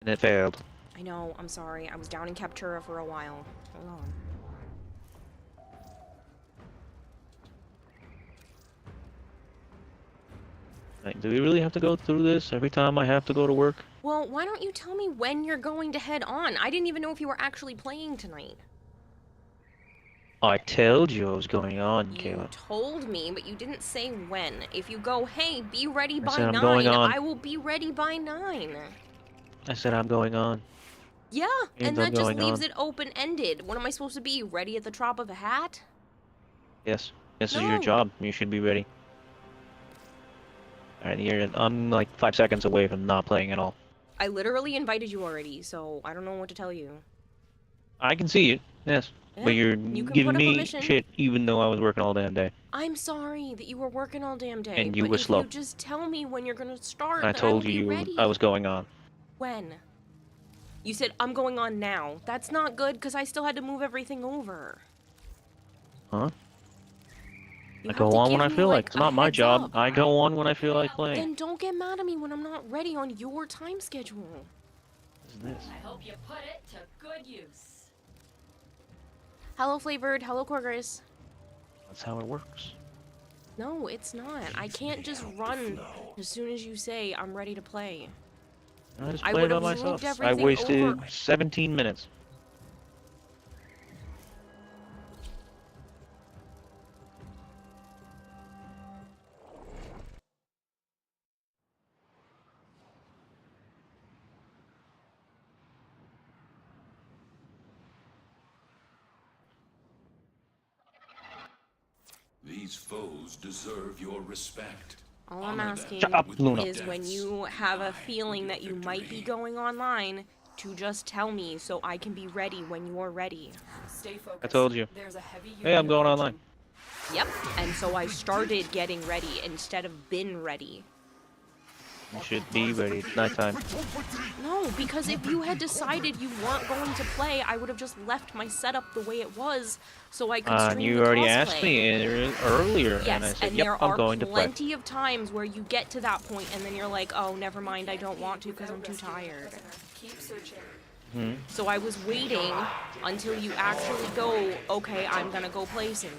And it failed. I know, I'm sorry. I was down in Captura for a while. Hold on. Like, do we really have to go through this every time I have to go to work? Well, why don't you tell me when you're going to head on? I didn't even know if you were actually playing tonight. I told you what was going on, You Kayla. told me, but you didn't say when. If you go, hey, be ready I by said I'm going 9, on. I will be ready by 9. I said I'm going on. Yeah, And and I'm that just going leaves on. it open-ended. What am I supposed to be, ready at the drop of a hat? Yes. This is your No. job. You should be ready. Alright, here, I'm like 5 seconds away from not playing at all. I literally invited you already, so I don't know what to tell you. I can see it, yes. Yeah, But you're you can put giving a me permission. shit even though I was working all damn day. I'm sorry that you were working all damn day, And you but were if you slow. just tell me when you're gonna And start, I then I will told be you I ready. was going on. When? You said, I'm going on now. That's not good, because I still had to move everything over. Huh? You I have go to on when give I me, feel like. like, It's a not my heads job. up. I go on when I feel like playing. Then don't get mad at me when I'm not ready on your time schedule. What is this? I hope you put it to good use. Hello, Flavored. Hello, Corgris. That's how it works. No, it's not. I can't just run as soon as you say I'm ready to play. I just I play would by have myself. moved I everything wasted over. 17 minutes. These foes deserve your respect. All I'm Honor them asking Shut up, with Luna. your is when deaths. you have a Die feeling with that your you might be victory. going online to just tell me so I can be ready when you're ready. Stay focused. I told you. There's a heavy unit Hey, I'm going online. approaching. Yep, and so I started getting ready instead of been ready. You should be ready. It's nighttime. No, because if you had decided you weren't going to play, I would have just left my setup the way it was so I could stream You the already asked cosplay. me earlier, and I Yes, said, and yep, there I'm are going to play. plenty of times where you get to that point and then you're like, oh, never mind, I don't want to because I'm too tired. Keep searching. Hmm? So I was waiting until you actually go, okay, I'm gonna go play soon.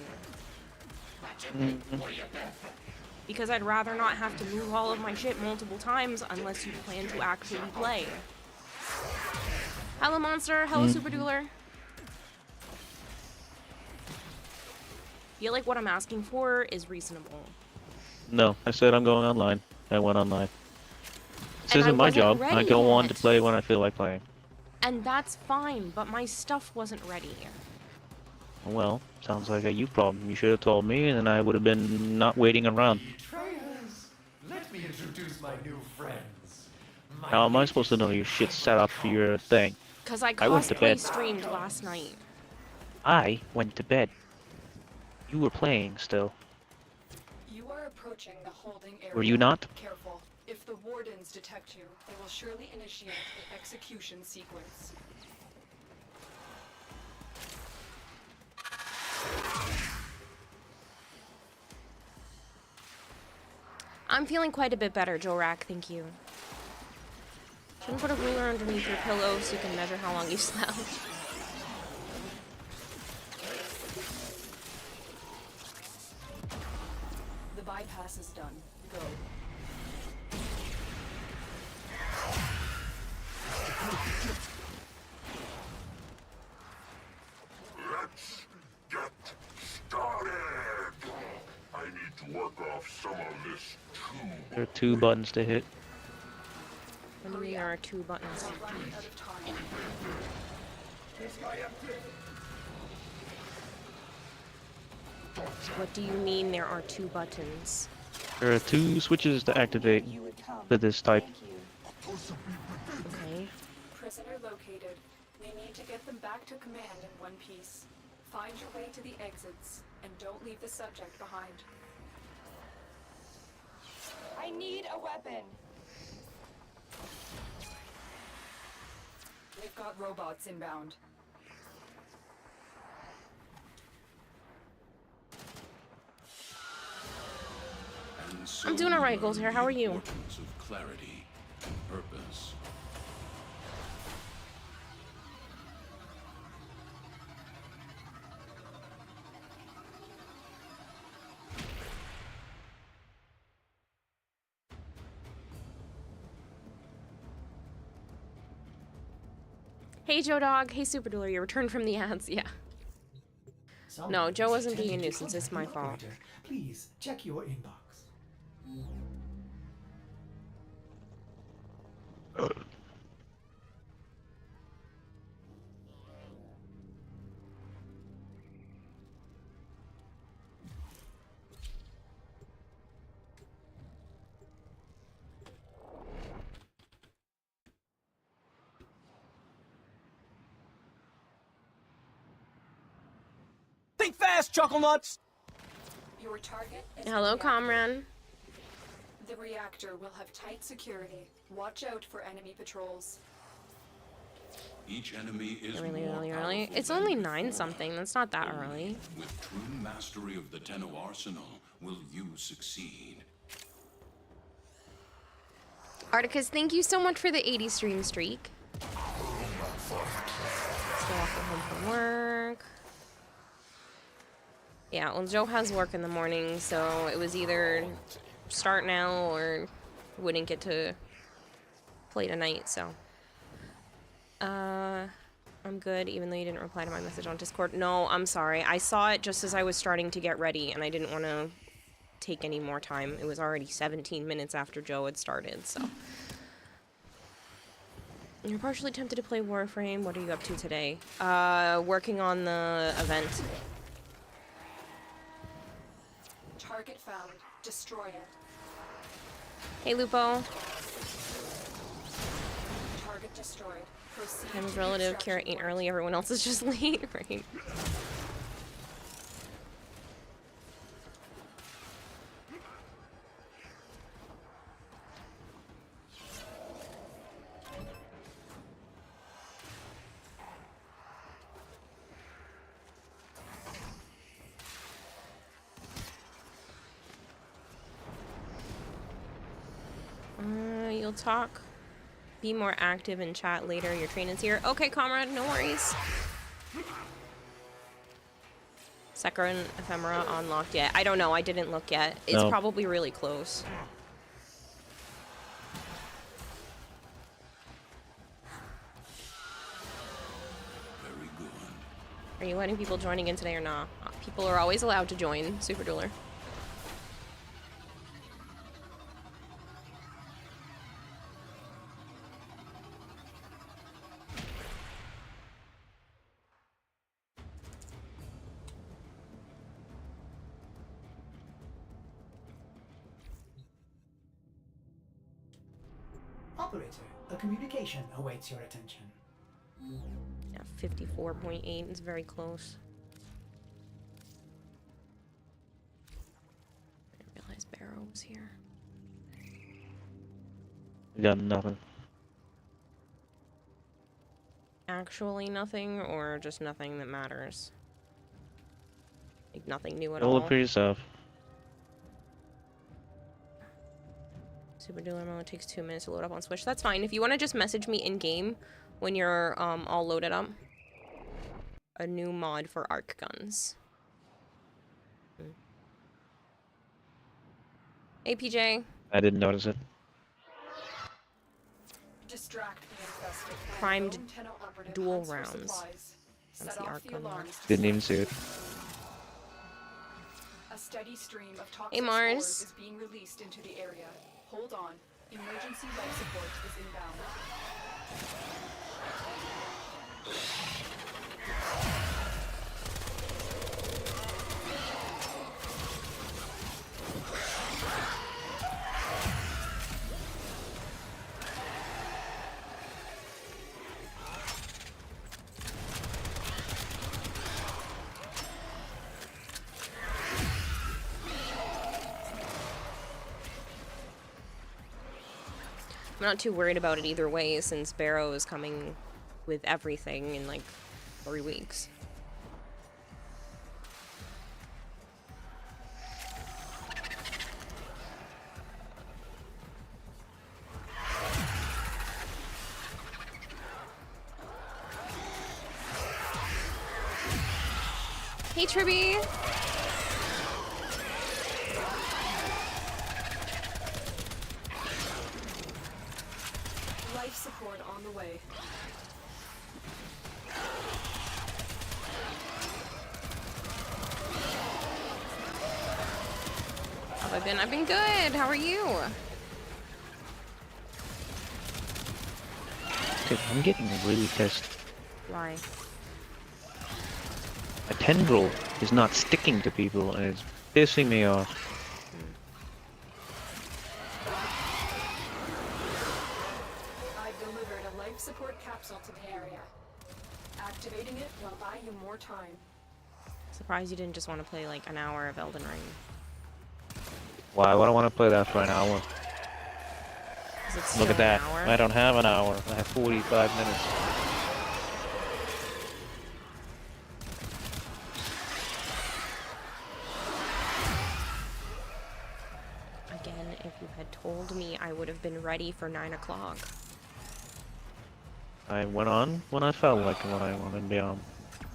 Because I'd rather not have to move all of my shit multiple times unless you plan to actually play. Hello, Monster. Hello, Super Dueler. Feel like what I'm asking for is reasonable. No, I said I'm going online. I went online. This And I isn't my wasn't job. I ready go on to yet. play when I feel like playing. And that's fine, but my stuff wasn't ready. Well, sounds like a you problem. You should have told me, and then I would have been not waiting around. Betrayers! Let me introduce my new friends. How am I supposed to know your shit's set up for your thing? Because I I went to cosplay bed. streamed last night. I went to bed. You were playing still. You are approaching the holding area. Were you not? Careful. If the wardens detect you, they will surely initiate the execution sequence. I'm feeling quite a bit better, Jorak, thank you. Shouldn't put a ruler underneath your pillow so you can measure how long you slept. The bypass is done. Go. Let's get started. I need to work off some of this too. There are 2 buttons to hit. What do you mean there are 2 buttons? We're running out of time. What do you mean there are 2 buttons? There are 2 switches to activate for this type. Okay. Prisoner located. We need to get them back to command in one piece. Find your way to the exits, and don't leave the subject behind. I need a weapon. We've got robots inbound. And so I'm doing alright, learn Goldhair. How the are you? importance of clarity and purpose. Hey, Joe Dog. Hey, Super Dueler. You returned from the ads. Yeah. No, Joe wasn't being a nuisance. It's my fault. Please check your inbox. Think fast, Chuckle Nuts! Your target is the Hello, reactor. Comran. The reactor will have tight security. Watch out for enemy patrols. Each enemy is Really, more really early. powerful It's than only before. 9 something. That's not that early. With true mastery of the Tenno arsenal, will you succeed? Articus, thank you so much for the 80 stream streak. Still walking home from work. Yeah, well, Joe has work in the morning, so it was either start now or wouldn't get to play tonight, so. I'm good, even though you didn't reply to my message on Discord. No, I'm sorry. I saw it just as I was starting to get ready, and I didn't want to take any more time. It was already 17 minutes after Joe had started, so. You're partially tempted to play Warframe. What are you up to today? Working on the event. Target found. Destroy it. Hey, Lupo. Target destroyed. Proceed Time's to relative. extraction Kara ain't point. early. Everyone else is just late, right? You'll talk. Be more active in chat later. Your train is here. Okay, comrade, no worries. Sekiro and Ephemera unlocked yet? I don't know. I didn't look yet. It's No. probably really close. Very good. Are you letting people joining in today or not? People are always allowed to join, Super Dueler. Operator, a communication awaits your attention. Yeah, 54.8 is very close. I didn't realize Barrow was here. We got nothing. Actually nothing, or just nothing that matters? Like nothing new at Roll all? it for yourself. Super Dueler mode takes 2 minutes to load up on Switch. That's fine. If you want to just message me in-game when you're all loaded up. A new mod for arc guns. Hey, PJ. I didn't notice it. Distract the infested. Primed Lone Tenno operative dual hunts for rounds. supplies. That's Set the off arc the gun mod. alarms to Didn't even select- see it. A steady stream of toxic Hey, Mars. spores is being released into the area. Hold on. Emergency life support is inbound. I'm not too worried about it either way, since Barrow is coming with everything in like 3 weeks. Hey, Tribby! Life support on the way. How have I been? I've been good. How are you? Dude, I'm getting really pissed. Why? A tendril is not sticking to people, and it's pissing me off. I've delivered a life support capsule to the area. Activating it will buy you more time. Surprised you didn't just want to play like an hour of Elden Ring. Why would I want to play that for an hour? 'Cause it's Look still at that. An hour. I don't have an hour. I have 45 minutes. Again, if you had told me, I would have been ready for 9 o'clock. I went on when I felt like when I wanted to be on.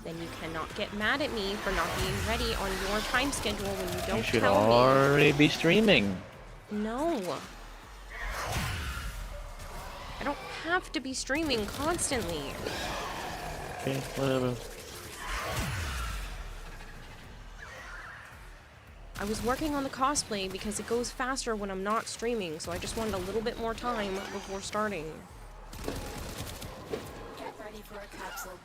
Then you cannot get mad at me for not being ready on your time schedule when you don't You should tell me. already be streaming. No. I don't have to be streaming constantly. Okay, whatever. I was working on the cosplay because it goes faster when I'm not streaming, so I just wanted a little bit more time before starting. Get ready for a capsule.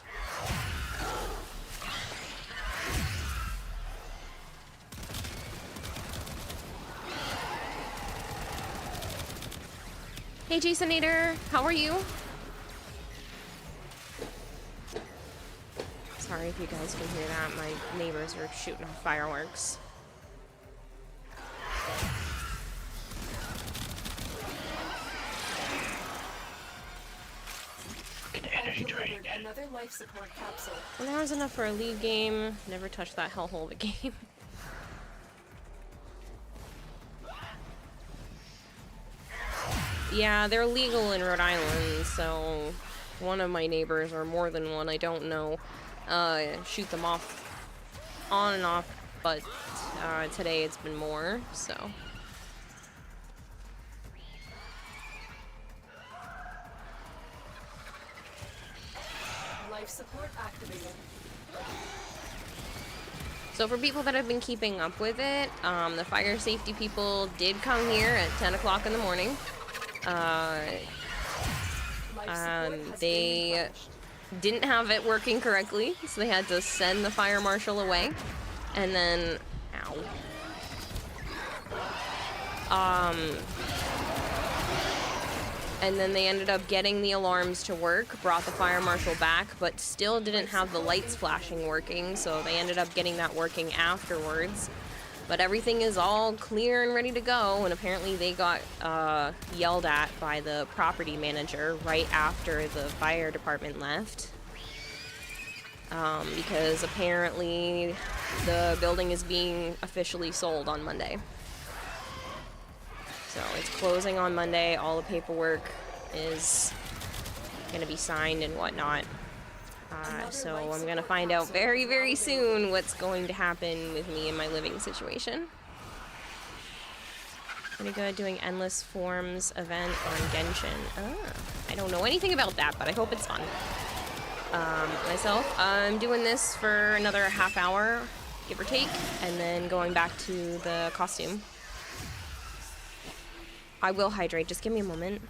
Hey Jasonator, how are you? Sorry if you guys can hear that, my neighbors are shooting off fireworks. Fucking I've energy drink. delivered another life support capsule. An hour's enough for a league game. Never touch that hellhole of a game. Yeah, they're legal in Rhode Island, so one of my neighbors, or more than one, I don't know, shoot them off on and off, but today it's been more, so. Life support activated. So for people that have been keeping up with it, the fire safety people did come here at 10 o'clock in the morning. Life support has been They replenished. didn't have it working correctly, so they had to send the fire marshal away. And then, and then they ended up getting the alarms to work, brought the fire marshal back, but still didn't have the lights flashing working, so they ended up getting that working afterwards. But everything is all clear and ready to go, and apparently they got yelled at by the property manager right after the fire department left. Because apparently the building is being officially sold on Monday. So it's closing on Monday, all the paperwork is gonna be signed and whatnot. So I'm gonna find out very, very soon what's going to happen with me in my living situation. Pretty good doing Endless Forms event on Genshin. I don't know anything about that, but I hope it's fun. Myself, I'm doing this for another half hour, give or take, and then going back to the costume. I will hydrate, just give me a moment.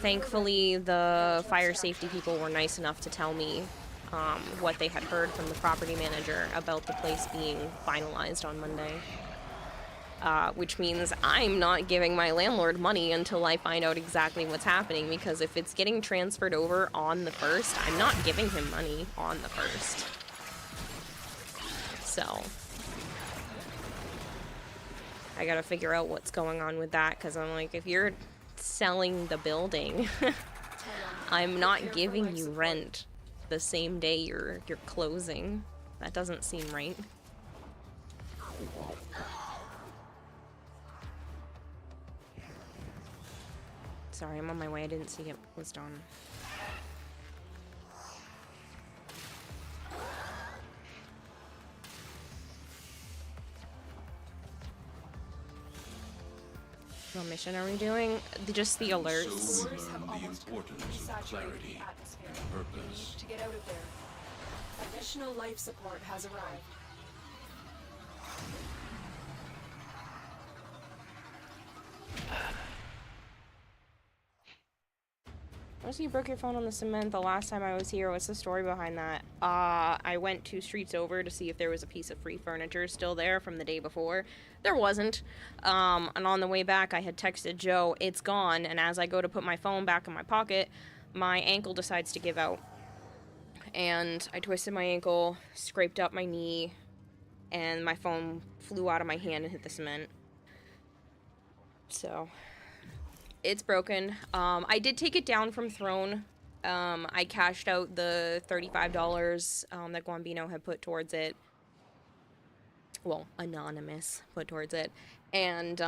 Thankfully, the fire safety people were nice enough to tell me what they had heard from the property manager about the place being finalized on Monday. Which means I'm not giving my landlord money until I find out exactly what's happening, because if it's getting transferred over on the 1st, I'm not giving him money on the 1st. So I gotta figure out what's going on with that, because I'm like, if you're selling the building, I'm not giving you rent the same day you're closing. That doesn't seem right. Sorry, I'm on my way. I didn't see it was done. What mission are we doing? Just the alerts. So we Cores have learn the almost importance completely of saturated the clarity atmosphere. and We need purpose. to get out of there. Additional life support has arrived. Notice you broke your phone on the cement the last time I was here. What's the story behind that? I went 2 streets over to see if there was a piece of free furniture still there from the day before. There wasn't. And on the way back, I had texted Joe, it's gone. And as I go to put my phone back in my pocket, my ankle decides to give out. And I twisted my ankle, scraped up my knee, and my phone flew out of my hand and hit the cement. So... it's broken. I did take it down from Throne. I cashed out the $35 that Guambino had put towards it. Well, Anonymous put towards it. And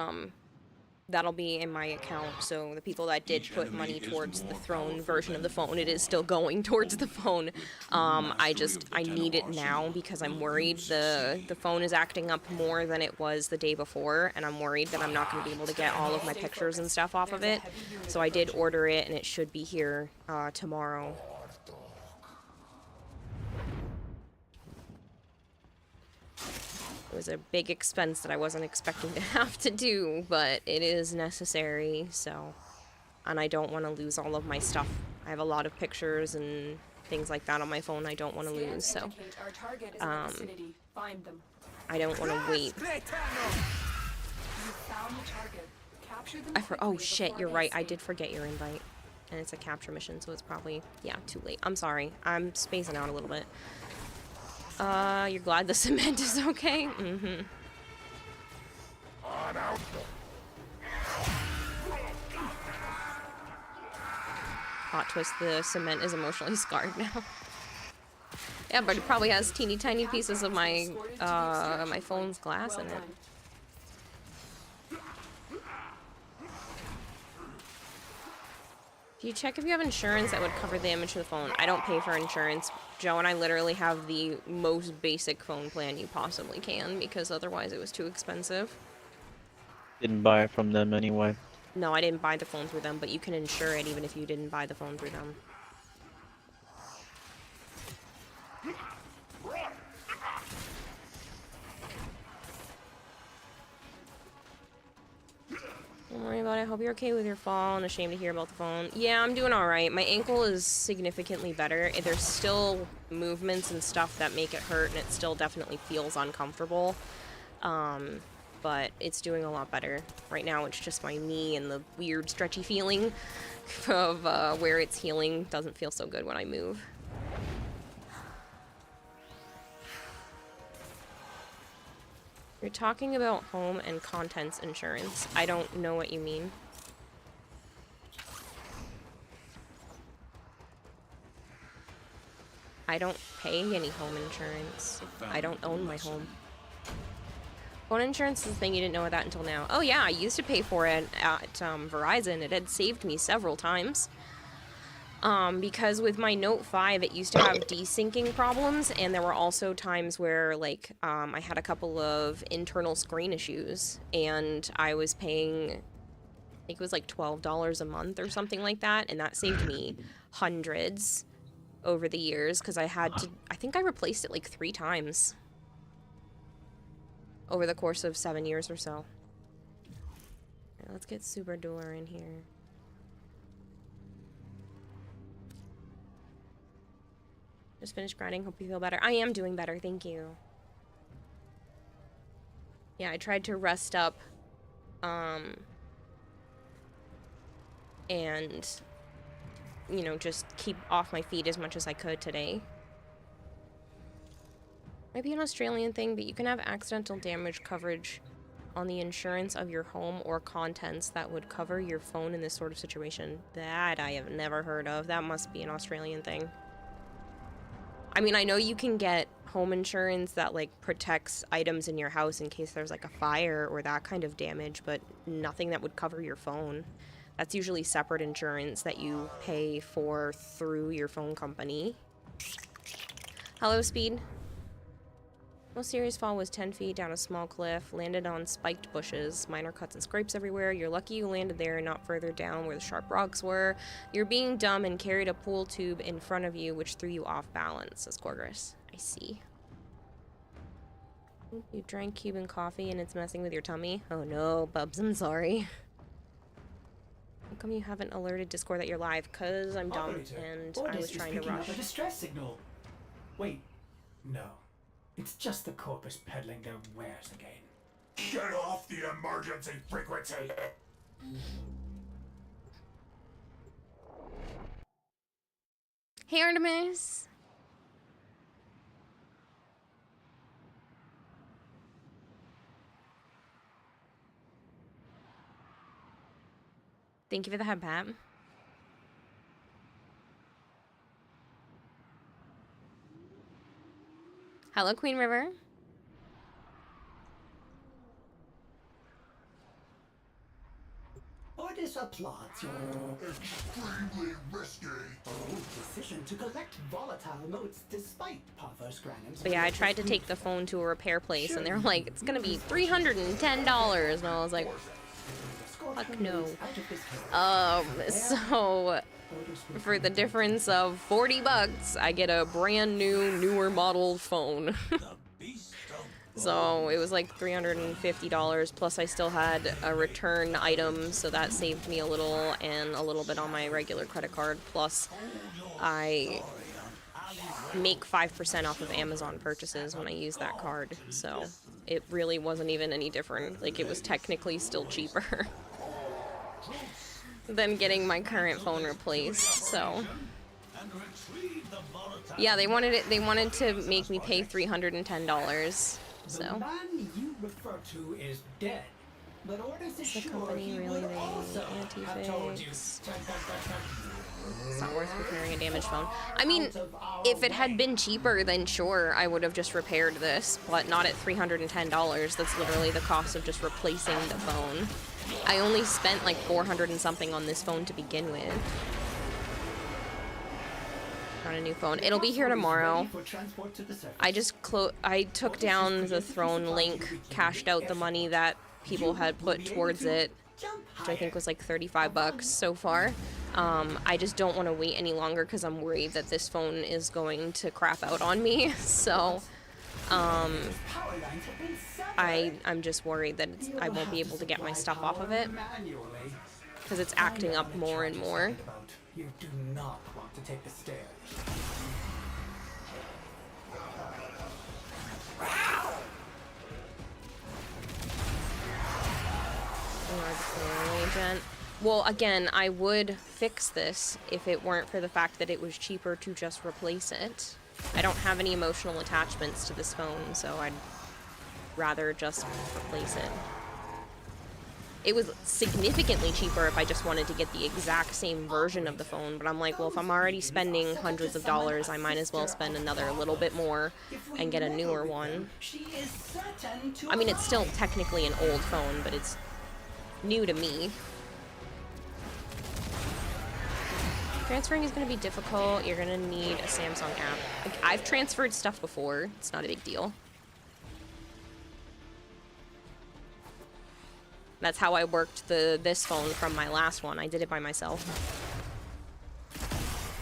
that'll be in my account. So the people that did put money towards the Throne version of the phone, it is still going towards the phone. I need it now because I'm worried the phone is acting up more than it was the day before, and I'm worried that I'm not going to be able to get all of my pictures and stuff off of it. So I did order it, and it should be here tomorrow. It was a big expense that I wasn't expecting to have to do, but it is necessary, so... and I don't want to lose all of my stuff. I have a lot of pictures and things like that on my phone I don't want to lose, so... Find them. I don't want to wait. You found the target. Capture them Oh quickly shit, before you're they right, I escape. did forget your invite. And it's a capture mission, so it's probably, yeah, too late. I'm sorry, I'm spacing out a little bit. You're glad the cement is okay? Mm-hmm. Hot twist, the cement is emotionally scarred now. Yeah, but it probably has teeny tiny pieces of my, my phone's glass in it. Do you check if you have insurance that would cover the damage to the phone? I don't pay for insurance. Joe and I literally have the most basic phone plan you possibly can, because otherwise it was too expensive. Didn't buy it from them anyway. No, I didn't buy the phone through them, but you can insure it even if you didn't buy the phone through them. Don't worry about it. I hope you're okay with your fall and ashamed to hear about the phone. Yeah, I'm doing alright. My ankle is significantly better. There's still movements and stuff that make it hurt, and it still definitely feels uncomfortable. But it's doing a lot better. Right now it's just my knee and the weird stretchy feeling of where it's healing doesn't feel so good when I move. You're talking about home and contents insurance. I don't know what you mean. I don't pay any home insurance. I don't own my home. Phone insurance is the thing you didn't know about until now. Oh yeah, I used to pay for it at Verizon. It had saved me several times. Because with my Note 5, it used to have desyncing problems, and there were also times where, like, I had a couple of internal screen issues, and I was paying, I think it was like $12 a month or something like that, and that saved me hundreds over the years, because I had to, I think I replaced it like 3 times over the course of 7 years or so. All right, let's get Super Dueler in here. Just finished grinding. Hope you feel better. I am doing better. Thank you. Yeah, I tried to rest up. And, you know, just keep off my feet as much as I could today. Might be an Australian thing, but you can have accidental damage coverage on the insurance of your home or contents that would cover your phone in this sort of situation. That I have never heard of. That must be an Australian thing. I mean, I know you can get home insurance that, like, protects items in your house in case there's, like, a fire or that kind of damage, but nothing that would cover your phone. That's usually separate insurance that you pay for through your phone company. Hello, Speed. Most serious fall was 10 feet down a small cliff, landed on spiked bushes, minor cuts and scrapes everywhere. You're lucky you landed there and not further down where the sharp rocks were. You're being dumb and carried a pool tube in front of you, which threw you off balance, says Gorgris. I see. You drank Cuban coffee and it's messing with your tummy? Oh no, Bubs, I'm sorry. How come you haven't alerted Discord that you're live? Cause I'm dumb and I was trying to rush. Up a distress signal. Wait, no. It's just the corpus peddling their wares again. Get off the emergency frequency! Hey Artemis! Thank you for the head pat. Hello, Queen River. Ordis applauds your Extremely risky! decision to collect volatile notes despite perverse Granum's. But yeah, I tried to take the phone to a repair place and they were like, it's gonna be $310. And I was like, fuck no. So for the difference of 40 bucks, I get a brand new, newer model phone. So it was like $350, plus I still had a return item, so that saved me a little, and a little bit on my regular credit card, plus I make 5% off of Amazon purchases when I use that card, so it really wasn't even any different. Like, it was technically still cheaper than getting my current phone replaced, so... Yeah, they wanted to make me pay $310. So. The man you refer to is dead. But Ordis is The sure company he really, would also they have told you. anti-fix. It's not worth repairing a damaged phone. I mean, if it had been cheaper, then sure, I would have just repaired this, but not at $310. That's literally the cost of just replacing the phone. I only spent like $400 and something on this phone to begin with. On a new phone. It'll be here tomorrow. I took down the throne link, cashed out the money that people had put towards it, which I think was like 35 bucks so far. I just don't want to wait any longer because I'm worried that this phone is going to crap out on me. So, I'm just worried that I won't be able to get my stuff off of it because it's acting up more and more. You do not want to take the stairs. Agent. Well, again, I would fix this if it weren't for the fact that it was cheaper to just replace it. I don't have any emotional attachments to this phone, so I'd rather just replace it. It was significantly cheaper if I just wanted to get the exact same version of the phone, but I'm like, well, if I'm already spending hundreds of dollars, I might as well spend another little bit more and get a newer one. I mean, it's still technically an old phone, but it's new to me. Transferring is going to be difficult. You're going to need a Samsung app. Like, I've transferred stuff before. It's not a big deal. That's how I worked this phone from my last one. I did it by myself.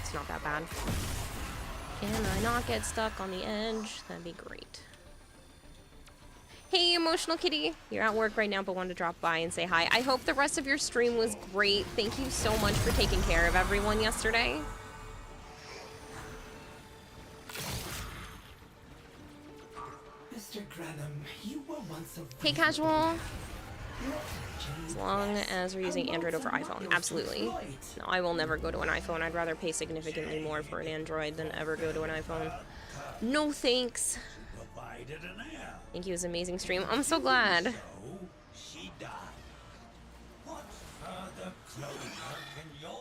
It's not that bad. Can I not get stuck on the edge? That'd be great. Hey, Emotional Kitty. You're at work right now, but wanted to drop by and say hi. I hope the rest of your stream was great. Thank you so much for taking care of everyone yesterday. Mr. Granum, you were once a Hey, Casual. As long as we're using Android over iPhone. Absolutely. No, I will never go to an iPhone. I'd rather pay significantly more for an Android than ever go to an iPhone. No thanks. Thank you. It was an amazing stream. I'm so glad.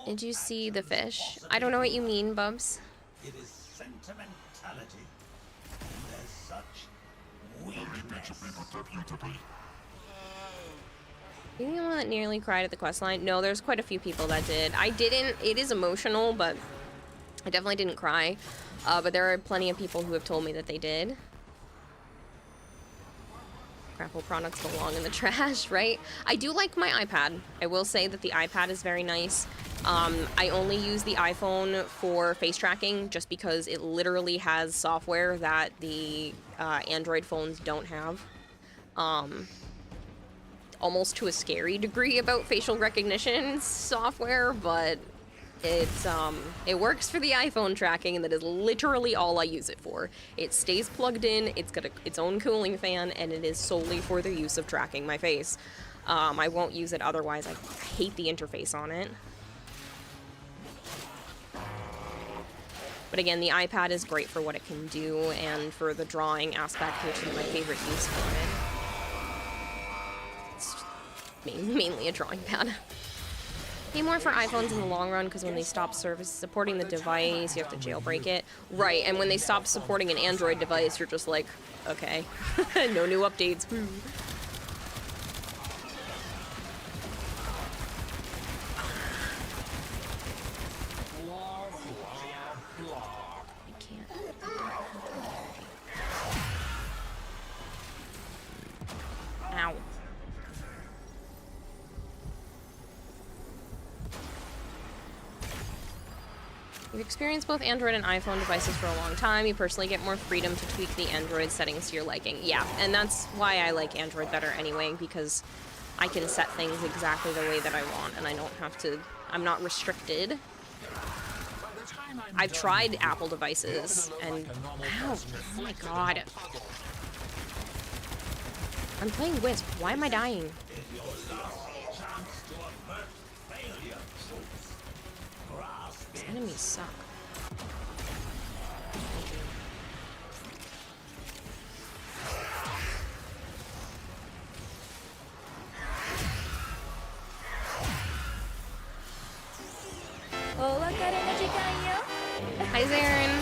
Did you see the fish? I don't know what you mean, Bubs. It is sentimentality. And there's such weakness. You the one that nearly cried at the quest line? No, there's quite a few people that did. I didn't. It is emotional, but I definitely didn't cry. But there are plenty of people who have told me that they did. Apple products belong in the trash, right? I do like my iPad. I will say that the iPad is very nice. I only use the iPhone for face tracking just because it literally has software that the Android phones don't have. Almost to a scary degree about facial recognition software, but it works for the iPhone tracking, and that is literally all I use it for. It stays plugged in, it's got its own cooling fan, and it is solely for the use of tracking my face. I won't use it otherwise. I hate the interface on it. But again, the iPad is great for what it can do, and for the drawing aspect, which is my favorite use for it. It's mainly a drawing pad. Pay more for iPhones in the long run, because when they stop supporting the device, you have to jailbreak it. Right, and when they stop supporting an Android device, you're just like, okay, no new updates. Woo. Ow. You've experienced both Android and iPhone devices for a long time. You personally get more freedom to tweak the Android settings to your liking. Yeah, and that's why I like Android better anyway, because I can set things exactly the way that I want, and I don't have to, I'm not restricted. I've tried Apple devices, and, ow, oh my god. I'm playing Wisp. Why am I dying? These enemies suck. Hi, Zarin.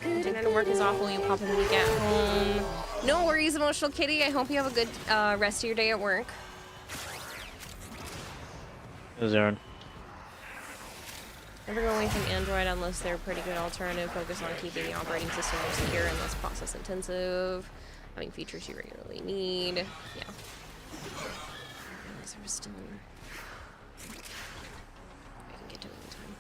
Internet work is awful. You pop in when you get home. No worries, Emotional Kitty. I hope you have a good rest of your day at work. Is Aaron? Never go away from Android unless they're a pretty good alternative. Focus on keeping the operating system more secure and less process intensive. Having features you regularly need. Yeah. Because I was still in. I can get to it in time.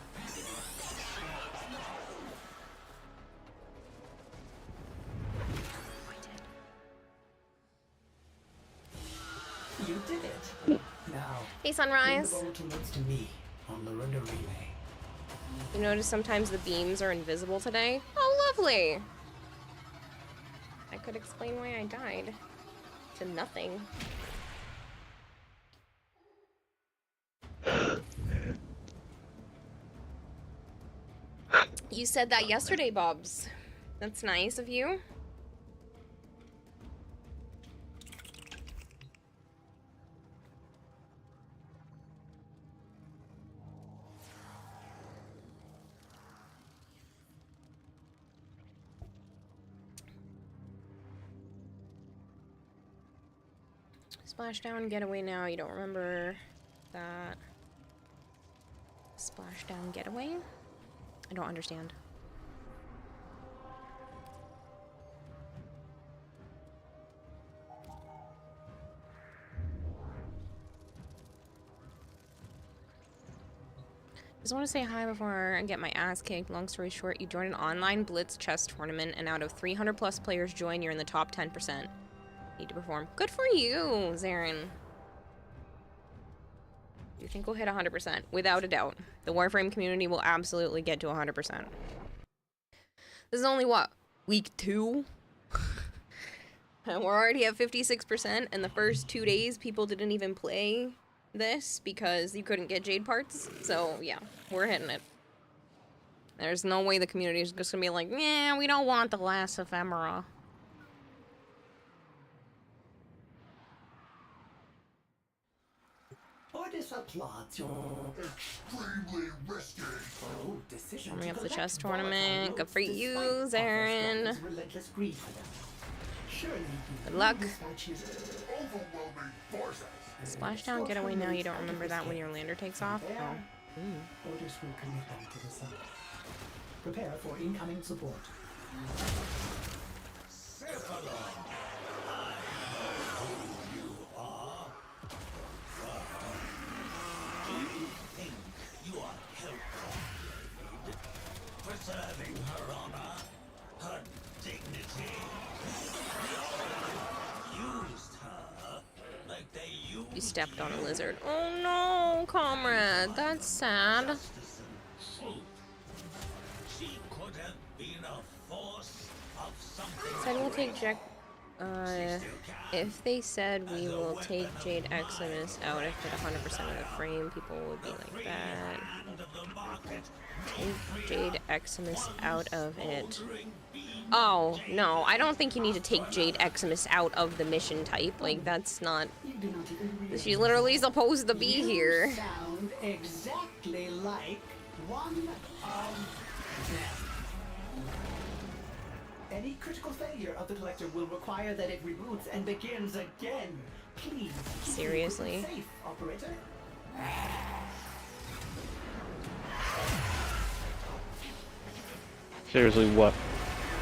You did it. Now, Hey, Sunrise. bring the ball towards to me on the Runda relay. You notice sometimes the beams are invisible today? Oh, lovely! I could explain why I died. To nothing. You said that yesterday, Bobs. That's nice of you. Splashdown, getaway now. You don't remember that. Splashdown, getaway? I don't understand. Just want to say hi before I get my ass kicked. Long story short, you join an online Blitz chess tournament, and out of 300 plus players join, you're in the top 10%. Need to perform. Good for you, Zarin. You think we'll hit 100%? Without a doubt. The Warframe community will absolutely get to 100%. This is only, what, week 2? And we're already at 56%, and the first 2 days people didn't even play this because you couldn't get Jade parts. So, yeah, we're hitting it. There's no way the community is just gonna be like, yeah, we don't want the last ephemera. Orders applauds your Extremely risky. bold decision. Warming to up the collect chess volatile tournament. Good notes for you, despite Zarin. Otter's relentless greed for them. Surely Good luck. dispatches Overwhelming forces. Splashdown, getaway now. You don't remember that when your lander takes off? There. Oh. Orders will commit them to the sun. Prepare for incoming support. You are helpful, preserving her honor, her dignity. Used her like they used You stepped on a lizard. Oh no, comrade. That's sad. justice and truth. She could have been a force of something. Said we'll take Jack. If they said we will take Jade Eximus out if it 100% of the frame, people would be like that. Take Jade Eximus out of it. Oh, no, I don't think you need to take Jade Eximus out of the mission type. Like, that's not... You do not even realize She's literally supposed to be you here. sound exactly like one of them. Any critical failure of the collector will require that it reboots and begins again. Please. keep the Seriously? equipment safe, operator. Seriously, what?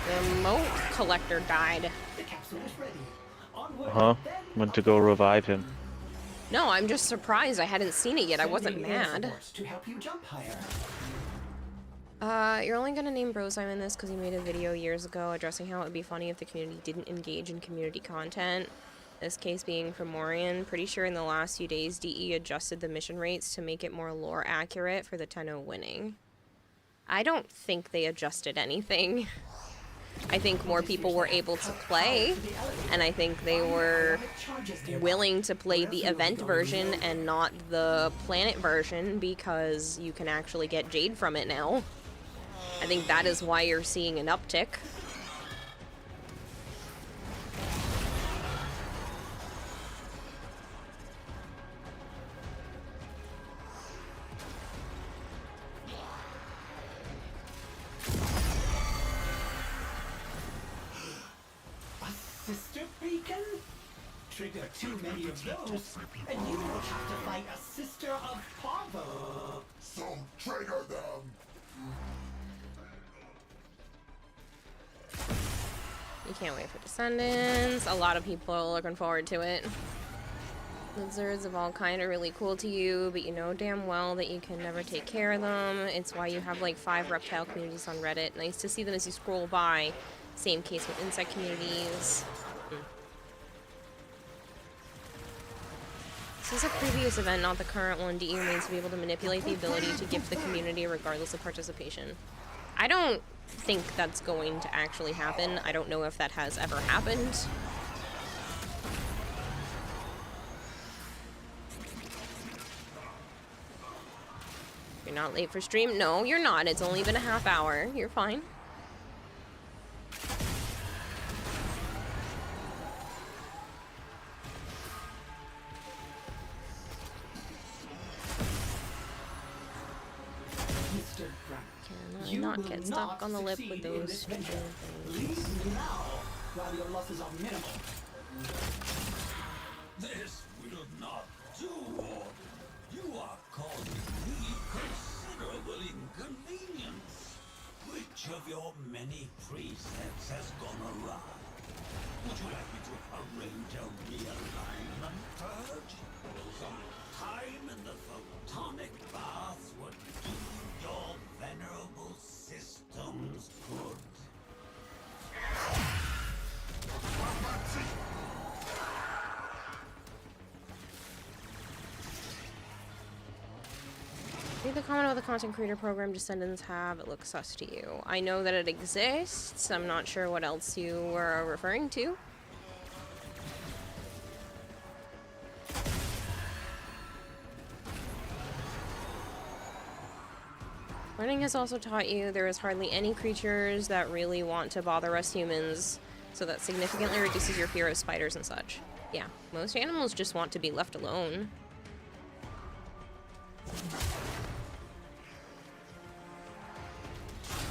The moat collector died. The capsule is ready. Onward, Huh? then Went to go revive him. No, I'm just surprised I hadn't seen it yet. I wasn't sending air mad. support to help you jump higher. You're only gonna name Brosime in this because he made a video years ago addressing how it would be funny if the community didn't engage in community content. This case being Primorian. Pretty sure in the last few days, DE adjusted the mission rates to make it more lore accurate for the 10-0 winning. I don't think they adjusted anything. I think more people were able to play, and I think they were willing to play the event version and not the planet version because you can actually get Jade from it now. I think that is why you're seeing an uptick. A sister beacon? Trigger too many of those, and you will have to fight a sister of Pavo. So trigger them! You can't wait for Descendants. A lot of people are looking forward to it. Lizards of all kind are really cool to you, but you know damn well that you can never take care of them. It's why you have like 5 reptile communities on Reddit. Nice to see them as you scroll by. Same case with insect communities. This is a previous event, not the current one. DE remains to be able to manipulate the ability to gift the community regardless of participation. I don't think that's going to actually happen. I don't know if that has ever happened. You're not late for stream? No, you're not. It's only been a half hour. You're fine. Mr. Grant, Can I you not will get stuck on the lip with succeed in those this stupid venture. things? Leave now, while your losses are minimal. This will not do. You are causing me considerable inconvenience. Which of your many precepts has gone awry? Would you like me to arrange a realignment purge? Some time in the photonic bath would do your venerable systems good. Read the comment about the content creator program Descendants have. It looks sus to you. I know that it exists. I'm not sure what else you were referring to. Learning has also taught you there is hardly any creatures that really want to bother us humans, so that significantly reduces your fear of spiders and such. Yeah, most animals just want to be left alone.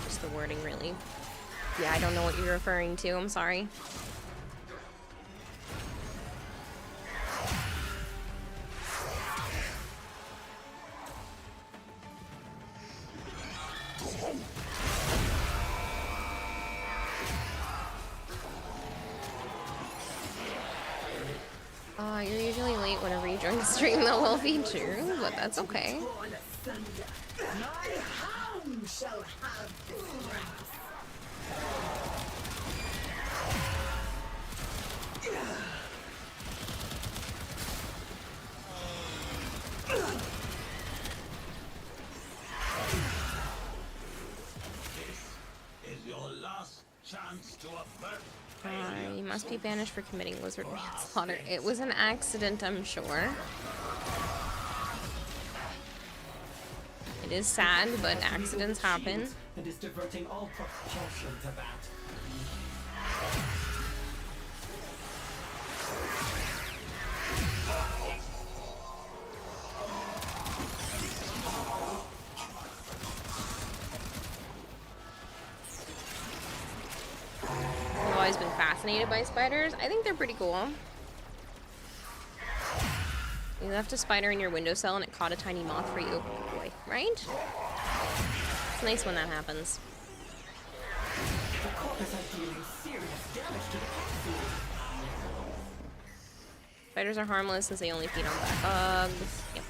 Just the wording, really. Yeah, I don't know what you're referring to. I'm sorry. usually late whenever you join the stream. That will be true, but that's okay. My hound shall have this wrath. Is your last chance to avert You must be banished for committing lizard manslaughter. It was an accident, I'm sure. It is sad, but accidents happen. And is diverting all propulsion to that. I've always been fascinated by spiders. I think they're pretty cool. You left a spider in your windowsill and it caught a tiny moth for you. Boy, right? It's nice when that happens. The corpus are dealing serious damage to the capsule. Spiders are harmless since they only feed on black bugs. Yep.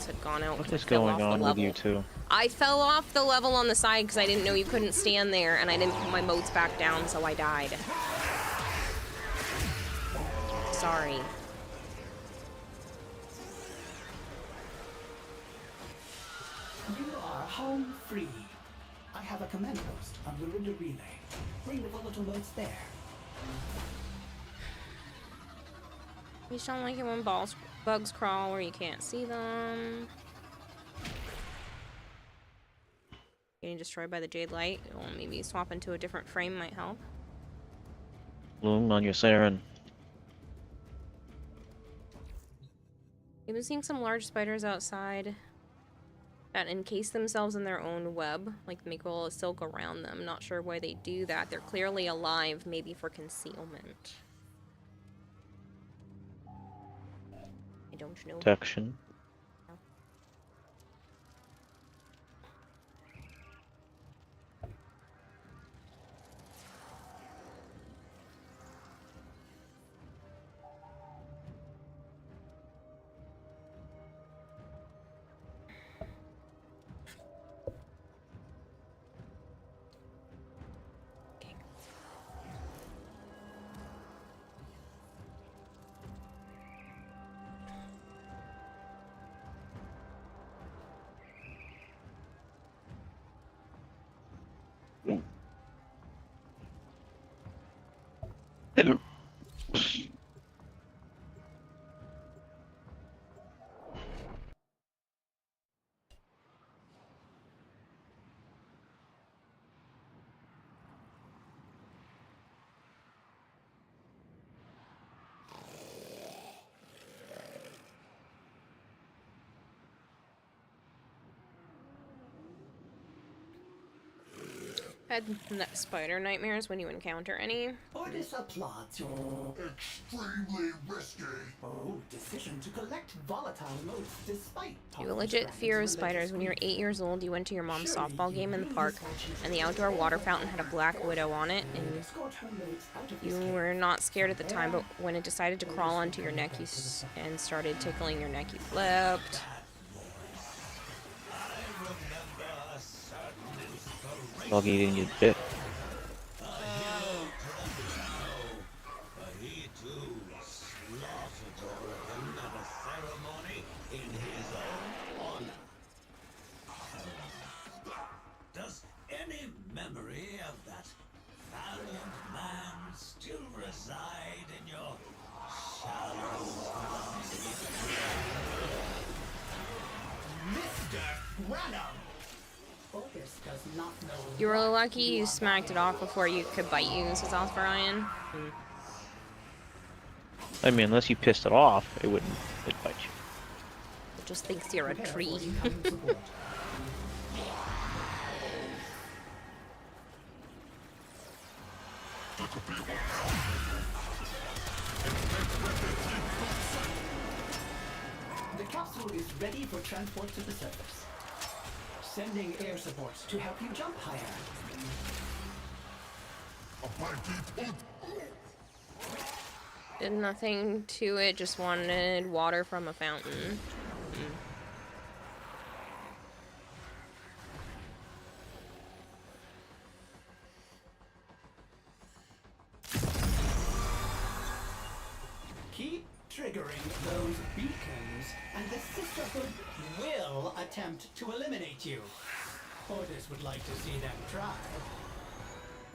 Had gone out. What is going on with you two? I fell off the level on the side because I didn't know you couldn't stand there, and I didn't put my moats back down, so I died. Sorry. You are home free. I have a command post on the Rinder Relay. Bring the volatile motes there. You just don't like it when bugs crawl where you can't see them. Getting destroyed by the jade light. Well, maybe swap into a different frame might help. Bloom on your Saren. I've been seeing some large spiders outside that encase themselves in their own web, like make a little silk around them. Not sure why they do that. They're clearly alive, maybe for concealment. I don't know. Protection. Hello. Had spider nightmares when you encounter any. Ordis applauds your Extremely risky. decision to collect volatile motes despite You have a legit fear of spiders. When you were 8 years old, you went to your mom's softball game in the park, and the outdoor water fountain had a black widow on it, and you were not scared at the time, but when it decided to crawl onto your neck and started tickling your neck, you flipped. Dog eating you bit. Does any memory of that valiant man still reside in your shallow Mr. Branham. Ordis does not know. You were lucky you smacked it off before you could bite you, says Alpharion. I mean, unless you pissed it off, it'd bite you. It just thinks you're a tree. vehicle is ready for transport to the surface. Sending air support to help you jump higher. Did nothing to it, just wanted water from a fountain. Keep triggering those beacons, and the Sisterhood will attempt to eliminate you. Otis would like to see them try.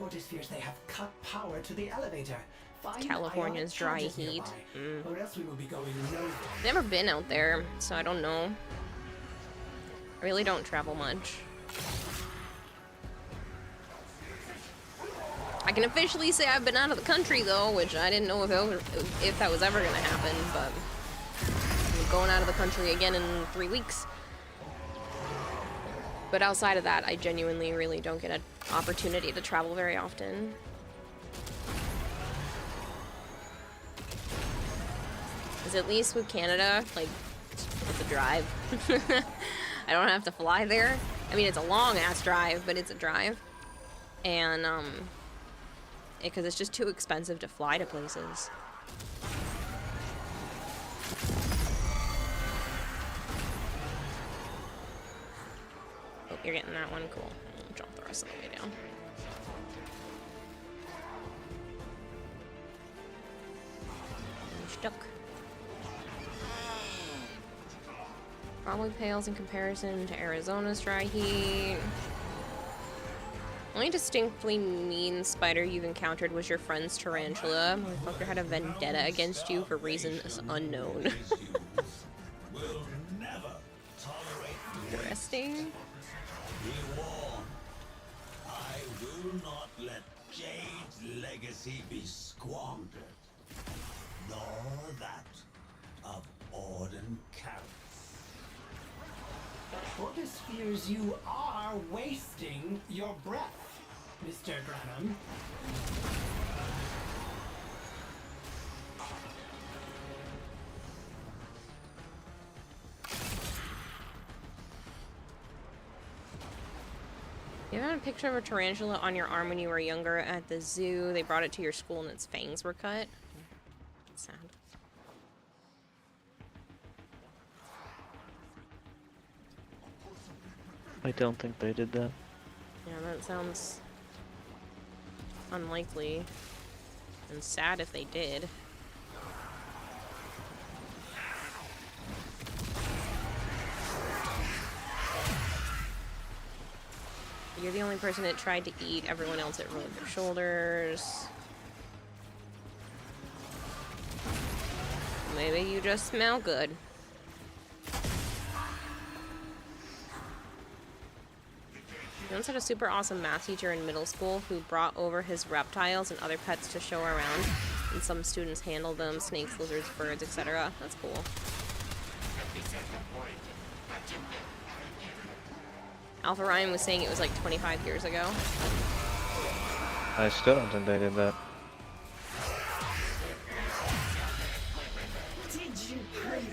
Otis fears they have cut power to the elevator. Find California's ionic dry charges heat. nearby, or else we will be going nosedive. Never been out there, so I don't know. I really don't travel much. I can officially say I've been out of the country though, which I didn't know if that was ever gonna happen, but I'm going out of the country again in 3 weeks. But outside of that, I genuinely really don't get an opportunity to travel very often. Because at least with Canada, like, it's a drive. I don't have to fly there. I mean, it's a long-ass drive, but it's a drive. And, because it's just too expensive to fly to places. Oh, you're getting that one? Cool. I'll jump the rest of the way down. I'm stuck. Probably pales in comparison to Arizona's dry heat. Only distinctly mean spider you've encountered was your friend's tarantula. Motherfucker had a vendetta against you for reasons unknown. Will never tolerate Interesting. Be warned. I will not let Jade's legacy be squandered, nor that of Orden Carrots. Otis fears you are wasting your breath, Mr. Granum. You have a picture of a tarantula on your arm when you were younger at the zoo. They brought it to your school and its fangs were cut. That's sad. I don't think they did that. Yeah, that sounds unlikely. And sad if they did. You're the only person that tried to eat. Everyone else it rolled their shoulders. Maybe you just smell good. I once had a super awesome math teacher in middle school who brought over his reptiles and other pets to show around. And some students handled them, snakes, lizards, birds, etc. That's cool. Alpha Ryan was saying it was like 25 years ago. I still don't think they did that.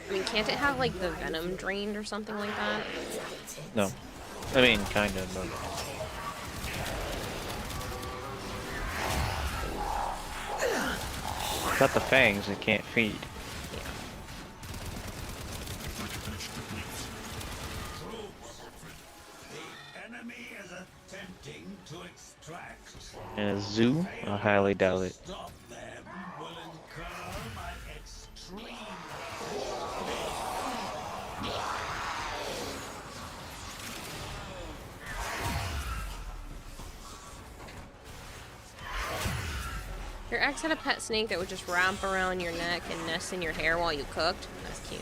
I mean, can't it have like the venom drained or something like that? No. I mean, kind of, but... Without the fangs, it can't feed. The enemy is attempting to extract. In a zoo, I highly doubt it. Stop them will incur my extreme. Your ex had a pet snake that would just wrap around your neck and nest in your hair while you cooked. That's cute.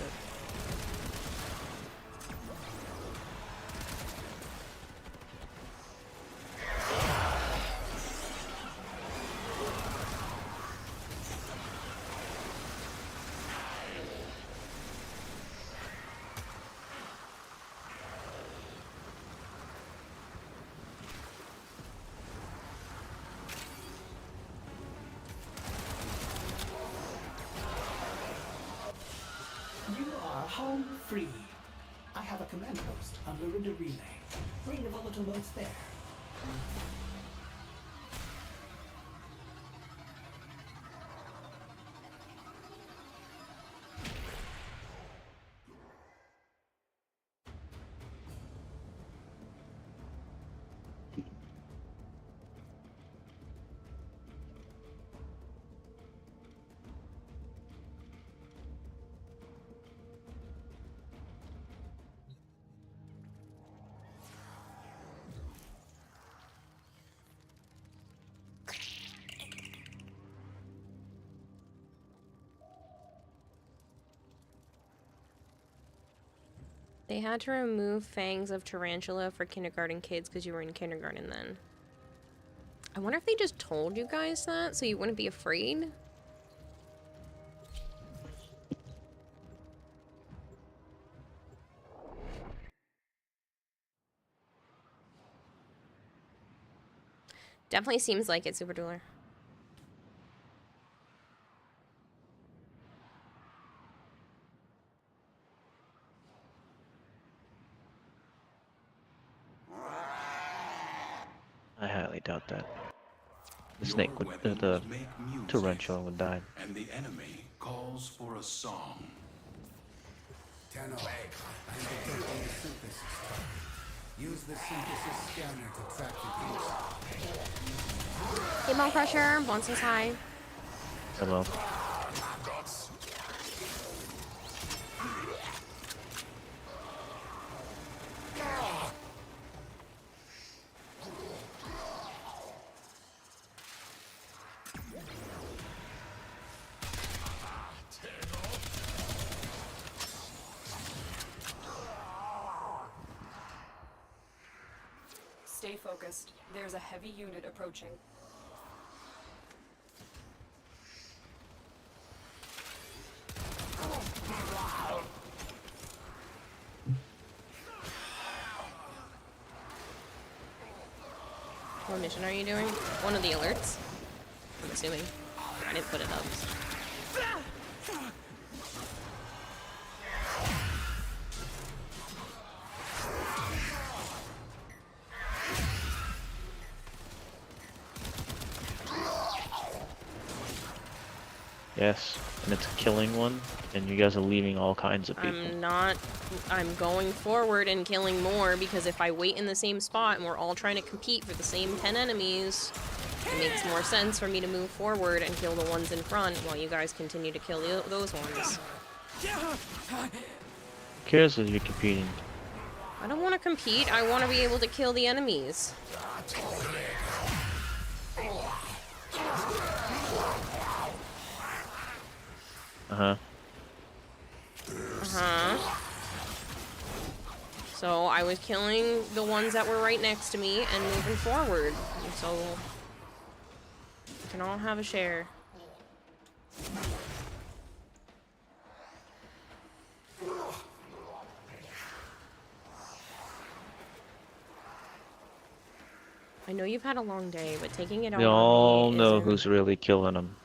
You home free. I have a command post on Lorinda Relay. Bring the volatile loads there. They had to remove fangs of tarantula for kindergarten kids because you were in kindergarten then. I wonder if they just told you guys that so you wouldn't be afraid? Definitely seems like it, Super Dueler. I highly doubt that. The snake would, the tarantula would die. And the enemy calls for a song. Tenno, I'm detecting the synthesis. Use the synthesis scanner to track the beast. Hey, Bone Crusher, Bone says hi. Hello. Stay focused. There's a heavy unit approaching. What mission are you doing? One of the alerts? I'm assuming. I didn't put it up. Yes, and it's a killing one, and you guys are leaving all kinds of people. I'm going forward and killing more because if I wait in the same spot and we're all trying to compete for the same 10 enemies, it makes more sense for me to move forward and kill the ones in front while you guys continue to kill those ones. Who cares if you're competing? I don't want to compete, I want to be able to kill the enemies. Uh-huh. Uh-huh. So I was killing the ones that were right next to me and moving forward. So we can all have a share. I know you've had a long day, but taking it out We on all me know isn't- who's really killing them.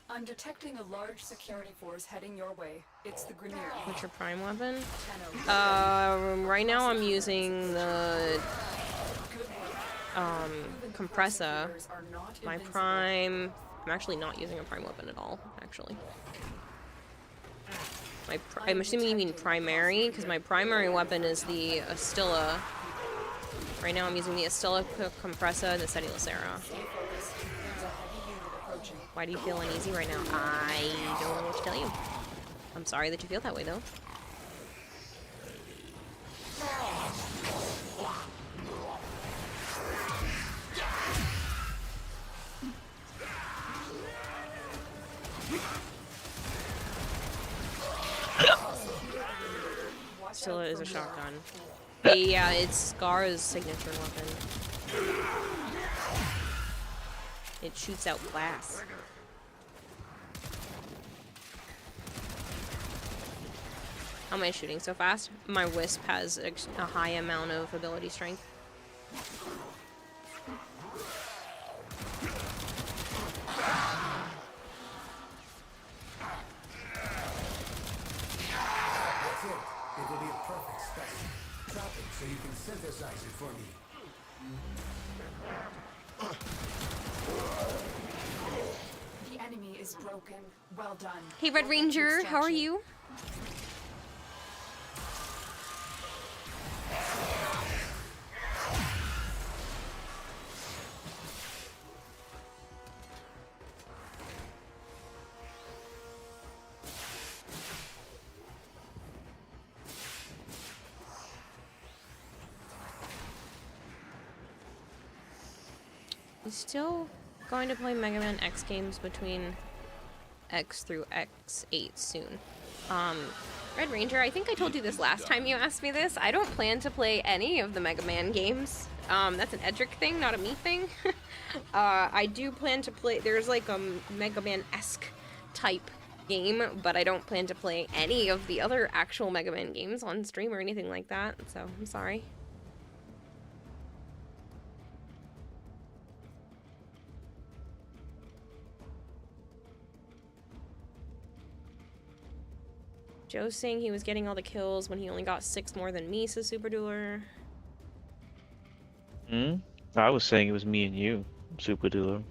I'm detecting a large security force heading your way. It's the Grenier. What's your prime weapon? Tenno. Right now I'm using the compressor. Are not My invincible. prime. I'm actually not using a prime weapon at all, actually. I'm assuming you mean primary, because my primary weapon is the Astilla. Right now I'm using the Astilla compressor and the Seti Lacera. Stay focused. There's a heavy unit approaching. Why do you feel uneasy right now? I don't know what to tell you. I'm sorry that you feel that way, though. Still is a shotgun. Yeah, it's Scar's signature weapon. It shoots out glass. How am I shooting so fast? My Wisp has a high amount of ability strength. That's it. It will be a perfect specimen. Drop it so you can synthesize it for me. The enemy is broken. Well done. Hey, Red Ranger, how are you? He's still going to play Mega Man X games between X through X8 soon. Red Ranger, I think I told you this last time you asked me this. I don't plan to play any of the Mega Man games. That's an Edric thing, not a me thing. I do plan to play, there's like a Mega Man-esque type game, but I don't plan to play any of the other actual Mega Man games on stream or anything like that, so I'm sorry. Joe's saying he was getting all the kills when he only got 6 more than me, says Super Dueler. I was saying it was me and you, Super Dueler.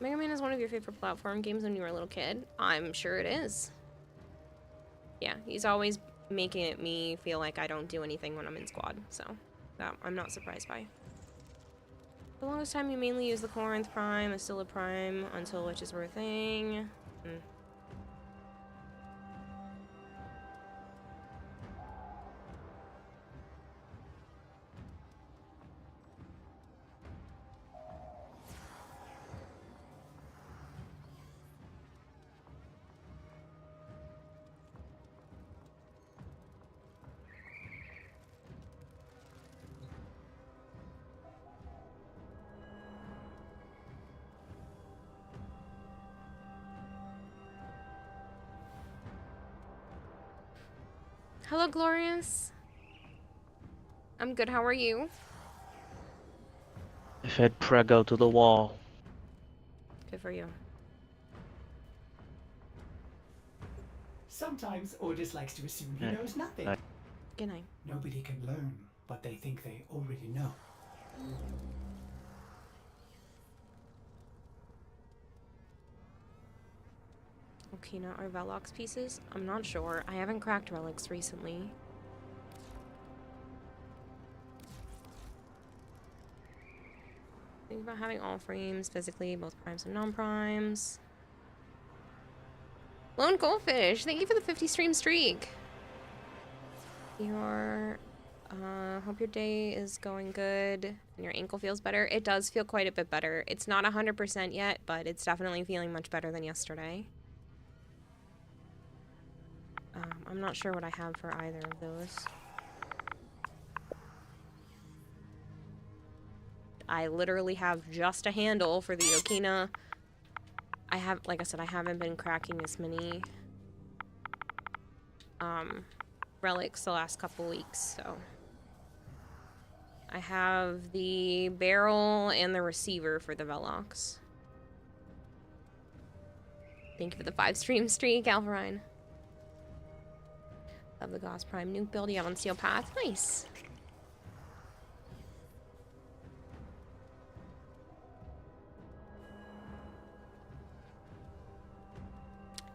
Mega Man is one of your favorite platform games when you were a little kid? I'm sure it is. Yeah, he's always making it me feel like I don't do anything when I'm in squad, so that I'm not surprised by. For the longest time you mainly use the Corinth Prime, Astilla Prime, until witches were a thing. Hello, Glorious. I'm good, how are you? I fed Prego to the wall. Good for you. Sometimes Otis likes to assume he knows nothing. Good night. Nobody can learn what they think they already know. Okina or Velox pieces? I'm not sure. I haven't cracked relics recently. Think about having all frames physically, both primes and non-primes. Lone Goldfish, thank you for the 50 stream streak. Hope your day is going good and your ankle feels better. It does feel quite a bit better. It's not 100% yet, but it's definitely feeling much better than yesterday. I'm not sure what I have for either of those. I literally have just a handle for the Okina. Like I said, I haven't been cracking as many relics the last couple weeks, so. I have the barrel and the receiver for the Velox. Thank you for the 5 stream streak, Alvarine. Love the Gauss Prime nuke build you have on Steel Path. Nice.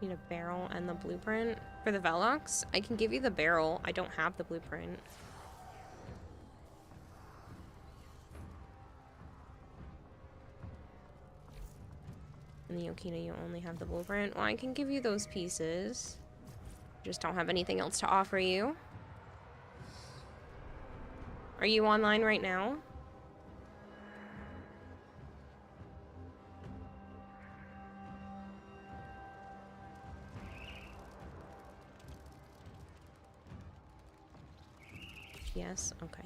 Need a barrel and the blueprint for the Velox. I can give you the barrel. I don't have the blueprint. And the Okina, you only have the blueprint. Well, I can give you those pieces. Just don't have anything else to offer you. Are you online right now? FPS? Okay.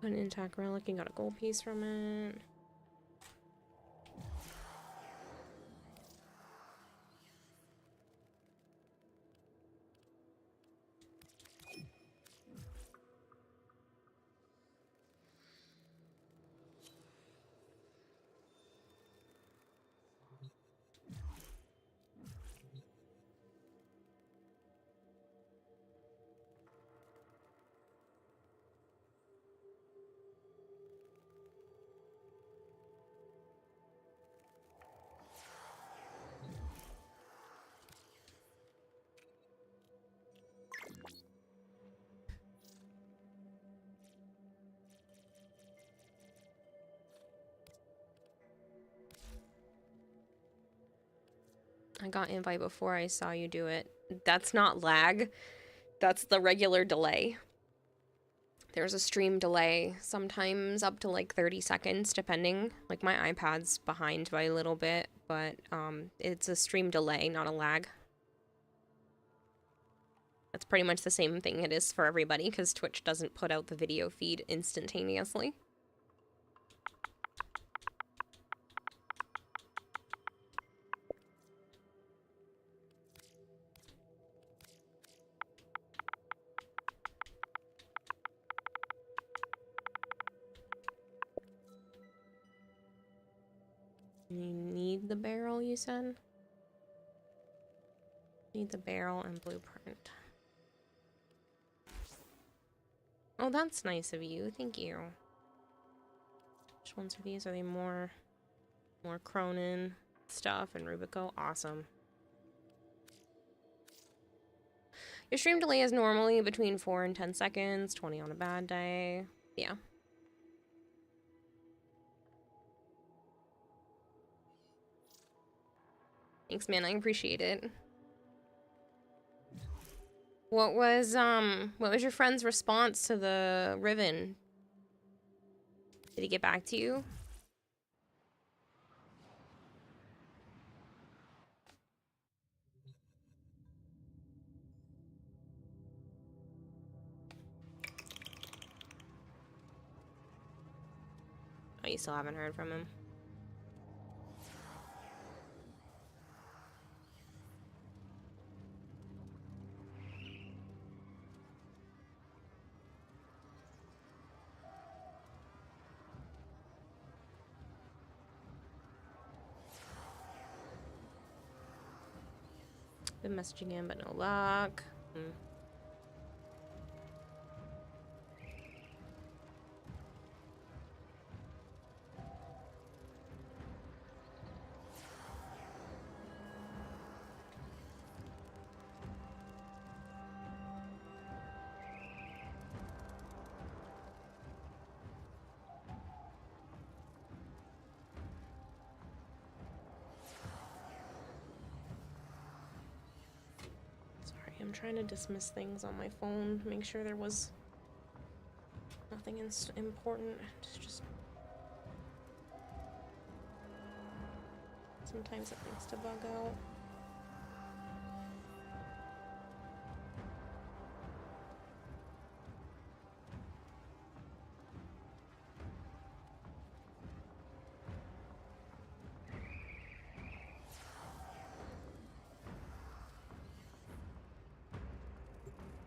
An intact relic, and got a gold piece from it. I got invite before I saw you do it. That's not lag. That's the regular delay. There's a stream delay, sometimes up to like 30 seconds, depending. Like my iPad's behind by a little bit, but it's a stream delay, not a lag. That's pretty much the same thing it is for everybody, because Twitch doesn't put out the video feed instantaneously. You need the barrel, you said? Need the barrel and blueprint. Oh, that's nice of you. Thank you. Which ones are these? Are they more Cronin stuff and Rubico? Awesome. Your stream delay is normally between 4 and 10 seconds, 20 on a bad day. Yeah. Thanks, man. I appreciate it. What was your friend's response to the Riven? Did he get back to you? Oh, you still haven't heard from him? Been messaging him, but no luck. I'm trying to dismiss things on my phone, make sure there was nothing important. It's just sometimes it likes to bug out.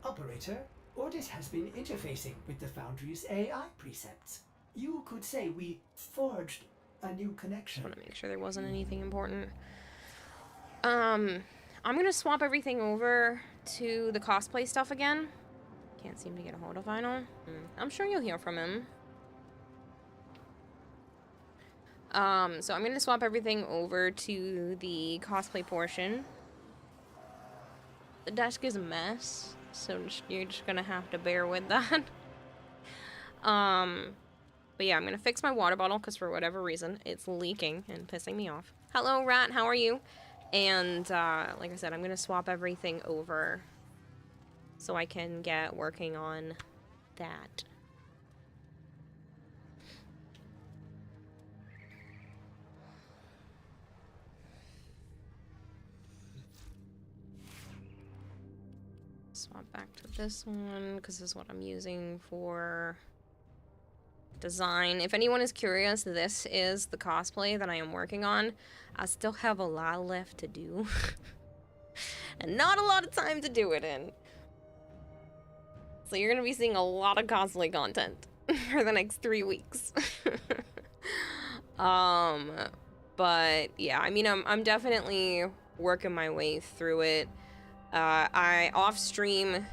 Operator, Ordis has been interfacing with the Foundry's AI precepts. You could say we forged a new connection. Just want to make sure there wasn't anything important. I'm gonna swap everything over to the cosplay stuff again. Can't seem to get a hold of Vinyl. I'm sure you'll hear from him. So I'm gonna swap everything over to the cosplay portion. The desk is a mess, so you're just gonna have to bear with that. But yeah, I'm gonna fix my water bottle because for whatever reason it's leaking and pissing me off. Hello, Rat. How are you? And like I said, I'm gonna swap everything over so I can get working on that. Swap back to this one because this is what I'm using for design. If anyone is curious, this is the cosplay that I am working on. I still have a lot left to do. And not a lot of time to do it in. So you're gonna be seeing a lot of cosplay content for the next 3 weeks. But yeah, I mean, I'm definitely working my way through it. Off stream,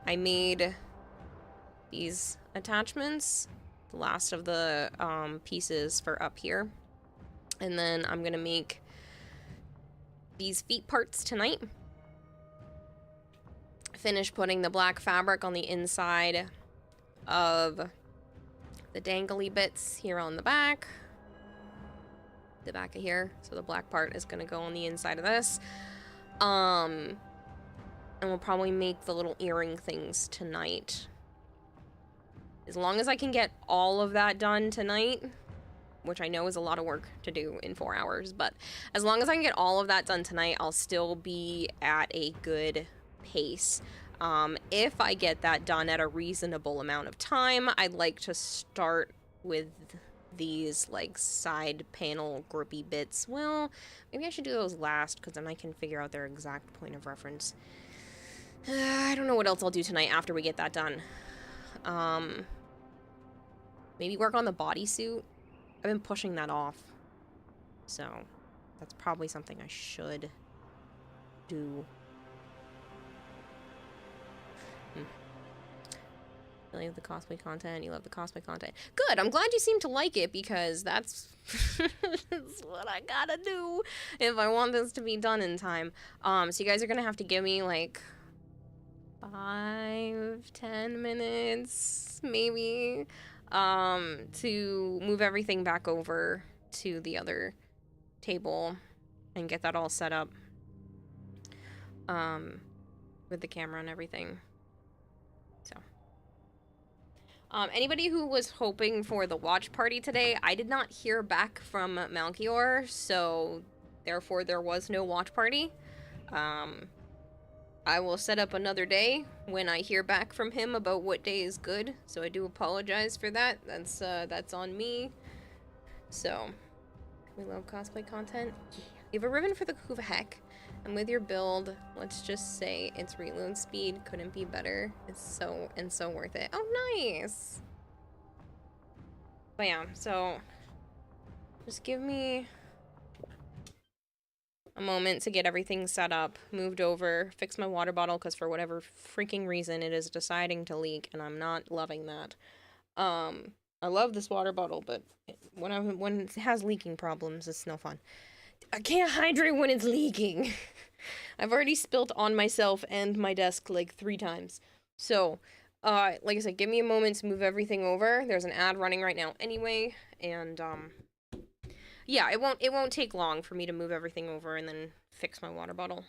I made these attachments, the last of the pieces for up here, and then I'm gonna make these feet parts tonight. Finish putting the black fabric on the inside of the dangly bits here on the back of here. So the black part is gonna go on the inside of this. And we'll probably make the little earring things tonight. As long as I can get all of that done tonight, which I know is a lot of work to do in 4 hours, but as long as I can get all of that done tonight, I'll still be at a good pace. If I get that done at a reasonable amount of time, I'd like to start with these like side panel grippy bits. Well, maybe I should do those last because then I can figure out their exact point of reference. I don't know what else I'll do tonight after we get that done. Maybe work on the bodysuit. I've been pushing that off, so that's probably something I should do. You love the cosplay content. You love the cosplay content. Good. I'm glad you seem to like it because that's, that's what I gotta do if I want this to be done in time. So you guys are gonna have to give me like 5-10 minutes maybe to move everything back over to the other table and get that all set up with the camera and everything. So anybody who was hoping for the watch party today, I did not hear back from Malchior, so therefore there was no watch party. I will set up another day when I hear back from him about what day is good, so I do apologize for that. That's on me. So, we love cosplay content. Yeah. You have a ribbon for the who the heck, and with your build, let's just say its reload speed couldn't be better. It's so worth it. Oh, nice! But yeah, so just give me a moment to get everything set up, moved over, fix my water bottle, because for whatever freaking reason it is deciding to leak, and I'm not loving that. I love this water bottle, but when it has leaking problems, it's no fun. I can't hydrate when it's leaking. I've already spilt on myself and my desk like 3 times. So, like I said, give me a moment to move everything over. There's an ad running right now anyway, and yeah, it won't take long for me to move everything over and then fix my water bottle.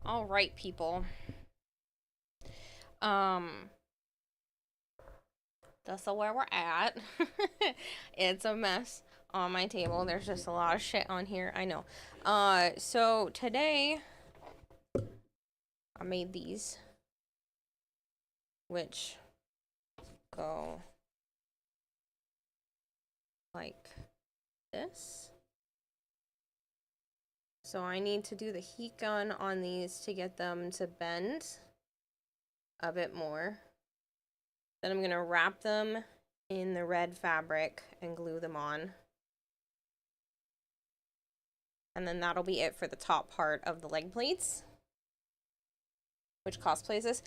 All right, people. That's where we're at. It's a mess on my table. There's just a lot of shit on here. I know. So today I made these, which go like this. So I need to do the heat gun on these to get them to bend a bit more. Then I'm gonna wrap them in the red fabric and glue them on. And then that'll be it for the top part of the leg plates. Which cosplay is this?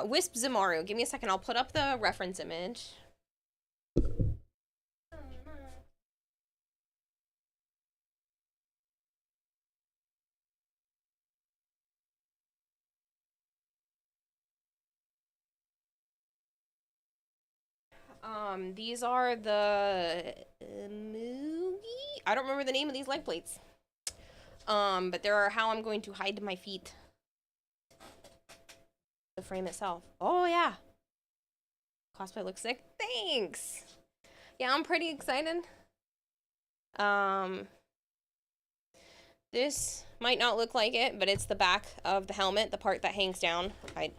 Wisp Zamaru. Give me a second, I'll put up the reference image. These are the Mugi? I don't remember the name of these leg plates. But they are how I'm going to hide my feet. The frame itself. Oh yeah. Cosplay looks sick. Thanks. Yeah, I'm pretty excited. This might not look like it, but it's the back of the helmet, the part that hangs down. I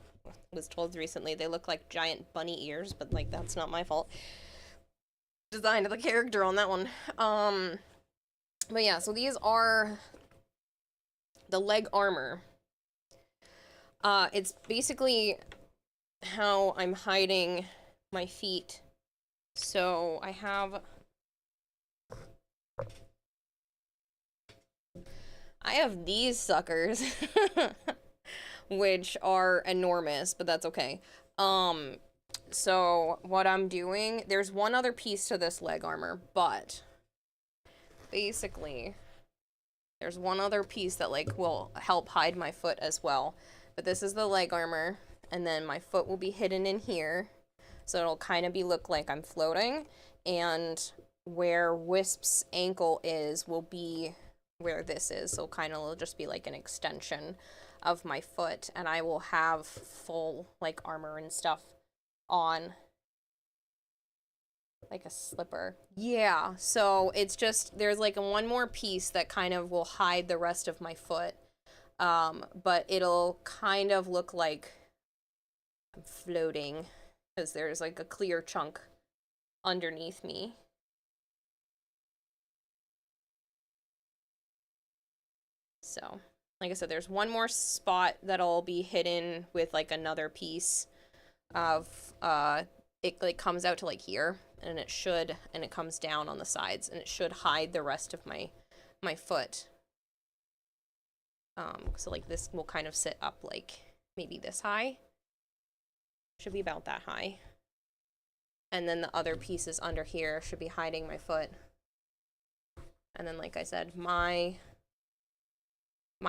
was told recently they look like giant bunny ears, but like that's not my fault. Design of the character on that one. But yeah, so these are the leg armor. It's basically how I'm hiding my feet. So I have these suckers, which are enormous, but that's okay. So what I'm doing, there's one other piece to this leg armor, but basically there's one other piece that like will help hide my foot as well. But this is the leg armor, and then my foot will be hidden in here, so it'll kind of look like I'm floating, and where Wisp's ankle is will be where this is, so kind of will just be like an extension of my foot, and I will have full like armor and stuff on, like a slipper. Yeah, so it's just, there's like one more piece that kind of will hide the rest of my foot, but it'll kind of look like I'm floating, because there's like a clear chunk underneath me. So, like I said, there's one more spot that'll be hidden with like another piece of, it like comes out to like here, and it should, and it comes down on the sides, and it should hide the rest of my foot. So like this will kind of sit up like maybe this high. Should be about that high. And then the other pieces under here should be hiding my foot. And then like I said, my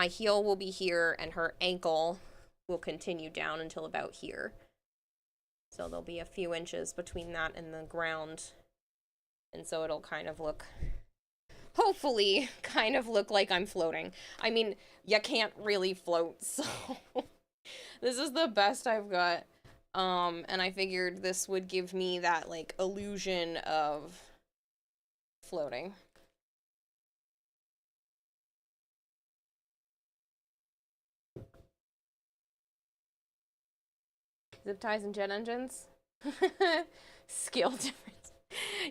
heel will be here, and her ankle will continue down until about here. So there'll be a few inches between that and the ground. And so it'll kind of look, hopefully, kind of look like I'm floating. I mean, you can't really float, so this is the best I've got. And I figured this would give me that, like, illusion of floating. Zip ties and jet engines? Skill difference.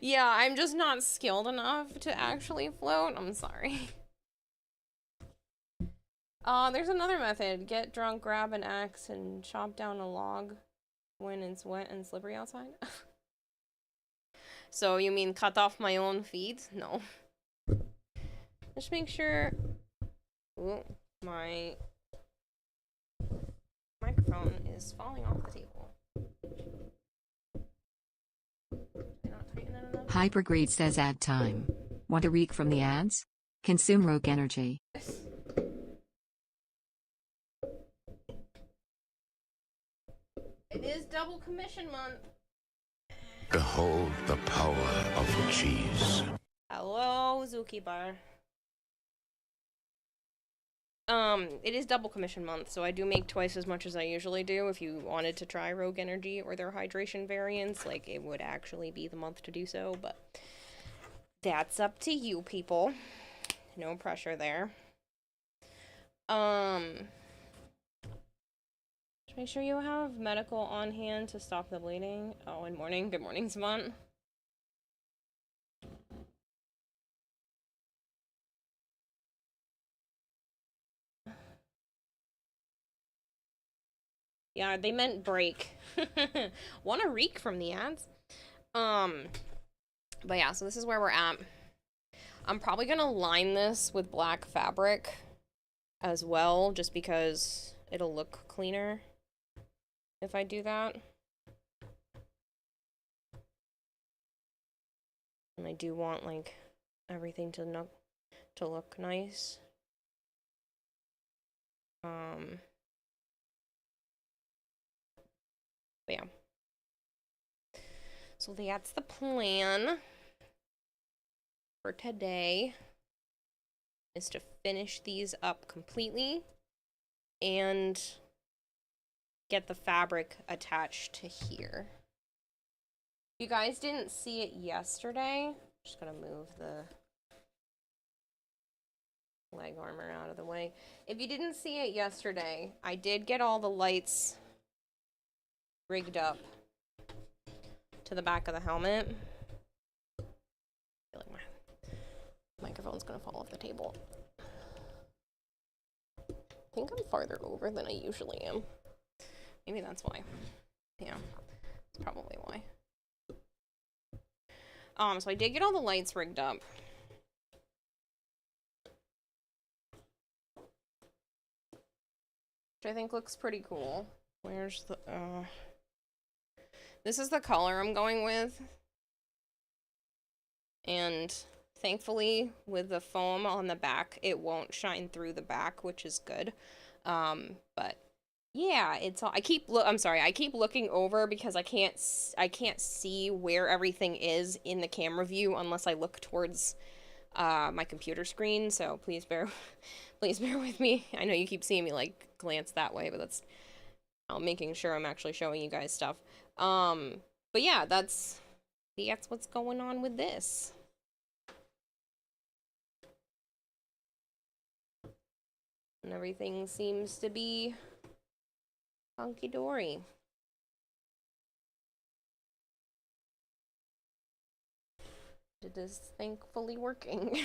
Yeah, I'm just not skilled enough to actually float. I'm sorry. There's another method. Get drunk, grab an axe, and chop down a log when it's wet and slippery outside. So you mean cut off my own feet? No. Just make sure... Ooh, my microphone is falling off the table. Hypergreed says ad time. Want a reek from the ads? Consume Rogue Energy. It is double commission month. Behold the power of cheese. Hello, Zuki Bar. It is double commission month, so I do make twice as much as I usually do. If you wanted to try Rogue Energy or their hydration variants, like, it would actually be the month to do so, but that's up to you, people. No pressure there. Just make sure you have medical on hand to stop the bleeding. Oh, and morning. Good morning, Savant. Yeah, they meant break. Want a reek from the ads? But yeah, so this is where we're at. I'm probably gonna line this with black fabric as well, just because it'll look cleaner if I do that. And I do want, like, everything to look nice. But yeah. So that's the plan for today, is to finish these up completely and get the fabric attached to here. You guys didn't see it yesterday. I'm just gonna move the leg armor out of the way. If you didn't see it yesterday, I did get all the lights rigged up to the back of the helmet. I feel like my microphone's gonna fall off the table. I think I'm farther over than I usually am. Maybe that's why. Yeah, that's probably why. So I did get all the lights rigged up. Which I think looks pretty cool. Where's the, this is the color I'm going with. And thankfully, with the foam on the back, it won't shine through the back, which is good. But yeah, it's all, I keep looking over because I can't see where everything is in the camera view unless I look towards my computer screen, so please bear with me. I know you keep seeing me like glance that way, but that's making sure I'm actually showing you guys stuff. But yeah, that's what's going on with this. And everything seems to be hunky-dory. It is thankfully working.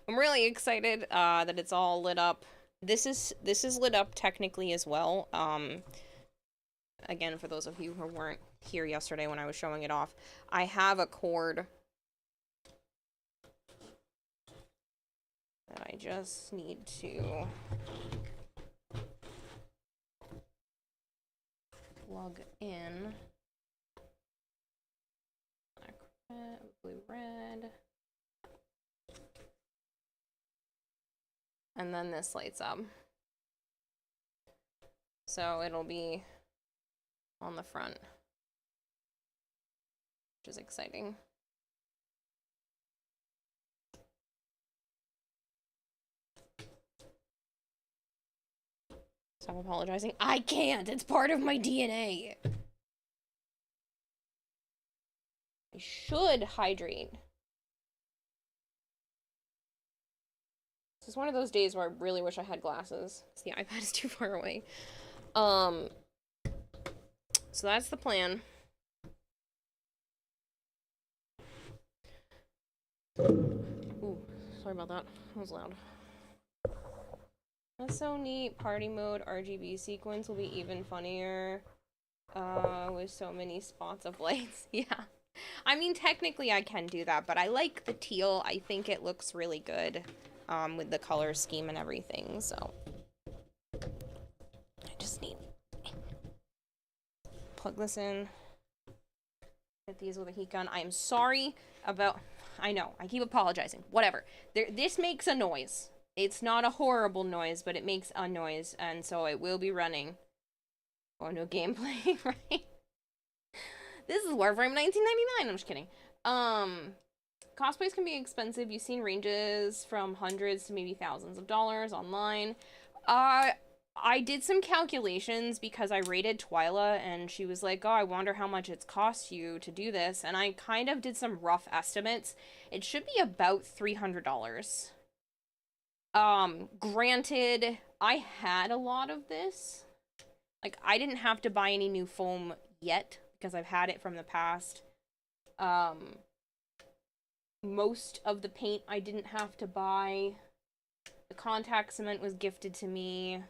I'm really excited that it's all lit up. This is lit up technically as well. Again, for those of you who weren't here yesterday when I was showing it off, I have a cord that I just need to plug in. Black, red, blue, red. And then this lights up. So it'll be on the front, which is exciting. Stop apologizing. I can't! It's part of my DNA! I should hydrate. This is one of those days where I really wish I had glasses, because the iPad is too far away. So that's the plan. Ooh, sorry about that. That was loud. That's so neat. Party mode RGB sequence will be even funnier. With so many spots of lights. Yeah. I mean, technically I can do that, but I like the teal. I think it looks really good, with the color scheme and everything, so. I just need plug this in. Hit these with a heat gun. I am sorry about, I know, I keep apologizing. Whatever. This makes a noise. It's not a horrible noise, but it makes a noise, and so it will be running. Oh, no gameplay, right? This is Warframe 1999. I'm just kidding. cosplays can be expensive. You've seen ranges from hundreds to maybe thousands of dollars online. I did some calculations because I rated Twyla and she was like, oh, I wonder how much it's cost you to do this. And I kind of did some rough estimates. It should be about $300. Granted, I had a lot of this. Like, I didn't have to buy any new foam yet because I've had it from the past. Most of the paint I didn't have to buy. The contact cement was gifted to me.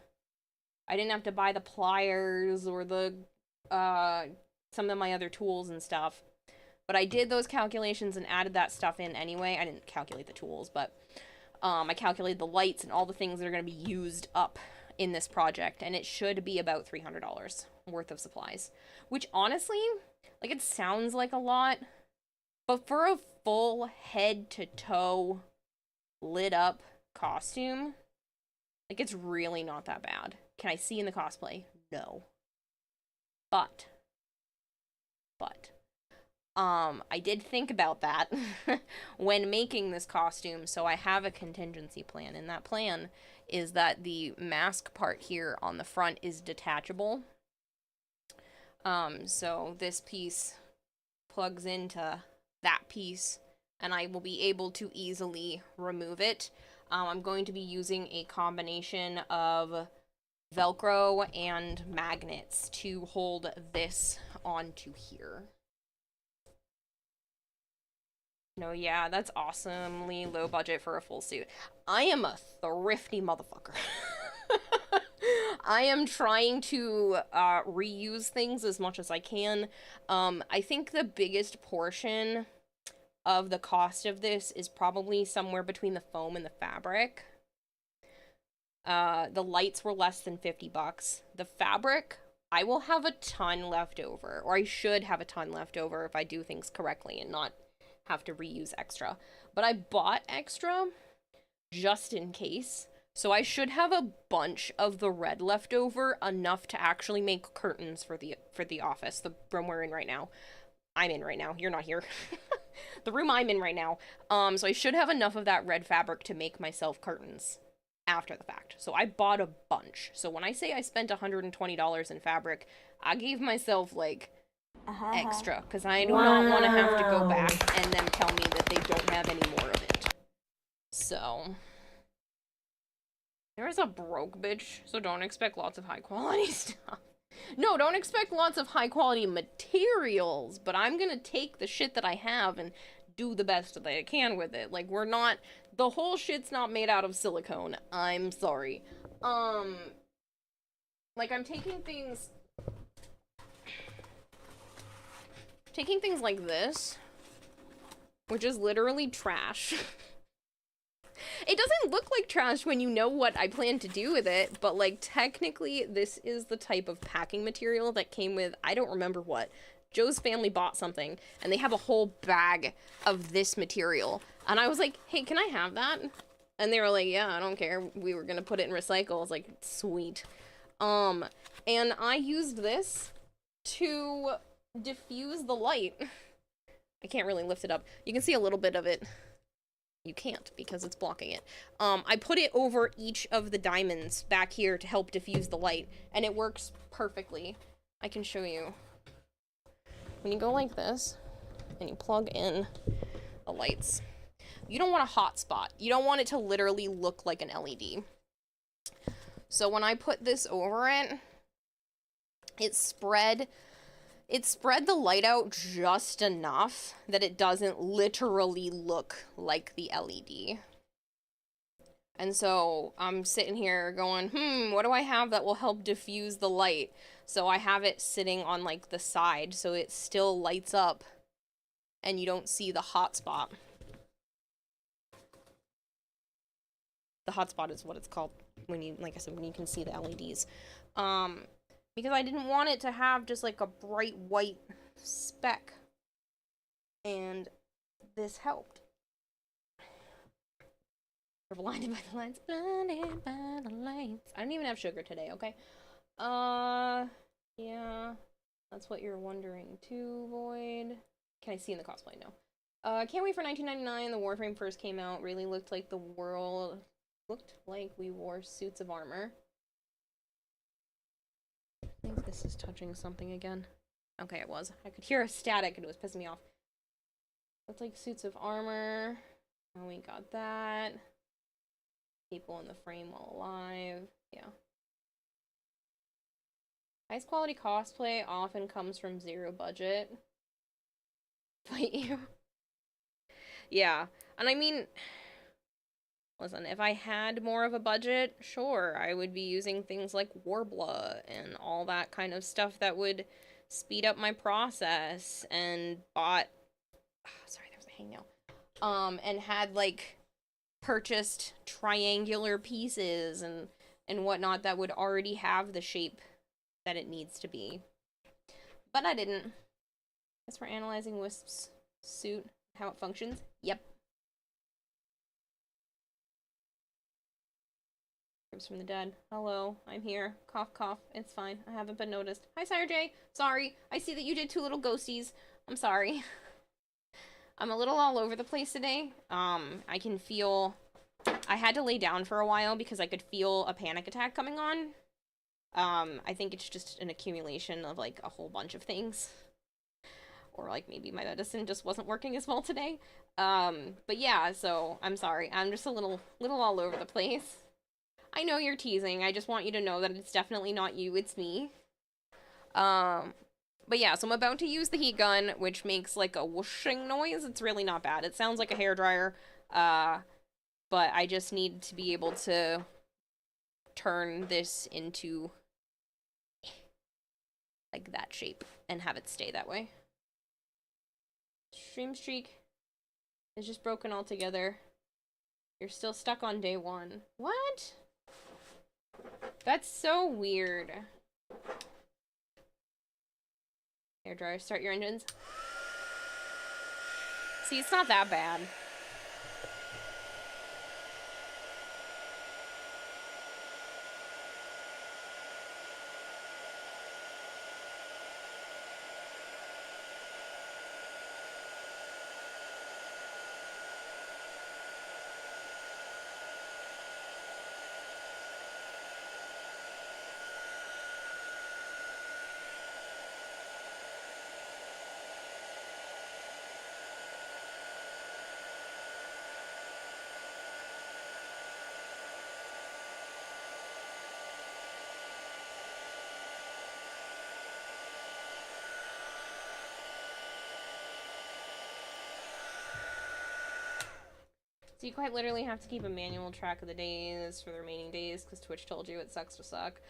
I didn't have to buy the pliers or the, some of my other tools and stuff. But I did those calculations and added that stuff in anyway. I didn't calculate the tools, but, I calculated the lights and all the things that are going to be used up in this project. And it should be about $300 worth of supplies. Which, honestly, like, it sounds like a lot. But for a full head-to-toe lit up costume, like, it's really not that bad. Can I see in the cosplay? No. But, I did think about that when making this costume, so I have a contingency plan, and that plan is that the mask part here on the front is detachable. So this piece plugs into that piece, and I will be able to easily remove it. I'm going to be using a combination of Velcro and magnets to hold this onto here. No, yeah, that's awesomely low budget for a full suit. I am a thrifty motherfucker. I am trying to reuse things as much as I can. I think the biggest portion of the cost of this is probably somewhere between the foam and the fabric. The lights were less than $50. The fabric, I will have a ton left over, or I should have a ton left over if I do things correctly and not have to reuse extra. But I bought extra just in case, so I should have a bunch of the red left over, enough to actually make curtains for the office, the room we're in right now. I'm in right now, you're not here. The room I'm in right now. So I should have enough of that red fabric to make myself curtains after the fact. So I bought a bunch. So when I say I spent $120 in fabric, I gave myself, like, extra, because I do not want to have to go back and them tell me that they don't have any more of it. So, there's a broke bitch, so don't expect lots of high quality stuff. No, don't expect lots of high quality materials, but I'm gonna take the shit that I have and do the best that I can with it. Like, the whole shit's not made out of silicone. I'm sorry. Like, I'm taking things like this, which is literally trash. It doesn't look like trash when you know what I plan to do with it, but, like, technically this is the type of packing material that came with, I don't remember what. Joe's family bought something, and they have a whole bag of this material. And I was like, hey, can I have that? And they were like, yeah, I don't care. We were gonna put it in recycle. I was like, sweet. And I used this to diffuse the light. I can't really lift it up. You can see a little bit of it. You can't because it's blocking it. I put it over each of the diamonds back here to help diffuse the light, and it works perfectly. I can show you. When you go like this, and you plug in the lights, you don't want a hot spot. You don't want it to literally look like an LED. So when I put this over it, it spread the light out just enough that it doesn't literally look like the LED. And so I'm sitting here going, what do I have that will help diffuse the light? So I have it sitting on, like, the side so it still lights up and you don't see the hot spot. The hot spot is what it's called when you, like I said, when you can see the LEDs. Because I didn't want it to have just, like, a bright white speck. And this helped. We're blinded by the lights. Blinded by the lights. I didn't even have sugar today, okay? Yeah. That's what you're wondering too, Void. Can I see in the cosplay? No. Can't wait for 1999. The Warframe first came out. Really looked like the world looked like we wore suits of armor. I think this is touching something again. Okay, it was. I could hear a static and it was pissing me off. Looked like suits of armor. Oh, we got that. People in the frame while alive. Yeah. Highest quality cosplay often comes from zero budget. Fight you. Yeah. And I mean, listen, if I had more of a budget, sure, I would be using things like Warbler and all that kind of stuff that would speed up my process and bought sorry, there was a hangnail. And had like purchased triangular pieces and whatnot that would already have the shape that it needs to be. But I didn't. As for analyzing Wisp's suit, how it functions, yep. Ribs from the dead. Hello, I'm here. Cough, cough. It's fine. I haven't been noticed. Hi, Sire J. Sorry. I see that you did two little ghosties. I'm sorry. I'm a little all over the place today. I can feel... I had to lay down for a while because I could feel a panic attack coming on. I think it's just an accumulation of, like, a whole bunch of things. Or, like, maybe my medicine just wasn't working as well today. But yeah, so I'm sorry. I'm just a little all over the place. I know you're teasing. I just want you to know that it's definitely not you, it's me. But yeah, so I'm about to use the heat gun, which makes like a whooshing noise. It's really not bad. It sounds like a hairdryer. But I just need to be able to turn this into like that shape and have it stay that way. Stream streak is just broken altogether. You're still stuck on day 1. What? That's so weird. Hairdryer, start your engines. See, it's not that bad. So you quite literally have to keep a manual track of the days for the remaining days because Twitch told you it sucks to suck.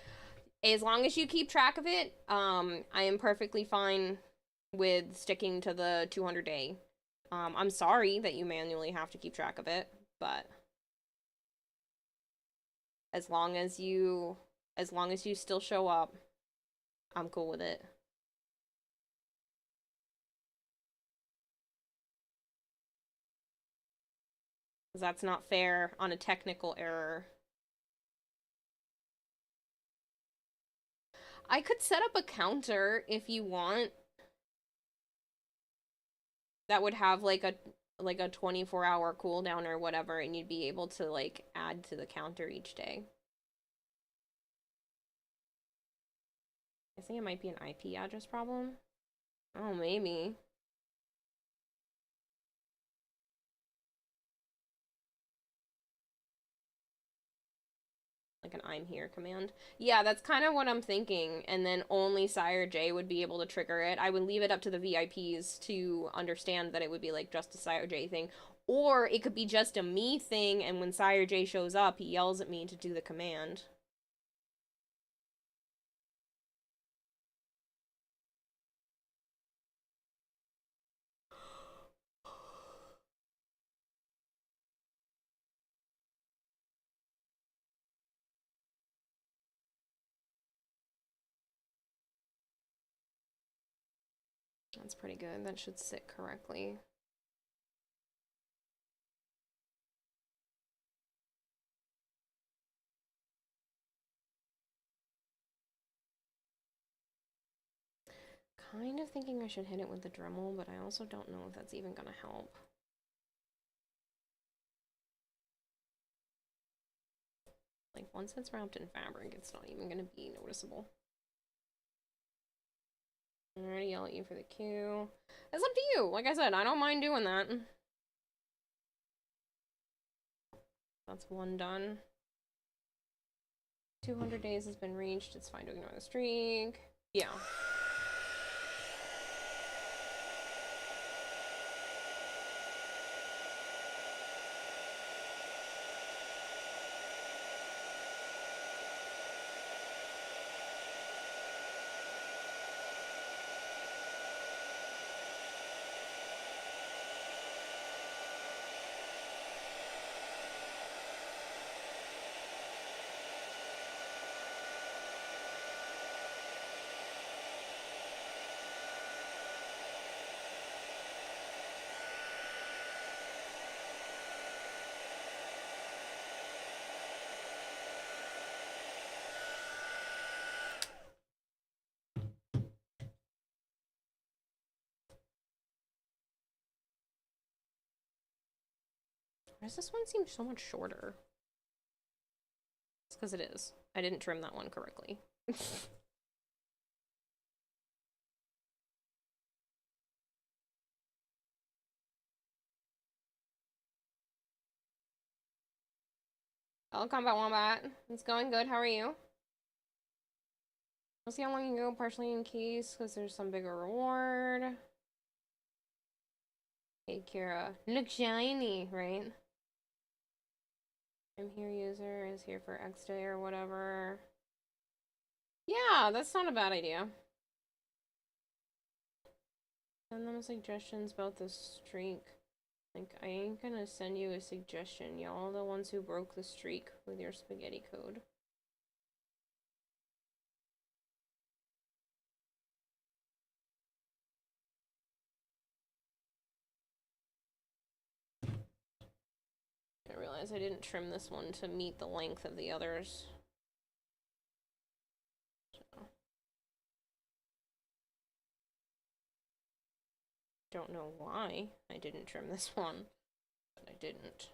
As long as you keep track of it, I am perfectly fine with sticking to the 200-day. I'm sorry that you manually have to keep track of it, but as long as you still show up, I'm cool with it. That's not fair on a technical error. I could set up a counter if you want. That would have like a 24-hour cooldown or whatever, and you'd be able to like add to the counter each day. I think it might be an IP address problem. Oh, maybe. Like an I'm here command. Yeah, that's kind of what I'm thinking. And then only Sire J would be able to trigger it. I would leave it up to the VIPs to understand that it would be like just a Sire J thing. Or it could be just a me thing, and when Sire J shows up, he yells at me to do the command. That's pretty good. That should sit correctly. kind of thinking I should hit it with the Dremel, but I also don't know if that's even gonna help. Like, once it's wrapped in fabric, it's not even gonna be noticeable. I'm gonna yell at you for the cue. It's up to you. Like I said, I don't mind doing that. That's one done. 200 days has been reached. It's fine to ignore the streak. Yeah. Why does this one seem so much shorter? It's because it is. I didn't trim that one correctly. Hello, Combat Wombat. It's going good. How are you? We'll see how long you can go, partially in case, because there's some bigger reward. Hey, Kira. Look shiny, right? I'm here user is here for X day or whatever. Yeah, that's not a bad idea. Send them suggestions about the streak. Like, I ain't gonna send you a suggestion. Y'all the ones who broke the streak with your spaghetti code. I realize I didn't trim this one to meet the length of the others. So. Don't know why I didn't trim this one, but I didn't.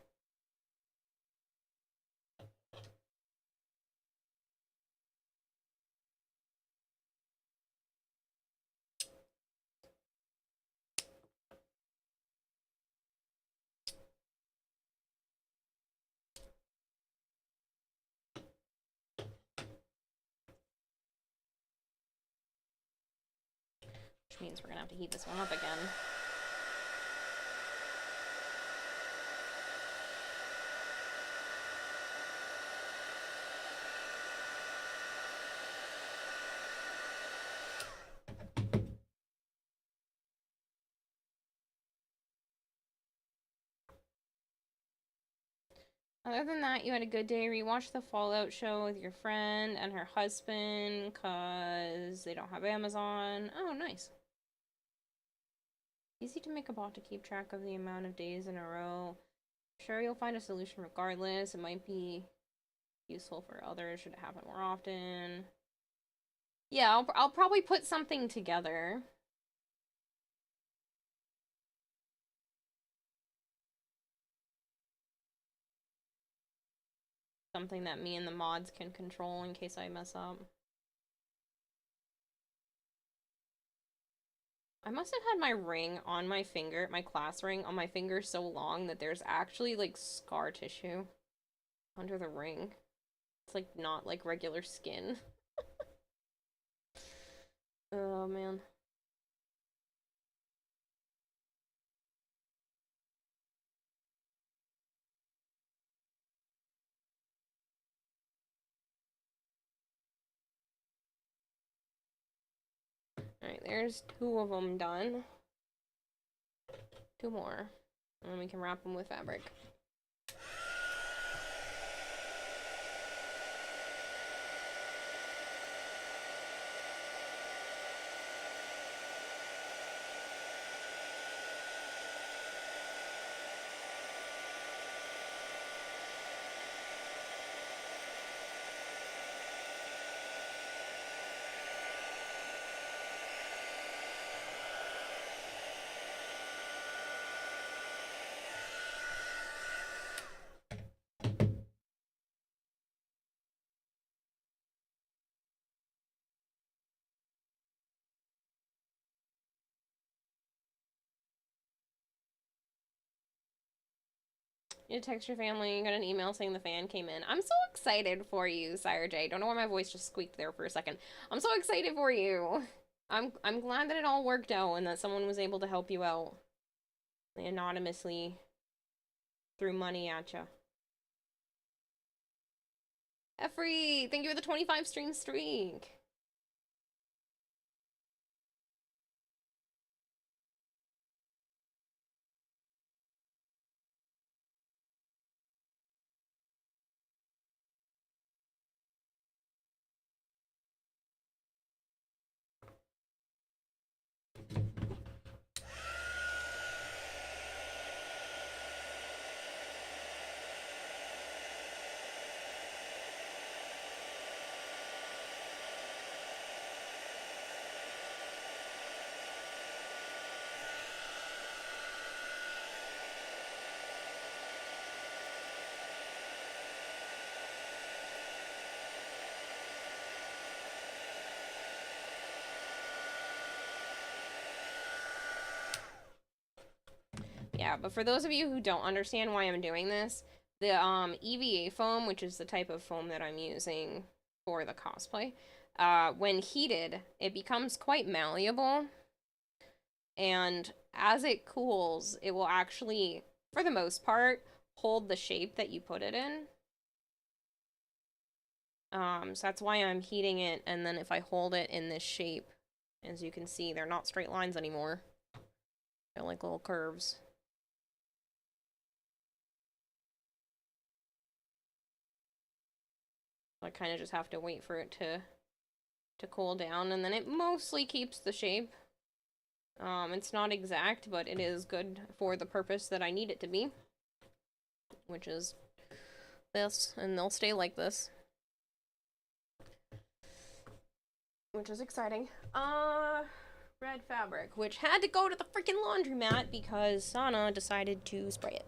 Which means we're gonna have to heat this one up again. Other than that, you had a good day. Rewatched the Fallout show with your friend and her husband because they don't have Amazon. Oh, nice. Easy to make a bot to keep track of the amount of days in a row. Sure, you'll find a solution regardless. It might be useful for others should it happen more often. Yeah, I'll probably put something together. Something that me and the mods can control in case I mess up. I must have had my ring on my finger, my class ring on my finger so long that there's actually like scar tissue under the ring. It's like not like regular skin. Oh man. Alright, there's 2 of them done. 2 more. And then we can wrap them with fabric. You text your family, you got an email saying the fan came in. I'm so excited for you, Sire J. Don't know why my voice just squeaked there for a second. I'm so excited for you. I'm glad that it all worked out and that someone was able to help you out. They anonymously threw money at you. Effrey, thank you for the 25 stream streak. Yeah, but for those of you who don't understand why I'm doing this, the EVA foam, which is the type of foam that I'm using for the cosplay, when heated, it becomes quite malleable. And as it cools, it will actually, for the most part, hold the shape that you put it in. So that's why I'm heating it, and then if I hold it in this shape, as you can see, they're not straight lines anymore. They're like little curves. I kind of just have to wait for it to cool down, and then it mostly keeps the shape. It's not exact, but it is good for the purpose that I need it to be, which is this, and they'll stay like this, which is exciting. Red fabric, which had to go to the freaking laundromat because Sana decided to spray it.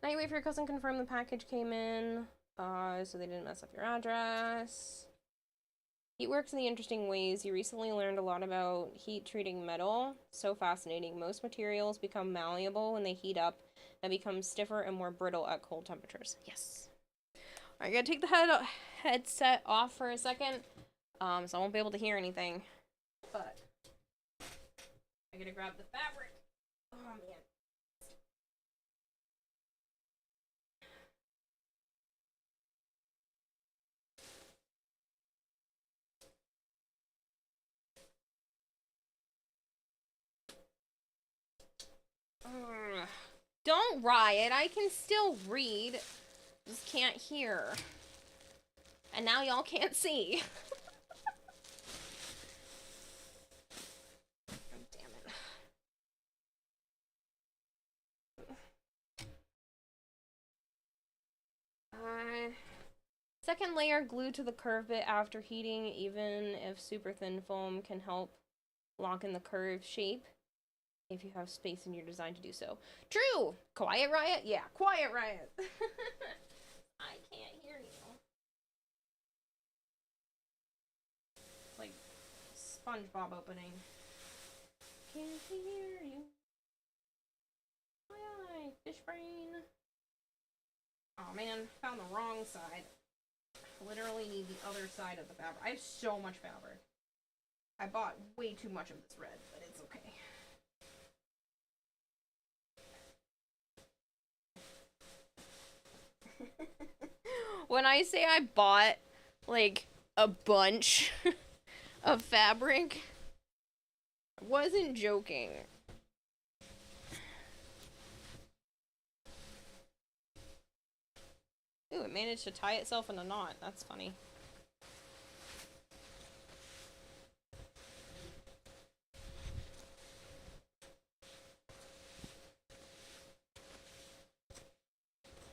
Now you wait for your cousin to confirm the package came in, so they didn't mess up your address. Heat works in the interesting ways. You recently learned a lot about heat treating metal. So fascinating. Most materials become malleable when they heat up and become stiffer and more brittle at cold temperatures. Yes. Alright, I gotta take the headset off for a second, so I won't be able to hear anything. But I gotta grab the fabric. Oh man. Don't riot. I can still read. Just can't hear. And now y'all can't see. Oh, damn it. Second layer glued to the curve bit after heating, even if super thin foam can help lock in the curved shape if you have space in your design to do so. True! Quiet riot? Yeah, quiet riot. I can't hear you. It's like SpongeBob opening. Can't hear you. Aye, fish brain. Oh man, found the wrong side. I literally need the other side of the fabric. I have so much fabric. I bought way too much of this red, but it's okay. When I say I bought, like, a bunch of fabric, I wasn't joking. Ooh, it managed to tie itself in a knot. That's funny.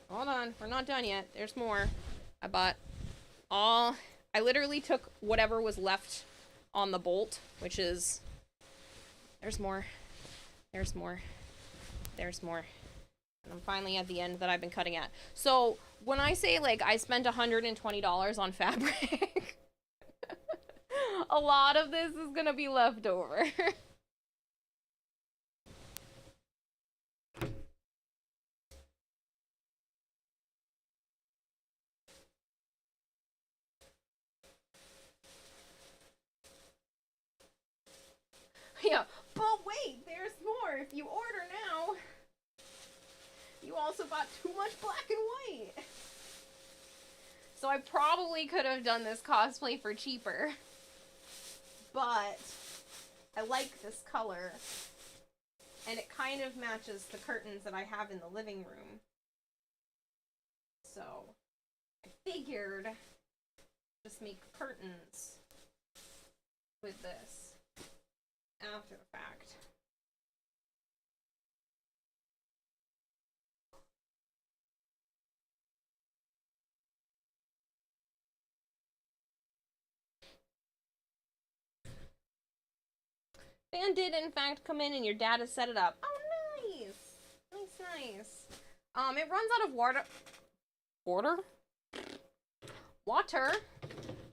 Hold on, we're not done yet. There's more. I literally took whatever was left on the bolt, which is... There's more. There's more. There's more. And I'm finally at the end that I've been cutting at. So when I say like I spent $120 on fabric, a lot of this is gonna be left over. Yeah, but wait, there's more. If you order now, you also bought too much black and white. So I probably could have done this cosplay for cheaper. But I like this color. And it kind of matches the curtains that I have in the living room. So I figured just make curtains with this after the fact. Fan did in fact come in and your dad has set it up. Oh, nice. Nice. It runs out of water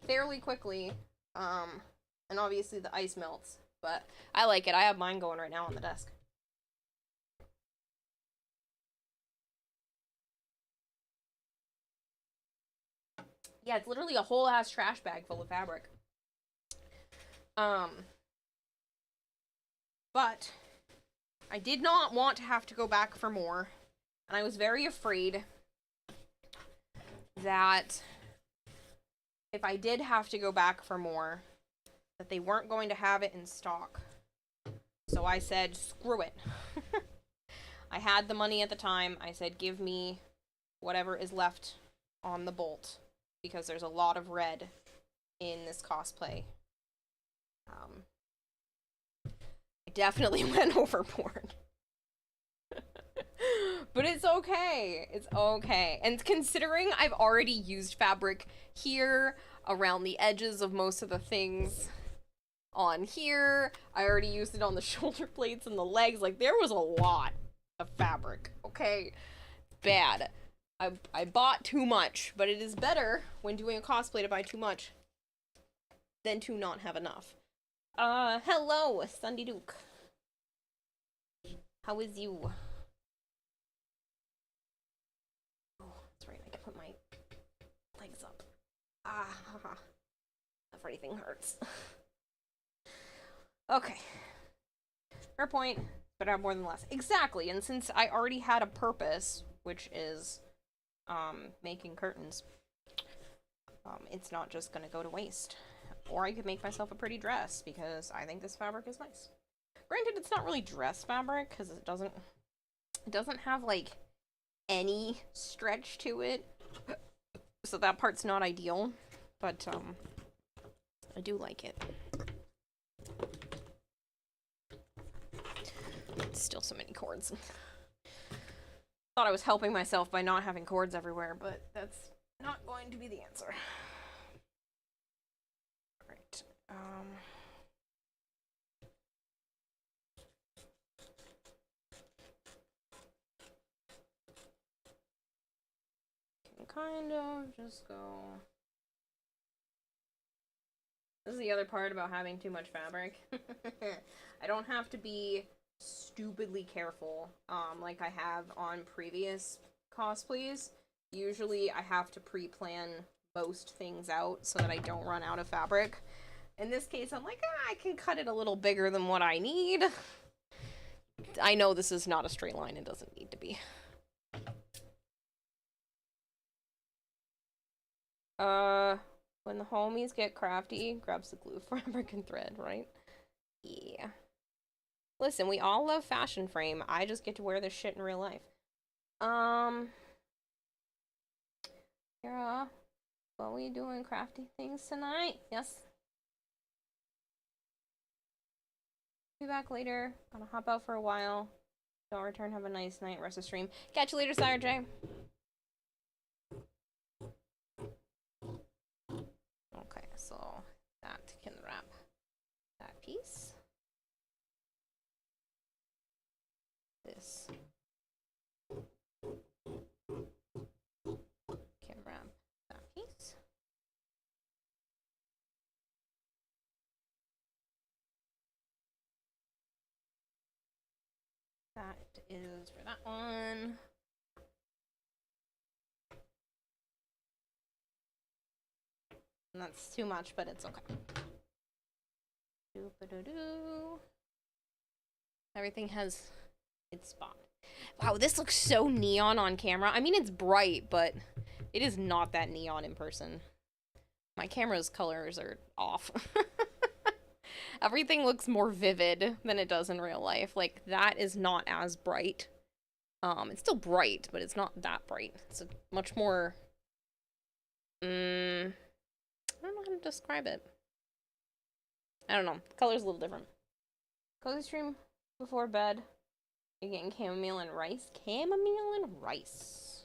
fairly quickly. And obviously the ice melts, but I like it. I have mine going right now on the desk. Yeah, it's literally a whole ass trash bag full of fabric. But I did not want to have to go back for more, and I was very afraid that if I did have to go back for more, that they weren't going to have it in stock. So I said, screw it. I had the money at the time. I said, give me whatever is left on the bolt, because there's a lot of red in this cosplay. I definitely went overboard. But it's okay. It's okay. And considering I've already used fabric here, around the edges of most of the things on here, I already used it on the shoulder blades and the legs. Like, there was a lot of fabric. Okay? Bad. I bought too much, but it is better when doing a cosplay to buy too much than to not have enough. Hello, Sunday Duke. How is you? Oh, that's right, I can put my legs up. Everything hurts. Okay. Fair point, but I have more than less. Exactly, and since I already had a purpose, which is, making curtains, it's not just gonna go to waste. Or I could make myself a pretty dress, because I think this fabric is nice. Granted, it's not really dress fabric, because it doesn't have, like, any stretch to it. So that part's not ideal. But, I do like it. Still so many cords. Thought I was helping myself by not having cords everywhere, but that's not going to be the answer. Alright, can kind of just go. This is the other part about having too much fabric. I don't have to be stupidly careful, like I have on previous cosplays. Usually I have to pre-plan most things out so that I don't run out of fabric. In this case, I'm like, I can cut it a little bigger than what I need. I know this is not a straight line, it doesn't need to be. When the homies get crafty, grabs the glue, fabric, and thread, right? Yeah. Listen, we all love fashion frame. I just get to wear this shit in real life. Kara, are we doing crafty things tonight? Yes. Be back later. Gonna hop out for a while. Don't return. Have a nice night. Rest of stream. Catch you later, Sire J. Okay, so that can wrap that piece. This that one. And that's too much, but it's okay. Doo-ba-doo-doo. Everything has its spot. Wow, this looks so neon on camera. I mean, it's bright, but it is not that neon in person. My camera's colors are off. Everything looks more vivid than it does in real life. Like, that is not as bright. It's still bright, but it's not that bright. It's a much more... I don't know how to describe it. I don't know. The color's a little different. Cozy stream before bed. You're getting chamomile and rice? Chamomile and rice.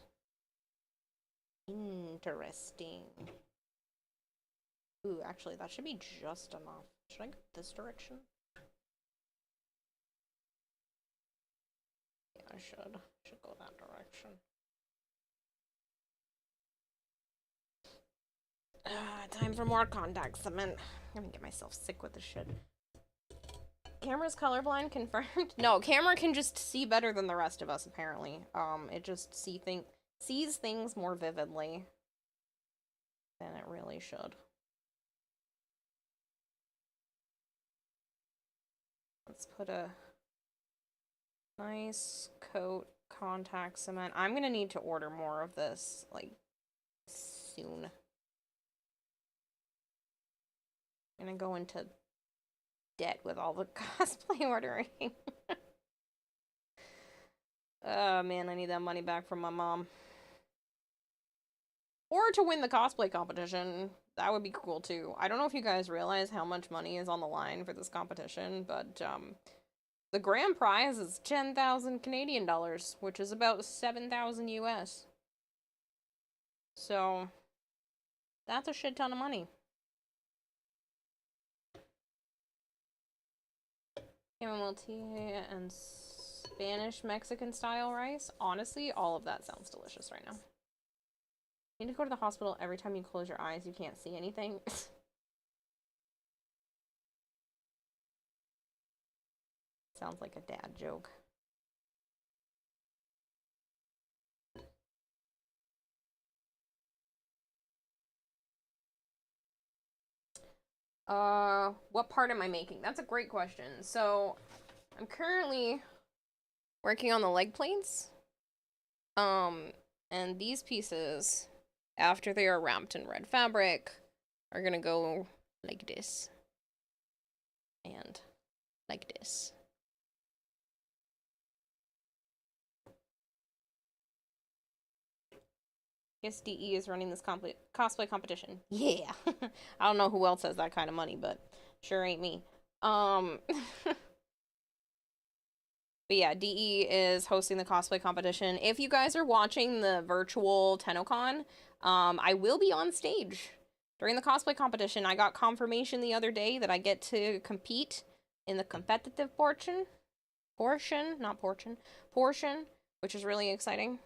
Interesting. Ooh, actually, that should be just enough. Should I go this direction? Yeah, I should. Should go that direction. Time for more contact cement. I'm gonna get myself sick with this shit. Camera's colorblind confirmed? No, camera can just see better than the rest of us, apparently. It just sees things more vividly than it really should. Let's put a nice coat contact cement. I'm gonna need to order more of this, like, soon. I'm gonna go into debt with all the cosplay ordering. Oh man, I need that money back from my mom. Or to win the cosplay competition. That would be cool too. I don't know if you guys realize how much money is on the line for this competition, but the grand prize is 10,000 Canadian dollars, which is about 7,000 US. So that's a shit ton of money. Chamomile tea and Spanish Mexican style rice. Honestly, all of that sounds delicious right now. You need to go to the hospital every time you close your eyes. You can't see anything. Sounds like a dad joke. What part am I making? That's a great question. So, I'm currently working on the leg plates. And these pieces, after they are wrapped in red fabric, are gonna go like this. And like this. Yes, DE is running this cosplay competition. Yeah. I don't know who else has that kind of money, but sure ain't me. But yeah, DE is hosting the cosplay competition. If you guys are watching the virtual TennoCon, I will be on stage during the cosplay competition. I got confirmation the other day that I get to compete in the competitive portion, which is really exciting.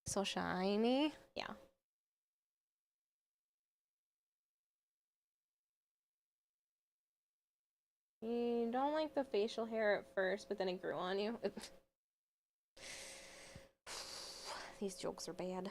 So shiny. Yeah. You don't like the facial hair at first, but then it grew on you. These jokes are bad.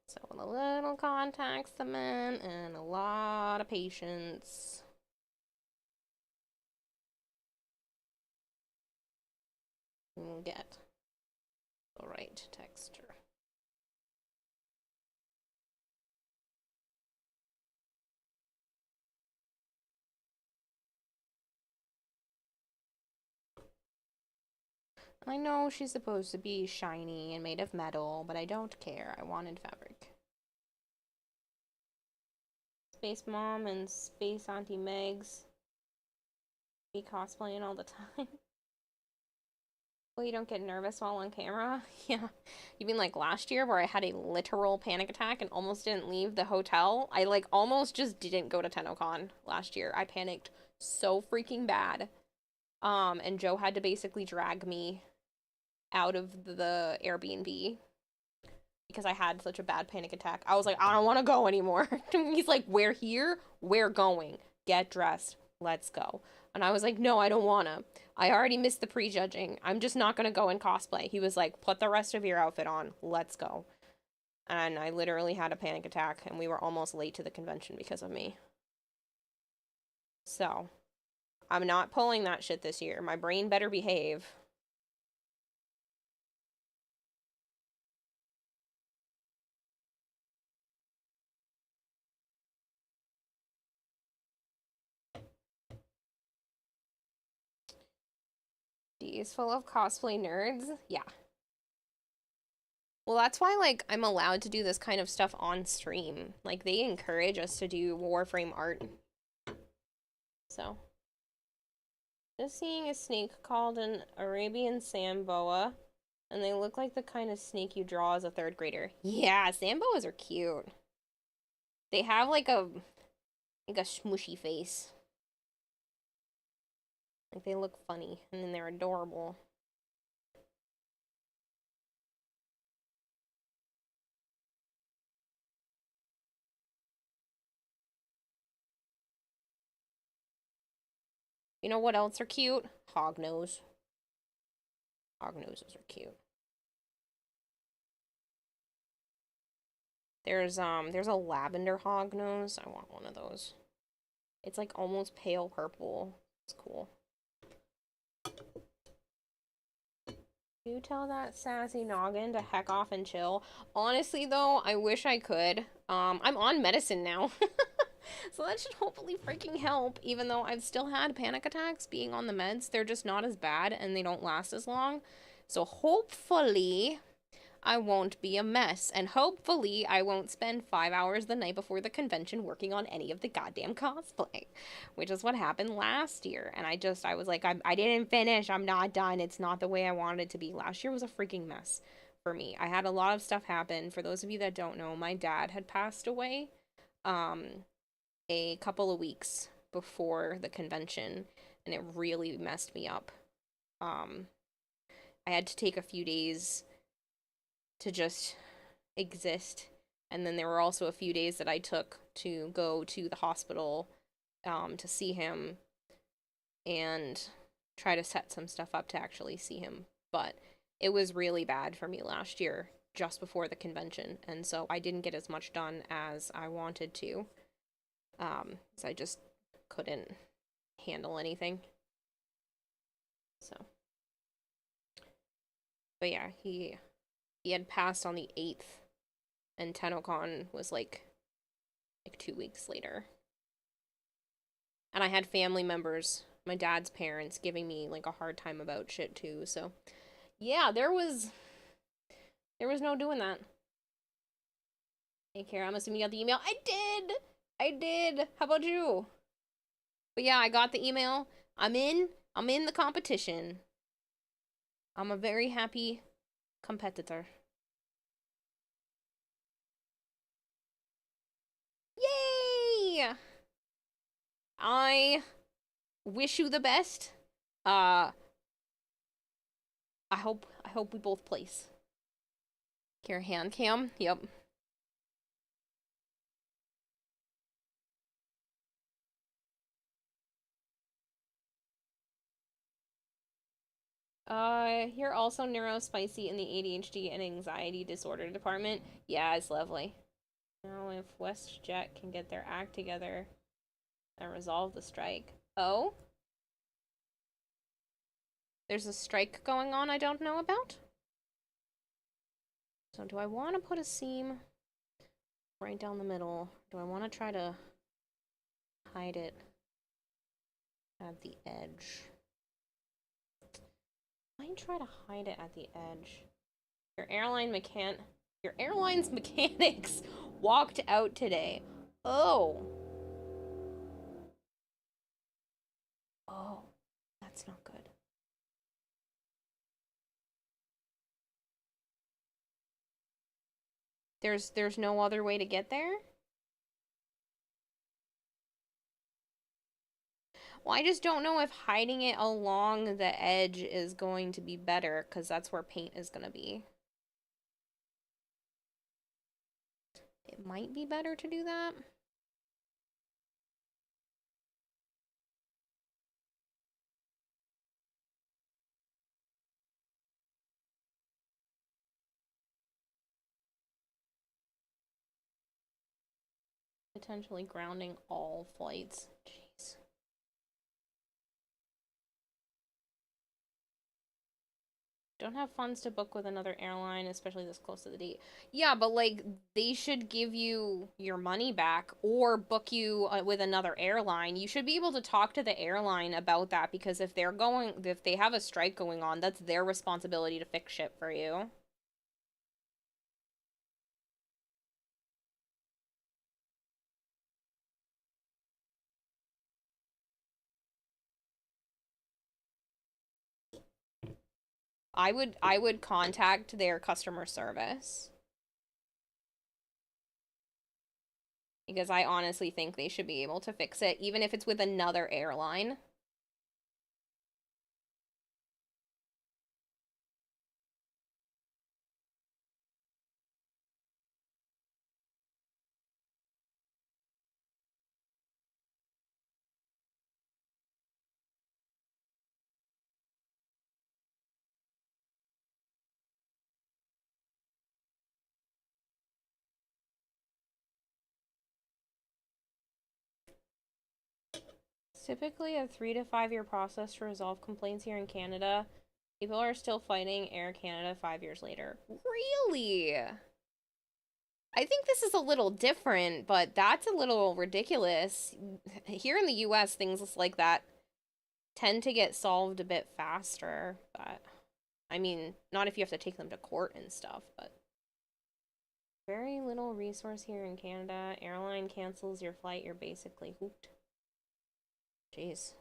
So with a little contact cement and a lot of patience. We'll get the right texture. I know she's supposed to be shiny and made of metal, but I don't care. I wanted fabric. Space Mom and Space Auntie Megs be cosplaying all the time. Well, you don't get nervous while on camera? Yeah. You mean like last year where I had a literal panic attack and almost didn't leave the hotel? I like almost just didn't go to TennoCon last year. I panicked so freaking bad. And Joe had to basically drag me out of the Airbnb because I had such a bad panic attack. I was like, I don't want to go anymore. He's like, we're here, we're going. Get dressed, let's go. And I was like, no, I don't wanna. I already missed the prejudging. I'm just not gonna go in cosplay. He was like, put the rest of your outfit on, let's go. And I literally had a panic attack, and we were almost late to the convention because of me. So, I'm not pulling that shit this year. My brain better behave. Is full of cosplay nerds? Yeah. Well, that's why, like, I'm allowed to do this kind of stuff on stream. Like, they encourage us to do Warframe art. So. Just seeing a snake called an Arabian Samboa, and they look like the kind of snake you draw as a 3rd grader. Yeah, Samboas are cute. They have, like a smushy face. Like, they look funny, and then they're adorable. You know what else are cute? Hognose. Hognoses are cute. There's a lavender hognose. I want one of those. It's like almost pale purple. It's cool. You tell that sassy noggin to heck off and chill. Honestly, though, I wish I could. I'm on medicine now. So that should hopefully freaking help, even though I've still had panic attacks being on the meds. They're just not as bad, and they don't last as long. So hopefully I won't be a mess, and hopefully I won't spend 5 hours the night before the convention working on any of the goddamn cosplay, which is what happened last year. And I was like, I didn't finish, I'm not done, it's not the way I wanted it to be. Last year was a freaking mess for me. I had a lot of stuff happen. For those of you that don't know, my dad had passed away a couple of weeks before the convention, and it really messed me up. I had to take a few days to just exist, and then there were also a few days that I took to go to the hospital to see him and try to set some stuff up to actually see him. But it was really bad for me last year, just before the convention, and so I didn't get as much done as I wanted to, because I just couldn't handle anything. So, but yeah, he had passed on the 8th, and TennoCon was like 2 weeks later. And I had family members, my dad's parents, giving me like a hard time about shit too. So yeah, there was no doing that. Hey Kara, I'm assuming you got the email. I did. How about you? But yeah, I got the email. I'm in the competition. I'm a very happy competitor. Yay! I wish you the best. I hope we both place. Care hand cam. Yep. You're also neurospicy in the ADHD and anxiety disorder department. Yeah, it's lovely. Now if WestJet can get their act together and resolve the strike. Oh? There's a strike going on I don't know about? So do I want to put a seam right down the middle? Do I want to try to hide it at the edge? I might try to hide it at the edge. Your airline's mechanics walked out today. Oh. Oh, that's not good. There's no other way to get there? Well, I just don't know if hiding it along the edge is going to be better, because that's where paint is going to be. It might be better to do that. Potentially grounding all flights. Jeez. Don't have funds to book with another airline, especially this close to the date. Yeah, but like they should give you your money back or book you with another airline. You should be able to talk to the airline about that, because if they have a strike going on, that's their responsibility to fix shit for you. I would contact their customer service. Because I honestly think they should be able to fix it, even if it's with another airline. It's typically a 3 to 5 year process to resolve complaints here in Canada. People are still fighting Air Canada 5 years later. Really? I think this is a little different, but that's a little ridiculous. Here in the US, things like that tend to get solved a bit faster, but I mean, not if you have to take them to court and stuff, but very little resource here in Canada. Airline cancels your flight, you're basically hooped. Jeez.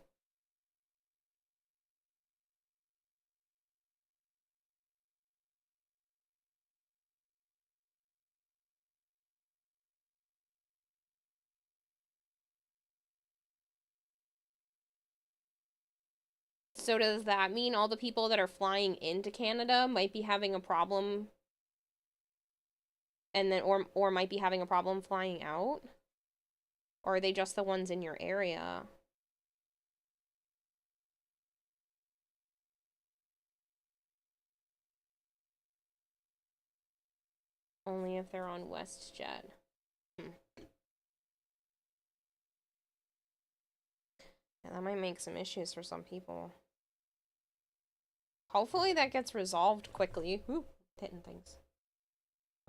So does that mean all the people that are flying into Canada might be having a problem and then or might be having a problem flying out? Or are they just the ones in your area? Only if they're on WestJet. Yeah, that might make some issues for some people. Hopefully that gets resolved quickly. Ooh, hitting things.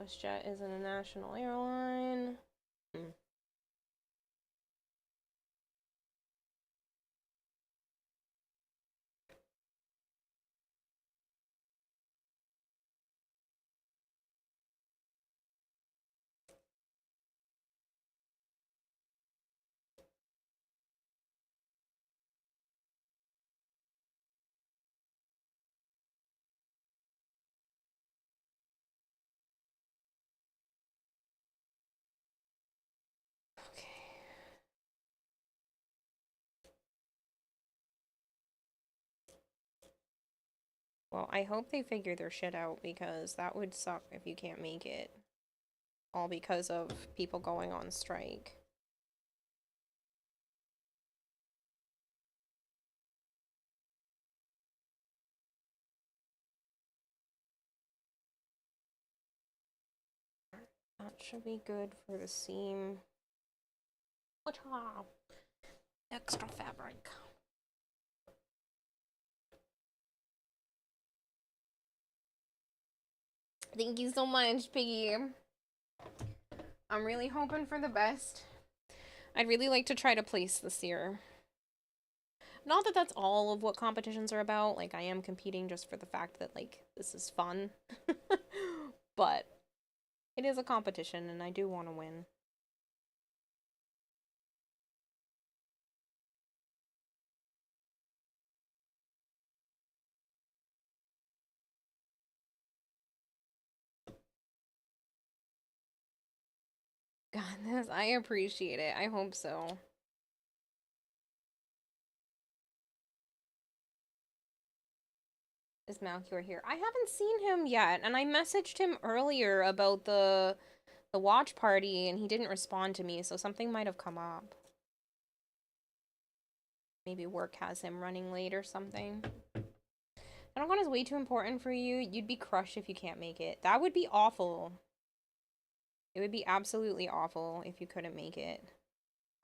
WestJet isn't a national airline. Well, I hope they figure their shit out, because that would suck if you can't make it. All because of people going on strike. That should be good for the seam. Extra fabric. Thank you so much, Piggy. I'm really hoping for the best. I'd really like to try to place this year. Not that that's all of what competitions are about. Like, I am competing just for the fact that, like, this is fun. But it is a competition, and I do want to win. Goodness, I appreciate it. I hope so. Is Malcure here? I haven't seen him yet, and I messaged him earlier about the watch party, and he didn't respond to me, so something might have come up. Maybe work has him running late or something. Shadowcon is way too important for you. You'd be crushed if you can't make it. That would be awful. It would be absolutely awful if you couldn't make it.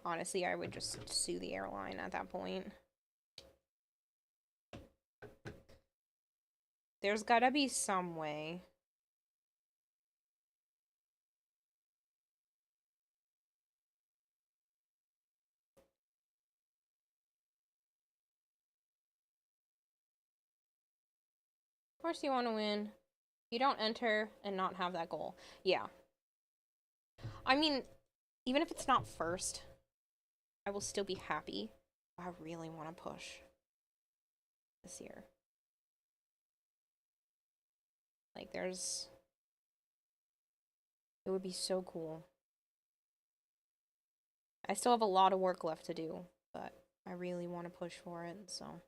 Honestly, I would just sue the airline at that point. There's gotta be some way. Of course you want to win. You don't enter and not have that goal. Yeah. I mean, even if it's not first, I will still be happy. I really want to push this year. Like, there's... It would be so cool. I still have a lot of work left to do, but I really want to push for it, so...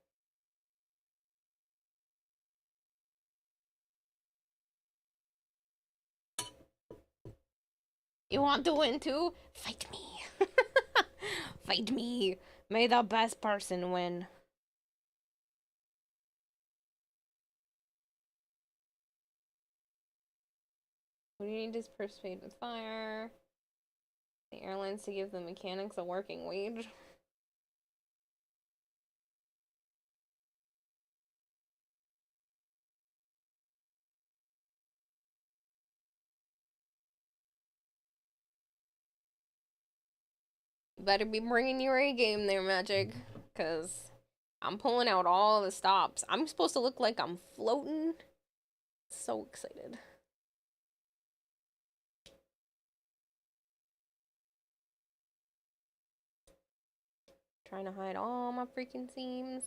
You want to win too? Fight me. Fight me. May the best person win. We need to persuade with fire. The airlines to give the mechanics a working wage. You better be bringing your A game there, Magic. Because I'm pulling out all the stops. I'm supposed to look like I'm floating. So excited. Trying to hide all my freaking seams.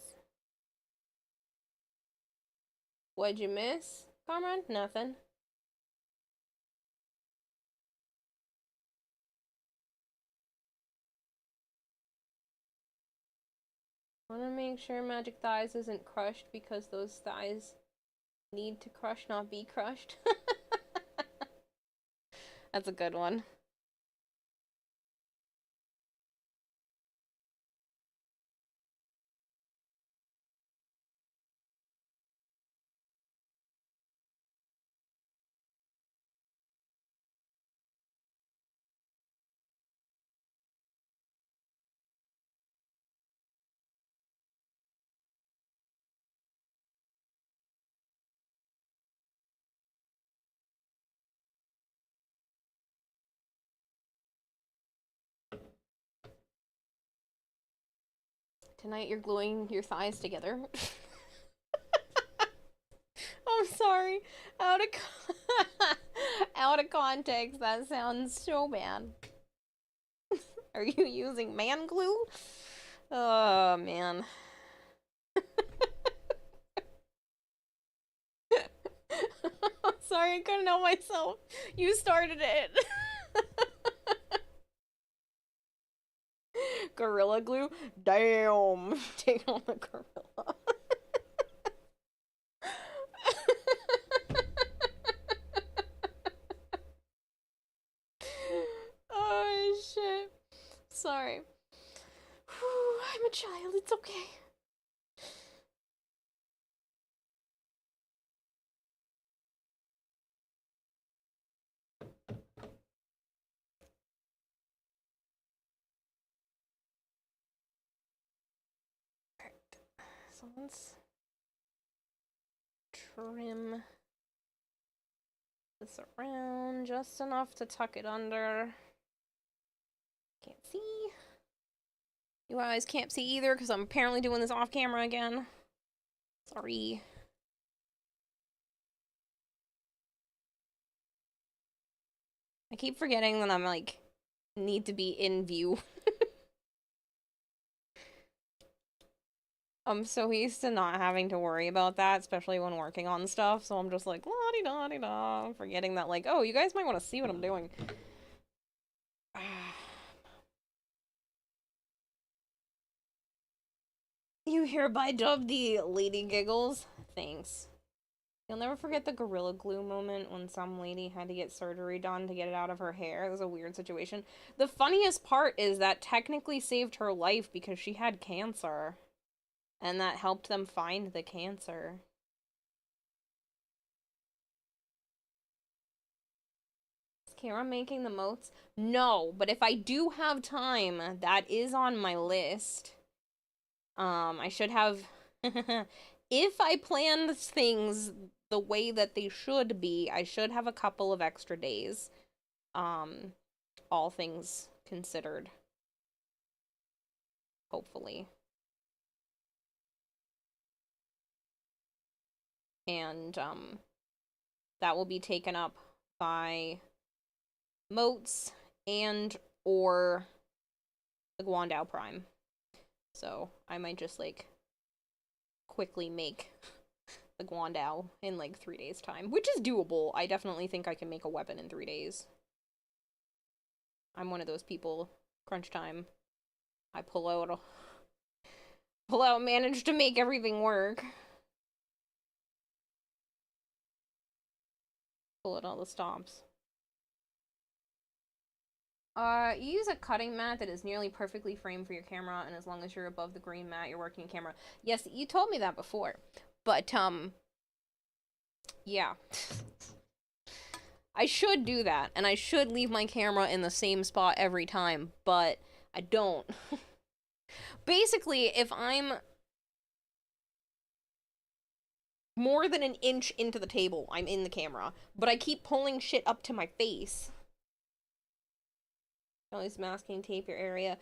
What'd you miss, Comrade? Nothing. I want to make sure Magic Thighs isn't crushed because those thighs need to crush, not be crushed. That's a good one. Tonight you're gluing your thighs together. I'm sorry. Out of out of context, that sounds so bad. Are you using man glue? Oh man. I'm sorry, I couldn't help myself. You started it. Gorilla glue? Damn. Take on the gorilla. Oh shit. Sorry. Whew, I'm a child, it's okay. So let's trim this around just enough to tuck it under. Can't see. You guys can't see either because I'm apparently doing this off camera again. Sorry. I keep forgetting that I'm like, need to be in view. I'm so used to not having to worry about that, especially when working on stuff, so I'm just like, la-di-da-di-da, forgetting that, like, oh, you guys might want to see what I'm doing. You hereby dub the Lady Giggles. Thanks. You'll never forget the Gorilla Glue moment when some lady had to get surgery done to get it out of her hair. It was a weird situation. The funniest part is that technically saved her life because she had cancer. And that helped them find the cancer. Is Kara making the moats? No, but if I do have time, that is on my list. I should have... If I planned things the way that they should be, I should have a couple of extra days. All things considered. Hopefully. And, that will be taken up by moats and or the Guandao Prime. So, I might just, like, quickly make the Guandao in, like, 3 days' time. Which is doable. I definitely think I can make a weapon in 3 days. I'm one of those people. Crunch time. I pull out, manage to make everything work. Pull out all the stops. You use a cutting mat that is nearly perfectly framed for your camera, and as long as you're above the green mat, you're working camera. Yes, you told me that before. But, yeah. I should do that, and I should leave my camera in the same spot every time, but I don't. Basically, if I'm more than an inch into the table, I'm in the camera, but I keep pulling shit up to my face. Always masking tape your area.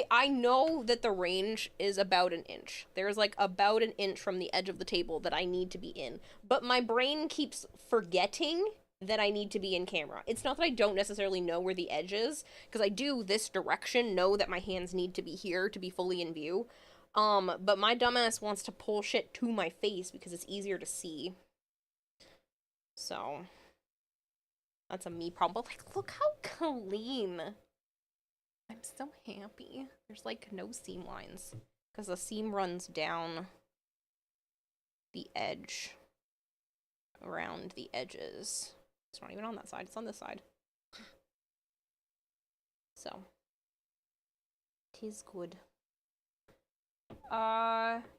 I know that the range is about an inch. There's like about an inch from the edge of the table that I need to be in. But my brain keeps forgetting that I need to be in camera. It's not that I don't necessarily know where the edge is, because I do this direction know that my hands need to be here to be fully in view. But my dumbass wants to pull shit to my face because it's easier to see. So, that's a me problem. But like, look how clean. I'm so happy. There's like no seam lines because the seam runs down the edge around the edges. It's not even on that side, it's on this side. So, tis good.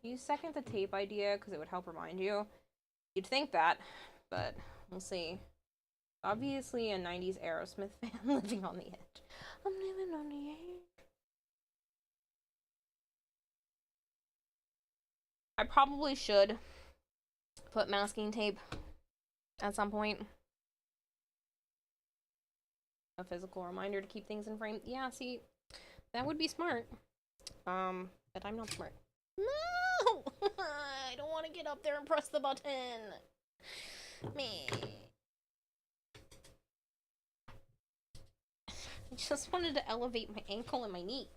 You second the tape idea because it would help remind you. You'd think that, but we'll see. Obviously a 90s Aerosmith fan living on the edge. I'm living on the edge. I probably should put masking tape at some point. A physical reminder to keep things in frame. Yeah, see, that would be smart. But I'm not smart. No! I don't want to get up there and press the button. Me. I just wanted to elevate my ankle and my knee.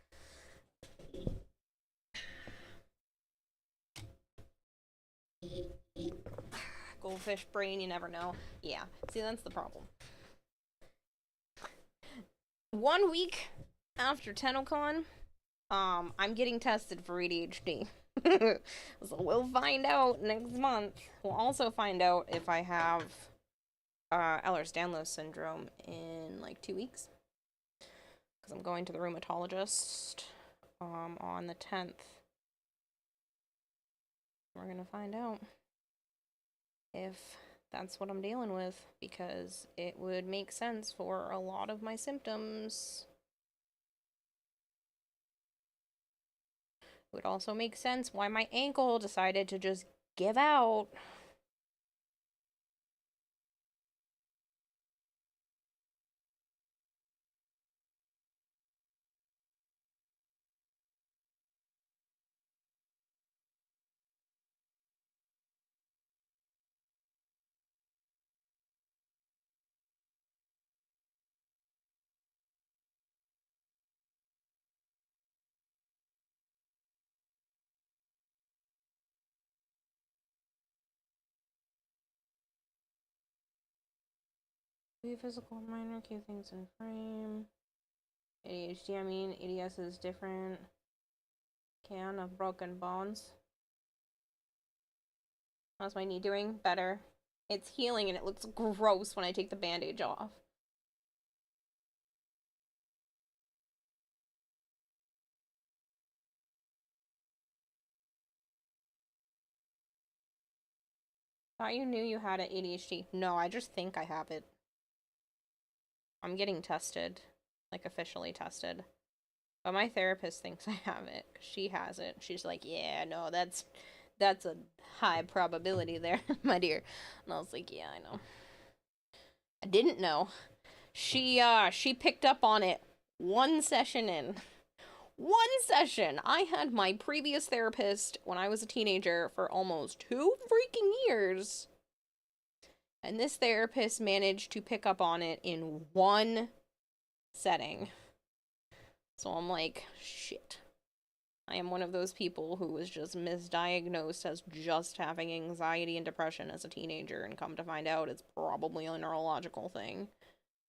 Goldfish brain, you never know. Yeah, see, that's the problem. 1 week after TennoCon, I'm getting tested for ADHD. So we'll find out next month. We'll also find out if I have Ehlers-Danlos syndrome in like 2 weeks. Because I'm going to the rheumatologist on the 10th. We're gonna find out if that's what I'm dealing with, because it would make sense for a lot of my symptoms. It would also make sense why my ankle decided to just give out. Be physical minor, keep things in frame. ADHD, I mean, ADS is different. can of broken bones. How's my knee doing? Better. It's healing and it looks gross when I take the bandage off. Thought you knew you had an ADHD. No, I just think I have it. I'm getting tested. Like, officially tested. But my therapist thinks I have it. She has it. She's like, yeah, no, that's a high probability there, my dear. And I was like, yeah, I know. I didn't know. She picked up on it one session in. One session! I had my previous therapist when I was a teenager for almost 2 freaking years. And this therapist managed to pick up on it in one setting. So I'm like, shit. I am one of those people who was just misdiagnosed as just having anxiety and depression as a teenager, and come to find out it's probably a neurological thing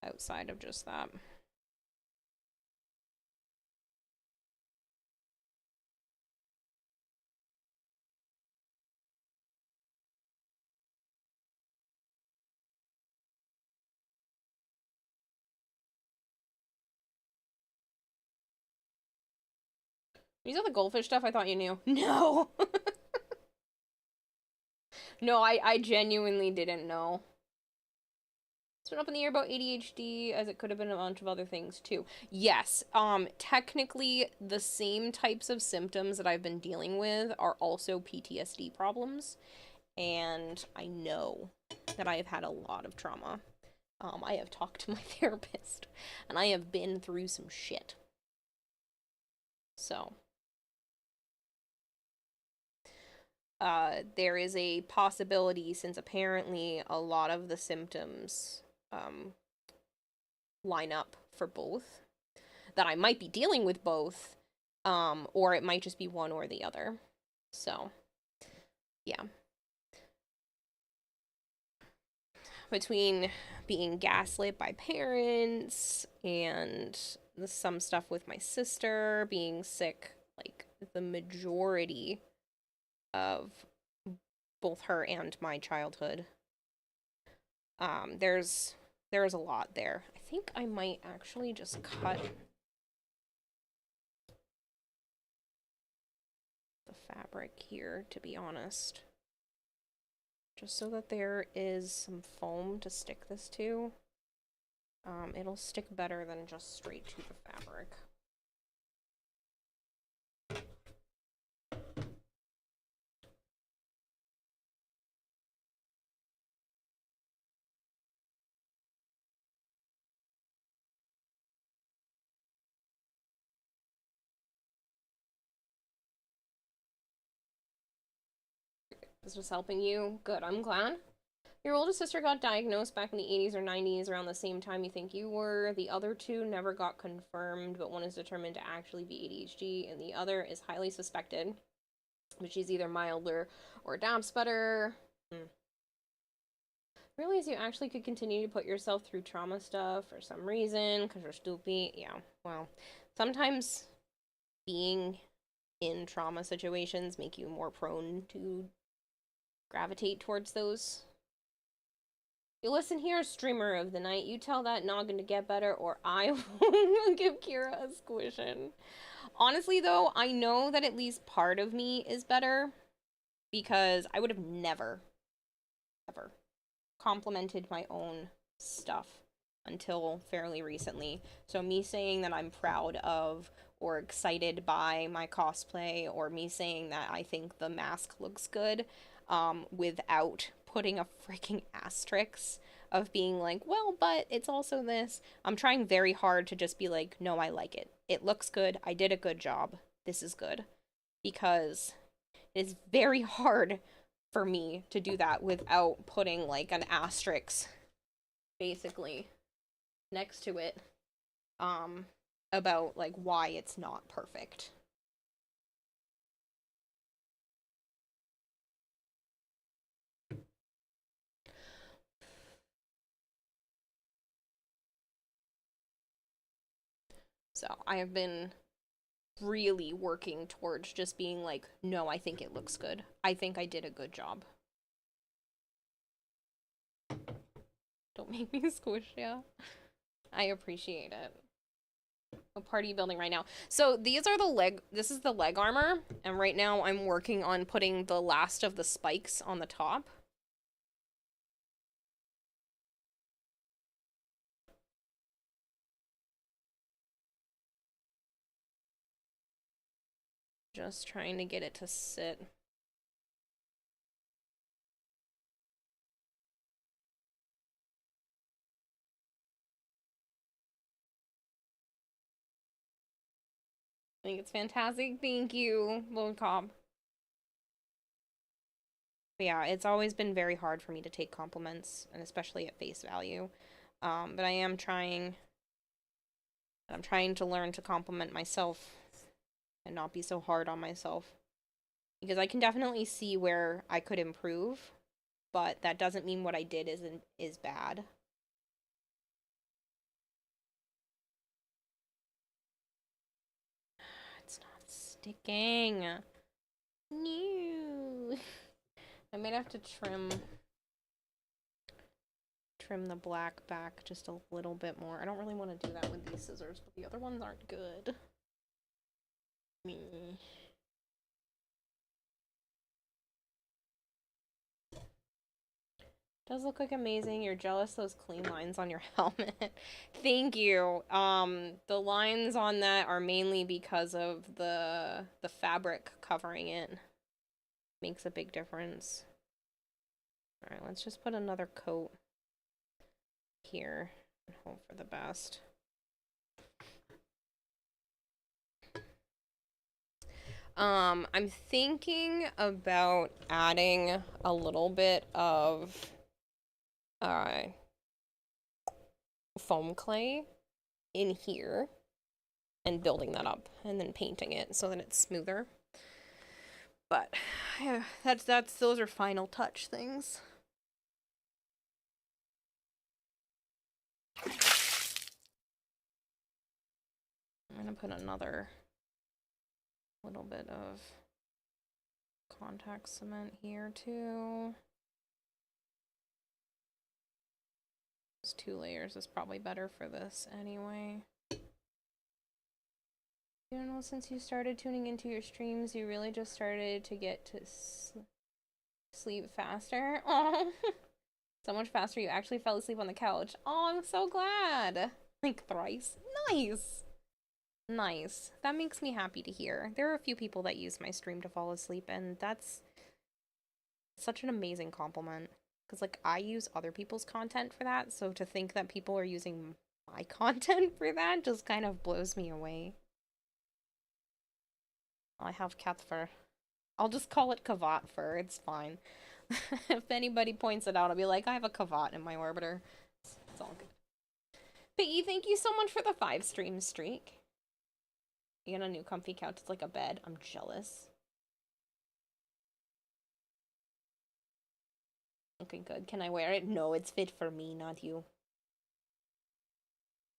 outside of just that. These are the goldfish stuff I thought you knew. No! No, I genuinely didn't know. It's been up in the air about ADHD, as it could have been a bunch of other things too. Yes, technically the same types of symptoms that I've been dealing with are also PTSD problems. And I know that I have had a lot of trauma. I have talked to my therapist, and I have been through some shit. So, there is a possibility, since apparently a lot of the symptoms line up for both, that I might be dealing with both, or it might just be one or the other. So, yeah. Between being gaslit by parents and some stuff with my sister, being sick, like the majority of both her and my childhood, there's a lot there. I think I might actually just cut the fabric here, to be honest, just so that there is some foam to stick this to. It'll stick better than just straight to the fabric. This was helping you? Good, I'm glad. Your oldest sister got diagnosed back in the 80s or 90s, around the same time you think you were. The other two never got confirmed, but one is determined to actually be ADHD, and the other is highly suspected, but she's either milder or adapts better. Realize you actually could continue to put yourself through trauma stuff for some reason, because you're stupid. Yeah, well, sometimes being in trauma situations make you more prone to gravitate towards those. You listen here, streamer of the night. You tell that noggin to get better, or I will give Kira a squishin'. Honestly, though, I know that at least part of me is better, because I would have never, ever complimented my own stuff until fairly recently. So me saying that I'm proud of or excited by my cosplay, or me saying that I think the mask looks good, without putting a freaking asterisk of being like, well, but it's also this. I'm trying very hard to just be like, no, I like it. It looks good. I did a good job. This is good. Because it is very hard for me to do that without putting like an asterisk basically next to it, about like why it's not perfect. So I have been really working towards just being like, no, I think it looks good. I think I did a good job. Don't make me squish you. I appreciate it. What part are you building right now? So these are the leg, this is the leg armor, and right now I'm working on putting the last of the spikes on the top. Just trying to get it to sit. I think it's fantastic. Thank you, Lord Cobb. But yeah, it's always been very hard for me to take compliments, and especially at face value. But I am trying. I'm trying to learn to compliment myself and not be so hard on myself. Because I can definitely see where I could improve, but that doesn't mean what I did is bad. It's not sticking. No. I might have to trim the black back just a little bit more. I don't really want to do that with these scissors, but the other ones aren't good. Me. Does look like amazing. You're jealous those clean lines on your helmet. Thank you. The lines on that are mainly because of the fabric covering it. Makes a big difference. Alright, let's just put another coat here and hope for the best. I'm thinking about adding a little bit of foam clay in here and building that up and then painting it so that it's smoother. But yeah, those are final touch things. I'm gonna put another little bit of contact cement here too. Those 2 layers is probably better for this anyway. You know, since you started tuning into your streams, you really just started to get to sleep faster. Oh, so much faster you actually fell asleep on the couch. Oh, I'm so glad. Like thrice. Nice. Nice. That makes me happy to hear. There are a few people that use my stream to fall asleep, and that's such an amazing compliment. Because, like, I use other people's content for that, so to think that people are using my content for that just kind of blows me away. I have cat fur. I'll just call it cavat fur. It's fine. If anybody points it out, I'll be like, I have a cavat in my orbiter. It's all good. Piggy, thank you so much for the 5 stream streak. You got a new comfy couch. It's like a bed. I'm jealous. Okay, good. Can I wear it? No, it's fit for me, not you.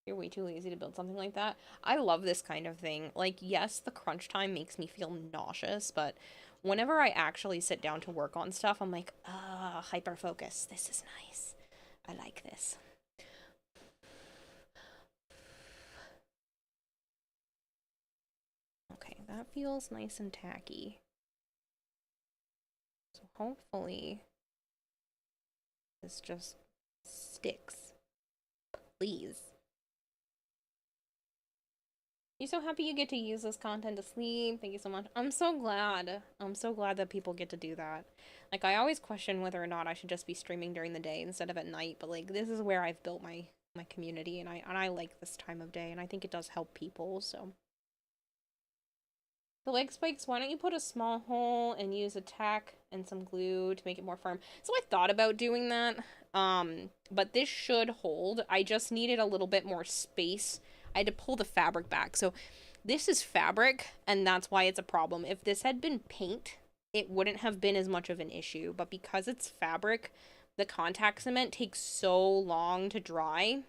You're way too lazy to build something like that. I love this kind of thing. Like, yes, the crunch time makes me feel nauseous, but whenever I actually sit down to work on stuff, I'm like, hyper focus. This is nice. I like this. Okay, that feels nice and tacky. So hopefully this just sticks. Please. You're so happy you get to use this content to sleep. Thank you so much. I'm so glad. I'm so glad that people get to do that. Like, I always question whether or not I should just be streaming during the day instead of at night, but like, this is where I've built my community, and I like this time of day, and I think it does help people, so. The leg spikes, why don't you put a small hole and use a tack and some glue to make it more firm? So I thought about doing that, but this should hold. I just needed a little bit more space. I had to pull the fabric back. So this is fabric, and that's why it's a problem. If this had been paint, it wouldn't have been as much of an issue, but because it's fabric, the contact cement takes so long to dry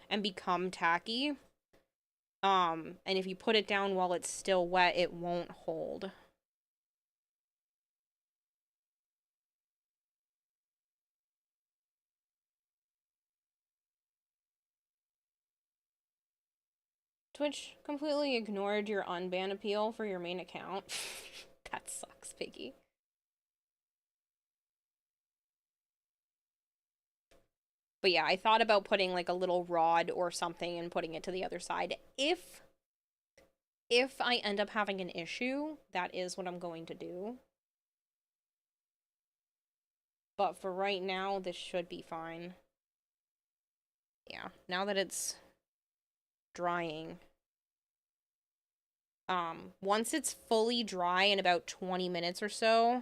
and become tacky And if you put it down while it's still wet, it won't hold. Twitch completely ignored your unban appeal for your main account. That sucks, Piggy. But yeah, I thought about putting like a little rod or something and putting it to the other side. If I end up having an issue, that is what I'm going to do. But for right now, this should be fine. Yeah, now that it's drying. Once it's fully dry in about 20 minutes or so,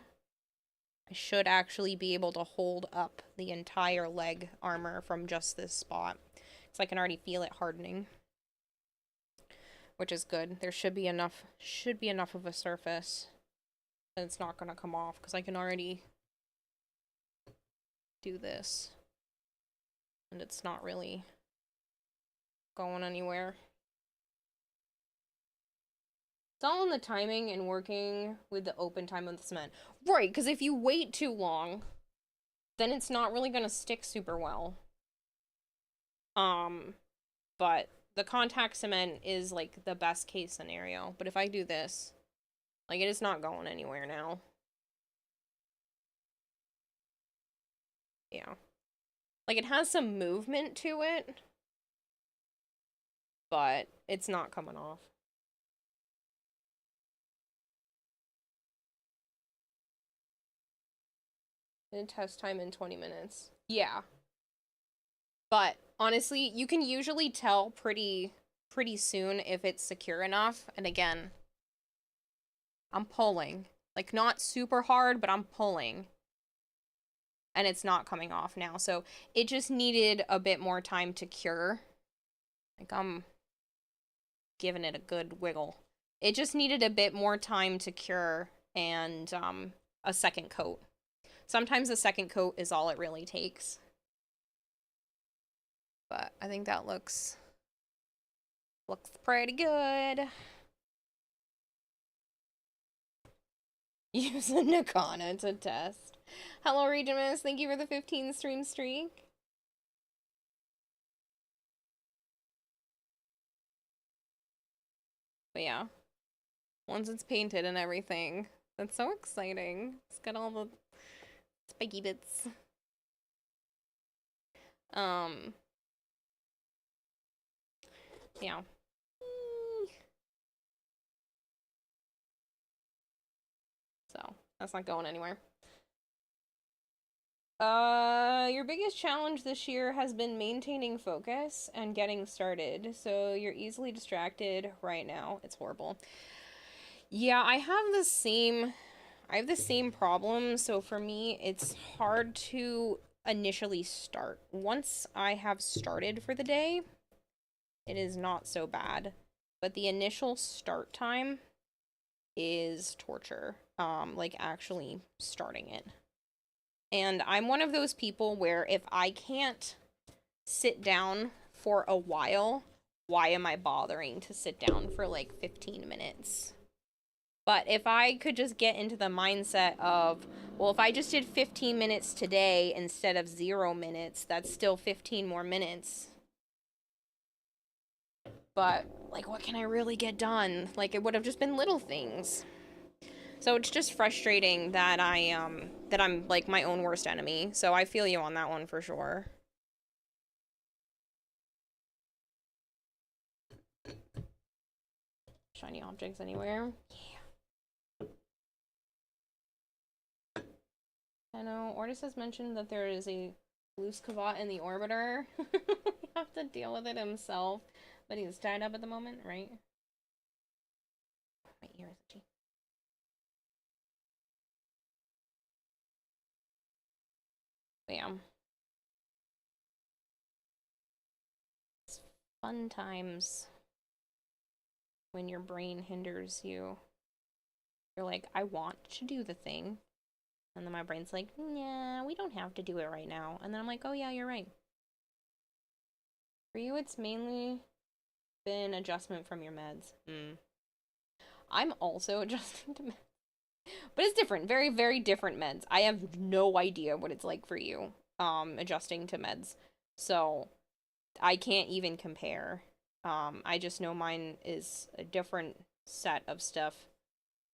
I should actually be able to hold up the entire leg armor from just this spot. So I can already feel it hardening. Which is good. There should be enough of a surface that it's not gonna come off, because I can already do this. And it's not really going anywhere. It's all in the timing and working with the open time of the cement. Right, because if you wait too long, then it's not really going to stick super well. But the contact cement is, like, the best case scenario. But if I do this, like, it is not going anywhere now. Yeah. Like, it has some movement to it, but it's not coming off. And test time in 20 minutes. Yeah. But honestly, you can usually tell pretty soon if it's secure enough. And again, I'm pulling. Like, not super hard, but I'm pulling. And it's not coming off now. So it just needed a bit more time to cure. Like, I'm giving it a good wiggle. It just needed a bit more time to cure and a second coat. Sometimes a second coat is all it really takes. But I think that looks pretty good. Use a Nakana to test. Hello, Regimus. Thank you for the 15 stream streak. But yeah, once it's painted and everything, that's so exciting. It's got all the spiky bits. Yeah. So, that's not going anywhere. Your biggest challenge this year has been maintaining focus and getting started. So you're easily distracted right now. It's horrible. Yeah, I have the same problem. So for me, it's hard to initially start. Once I have started for the day, it is not so bad. But the initial start time is torture. Like actually starting it. And I'm one of those people where if I can't sit down for a while, why am I bothering to sit down for like 15 minutes? But if I could just get into the mindset of, well, if I just did 15 minutes today instead of 0 minutes, that's still 15 more minutes. But, like, what can I really get done? Like, it would have just been little things. So it's just frustrating that I'm like my own worst enemy. So I feel you on that one for sure. Shiny objects anywhere? Yeah. I know. Ortis has mentioned that there is a loose cavat in the orbiter. We have to deal with it himself, but he's tied up at the moment, right? My ear is itchy. But yeah. It's fun times when your brain hinders you. You're like, I want to do the thing. And then my brain's like, nah, we don't have to do it right now. And then I'm like, oh yeah, you're right. For you, it's mainly been adjustment from your meds. I'm also adjusting to meds. But it's different. Very, very different meds. I have no idea what it's like for you, adjusting to meds. So, I can't even compare. I just know mine is a different set of stuff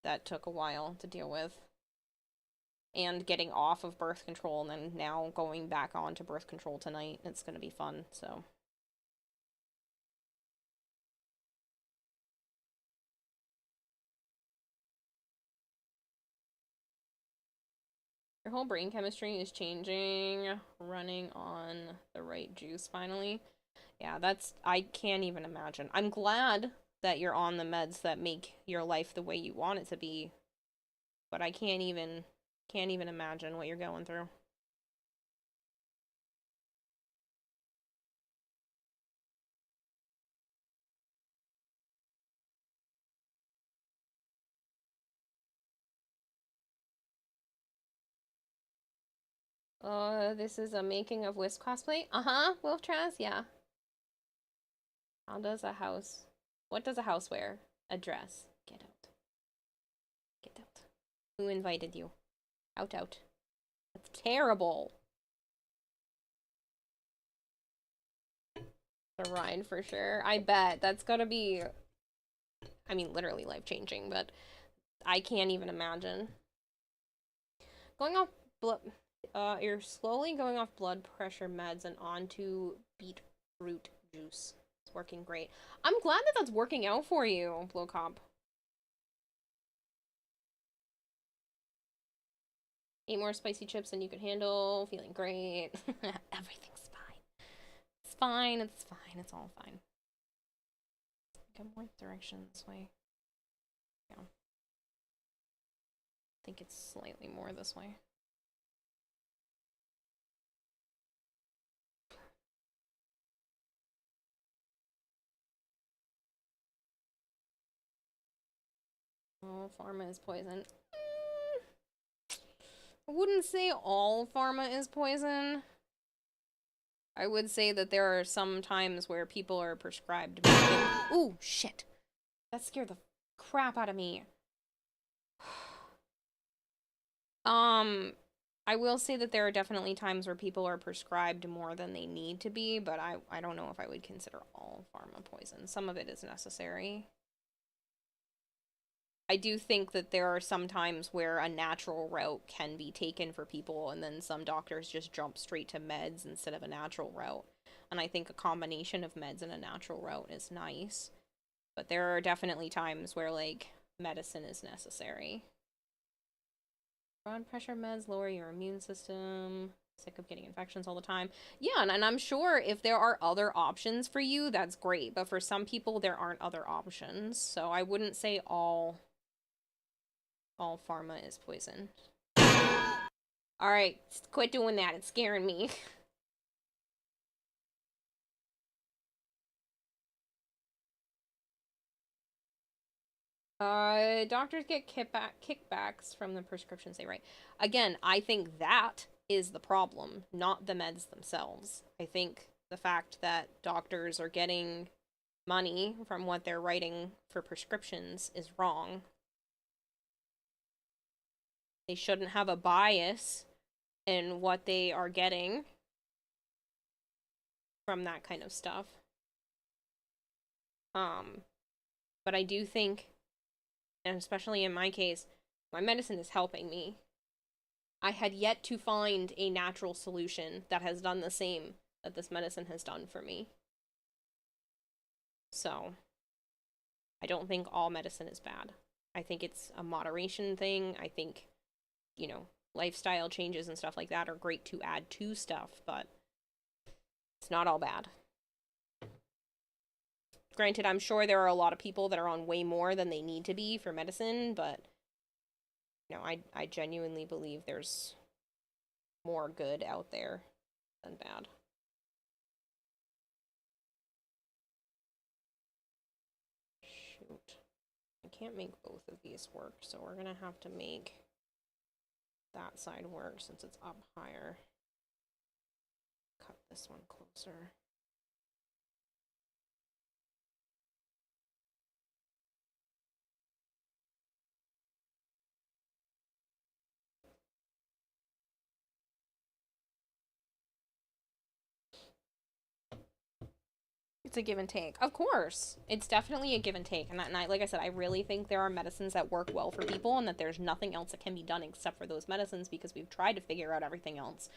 that took a while to deal with. And getting off of birth control and then now going back on to birth control tonight. It's gonna be fun, so. Your whole brain chemistry is changing, running on the right juice finally. Yeah, I can't even imagine. I'm glad that you're on the meds that make your life the way you want it to be, but I can't even imagine what you're going through. This is a making of Wisp cosplay? Uh-huh, Wolf Traz, yeah. How does a house... What does a house wear? A dress. Get out. Get out. Who invited you? Out, out. That's terrible. The ride for sure. I bet. That's gotta be... I mean, literally life-changing, but I can't even imagine. Going off blood... you're slowly going off blood pressure meds and onto beetroot juice. It's working great. I'm glad that that's working out for you, Blow Cop. 8 more spicy chips than you could handle. Feeling great. Everything's fine. It's fine. It's fine. It's all fine. Go more direction this way. Yeah. I think it's slightly more this way. Oh, pharma is poison. I wouldn't say all pharma is poison. I would say that there are some times where people are prescribed. Ooh, shit. That scared the crap out of me. I will say that there are definitely times where people are prescribed more than they need to be, but I don't know if I would consider all pharma poison. Some of it is necessary. I do think that there are some times where a natural route can be taken for people, and then some doctors just jump straight to meds instead of a natural route. And I think a combination of meds and a natural route is nice. But there are definitely times where, like, medicine is necessary. Blood pressure meds lower your immune system. Sick of getting infections all the time. Yeah, and I'm sure if there are other options for you, that's great. But for some people, there aren't other options. So I wouldn't say all pharma is poison. Alright, quit doing that. It's scaring me. Doctors get kickbacks from the prescriptions they write. Again, I think that is the problem, not the meds themselves. I think the fact that doctors are getting money from what they're writing for prescriptions is wrong. They shouldn't have a bias in what they are getting from that kind of stuff. But I do think, and especially in my case, my medicine is helping me. I had yet to find a natural solution that has done the same that this medicine has done for me. So, I don't think all medicine is bad. I think it's a moderation thing. I think, you know, lifestyle changes and stuff like that are great to add to stuff, but it's not all bad. Granted, I'm sure there are a lot of people that are on way more than they need to be for medicine, but, you know, I genuinely believe there's more good out there than bad. Shoot. I can't make both of these work, so we're gonna have to make that side work since it's up higher. Cut this one closer. It's a give and take. Of course. It's definitely a give and take. And I, like I said, I really think there are medicines that work well for people and that there's nothing else that can be done except for those medicines because we've tried to figure out everything else.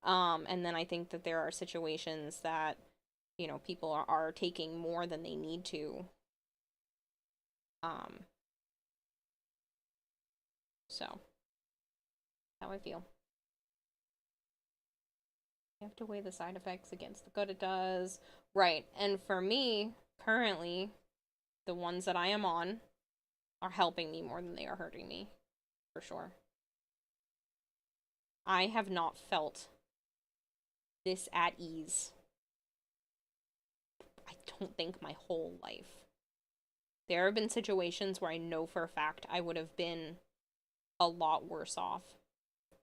And then I think that there are situations that, you know, people are taking more than they need to. So, how I feel. You have to weigh the side effects against the good it does. Right. And for me, currently, the ones that I am on are helping me more than they are hurting me. For sure. I have not felt this at ease. I don't think my whole life. There have been situations where I know for a fact I would have been a lot worse off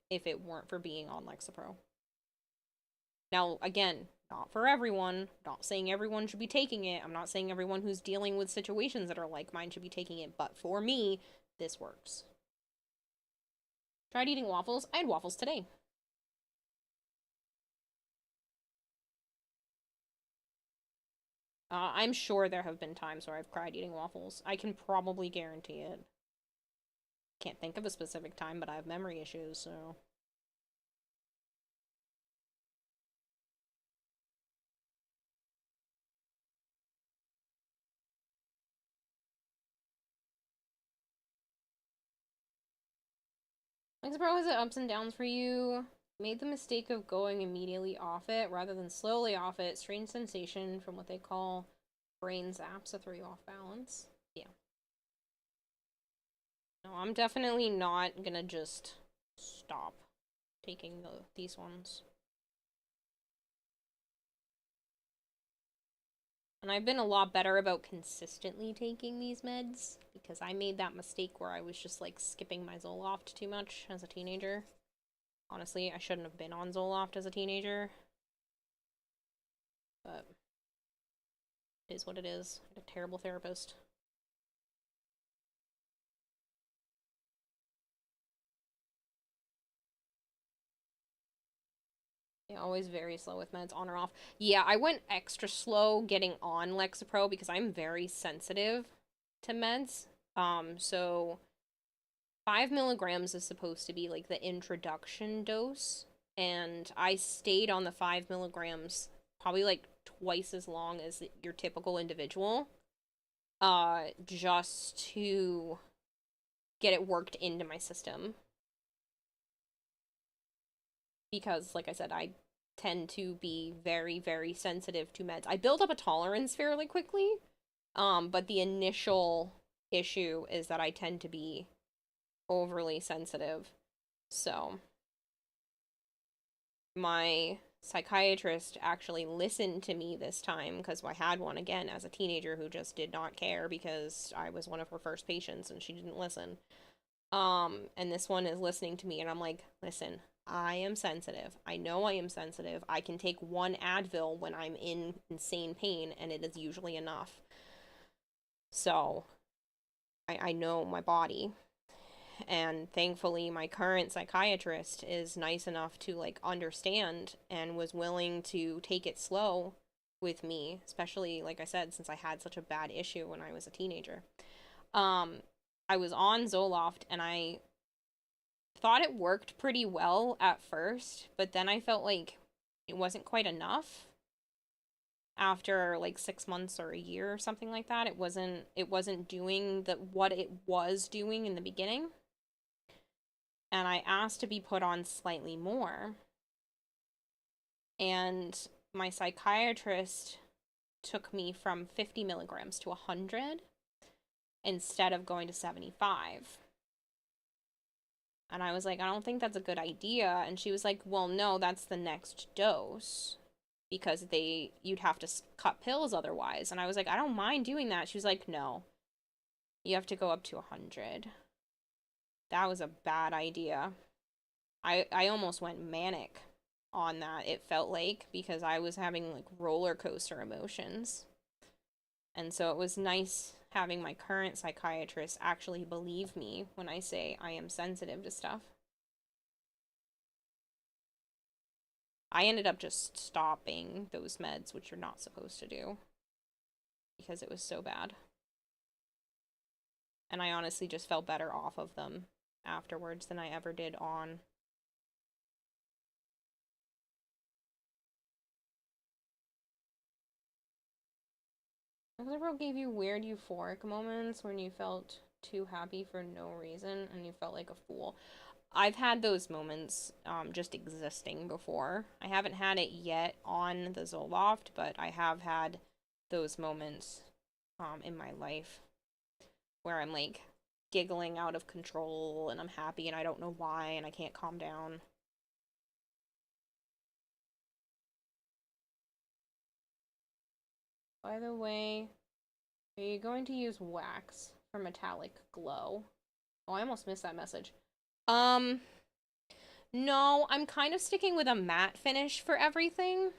if it weren't for being on Lexapro. Now, again, not for everyone. Not saying everyone should be taking it. I'm not saying everyone who's dealing with situations that are like mine should be taking it. But for me, this works. Tried eating waffles. I had waffles today. I'm sure there have been times where I've cried eating waffles. I can probably guarantee it. Can't think of a specific time, but I have memory issues, so... Lexapro has ups and downs for you. Made the mistake of going immediately off it rather than slowly off it. Strange sensation from what they call brain zaps that throw you off balance. Yeah. No, I'm definitely not gonna just stop taking these ones. And I've been a lot better about consistently taking these meds because I made that mistake where I was just like skipping my Zoloft too much as a teenager. Honestly, I shouldn't have been on Zoloft as a teenager. But it is what it is. I had a terrible therapist. Yeah, always very slow with meds, on or off. Yeah, I went extra slow getting on Lexapro because I'm very sensitive to meds. So 5 milligrams is supposed to be like the introduction dose, and I stayed on the 5 milligrams probably like twice as long as your typical individual, just to get it worked into my system. Because, like I said, I tend to be very, very sensitive to meds. I build up a tolerance fairly quickly, but the initial issue is that I tend to be overly sensitive. So, my psychiatrist actually listened to me this time because I had one again as a teenager who just did not care because I was one of her first patients and she didn't listen. And this one is listening to me and I'm like, listen, I am sensitive. I know I am sensitive. I can take one Advil when I'm in insane pain and it is usually enough. So, I know my body. And thankfully my current psychiatrist is nice enough to like understand and was willing to take it slow with me, especially like I said, since I had such a bad issue when I was a teenager. I was on Zoloft and I thought it worked pretty well at first, but then I felt like it wasn't quite enough. After like 6 months or a year or something like that, it wasn't doing what it was doing in the beginning. And I asked to be put on slightly more. And my psychiatrist took me from 50 milligrams to 100 instead of going to 75. And I was like, I don't think that's a good idea. And she was like, well, no, that's the next dose because you'd have to cut pills otherwise. And I was like, I don't mind doing that. She was like, no, you have to go up to 100. That was a bad idea. I almost went manic on that, it felt like, because I was having like roller coaster emotions. And so it was nice having my current psychiatrist actually believe me when I say I am sensitive to stuff. I ended up just stopping those meds, which you're not supposed to do. because it was so bad. And I honestly just felt better off of them afterwards than I ever did on. Everyone gave you weird euphoric moments when you felt too happy for no reason and you felt like a fool. I've had those moments just existing before. I haven't had it yet on the Zoloft, but I have had those moments in my life where I'm like giggling out of control and I'm happy and I don't know why and I can't calm down. By the way, are you going to use wax for metallic glow? Oh, I almost missed that message. No, I'm kind of sticking with a matte finish for everything.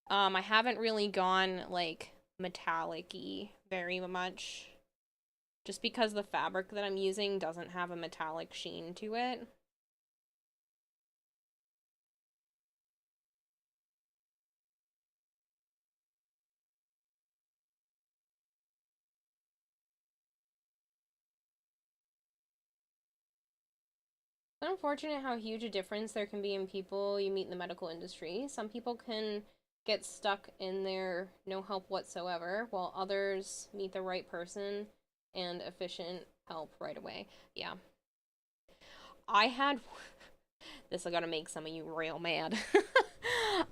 I haven't really gone, like, metallic-y very much. Just because the fabric that I'm using doesn't have a metallic sheen to it. It's unfortunate how huge a difference there can be in people you meet in the medical industry. Some people can get stuck in their no help whatsoever, while others meet the right person and efficient help right away. Yeah. I had... This is gonna make some of you real mad.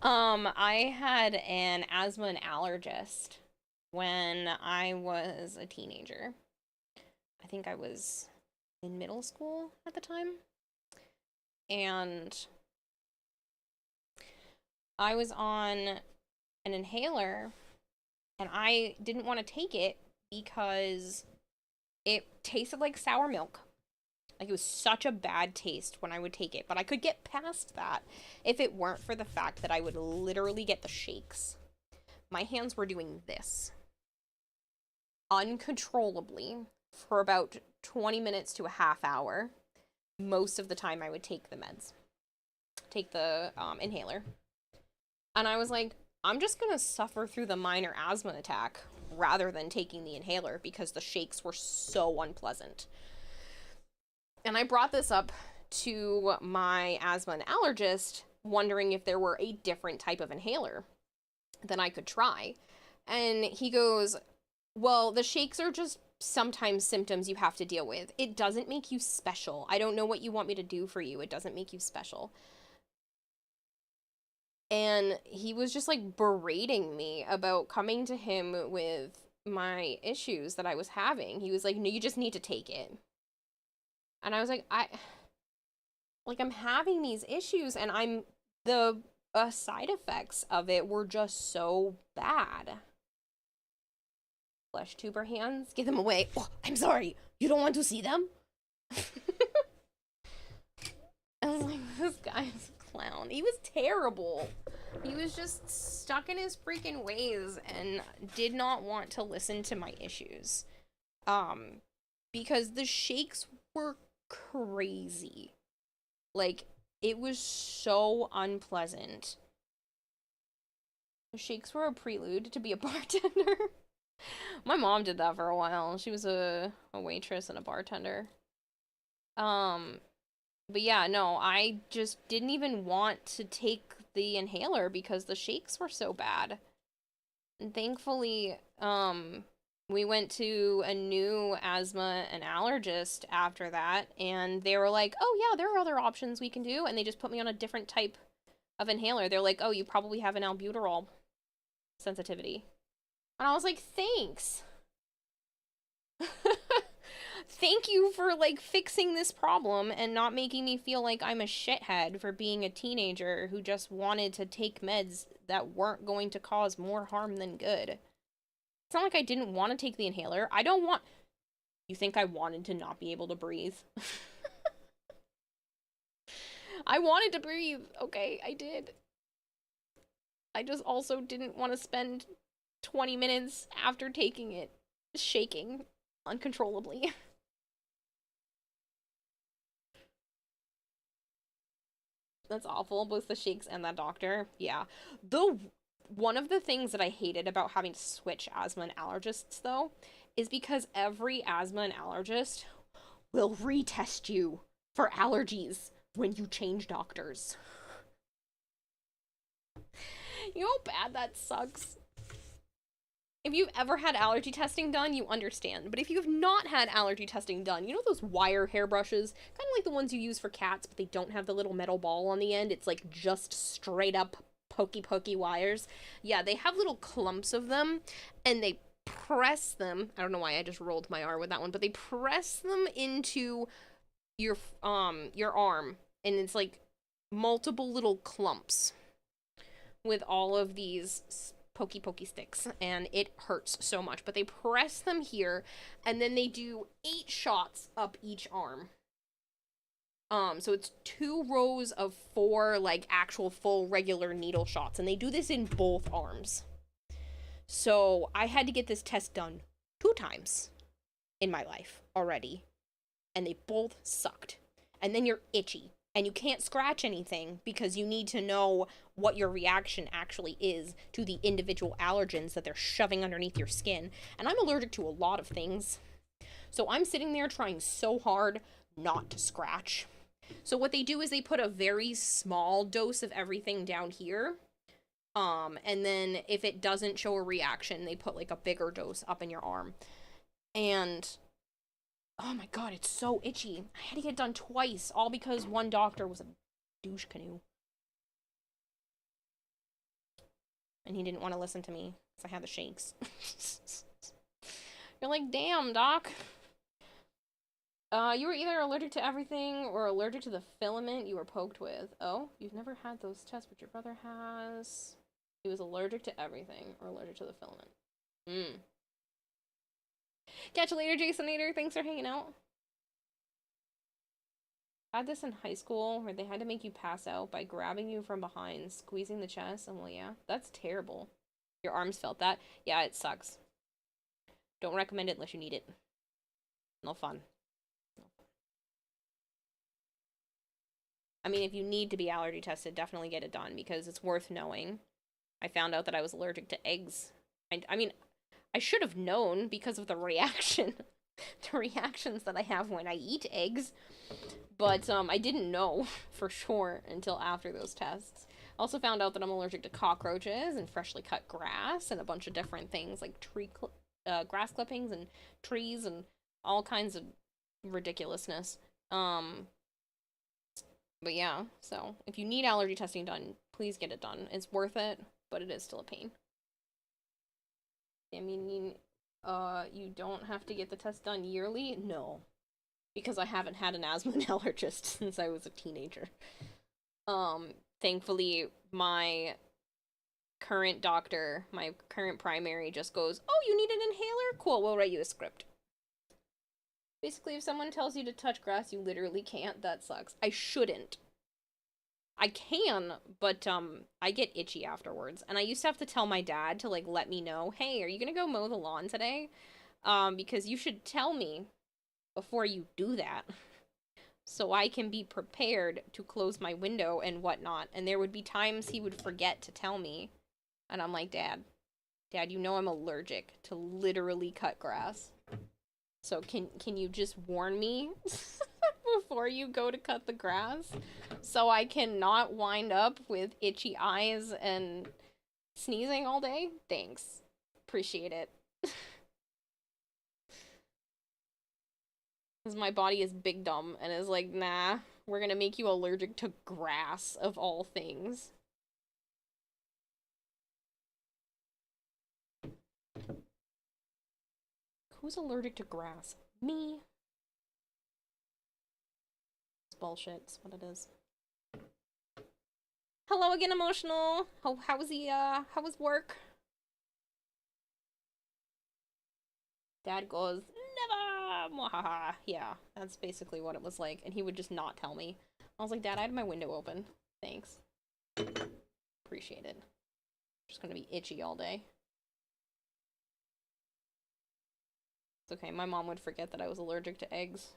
I had an asthma and allergist when I was a teenager. I think I was in middle school at the time. And I was on an inhaler and I didn't want to take it because it tasted like sour milk. Like, it was such a bad taste when I would take it, but I could get past that if it weren't for the fact that I would literally get the shakes. My hands were doing this uncontrollably for about 20 minutes to a half hour. Most of the time I would take the meds, take the inhaler. And I was like, I'm just gonna suffer through the minor asthma attack rather than taking the inhaler because the shakes were so unpleasant. And I brought this up to my asthma and allergist, wondering if there were a different type of inhaler that I could try. And he goes, well, the shakes are just sometimes symptoms you have to deal with. It doesn't make you special. I don't know what you want me to do for you. It doesn't make you special. And he was just like berating me about coming to him with my issues that I was having. He was like, no, you just need to take it. And I was like, I'm having these issues and the side effects of it were just so bad. Flesh tuber hands, give them away. Oh, I'm sorry, you don't want to see them? I was like, this guy's a clown. He was terrible. He was just stuck in his freaking ways and did not want to listen to my issues. Because the shakes were crazy. Like, it was so unpleasant. The shakes were a prelude to be a bartender. My mom did that for a while. She was a waitress and a bartender. But yeah, no, I just didn't even want to take the inhaler because the shakes were so bad. And thankfully, we went to a new asthma and allergist after that, and they were like, oh yeah, there are other options we can do, and they just put me on a different type of inhaler. They're like, oh, you probably have an albuterol sensitivity. And I was like, thanks. Thank you for, like, fixing this problem and not making me feel like I'm a shithead for being a teenager who just wanted to take meds that weren't going to cause more harm than good. It's not like I didn't want to take the inhaler. I don't want... You think I wanted to not be able to breathe? I wanted to breathe. Okay, I did. I just also didn't want to spend 20 minutes after taking it shaking uncontrollably. That's awful, both the shakes and that doctor. Yeah. one of the things that I hated about having to switch asthma and allergists, though, is because every asthma and allergist will retest you for allergies when you change doctors. You know how bad that sucks? If you've ever had allergy testing done, you understand. But if you have not had allergy testing done, you know those wire hairbrushes? Kind of like the ones you use for cats, but they don't have the little metal ball on the end. It's like just straight up pokey wires. Yeah, they have little clumps of them, and they press them. I don't know why I just rolled my R with that one, but they press them into your arm, and it's like multiple little clumps with all of these pokey sticks, and it hurts so much. But they press them here, and then they do 8 shots up each arm. So it's 2 rows of 4 like actual full regular needle shots, and they do this in both arms. So I had to get this test done 2 times in my life already, and they both sucked. And then you're itchy, and you can't scratch anything because you need to know what your reaction actually is to the individual allergens that they're shoving underneath your skin. And I'm allergic to a lot of things. So I'm sitting there trying so hard not to scratch. So what they do is they put a very small dose of everything down here. And then if it doesn't show a reaction, they put like a bigger dose up in your arm. And oh my god, it's so itchy. I had to get it done twice, all because one doctor was a douche canoe. And he didn't want to listen to me, because I had the shakes. You're like, damn, doc. You were either allergic to everything or allergic to the filament you were poked with. Oh, you've never had those tests, but your brother has. He was allergic to everything or allergic to the filament. Catch you later, Jasonator. Thanks for hanging out. I had this in high school where they had to make you pass out by grabbing you from behind, squeezing the chest, and well, yeah, that's terrible. Your arms felt that? Yeah, it sucks. Don't recommend it unless you need it. No fun. I mean, if you need to be allergy tested, definitely get it done because it's worth knowing. I found out that I was allergic to eggs. I mean, I should have known because of the reaction. The reactions that I have when I eat eggs. But I didn't know for sure until after those tests. I also found out that I'm allergic to cockroaches and freshly cut grass and a bunch of different things like grass clippings and trees and all kinds of ridiculousness. But yeah, so if you need allergy testing done, please get it done. It's worth it, but it is still a pain. I mean, you don't have to get the test done yearly? No. Because I haven't had an asthma allergist since I was a teenager. Thankfully, my current doctor, my current primary, just goes, oh, you need an inhaler? Cool, we'll write you a script. Basically, if someone tells you to touch grass, you literally can't. That sucks. I shouldn't. I can, but I get itchy afterwards. And I used to have to tell my dad to, like, let me know, hey, are you gonna go mow the lawn today? Because you should tell me before you do that. So I can be prepared to close my window and whatnot. And there would be times he would forget to tell me. And I'm like, Dad, you know I'm allergic to literally cut grass. So can you just warn me before you go to cut the grass? So I cannot wind up with itchy eyes and sneezing all day? Thanks. Appreciate it. Because my body is big dumb and is like, nah, we're gonna make you allergic to grass of all things. Who's allergic to grass? Me. It's bullshit. It's what it is. Hello again, Emotional. How was work? Dad goes, never! Mwahaha. Yeah, that's basically what it was like. And he would just not tell me. I was like, Dad, I had my window open. Thanks. Appreciate it. Just gonna be itchy all day. It's okay, my mom would forget that I was allergic to eggs.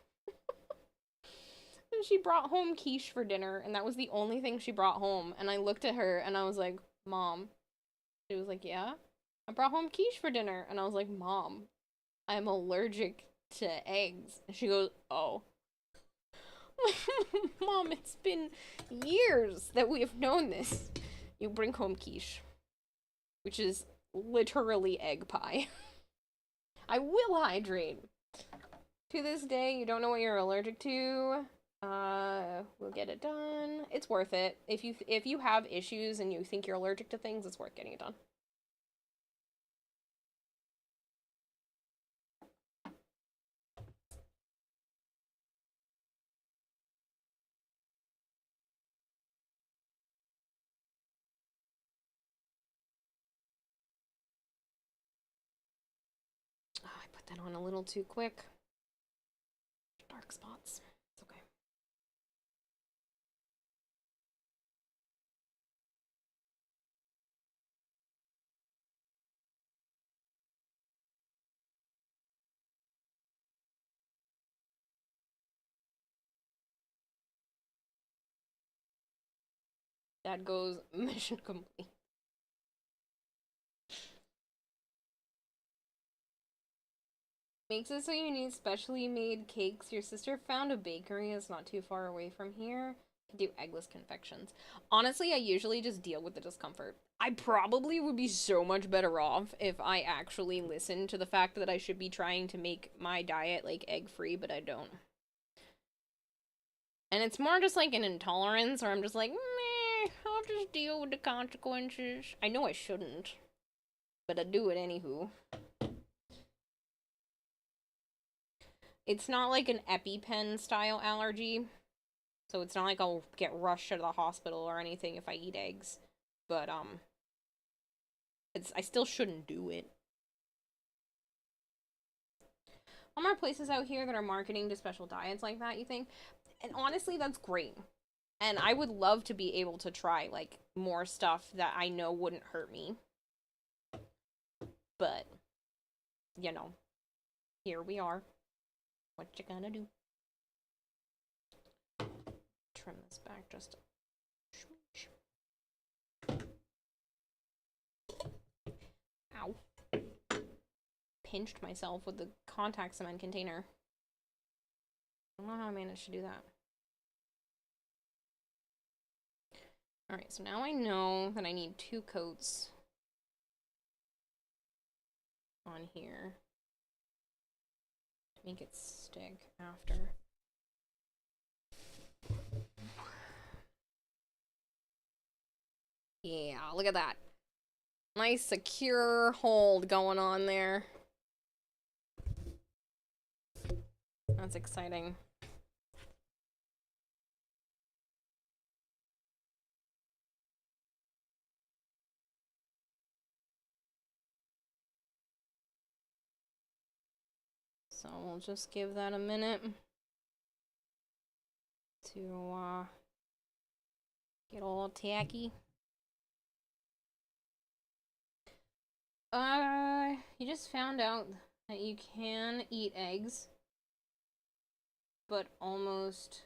And she brought home quiche for dinner, and that was the only thing she brought home. And I looked at her, and I was like, Mom, She was like, yeah, I brought home quiche for dinner. And I was like, Mom, I'm allergic to eggs. And she goes, oh. Mom, it's been years that we have known this. You bring home quiche, which is literally egg pie. I will hydrate. To this day, you don't know what you're allergic to. We'll get it done. It's worth it. If you have issues and you think you're allergic to things, it's worth getting it done. Oh, I put that on a little too quick. Dark spots. It's okay. That goes mission complete. Makes it so you need specially made cakes. Your sister found a bakery that's not too far away from here. Can do eggless confections. Honestly, I usually just deal with the discomfort. I probably would be so much better off if I actually listened to the fact that I should be trying to make my diet like egg-free, but I don't. And it's more just like an intolerance, or I'm just like, meh, I'll just deal with the consequences. I know I shouldn't, but I do it anywho. It's not like an EpiPen style allergy, so it's not like I'll get rushed to the hospital or anything if I eat eggs. But I still shouldn't do it. Are more places out here that are marketing to special diets like that, you think? And honestly, that's great. And I would love to be able to try like more stuff that I know wouldn't hurt me. But you know, here we are. What you gonna do? Trim this back just a ow. Pinched myself with the contact cement container. I don't know how I managed to do that. Alright, so now I know that I need 2 coats on here to make it stick after. Yeah, look at that. Nice secure hold going on there. That's exciting. So we'll just give that a minute to get all tacky. You just found out that you can eat eggs, but almost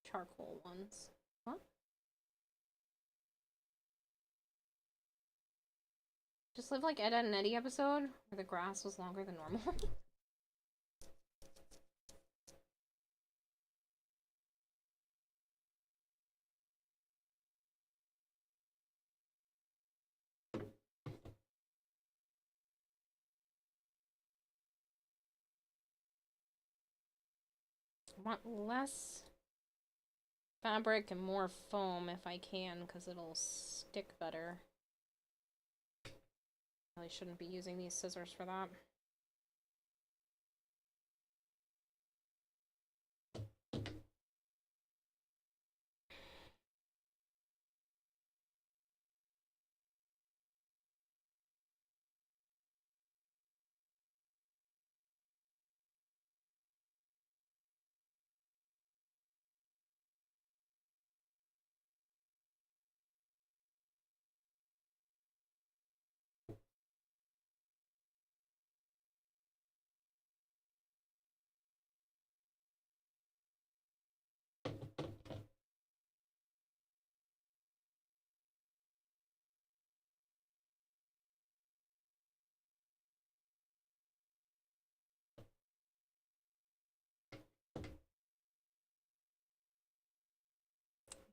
charcoal ones. What? Just live like Ed, Ed and Eddie episode where the grass was longer than normal. I want less fabric and more foam if I can, because it'll stick better. Really shouldn't be using these scissors for that.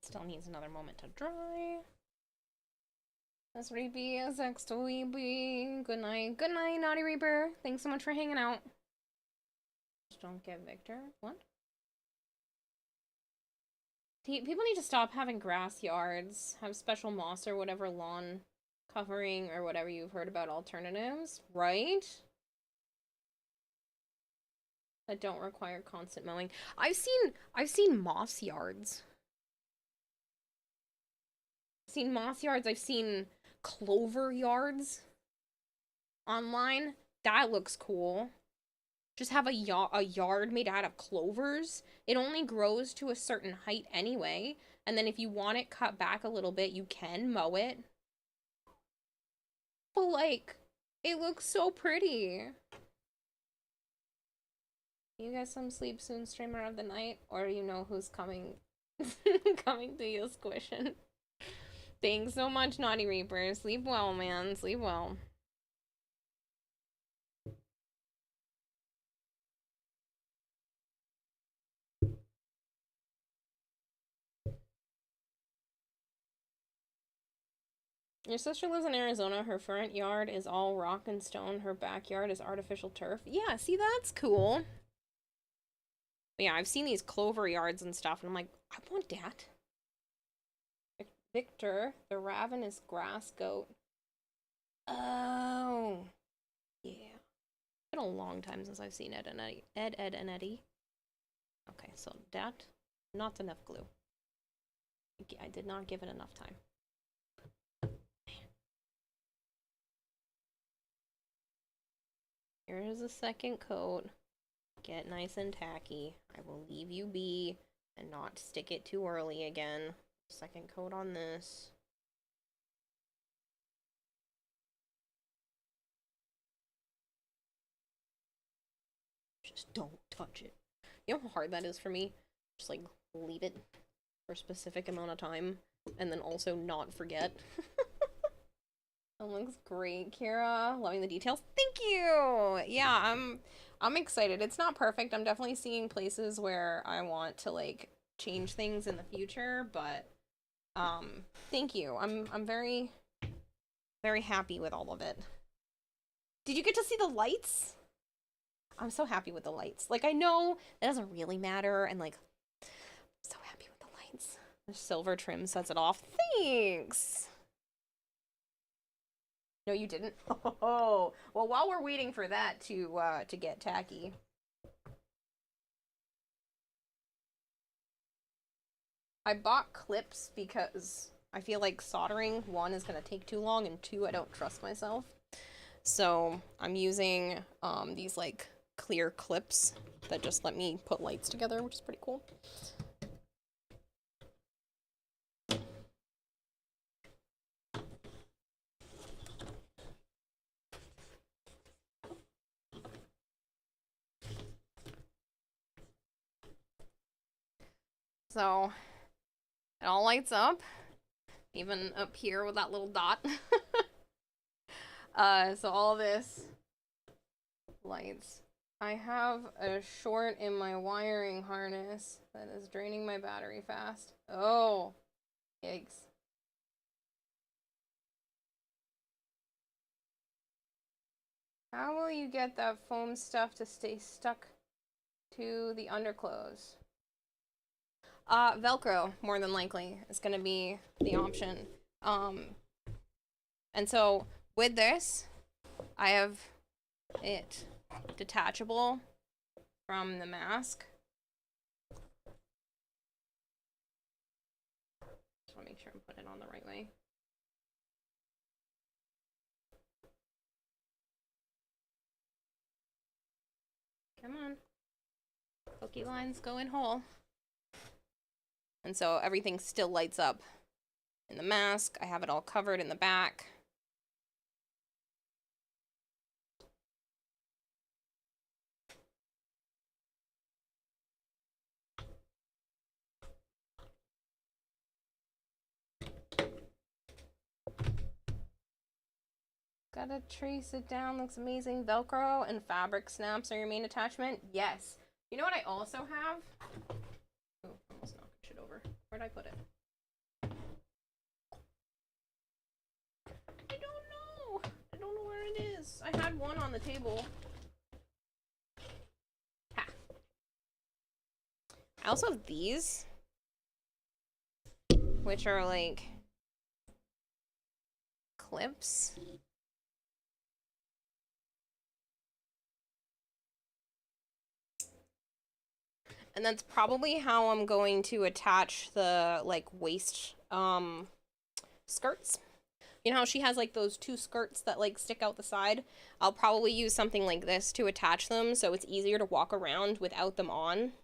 Still needs another moment to dry. That's Reapy, Sex to Weepy. Good night. Good night, Naughty Reaper. Thanks so much for hanging out. Just don't get Victor. What? People need to stop having grass yards, have special moss or whatever lawn covering or whatever you've heard about alternatives, right? That don't require constant mowing. I've seen moss yards. I've seen moss yards, I've seen clover yards online. That looks cool. Just have a yard made out of clovers. It only grows to a certain height anyway, and then if you want it cut back a little bit, you can mow it. But like, it looks so pretty. You get some sleep soon, streamer of the night, or you know who's coming coming to you squishing. Thanks so much, Naughty Reaper. Sleep well, man. Sleep well. Your sister lives in Arizona. Her front yard is all rock and stone. Her backyard is artificial turf. Yeah, see, that's cool. But yeah, I've seen these clover yards and stuff, and I'm like, I want that. Victor, the ravenous grass goat. Oh. Yeah. It's been a long time since I've seen Ed, and Eddie. Okay, so that, not enough glue. I did not give it enough time. Here's a second coat. Get nice and tacky. I will leave you be and not stick it too early again. Second coat on this. Just don't touch it. You know how hard that is for me? Just like leave it for a specific amount of time and then also not forget. That looks great, Kira. Loving the details. Thank you. Yeah, I'm excited. It's not perfect. I'm definitely seeing places where I want to like change things in the future, but thank you. I'm very happy with all of it. Did you get to see the lights? I'm so happy with the lights. Like, I know that doesn't really matter, and like, I'm so happy with the lights. The silver trim sets it off. Thanks. No, you didn't? Oh, well, while we're waiting for that to get tacky. I bought clips because I feel like soldering, one, is going to take too long, and two, I don't trust myself. So I'm using these like clear clips that just let me put lights together, which is pretty cool. So it all lights up, even up here with that little dot. So all this lights. I have a short in my wiring harness that is draining my battery fast. Oh, yikes. How will you get that foam stuff to stay stuck to the underclothes? Velcro, more than likely, is going to be the option. And so with this, I have it detachable from the mask. Just want to make sure I'm putting it on the right way. Come on. Hooky lines go in whole. And so everything still lights up in the mask. I have it all covered in the back. Gotta trace it down. Looks amazing. Velcro and fabric snaps are your main attachment. Yes. You know what I also have? Oh, almost knocked shit over. Where'd I put it? I had one on the table. Ha. I also have these, which are like clips. And that's probably how I'm going to attach the, like, waist, skirts. You know how she has, like, those two skirts that, like, stick out the side? I'll probably use something like this to attach them so it's easier to walk around without them on.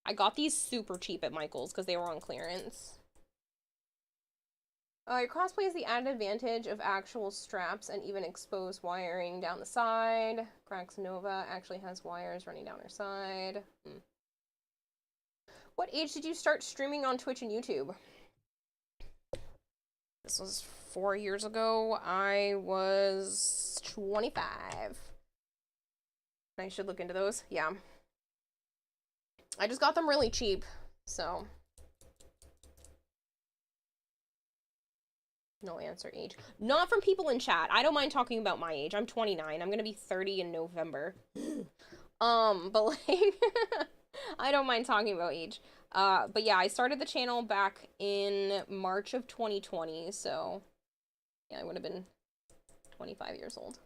I got these super cheap at Michael's because they were on clearance. Your cosplay has the added advantage of actual straps and even exposed wiring down the side. Grax Nova actually has wires running down her side. What age did you start streaming on Twitch and YouTube? This was 4 years ago. I was 25. I should look into those. Yeah. I just got them really cheap, so... No answer age. Not from people in chat. I don't mind talking about my age. I'm 29. I'm gonna be 30 in November. But like, I don't mind talking about age. But yeah, I started the channel back in March of 2020, so yeah, I would have been 25 years old.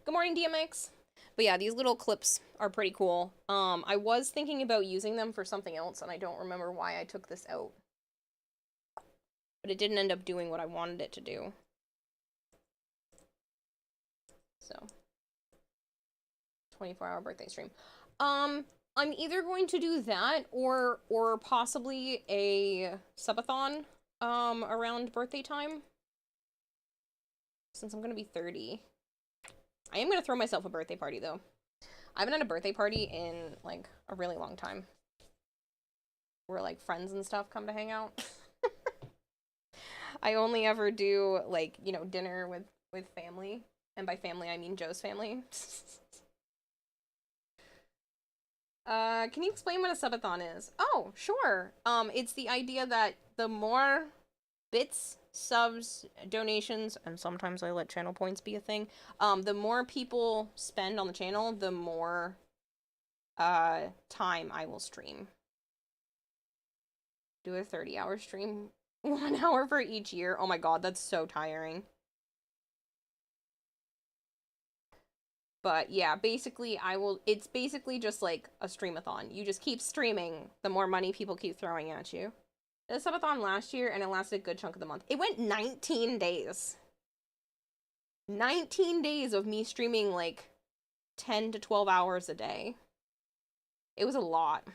Good morning, DMX. But yeah, these little clips are pretty cool. I was thinking about using them for something else, and I don't remember why I took this out. But it didn't end up doing what I wanted it to do. So, 24-hour birthday stream. I'm either going to do that or possibly a subathon around birthday time. Since I'm gonna be 30. I am gonna throw myself a birthday party though. I haven't had a birthday party in like a really long time. Where like friends and stuff come to hang out. I only ever do, like, you know, dinner with family. And by family, I mean Joe's family. Can you explain what a subathon is? Oh, sure. It's the idea that the more bits, subs, donations, and sometimes I let channel points be a thing, the more people spend on the channel, the more, time I will stream. Do a 30-hour stream. 1 hour for each year. Oh my god, that's so tiring. But yeah, basically it's basically just like a streamathon. You just keep streaming, the more money people keep throwing at you. I did a subathon last year and it lasted a good chunk of the month. It went 19 days. 19 days of me streaming like 10 to 12 hours a day. It was a lot.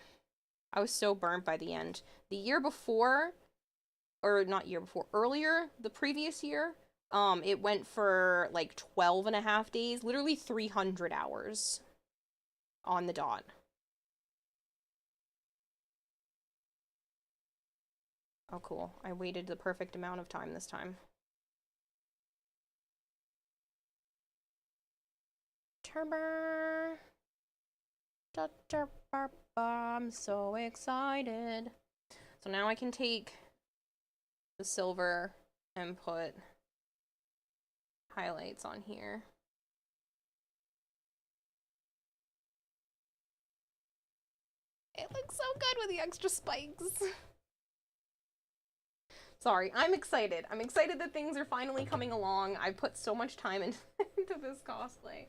I was so burnt by the end. The year before, or not year before, earlier, the previous year, it went for like 12 and a half days, literally 300 hours on the dot. Oh, cool. I waited the perfect amount of time this time. Turbo. I'm so excited. So now I can take the silver and put highlights on here. It looks so good with the extra spikes. Sorry, I'm excited. I'm excited that things are finally coming along. I put so much time into this cosplay.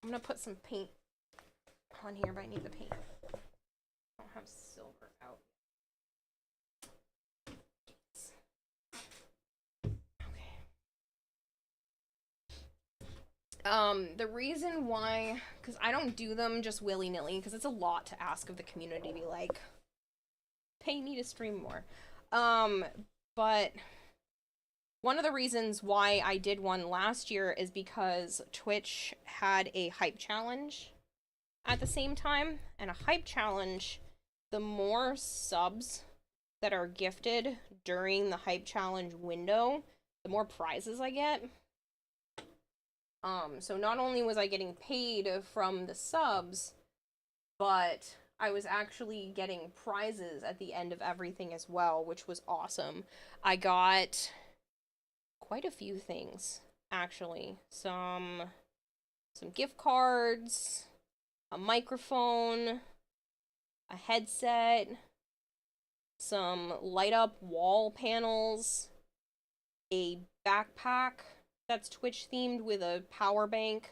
I'm gonna put some paint on here, but I need the paint. I don't have silver out. The reason why, because I don't do them just willy-nilly, because it's a lot to ask of the community to be like, pay me to stream more. But one of the reasons why I did one last year is because Twitch had a hype challenge at the same time, and a hype challenge, the more subs that are gifted during the hype challenge window, the more prizes I get. So not only was I getting paid from the subs, but I was actually getting prizes at the end of everything as well, which was awesome. I got quite a few things, actually. Some gift cards, a microphone, a headset, some light up wall panels, a backpack that's Twitch themed with a power bank,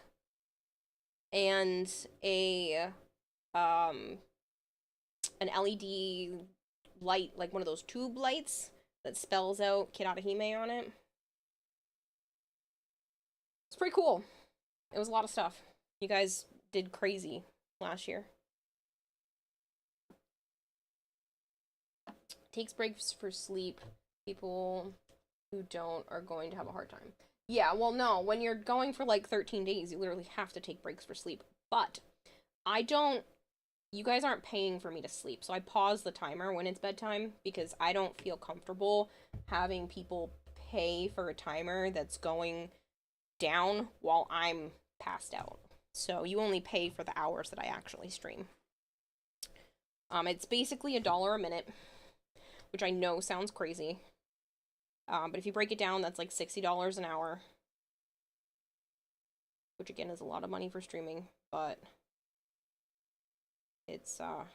and a an LED light, like one of those tube lights that spells out Kid Hime on it. It's pretty cool. It was a lot of stuff. You guys did crazy last year. Takes breaks for sleep. People who don't are going to have a hard time. Yeah, well, no. When you're going for like 13 days, you literally have to take breaks for sleep. But I don't... You guys aren't paying for me to sleep, so I pause the timer when it's bedtime because I don't feel comfortable having people pay for a timer that's going down while I'm passed out. So you only pay for the hours that I actually stream. It's basically $1 a minute, which I know sounds crazy. But if you break it down, that's like $60 an hour. Which again is a lot of money for streaming, but it's a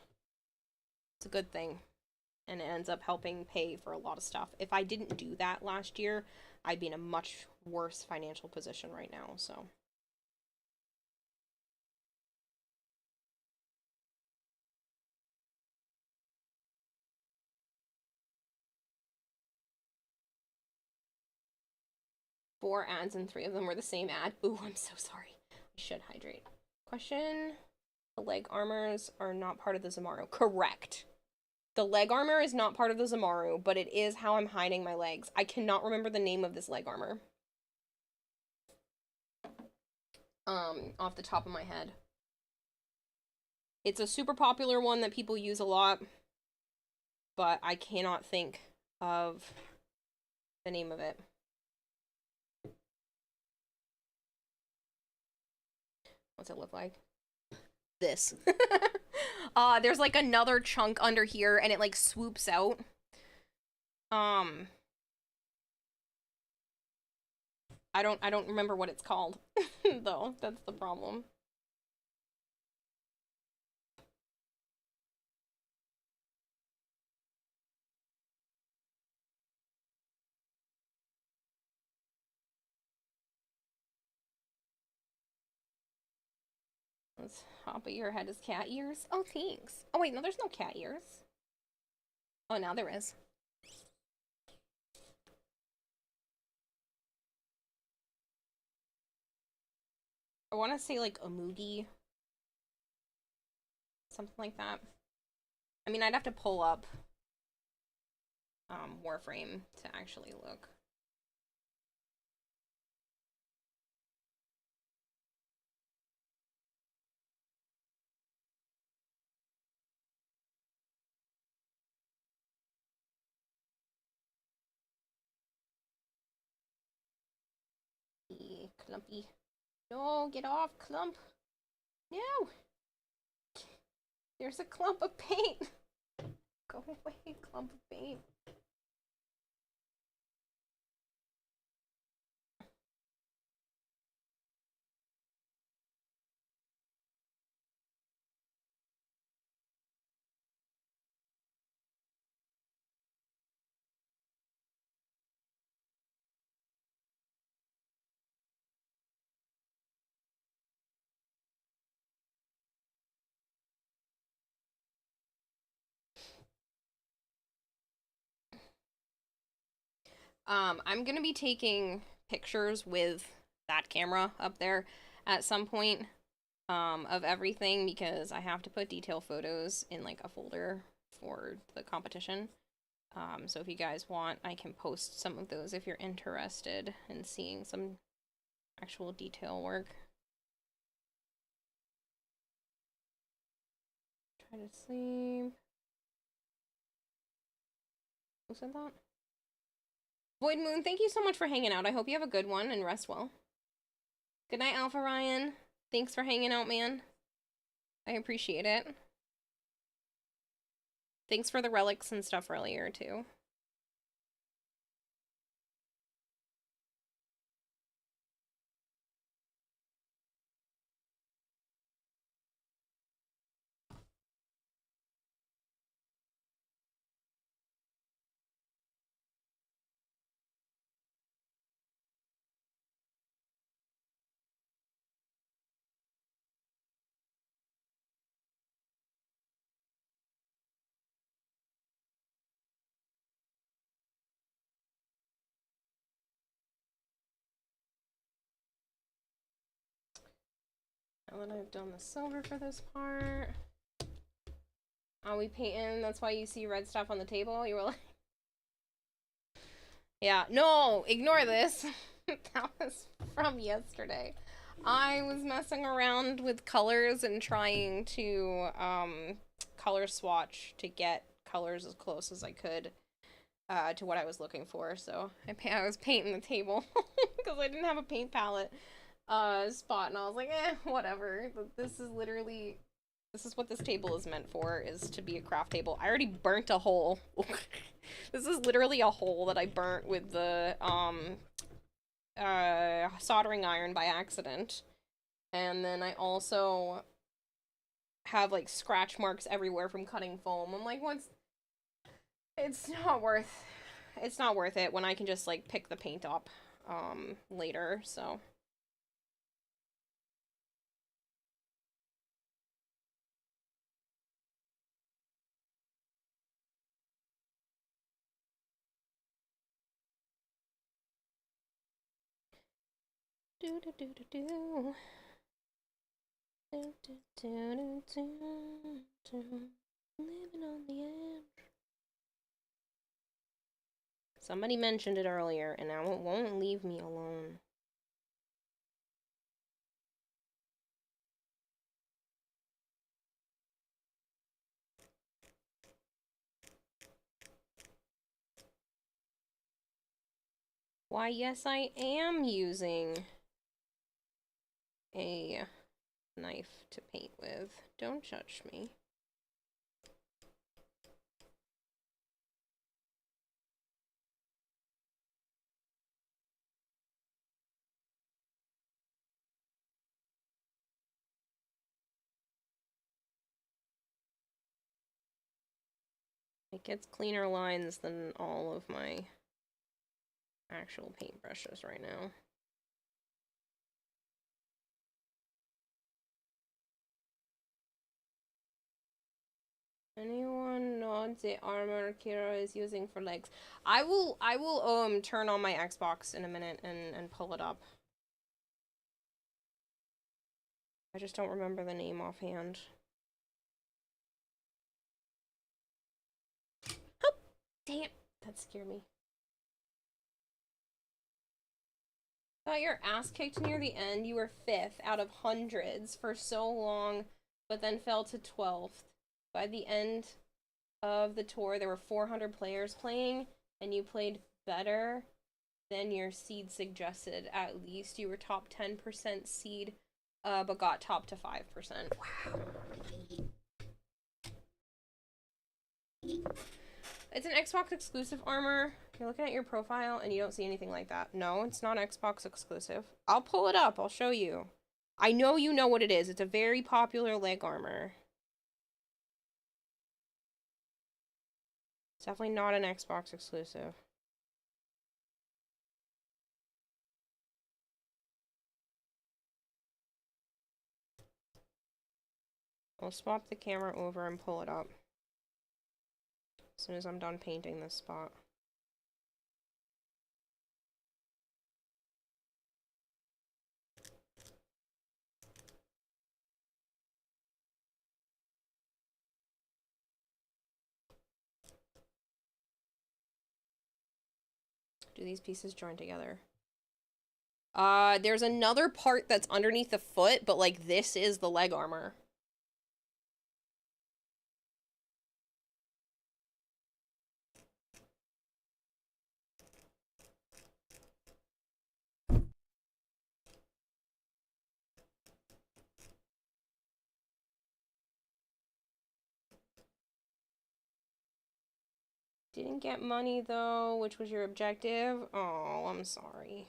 good thing. And it ends up helping pay for a lot of stuff. If I didn't do that last year, I'd be in a much worse financial position right now, so. Four ads and 3 of them were the same ad. Ooh, I'm so sorry. I should hydrate. Question. The leg armors are not part of the Zamaru. Correct. The leg armor is not part of the Zamaru, but it is how I'm hiding my legs. I cannot remember the name of this leg armor. Off the top of my head. It's a super popular one that people use a lot, but I cannot think of the name of it. What's it look like? This. There's like another chunk under here and it like swoops out. I don't remember what it's called though. That's the problem. Let's hop at your head as cat ears. Oh, thanks. Oh wait, no, there's no cat ears. Oh, now there is. I want to say like a Moogie. Something like that. I mean, I'd have to pull up Warframe to actually look. Clumpy. No, get off, Clump. No! There's a clump of paint. Go away, clump of paint. I'm gonna be taking pictures with that camera up there at some point, of everything because I have to put detail photos in like a folder for the competition. So if you guys want, I can post some of those if you're interested in seeing some actual detail work. Try to sleep. Who said that? Void Moon, thank you so much for hanging out. I hope you have a good one and rest well. Good night, Alpha Ryan. Thanks for hanging out, man. I appreciate it. Thanks for the relics and stuff earlier, too. Now that I've done the silver for this part. Are we painting? That's why you see red stuff on the table? You were like... Yeah, no! Ignore this! That was from yesterday. I was messing around with colors and trying to, color swatch to get colors as close as I could, to what I was looking for, so I was painting the table, because I didn't have a paint palette. Spot, and I was like, whatever. This is literally, this is what this table is meant for, is to be a craft table. I already burnt a hole. This is literally a hole that I burnt with the, soldering iron by accident. And then I also have, like, scratch marks everywhere from cutting foam. I'm like, it's not worth it when I can just, like, pick the paint up, later, so... Do do do do do. Do do do do do. Living on the edge. Somebody mentioned it earlier, and now it won't leave me alone. Why, yes, I am using a knife to paint with. Don't judge me. It gets cleaner lines than all of my actual paintbrushes right now. Anyone know the armor Kira is using for legs? I will turn on my Xbox in a minute and pull it up. I just don't remember the name offhand. Oh, dang it. That scared me. Got your ass kicked near the end. You were 5th out of hundreds for so long, but then fell to 12th. By the end of the tour, there were 400 players playing, and you played better than your seed suggested. At least you were top 10% seed, but got top to 5%. Wow. It's an Xbox exclusive armor. You're looking at your profile and you don't see anything like that. No, it's not Xbox exclusive. I'll pull it up. I'll show you. I know you know what it is. It's a very popular leg armor. It's definitely not an Xbox exclusive. I'll swap the camera over and pull it up as soon as I'm done painting this spot. Do these pieces join together? There's another part that's underneath the foot, but like this is the leg armor. Didn't get money though, which was your objective. Oh, I'm sorry.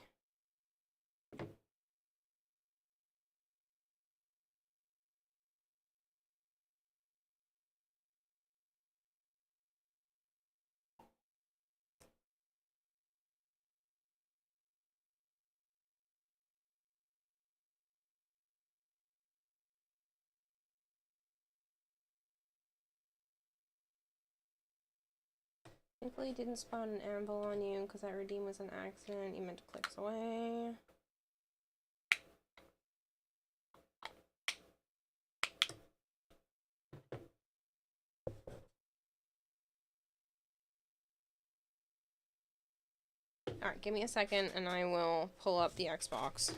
Thankfully didn't spawn an anvil on you because that redeem was an accident. You meant to clicks away. Alright, give me a second and I will pull up the Xbox.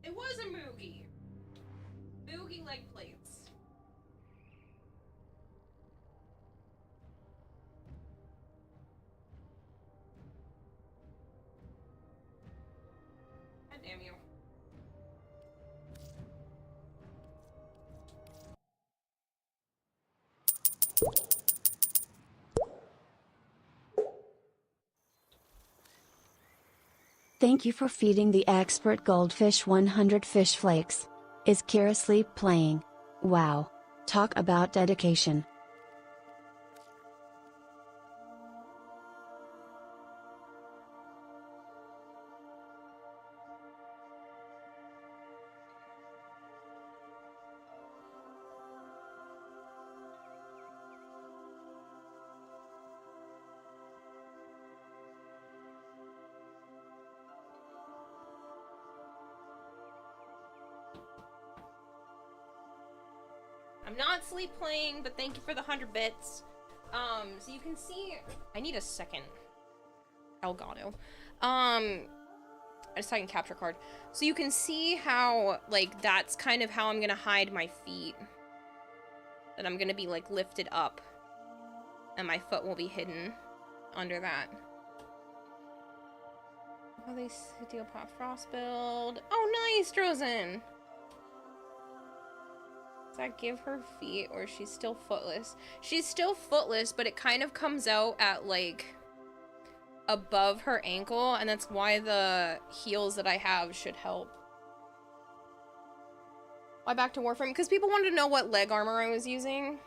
It was a Moogie. Moogie leg plates. God damn you. Thank you for feeding the expert goldfish 100 fish flakes. Is Kira sleep playing? Wow. Talk about dedication. I'm not sleep playing, but thank you for the 100 bits. So you can see, I need a second. Elgato. A second capture card. So you can see how, like, that's kind of how I'm gonna hide my feet. That I'm gonna be, like, lifted up. And my foot will be hidden under that. Oh, they deal pop frost build. Oh, nice, Drozen! Does that give her feet, or she's still footless? She's still footless, but it kind of comes out at, like, above her ankle, and that's why the heels that I have should help. Why back to Warframe? Because people wanted to know what leg armor I was using.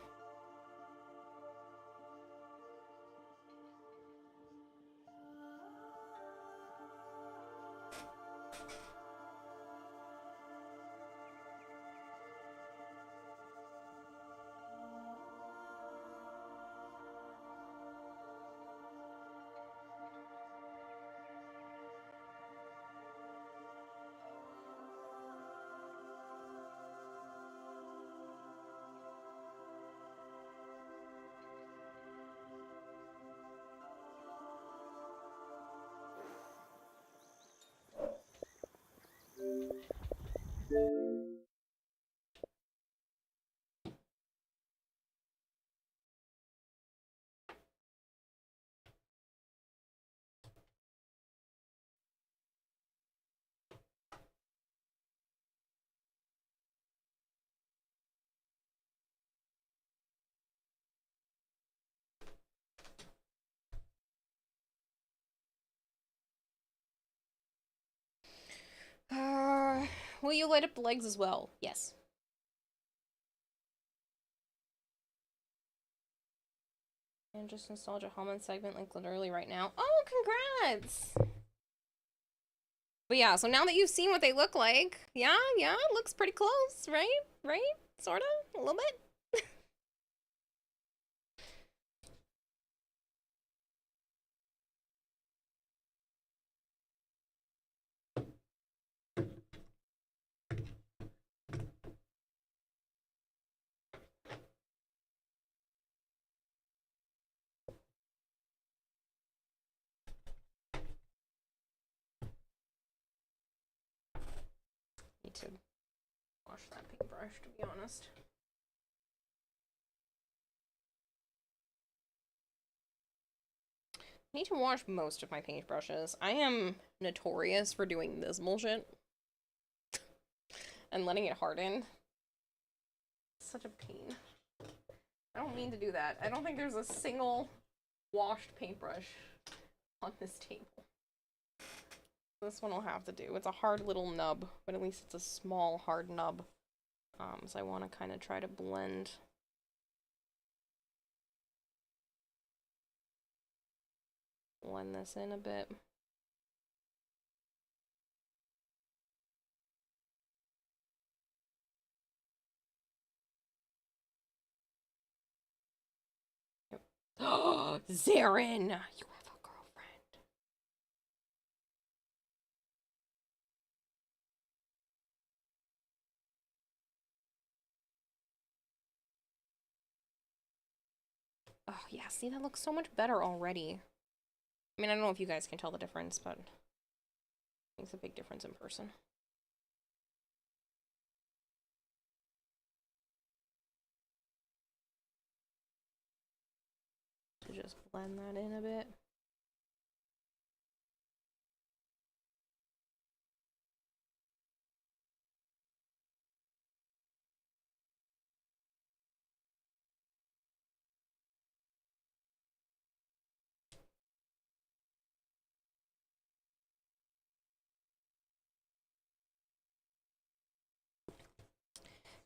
Will you light up the legs as well? Yes. And just nostalgia Hallman segment like literally right now. Oh, congrats! But yeah, so now that you've seen what they look like, yeah, it looks pretty close, right? Right? Sorta? A little bit? Need to wash that paintbrush, to be honest. I need to wash most of my paintbrushes. I am notorious for doing this bullshit and letting it harden. It's such a pain. I don't mean to do that. I don't think there's a single washed paintbrush on this table. This one will have to do. It's a hard little nub, but at least it's a small hard nub. So I want to kind of try to blend this in a bit. Yep. Oh, Zarin! You have a girlfriend. Oh, yeah, see, that looks so much better already. I mean, I don't know if you guys can tell the difference, but it makes a big difference in person. To just blend that in a bit.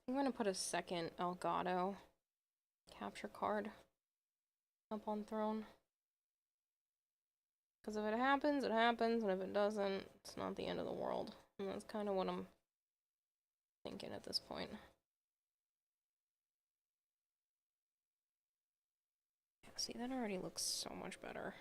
I'm gonna put a second Elgato capture card up on Throne. Because if it happens, it happens, and if it doesn't, it's not the end of the world. And that's kind of what I'm thinking at this point. Yeah, see, that already looks so much better.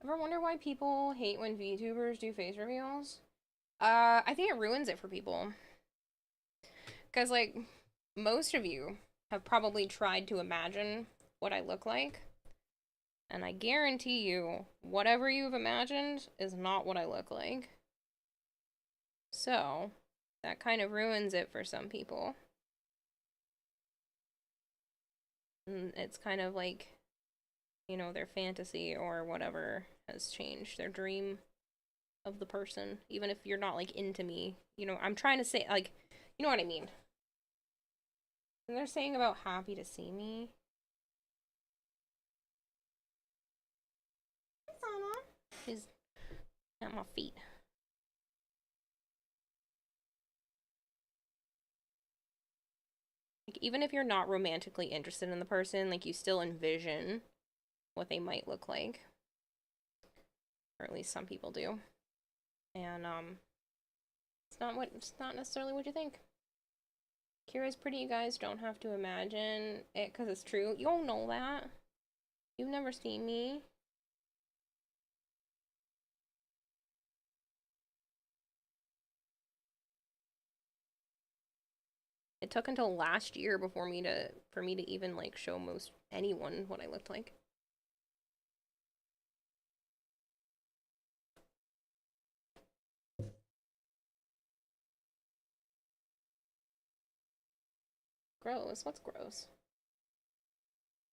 Ever wonder why people hate when VTubers do face reveals? I think it ruins it for people. Because, like, most of you have probably tried to imagine what I look like. And I guarantee you, whatever you've imagined is not what I look like. So, that kind of ruins it for some people. And it's kind of like, you know, their fantasy or whatever has changed. Their dream of the person. Even if you're not, like, into me. You know, I'm trying to say, like, you know what I mean. And they're saying about happy to see me. She's at my feet. Like, even if you're not romantically interested in the person, like, you still envision what they might look like. Or at least some people do. And, it's not necessarily what you think. Kira's pretty, you guys don't have to imagine it, because it's true. You all know that. You've never seen me. It took until last year for me to even, like, show most anyone what I looked like. Gross. What's gross?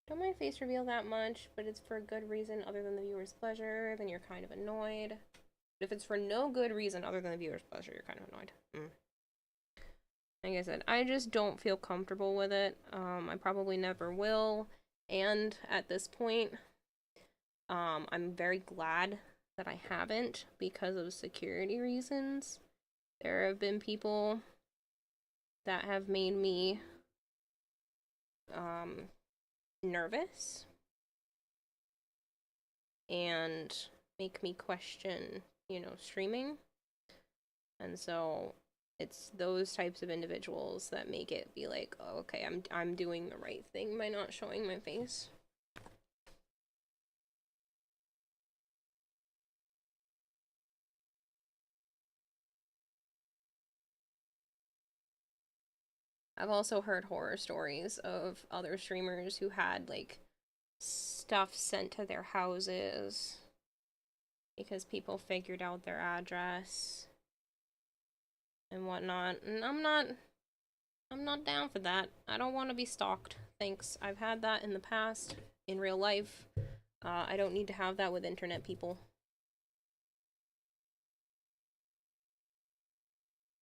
Don't mind face reveal that much, but it's for a good reason other than the viewer's pleasure, then you're kind of annoyed. But if it's for no good reason other than the viewer's pleasure, you're kind of annoyed. Like I said, I just don't feel comfortable with it. I probably never will. And at this point, I'm very glad that I haven't because of security reasons. There have been people that have made me nervous and make me question, you know, streaming. And so it's those types of individuals that make it be like, oh, okay, I'm doing the right thing by not showing my face. I've also heard horror stories of other streamers who had, like, stuff sent to their houses because people figured out their address and whatnot. And I'm not down for that. I don't want to be stalked. Thanks. I've had that in the past, in real life. I don't need to have that with internet people.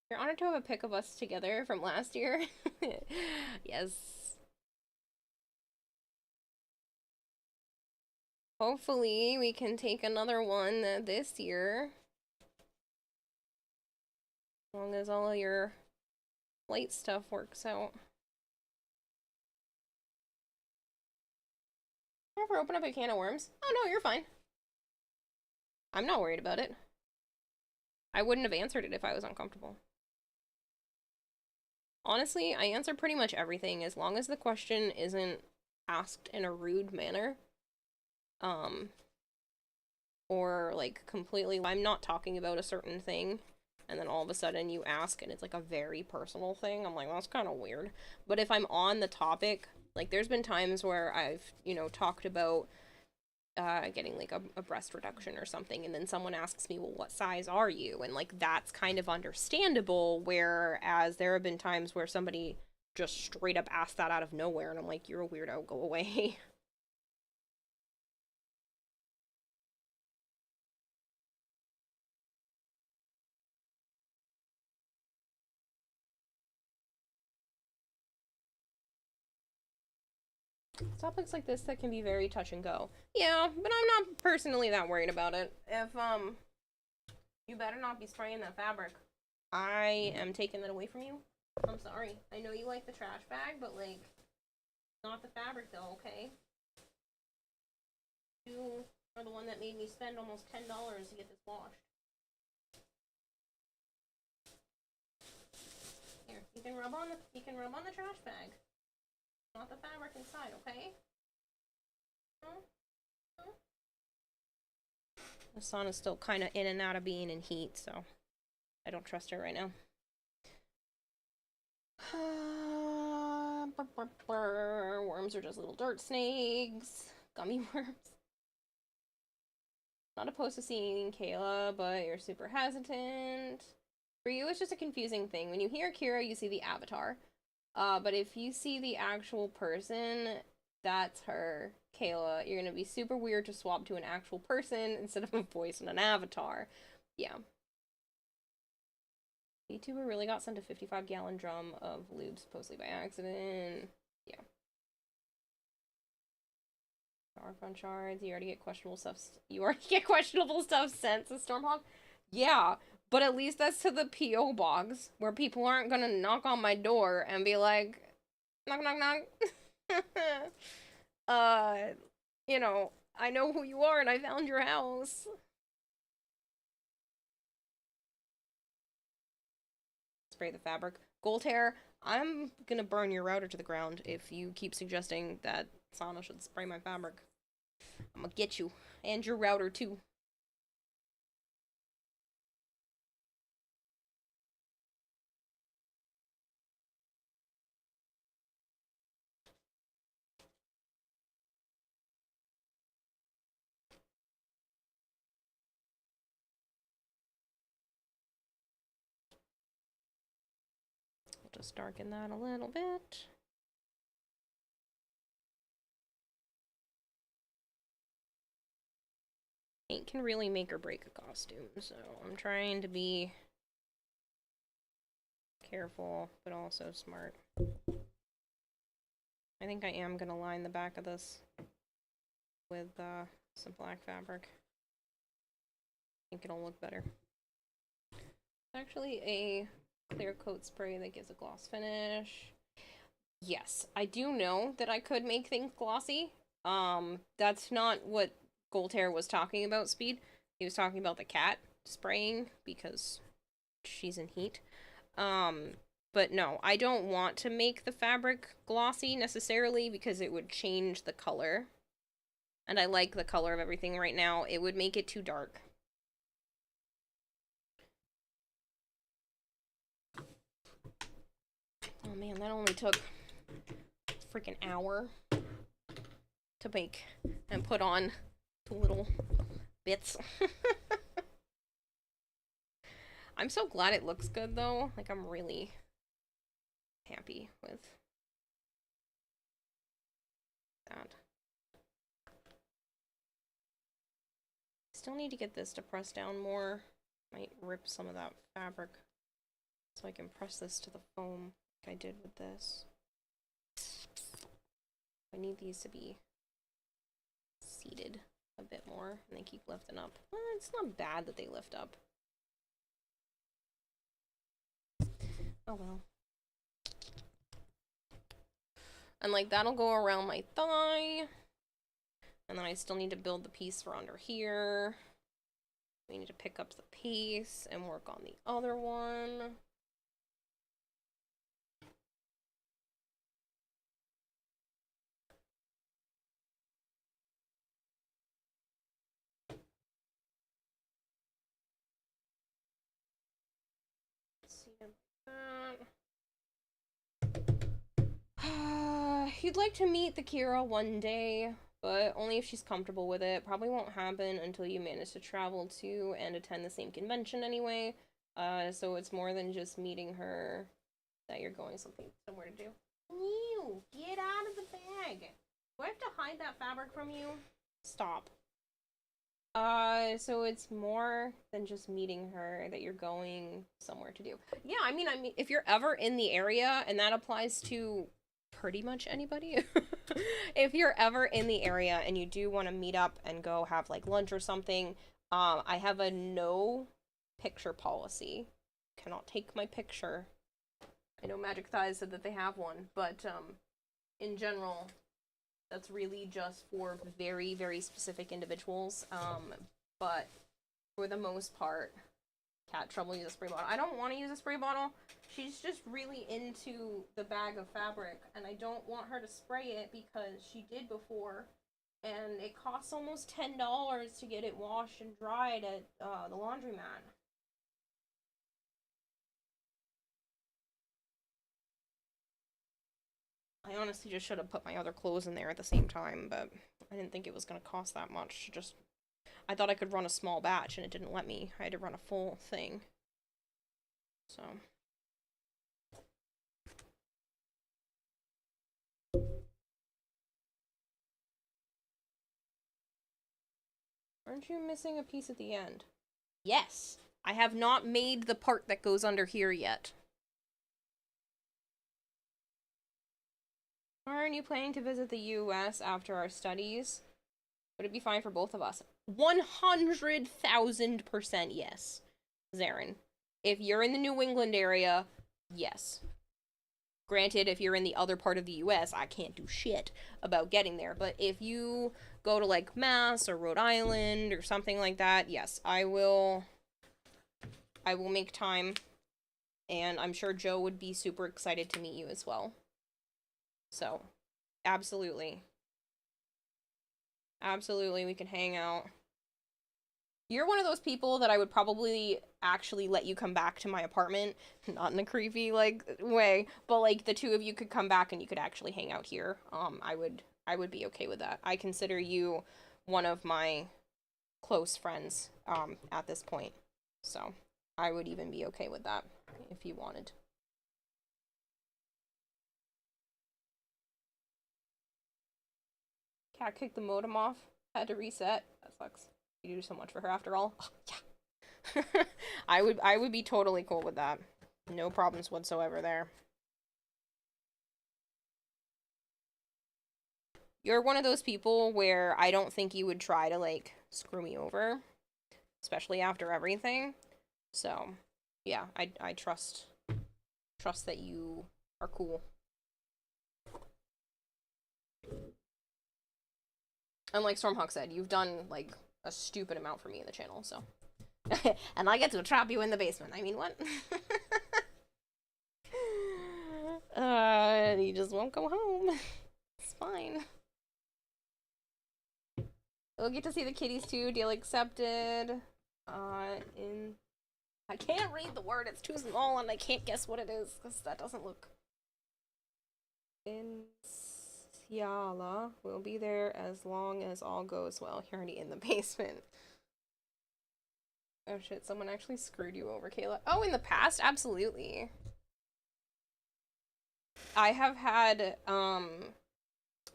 You're honored to have a pic of us together from last year. Yes. Hopefully we can take another one this year. As long as all of your flight stuff works out. Ever open up a can of worms? Oh no, you're fine. I'm not worried about it. I wouldn't have answered it if I was uncomfortable. Honestly, I answer pretty much everything as long as the question isn't asked in a rude manner. Or like completely, I'm not talking about a certain thing, and then all of a sudden you ask and it's like a very personal thing. I'm like, well, that's kind of weird. But if I'm on the topic, like there's been times where I've, you know, talked about getting like a breast reduction or something, and then someone asks me, well, what size are you? And like that's kind of understandable, whereas there have been times where somebody just straight up asked that out of nowhere, and I'm like, you're a weirdo, go away. Topics like this that can be very touch and go. Yeah, but I'm not personally that worried about it. If you better not be spraying that fabric. I am taking that away from you. I'm sorry. I know you like the trash bag, but like, not the fabric though, okay? You are the one that made me spend almost $10 to get this washed. Here, you can rub on the trash bag. Not the fabric inside, okay? The sun is still kind of in and out of being in heat, so I don't trust her right now. Worms are just little dirt snakes. Gummy worms. Not opposed to seeing Kayla, but you're super hesitant. For you, it's just a confusing thing. When you hear Kira, you see the avatar. But if you see the actual person, that's her, Kayla. You're gonna be super weird to swap to an actual person instead of a voice and an avatar. Yeah. YouTuber really got sent a 55-gallon drum of lube supposedly by accident. Yeah. Powerfront shards. You already get questionable stuff. Sent to Stormhawk. Yeah, but at least that's to the PO box where people aren't gonna knock on my door and be like, knock, knock, knock. You know, I know who you are and I found your house. Spray the fabric. Gold hair, I'm gonna burn your router to the ground if you keep suggesting that Sana should spray my fabric. I'm gonna get you. And your router too. Just darken that a little bit. Paint can really make or break a costume, so I'm trying to be careful, but also smart. I think I am gonna line the back of this with some black fabric. think it'll look better. Actually, a clear coat spray that gives a gloss finish. Yes, I do know that I could make things glossy. That's not what Goltair was talking about, Speed. He was talking about the cat spraying because she's in heat. But no, I don't want to make the fabric glossy necessarily because it would change the color. And I like the color of everything right now. It would make it too dark. Oh man, that only took a freaking hour to make and put on the little bits. I'm so glad it looks good though. Like, I'm really happy with that. Still need to get this to press down more. Might rip some of that fabric so I can press this to the foam like I did with this. I need these to be seated a bit more and they keep lifting up. Well, it's not bad that they lift up. Oh well. And like that'll go around my thigh. And then I still need to build the piece for under here. We need to pick up the piece and work on the other one. You'd like to meet the Kira one day, but only if she's comfortable with it. Probably won't happen until you manage to travel to and attend the same convention anyway. So it's more than just meeting her that you're going somewhere to do. You get out of the bag. Do I have to hide that fabric from you? Stop. So it's more than just meeting her that you're going somewhere to do. Yeah, I mean, if you're ever in the area, and that applies to pretty much anybody. If you're ever in the area and you do want to meet up and go have like lunch or something, I have a no picture policy. Cannot take my picture. I know Magic Thighs said that they have one, but in general, that's really just for very, very specific individuals. But for the most part, Cat Trouble uses a spray bottle. I don't want to use a spray bottle. She's just really into the bag of fabric, and I don't want her to spray it because she did before, and it costs almost $10 to get it washed and dried at the laundromat. I honestly just should have put my other clothes in there at the same time, but I didn't think it was going to cost that much. I thought I could run a small batch, and it didn't let me. I had to run a full thing. So. Aren't you missing a piece at the end? Yes! I have not made the part that goes under here yet. Aren't you planning to visit the US after our studies? Would it be fine for both of us? 100,000% yes, Zarin. If you're in the New England area, yes. Granted, if you're in the other part of the US, I can't do shit about getting there. But if you go to, like, Mass or Rhode Island or something like that, yes, I will make time. And I'm sure Joe would be super excited to meet you as well. So, absolutely. Absolutely, we can hang out. You're one of those people that I would probably actually let you come back to my apartment. Not in a creepy, like, way. But, like, the two of you could come back and you could actually hang out here. I would be okay with that. I consider you one of my close friends, at this point. So, I would even be okay with that, if you wanted. Cat kicked the modem off. Had to reset. That sucks. You do so much for her after all. Oh, yeah. I would be totally cool with that. No problems whatsoever there. You're one of those people where I don't think you would try to, like, screw me over. especially after everything. So, yeah, I trust that you are cool. And like Stormhawk said, you've done like a stupid amount for me in the channel, so. And I get to trap you in the basement. I mean, what? You just won't go home. It's fine. We'll get to see the kitties too. Deal accepted. I can't read the word. It's too small, and I can't guess what it is because that doesn't look. In Ciala will be there as long as all goes well. You're already in the basement. Oh shit! Someone actually screwed you over, Kayla. Oh, in the past, absolutely. I have had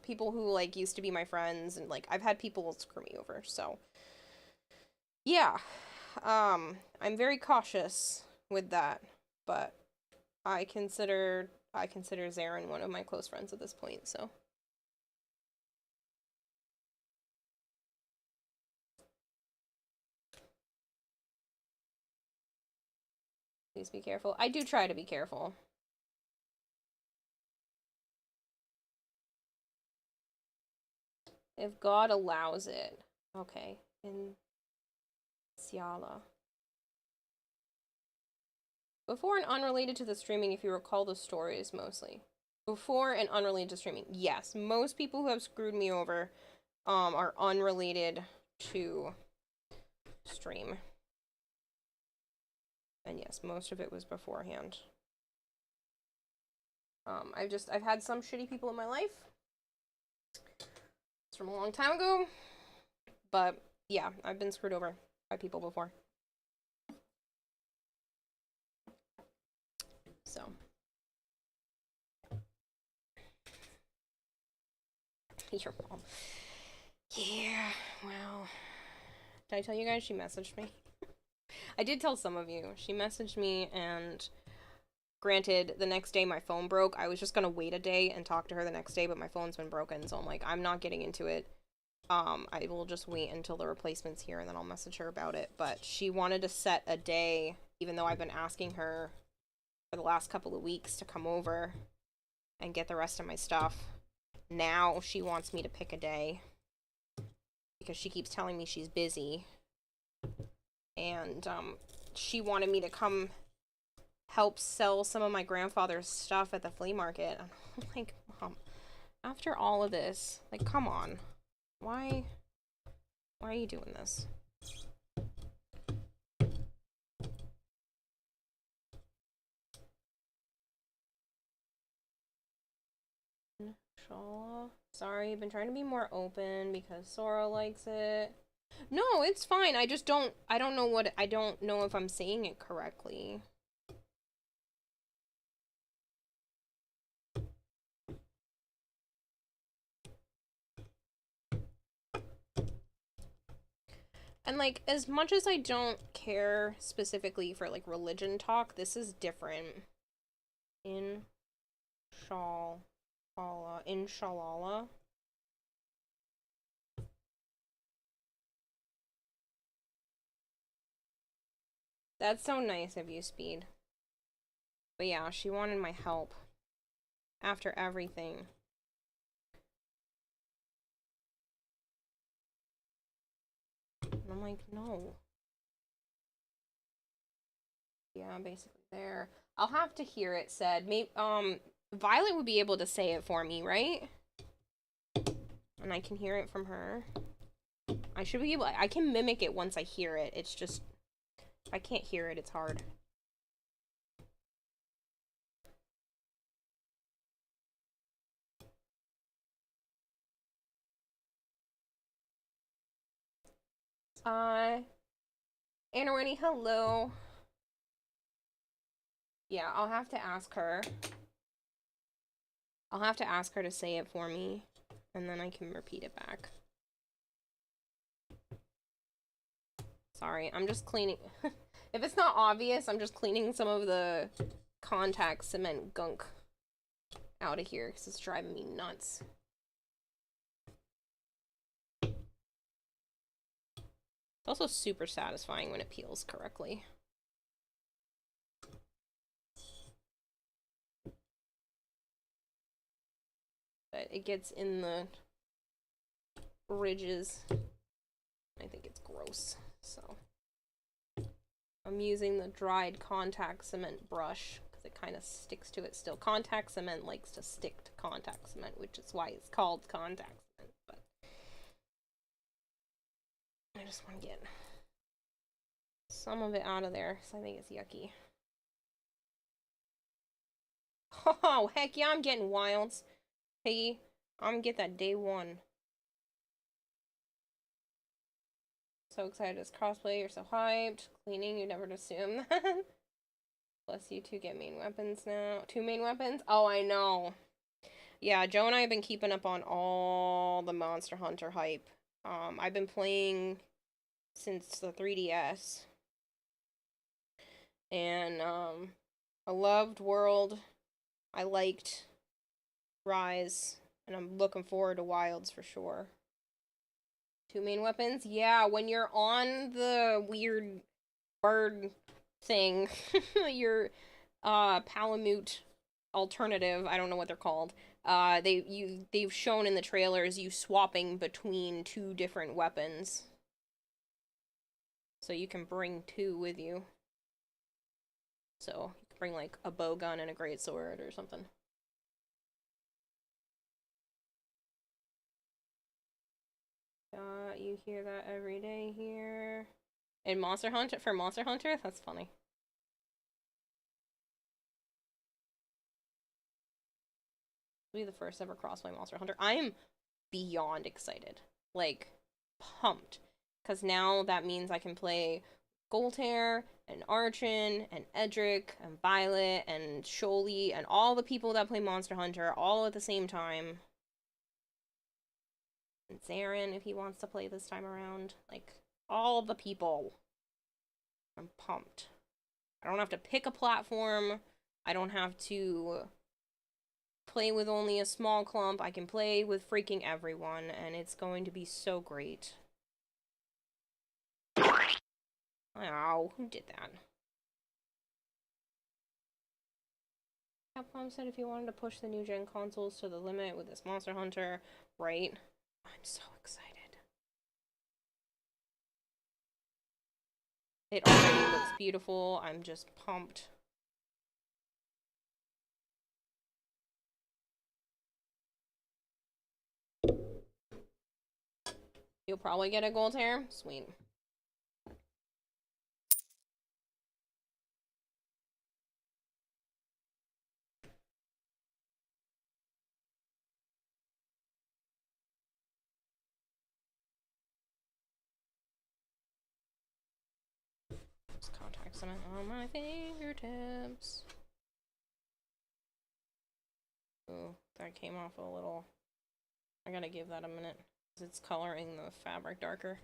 people who like used to be my friends, and like I've had people screw me over. So yeah, I'm very cautious with that, but I consider Zarin one of my close friends at this point. So. Please be careful. I do try to be careful. If God allows it. Okay. In Ciala. Before and unrelated to the streaming, if you recall the stories mostly. Before and unrelated to streaming. Yes. Most people who have screwed me over are unrelated to stream. And yes, most of it was beforehand. I've had some shitty people in my life. It's from a long time ago. But yeah, I've been screwed over by people before. So. Your mom. Yeah, well. Did I tell you guys she messaged me? I did tell some of you. She messaged me, and granted, the next day my phone broke. I was just gonna wait a day and talk to her the next day, but my phone's been broken, so I'm like, I'm not getting into it. I will just wait until the replacement's here, and then I'll message her about it. But she wanted to set a day, even though I've been asking her for the last couple of weeks to come over and get the rest of my stuff. Now she wants me to pick a day because she keeps telling me she's busy. And she wanted me to come help sell some of my grandfather's stuff at the flea market. And I'm like, Mom, after all of this, like, come on. Why are you doing this? Sorry, I've been trying to be more open because Sora likes it. No, it's fine. I don't know if I'm saying it correctly. And like, as much as I don't care specifically for like religion talk, this is different. Inshallah. That's so nice of you, Speed. But yeah, she wanted my help. After everything. And I'm like, no. Yeah, basically there. I'll have to hear it said. Maybe, Violet would be able to say it for me, right? And I can hear it from her. I should be able, I can mimic it once I hear it. It's just, if I can't hear it, it's hard. Anna Rennie, hello. Yeah, I'll have to ask her. I'll have to ask her to say it for me, and then I can repeat it back. Sorry, I'm just cleaning. If it's not obvious, I'm just cleaning some of the contact cement gunk out of here because it's driving me nuts. It's also super satisfying when it peels correctly. But it gets in the ridges. I think it's gross, so I'm using the dried contact cement brush because it kind of sticks to it still. Contact cement likes to stick to contact cement, which is why it's called contact cement, but I just want to get some of it out of there because I think it's yucky. Oh, heck yeah, I'm getting wilds. Piggy, I'm gonna get that day one. So excited as cosplay, you're so hyped. Cleaning, you never assume that. Plus you two get main weapons now. 2 main weapons? Oh, I know. Yeah, Joe and I have been keeping up on all the Monster Hunter hype. I've been playing since the 3DS. And, I loved World. I liked Rise. And I'm looking forward to Wilds for sure. 2 main weapons? Yeah, when you're on the weird bird thing, your Palamute alternative, I don't know what they're called. They've shown in the trailers you swapping between 2 different weapons. So you can bring 2 with you. So you can bring like a bow gun and a greatsword or something. You hear that every day here. In Monster Hunter, for Monster Hunter? That's funny. Be the first ever crossplay Monster Hunter. I am beyond excited. Like, pumped. Because now that means I can play Goldhair, and Archon, and Edric, and Violet, and Sholey, and all the people that play Monster Hunter all at the same time. And Zarin, if he wants to play this time around. Like, all the people. I'm pumped. I don't have to pick a platform. I don't have to play with only a small clump. I can play with freaking everyone, and it's going to be so great. Ow, who did that? Capcom said if you wanted to push the new gen consoles to the limit with this Monster Hunter, right? I'm so excited. It already looks beautiful. I'm just pumped. You'll probably get a gold hair. Sweet. Just contact cement on my fingertips. Ooh, that came off a little. I gotta give that a minute. It's coloring the fabric darker.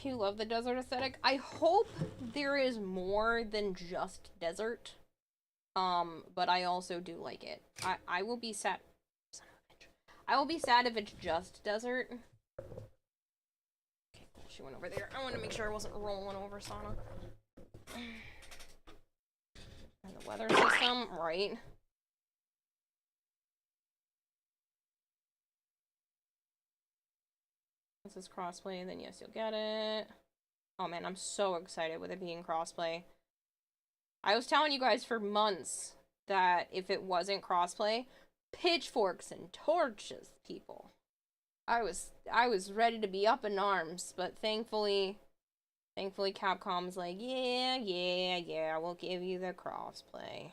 You love the desert aesthetic. I hope there is more than just desert. But I also do like it. I will be sad. Son of a bitch. I will be sad if it's just desert. Okay, cool. She went over there. I wanted to make sure I wasn't rolling over Sana. And the weather system, right? This is crossplay, then yes, you'll get it. Oh man, I'm so excited with it being crossplay. I was telling you guys for months that if it wasn't crossplay, pitchforks and torches, people. I was ready to be up in arms, but thankfully Capcom's like, yeah, we'll give you the crossplay.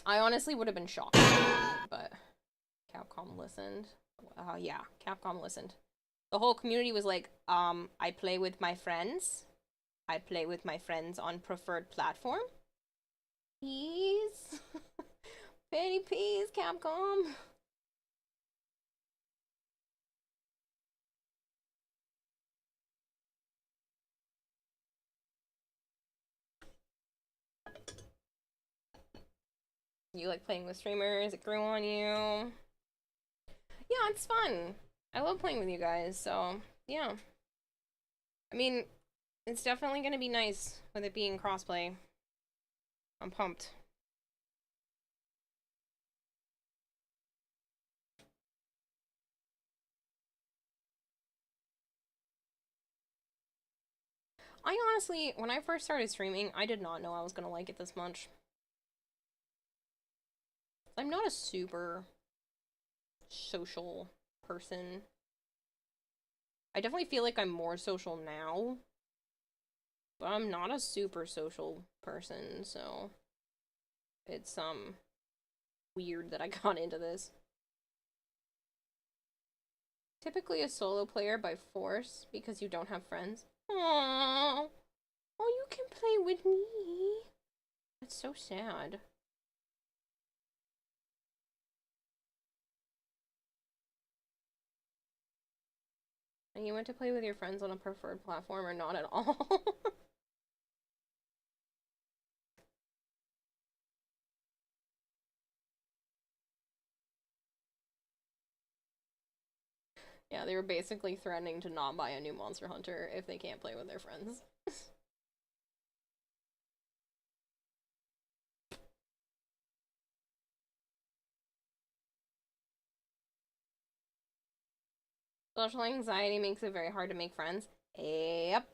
I honestly would have been shocked, but Capcom listened. Yeah, Capcom listened. The whole community was like, I play with my friends. I play with my friends on preferred platform. Please? Penny peas, Capcom. You like playing with streamers? It grew on you? Yeah, it's fun. I love playing with you guys, so yeah. I mean, it's definitely gonna be nice with it being crossplay. I'm pumped. I honestly, when I first started streaming, I did not know I was gonna like it this much. I'm not a super social person. I definitely feel like I'm more social now, but I'm not a super social person, so it's weird that I got into this. Typically a solo player by force because you don't have friends. Aww. Oh, you can play with me. That's so sad. And you went to play with your friends on a preferred platform or not at all? Yeah, they were basically threatening to not buy a new Monster Hunter if they can't play with their friends. Social anxiety makes it very hard to make friends. Yep.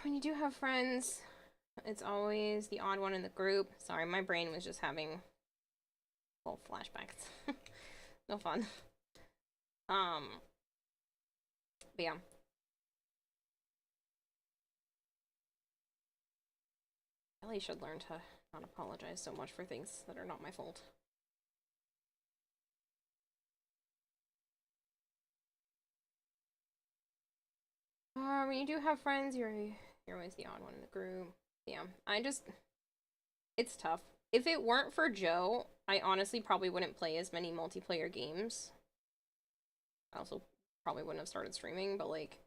When you do have friends, it's always the odd one in the group. Sorry, my brain was just having full flashbacks. No fun. But yeah. I really should learn to not apologize so much for things that are not my fault. When you do have friends, you're always the odd one in the group. Yeah, it's tough. If it weren't for Joe, I honestly probably wouldn't play as many multiplayer games. I also probably wouldn't have started streaming, but like,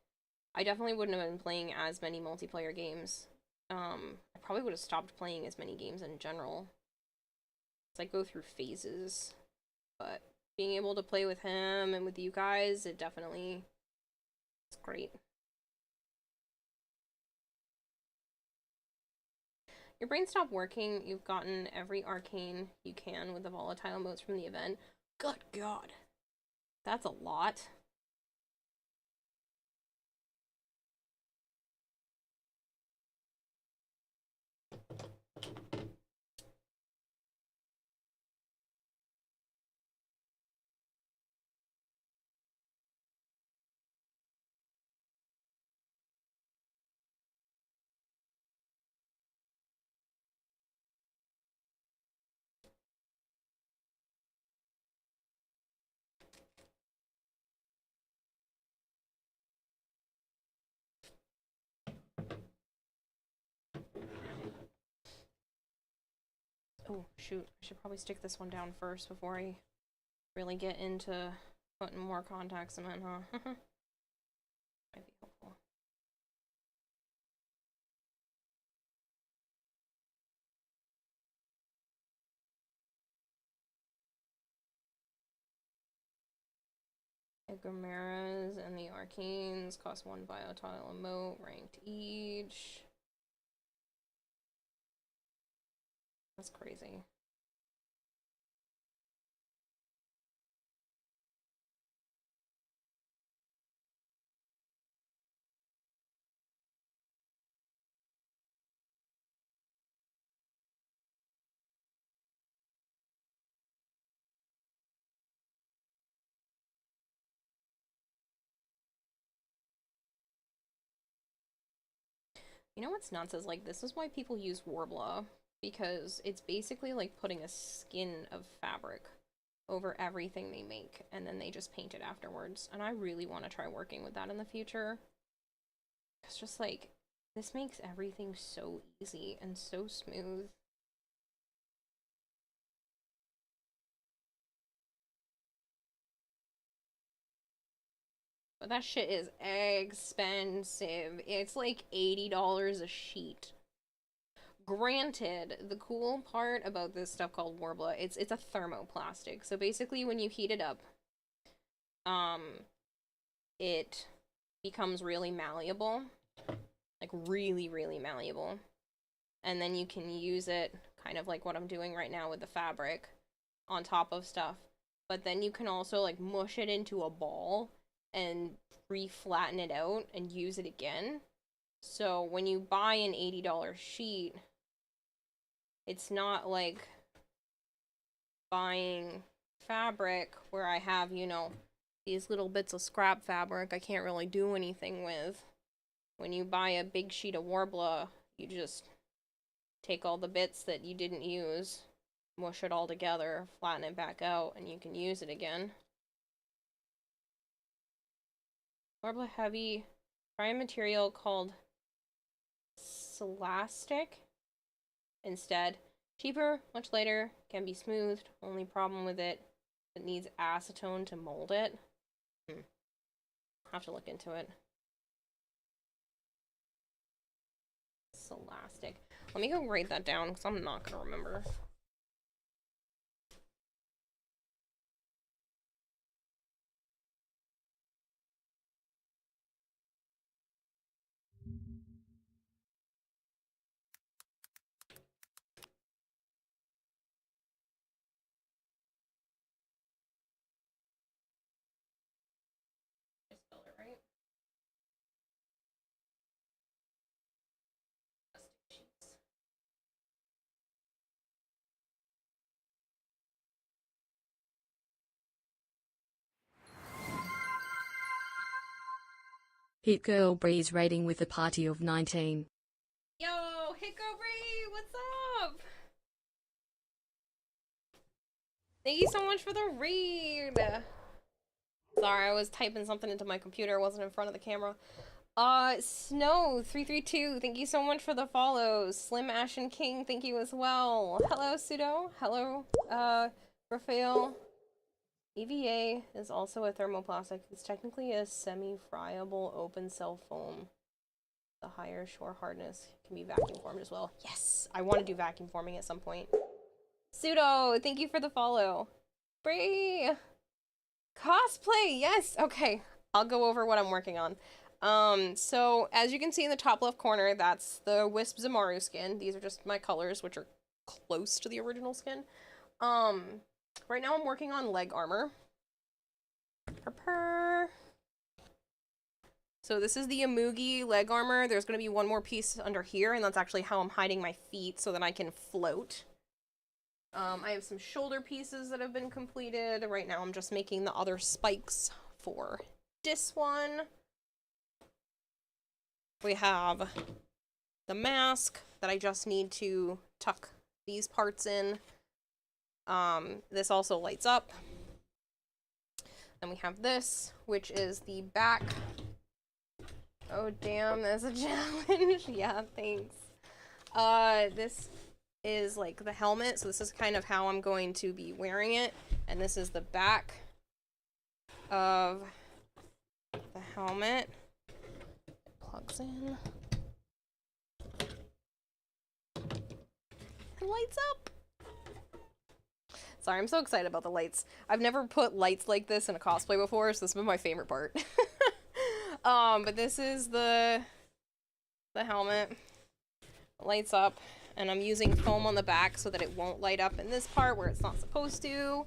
I definitely wouldn't have been playing as many multiplayer games. I probably would have stopped playing as many games in general. It's like go through phases, but being able to play with him and with you guys, it's great. Your brain stopped working. You've gotten every arcane you can with the volatile modes from the event. Good God. That's a lot. Oh, shoot. I should probably stick this one down first before I really get into putting more contact cement, huh? Might be helpful. Egomera's and the Arcanes cost one biotile emote, ranked each. That's crazy. You know what's nuts is like this is why people use Warbler. because it's basically like putting a skin of fabric over everything they make, and then they just paint it afterwards. And I really want to try working with that in the future. It's just like, this makes everything so easy and so smooth. But that shit is expensive. It's like $80 a sheet. Granted, the cool part about this stuff called Warbler, it's a thermoplastic. So basically when you heat it up, it becomes really malleable. Like really, really malleable. And then you can use it kind of like what I'm doing right now with the fabric on top of stuff. But then you can also like mush it into a ball and re-flatten it out and use it again. So when you buy an $80 sheet, it's not like buying fabric where I have, you know, these little bits of scrap fabric I can't really do anything with. When you buy a big sheet of Warbler, you just take all the bits that you didn't use, mush it all together, flatten it back out, and you can use it again. Warbler heavy. Try a material called Celastic instead. Cheaper, much lighter, can be smoothed. Only problem with it needs acetone to mold it. Have to look into it. Celastic. Let me go write that down because I'm not gonna remember. I spelled it right. Hit Girl Breeze rating with a party of 19. Yo, Hicko Bree, what's up? Thank you so much for the read. Sorry, I was typing something into my computer. I wasn't in front of the camera. Snow332, thank you so much for the follows. Slim Ashen King, thank you as well. Hello, Pseudo. Hello, Raphael. EVA is also a thermoplastic. It's technically a semi-friable open cell foam. The higher shore hardness can be vacuum formed as well. Yes, I want to do vacuum forming at some point. Pseudo, thank you for the follow. Bree! Cosplay, yes! Okay, I'll go over what I'm working on. So as you can see in the top left corner, that's the Wisp Zamaru skin. These are just my colors, which are close to the original skin. Right now I'm working on leg armor. So this is the Amugi leg armor. There's going to be one more piece under here, and that's actually how I'm hiding my feet so that I can float. I have some shoulder pieces that have been completed. Right now I'm just making the other spikes for this one. We have the mask that I just need to tuck these parts in. This also lights up. Then we have this, which is the back. Oh damn, that's a challenge. Yeah, thanks. This is like the helmet, so this is kind of how I'm going to be wearing it. And this is the back of the helmet. It plugs in. It lights up. Sorry, I'm so excited about the lights. I've never put lights like this in a cosplay before, so this has been my favorite part. But this is the helmet. It lights up, and I'm using foam on the back so that it won't light up in this part where it's not supposed to.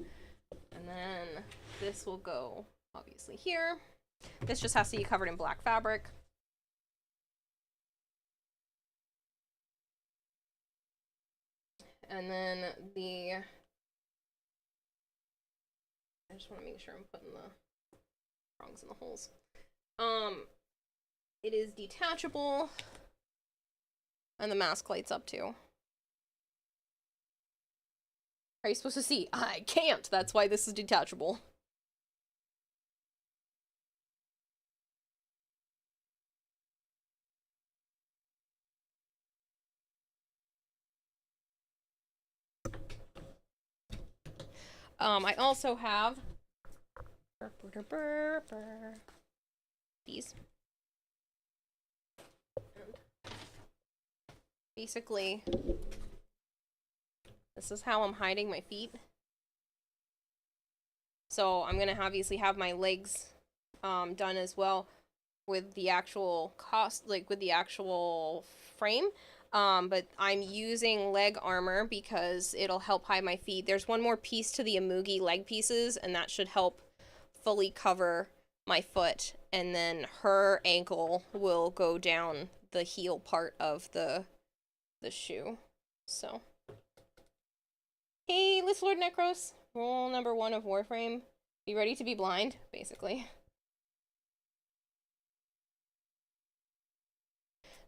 And then this will go, obviously, here. This just has to be covered in black fabric. And then I just want to make sure I'm putting the prongs in the holes. It is detachable, and the mask lights up too. How are you supposed to see? I can't. That's why this is detachable. I also have these. Basically, this is how I'm hiding my feet. So I'm gonna obviously have my legs done as well with the actual with the actual frame. But I'm using leg armor because it'll help hide my feet. There's one more piece to the Amugi leg pieces, and that should help fully cover my foot. And then her ankle will go down the heel part of the shoe. So, hey, List Lord Necros, rule number 1 of Warframe: be ready to be blind, basically.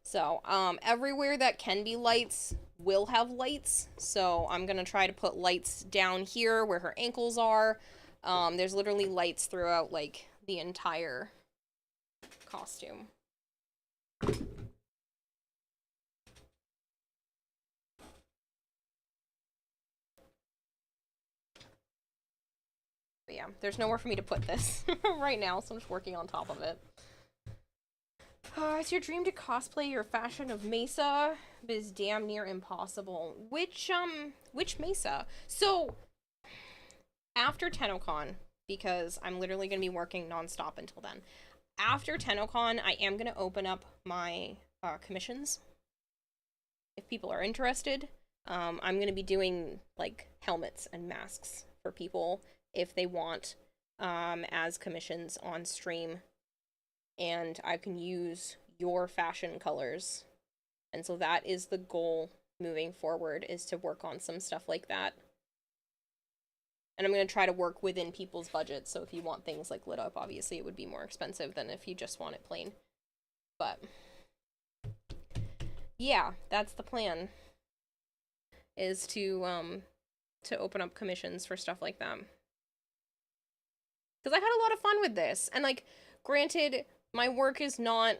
So, everywhere that can be lights will have lights. So I'm gonna try to put lights down here where her ankles are. There's literally lights throughout, like, the entire costume. But yeah, there's nowhere for me to put this right now, so I'm just working on top of it. It's your dream to cosplay your fashion of Mesa, but it's damn near impossible. Which Mesa? So, after TennoCon, because I'm literally going to be working nonstop until then, after TennoCon, I am going to open up my commissions. If people are interested, I'm going to be doing, like, helmets and masks for people if they want as commissions on stream. And I can use your fashion colors. And so that is the goal moving forward, is to work on some stuff like that. And I'm going to try to work within people's budgets, so if you want things like lit up, obviously it would be more expensive than if you just want it plain. But yeah, that's the plan, is to open up commissions for stuff like that. Because I had a lot of fun with this, and, like, granted, my work is not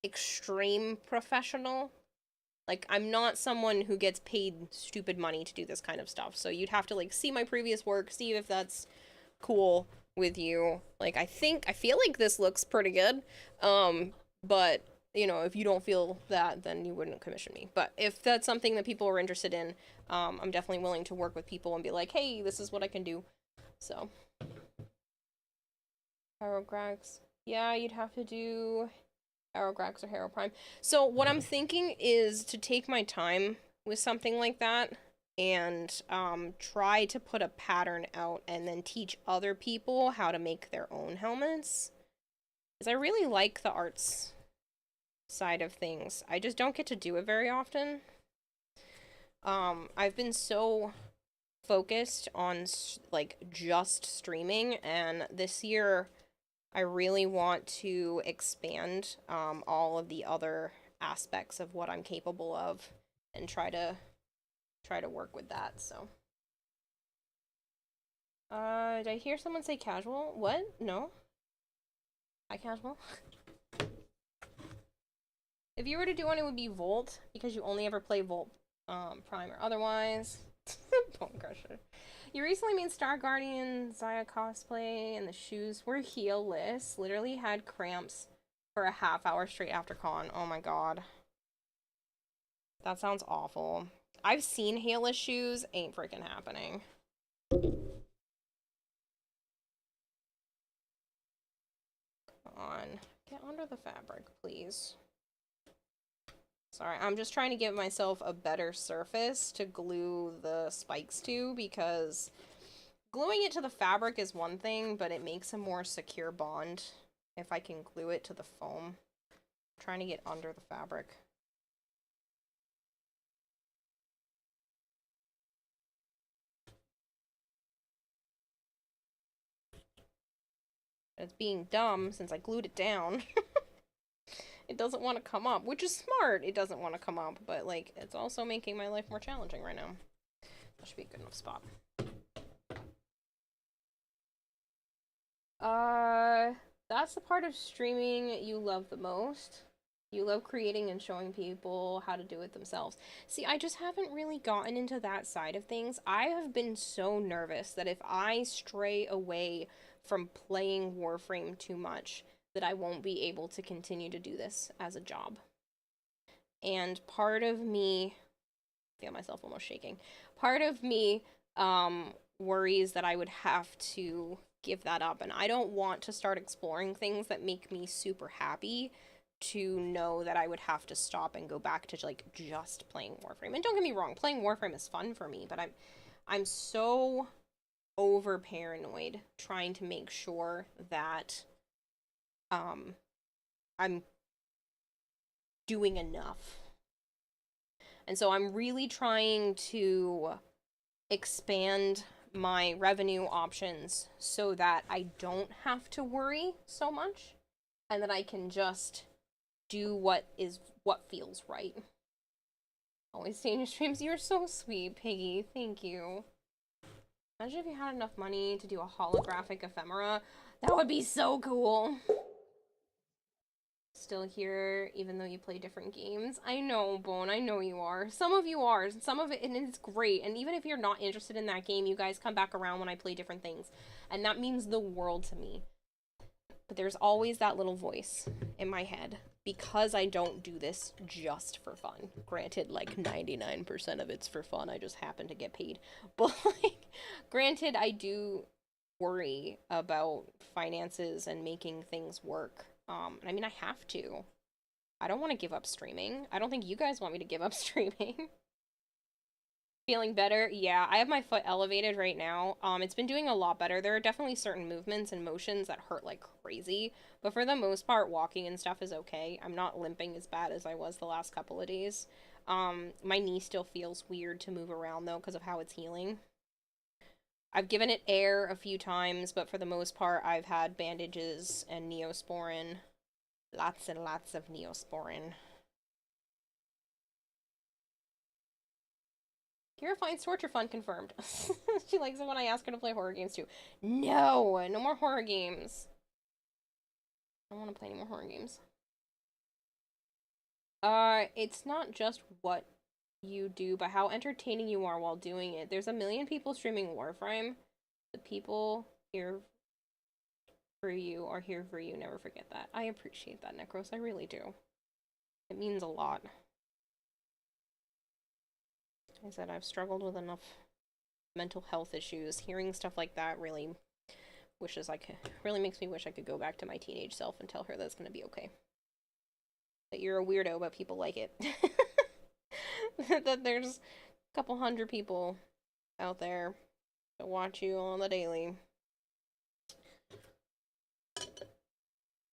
extreme professional. Like, I'm not someone who gets paid stupid money to do this kind of stuff. So you'd have to, like, see my previous work, see if that's cool with you. Like, I feel like this looks pretty good. But, you know, if you don't feel that, then you wouldn't commission me. But if that's something that people are interested in, I'm definitely willing to work with people and be like, hey, this is what I can do. So. Aerograx. Yeah, you'd have to do Aerograx or Hero Prime. So what I'm thinking is to take my time with something like that and try to put a pattern out and then teach other people how to make their own helmets. Because I really like the arts side of things. I just don't get to do it very often. I've been so focused on, like, just streaming, and this year I really want to expand all of the other aspects of what I'm capable of and try to work with that. So did I hear someone say casual? What? No. Hi, casual. If you were to do one, it would be Volt, because you only ever play Volt Prime or otherwise. Bone Crusher. You recently made Star Guardian Zaya cosplay, and the shoes were heelless. Literally had cramps for a half hour straight after con. Oh my god. That sounds awful. I've seen heelless shoes. Ain't freaking happening. Come on. Get under the fabric, please. Sorry, I'm just trying to give myself a better surface to glue the spikes to, because gluing it to the fabric is one thing, but it makes a more secure bond if I can glue it to the foam. I'm trying to get under the fabric. It's being dumb since I glued it down. It doesn't want to come up, which is smart. It doesn't want to come up, but, like, it's also making my life more challenging right now. That should be a good enough spot. That's the part of streaming you love the most. You love creating and showing people how to do it themselves. See, I just haven't really gotten into that side of things. I have been so nervous that if I stray away from playing Warframe too much, that I won't be able to continue to do this as a job. And part of me, I feel myself almost shaking, part of me worries that I would have to give that up, and I don't want to start exploring things that make me super happy to know that I would have to stop and go back to like just playing Warframe. And don't get me wrong, playing Warframe is fun for me, but I'm so over paranoid trying to make sure that I'm doing enough. And so I'm really trying to expand my revenue options so that I don't have to worry so much and that I can just do what feels right. Always stay in your streams. You're so sweet, Piggy. Thank you. Imagine if you had enough money to do a holographic ephemera. That would be so cool. Still here, even though you play different games. I know, Bone. I know you are. Some of you are. Some of it, and it's great. And even if you're not interested in that game, you guys come back around when I play different things. And that means the world to me. But there's always that little voice in my head. Because I don't do this just for fun. Granted, like 99% of it's for fun. I just happen to get paid. But like, granted, I do worry about finances and making things work. I mean, I have to. I don't want to give up streaming. I don't think you guys want me to give up streaming. Feeling better? Yeah, I have my foot elevated right now. It's been doing a lot better. There are definitely certain movements and motions that hurt like crazy, but for the most part, walking and stuff is okay. I'm not limping as bad as I was the last couple of days. My knee still feels weird to move around though because of how it's healing. I've given it air a few times, but for the most part, I've had bandages and Neosporin. Lots and lots of Neosporin. Kira finds torture fun confirmed. She likes it when I ask her to play horror games too. No! No more horror games. I don't want to play any more horror games. It's not just what you do, but how entertaining you are while doing it. There's a million people streaming Warframe. The people here for you are here for you. Never forget that. I appreciate that, Necros. I really do. It means a lot. I said I've struggled with enough mental health issues. Hearing stuff like that really makes me wish I could go back to my teenage self and tell her that it's gonna be okay. That you're a weirdo, but people like it. That there's a couple hundred people out there that watch you on the daily.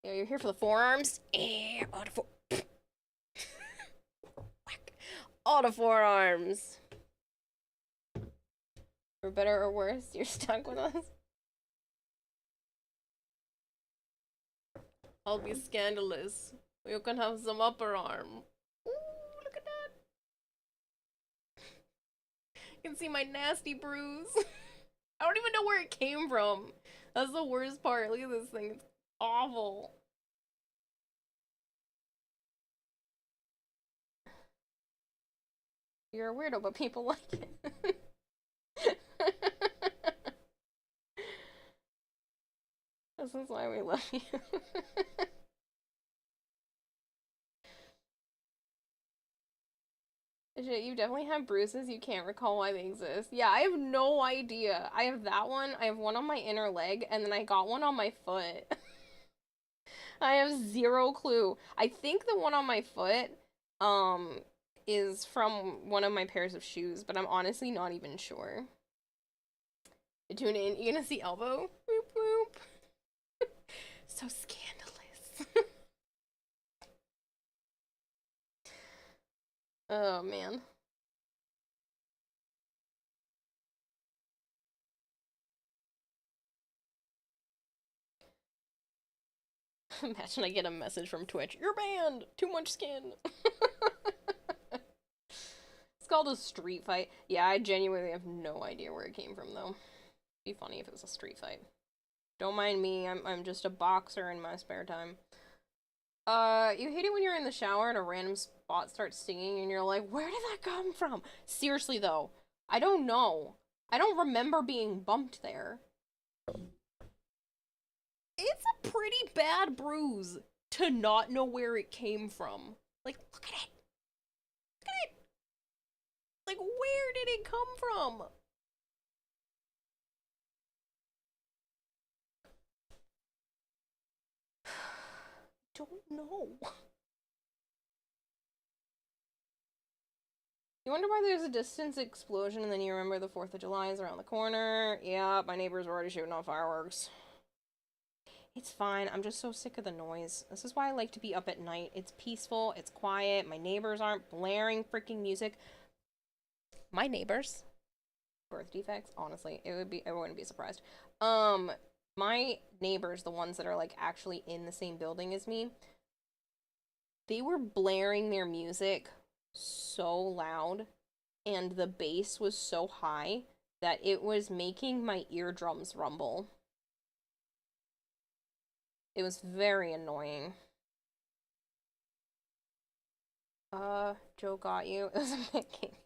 Yeah, you're here for the forearms? Yeah, all the forearms. For better or worse, you're stuck with us. I'll be scandalous. You can have some upper arm. Ooh, look at that. You can see my nasty bruise. I don't even know where it came from. That's the worst part. Look at this thing. It's awful. You're a weirdo, but people like it. This is why we love you. Shit, you definitely have bruises. You can't recall why they exist. Yeah, I have no idea. I have that one. I have one on my inner leg, and then I got one on my foot. I have zero clue. I think the one on my foot, is from one of my pairs of shoes, but I'm honestly not even sure. Tune in. You're gonna see elbow. Boop boop. So scandalous. Oh man. Imagine I get a message from Twitch. You're banned. Too much skin. It's called a street fight. Yeah, I genuinely have no idea where it came from, though. It'd be funny if it was a street fight. Don't mind me, I'm just a boxer in my spare time. You hate it when you're in the shower and a random spot starts stinging and you're like, where did that come from? Seriously, though. I don't know. I don't remember being bumped there. It's a pretty bad bruise to not know where it came from. Like, look at it. Look at it. Like, where did it come from? Don't know. You wonder why there's a distance explosion and then you remember the 4th of July is around the corner. Yeah, my neighbors were already shooting off fireworks. It's fine. I'm just so sick of the noise. This is why I like to be up at night. It's peaceful. It's quiet. My neighbors aren't blaring freaking music. My neighbors. Birth defects, honestly. I wouldn't be surprised. My neighbors, the ones that are like actually in the same building as me, they were blaring their music so loud and the bass was so high that it was making my eardrums rumble. It was very annoying. Joe got you. It was a Mickey.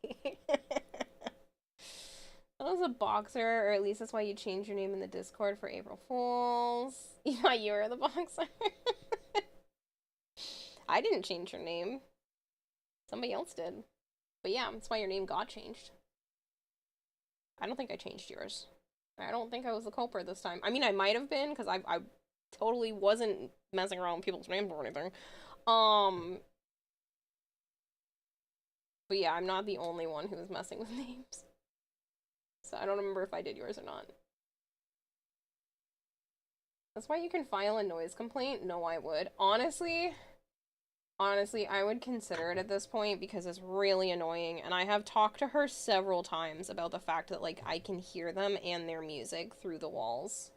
I was a boxer, or at least that's why you changed your name in the Discord for April Fools. Yeah, you were the boxer. I didn't change your name. Somebody else did. But yeah, that's why your name got changed. I don't think I changed yours. I don't think I was the culprit this time. I mean, I might have been, because I totally wasn't messing around with people's names or anything. But yeah, I'm not the only one who was messing with names. So I don't remember if I did yours or not. That's why you can file a noise complaint? No, I would. Honestly, I would consider it at this point because it's really annoying. And I have talked to her several times about the fact that, like, I can hear them and their music through the walls.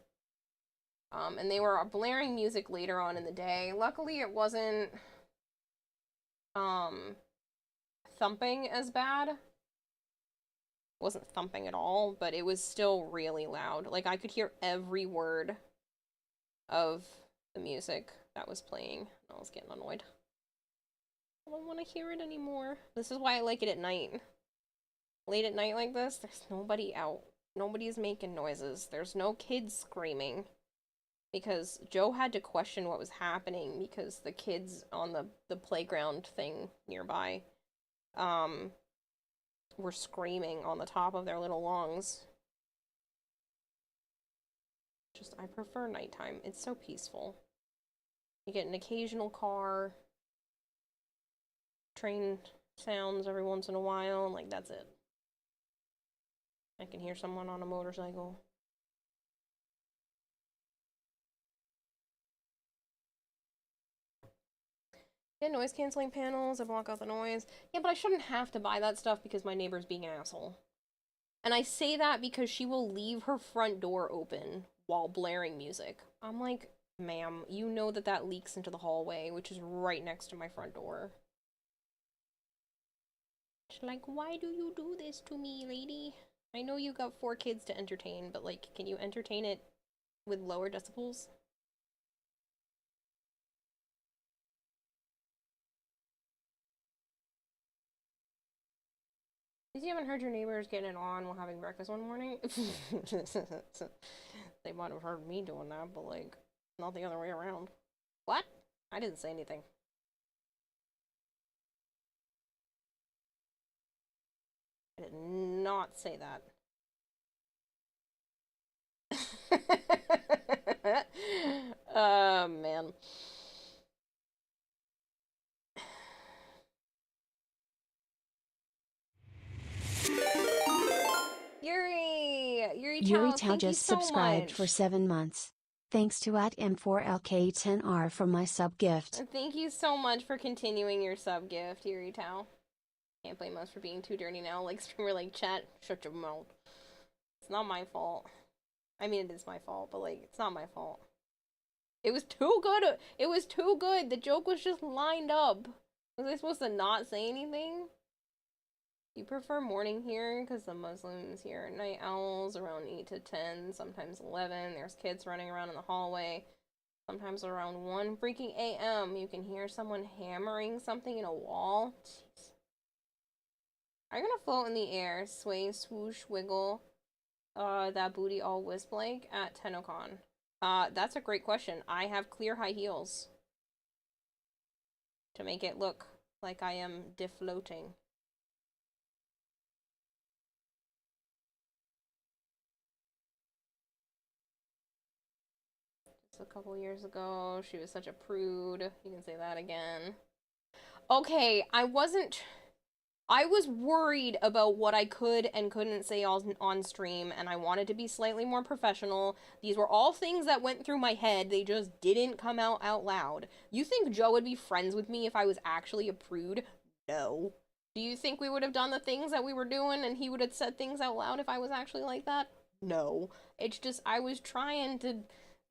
And they were blaring music later on in the day. Luckily, it wasn't, thumping as bad. It wasn't thumping at all, but it was still really loud. Like, I could hear every word of the music that was playing. I was getting annoyed. I don't want to hear it anymore. This is why I like it at night. Late at night like this, there's nobody out. Nobody's making noises. There's no kids screaming. Because Joe had to question what was happening because the kids on the playground thing nearby were screaming on the top of their little lungs. I prefer nighttime. It's so peaceful. You get an occasional car, train sounds every once in a while, and like that's it. I can hear someone on a motorcycle. Yeah, noise canceling panels, I block out the noise. Yeah, but I shouldn't have to buy that stuff because my neighbor's being an asshole. And I say that because she will leave her front door open while blaring music. I'm like, ma'am, you know that that leaks into the hallway, which is right next to my front door. She's like, why do you do this to me, lady? I know you got 4 kids to entertain, but like, can you entertain it with lower decibels? You haven't heard your neighbors getting it on while having breakfast one morning? They might have heard me doing that, but like, not the other way around. What? I didn't say anything. I did not say that. Oh, man. Yuri Tao just subscribed for 7 months. Thanks to @M4LK10R for my sub gift. Thank you so much for continuing your sub gift, Yuri Tao. Can't blame us for being too dirty now. Like, streamer, like, chat, shut your mouth. It's not my fault. I mean, it is my fault, but like, it's not my fault. It was too good. It was too good. The joke was just lined up. Was I supposed to not say anything? You prefer morning here? Because the Muslims here are night owls around 8 to 10, sometimes 11. There's kids running around in the hallway. Sometimes around 1 freaking a.m. you can hear someone hammering something in a wall. Jeez. Are you gonna float in the air, sway, swoosh, wiggle, that booty all wisp like at TennoCon? That's a great question. I have clear high heels to make it look like I am defloating. Just a couple years ago, she was such a prude. You can say that again. Okay, I was worried about what I could and couldn't say on stream, and I wanted to be slightly more professional. These were all things that went through my head. They just didn't come out loud. You think Joe would be friends with me if I was actually a prude? No. Do you think we would have done the things that we were doing and he would have said things out loud if I was actually like that? No. It's just I was trying to,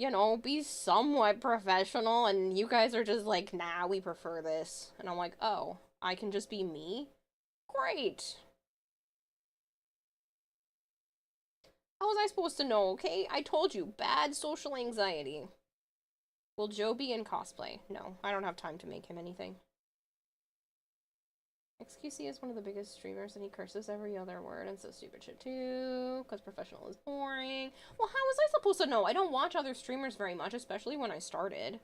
you know, be somewhat professional, and you guys are just like, nah, we prefer this. And I'm like, oh, I can just be me? Great. How was I supposed to know, okay? I told you, bad social anxiety. Will Joe be in cosplay? No, I don't have time to make him anything. XQC is one of the biggest streamers and he curses every other word and says stupid shit too, because professional is boring. Well, how was I supposed to know? I don't watch other streamers very much, especially when I started.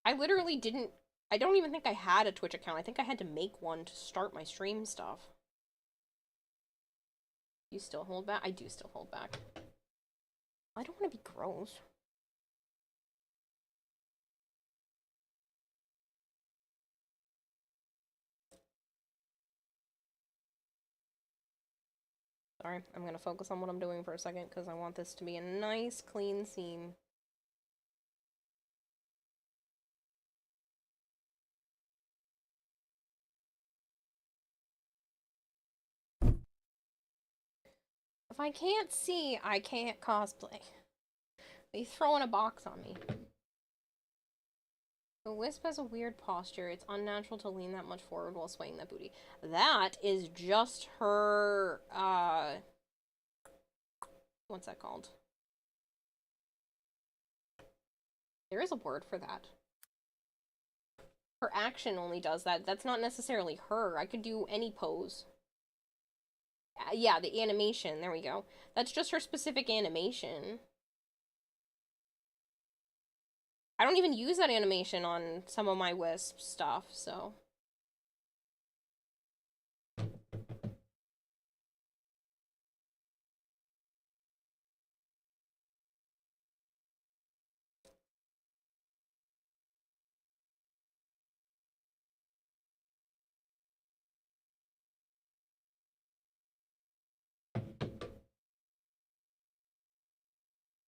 I literally didn't... I don't even think I had a Twitch account. I think I had to make one to start my stream stuff. You still hold back? I do still hold back. I don't want to be gross. Sorry, I'm gonna focus on what I'm doing for a second because I want this to be a nice, clean seam. If I can't see, I can't cosplay. They throwing a box on me. The Wisp has a weird posture. It's unnatural to lean that much forward while swaying that booty. That is just her, what's that called? There is a word for that. Her action only does that. That's not necessarily her. I could do any pose. Yeah, the animation. There we go. That's just her specific animation. I don't even use that animation on some of my Wisp stuff, so...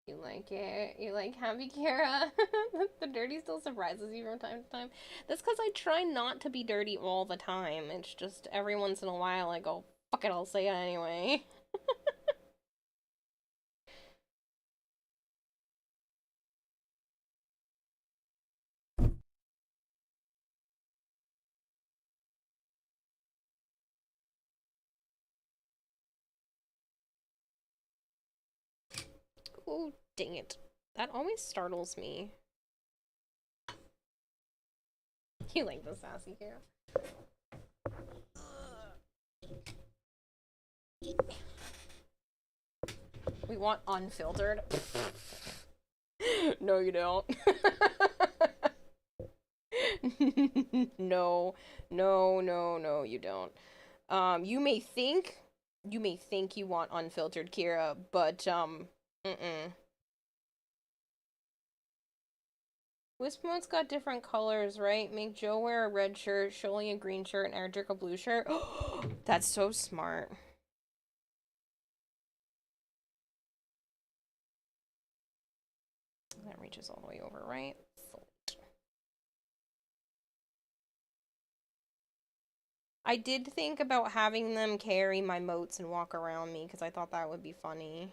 You like it? You like Happy Kara? The dirty still surprises you from time to time. That's because I try not to be dirty all the time. It's just every once in a while I go, fuck it, I'll say it anyway. Oh, dang it. That always startles me. You like the sassy Kara? We want unfiltered. No, you don't. No, no, no, no, you don't. You may think you want unfiltered Kira, but, mm-mm. Wisp mode's got different colors, right? Make Joe wear a red shirt, Sholly a green shirt, and Erdrick a blue shirt. That's so smart. That reaches all the way over, right? I did think about having them carry my moats and walk around me, because I thought that would be funny.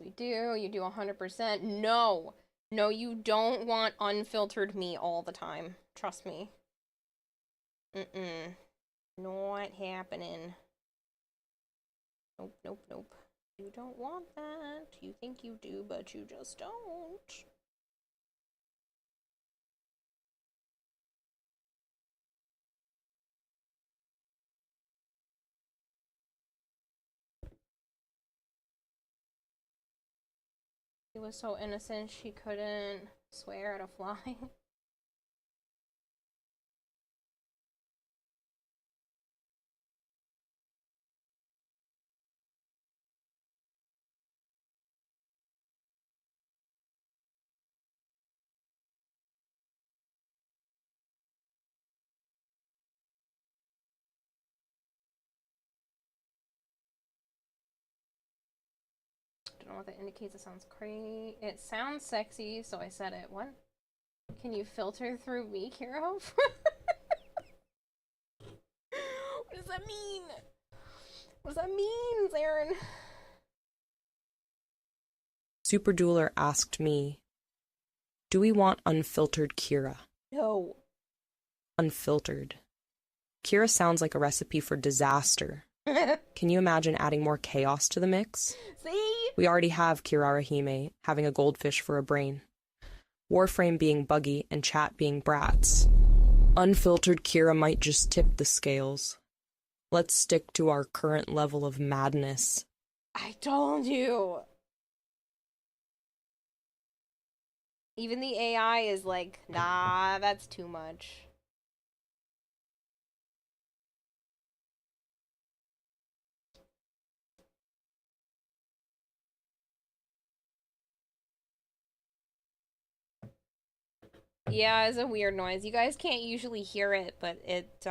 we do. You do 100%. No. No, you don't want unfiltered me all the time. Trust me. Not happening. Nope, nope, nope. You don't want that. You think you do, but you just don't. She was so innocent she couldn't swear at a fly. Don't know what that indicates. It sounds crazy. It sounds sexy, so I said it. What? Can you filter through me, Kiro? What does that mean? What does that mean, Zarin? Super Dueler asked me, do we want unfiltered Kira? No. Unfiltered. Kira sounds like a recipe for disaster. Can you imagine adding more chaos to the mix? See? We already have Kirara Hime having a goldfish for a brain, Warframe being buggy, and Chat being brats. Unfiltered Kira might just tip the scales. Let's stick to our current level of madness. I told you. Even the AI is like, nah, that's too much. Yeah, it's a weird noise. You guys can't usually hear it, but it's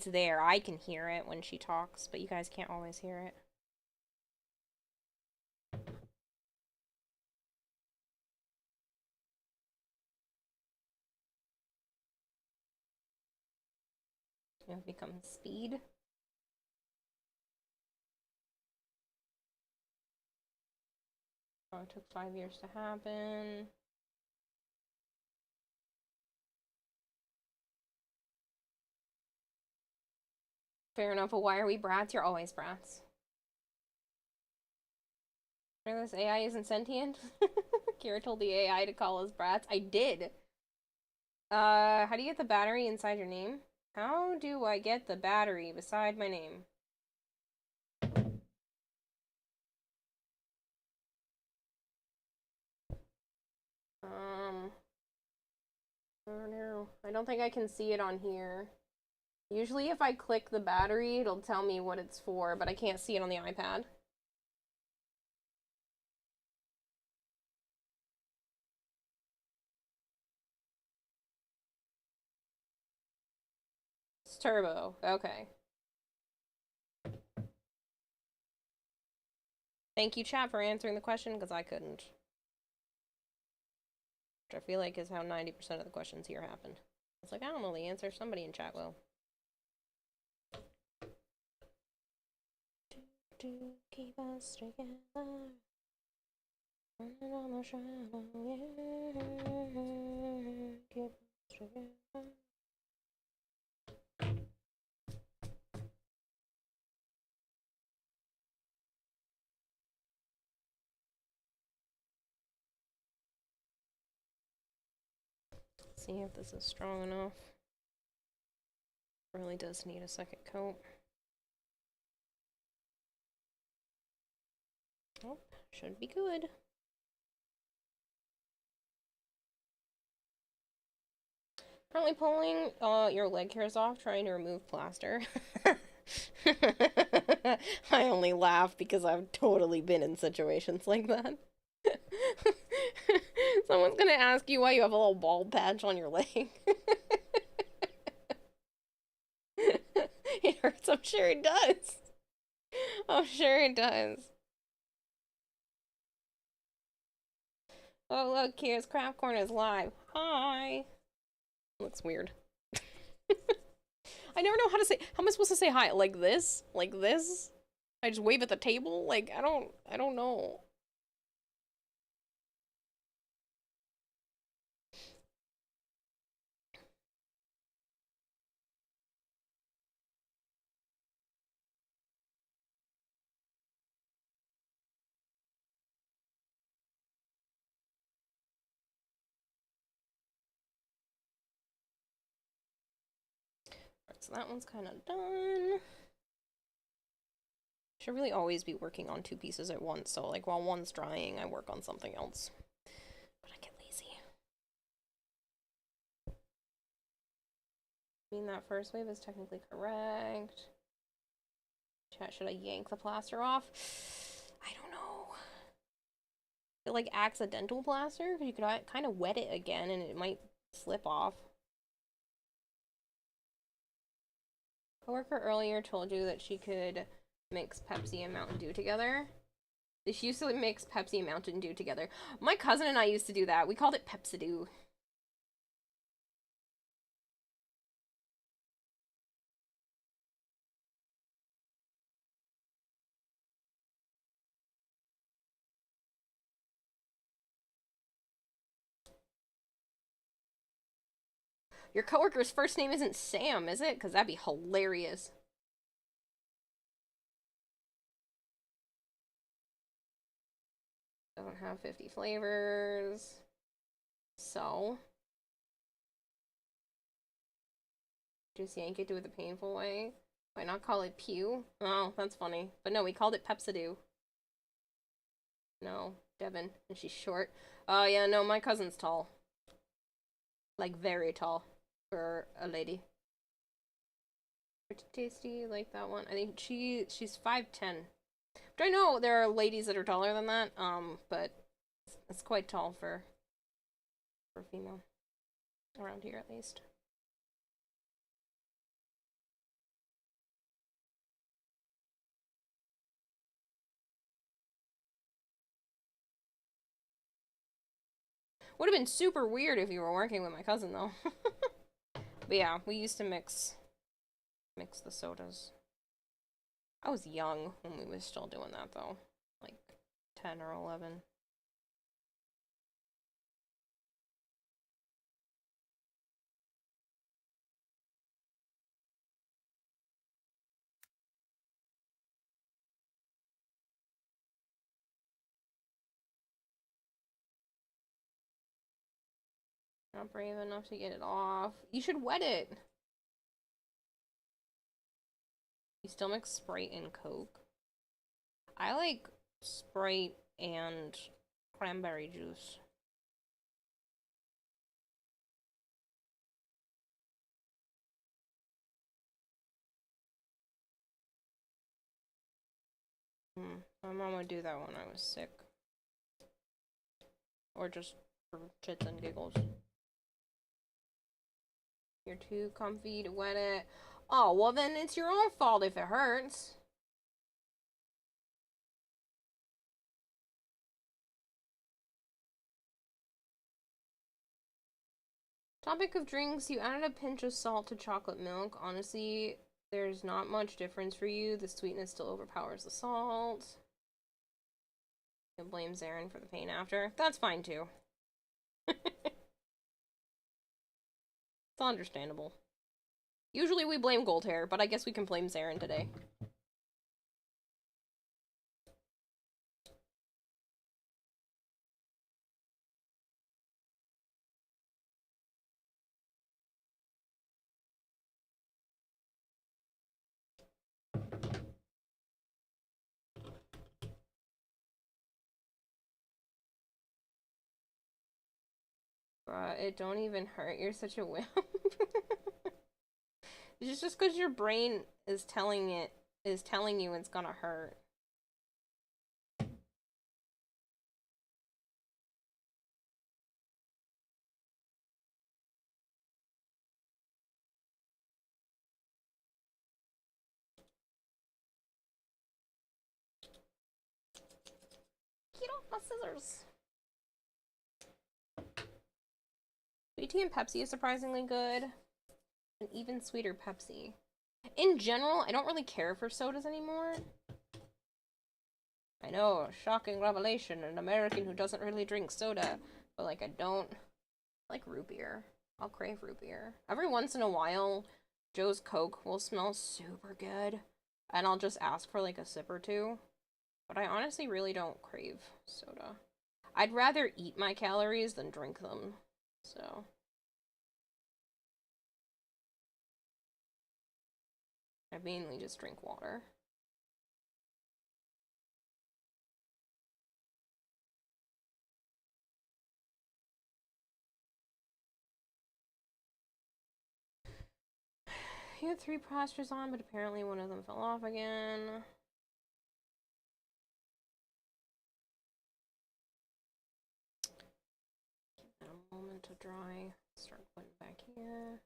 there. I can hear it when she talks, but you guys can't always hear it. It becomes speed. Oh, it took 5 years to happen. Fair enough, but why are we brats? You're always brats. This AI isn't sentient? Kira told the AI to call us brats. I did. How do you get the battery inside your name? How do I get the battery beside my name? I don't know. I don't think I can see it on here. Usually if I click the battery, it'll tell me what it's for, but I can't see it on the iPad. It's turbo. Okay. Thank you, chat, for answering the question, because I couldn't. Which I feel like is how 90% of the questions here happened. It's like, I don't know the answer. Somebody in chat will. To keep us together. Running on the shadow, yeah. Keep us together. See if this is strong enough. Really does need a second coat. Oh, should be good. Currently pulling your leg hairs off, trying to remove plaster. I only laugh because I've totally been in situations like that. Someone's gonna ask you why you have a little bald patch on your leg. It hurts, I'm sure it does. I'm sure it does. Oh look, here's Craft Corner is live. Hi. Looks weird. I never know how to say. How am I supposed to say hi? Like this? Like this? I just wave at the table? Like, I don't know. So that one's kind of done. Should really always be working on 2 pieces at once, so like while one's drying, I work on something else. But I get lazy. I mean, that first wave is technically correct. Chat, should I yank the plaster off? I don't know. Is it like accidental plaster? Because you could kind of wet it again and it might slip off. Coworker earlier told you that she could mix Pepsi and Mountain Dew together. She used to mix Pepsi and Mountain Dew together. My cousin and I used to do that. We called it Pepsi-Dew. Your coworker's first name isn't Sam, is it? Because that'd be hilarious. Doesn't have 50 flavors. So. Just yank it, do it the painful way. Why not call it Pew? Oh, that's funny. But no, we called it Pepsi-Dew. No, Devin. And she's short. Oh, yeah, no, my cousin's tall. Like, very tall. For a lady. Pretty tasty, like that one. I think she's 5'10". But I know there are ladies that are taller than that, but it's quite tall for a female. Around here, at least. Would have been super weird if you were working with my cousin, though. But yeah, we used to mix the sodas. I was young when we were still doing that, though. Like 10 or 11. Not brave enough to get it off. You should wet it. You still mix Sprite and Coke. I like Sprite and cranberry juice. My mom would do that when I was sick. Or just for shits and giggles. You're too comfy to wet it. Oh, well then it's your own fault if it hurts. Topic of drinks, you added a pinch of salt to chocolate milk. Honestly, there's not much difference for you. The sweetness still overpowers the salt. You'll blame Zarin for the pain after. That's fine too. It's understandable. Usually we blame Gold Hair, but I guess we can blame Zarin today. It don't even hurt. You're such a wimp. It's just because your brain is telling you it's gonna hurt. Get off my scissors. Sweet tea and Pepsi is surprisingly good. An even sweeter Pepsi. In general, I don't really care for sodas anymore. I know, shocking revelation, an American who doesn't really drink soda. But, like, I don't like root beer. I'll crave root beer. Every once in a while, Joe's Coke will smell super good. And I'll just ask for, like, a sip or two. But I honestly really don't crave soda. I'd rather eat my calories than drink them. So... I mainly just drink water. He had 3 plasters on, but apparently one of them fell off again. Give that a moment to dry. Start putting back here.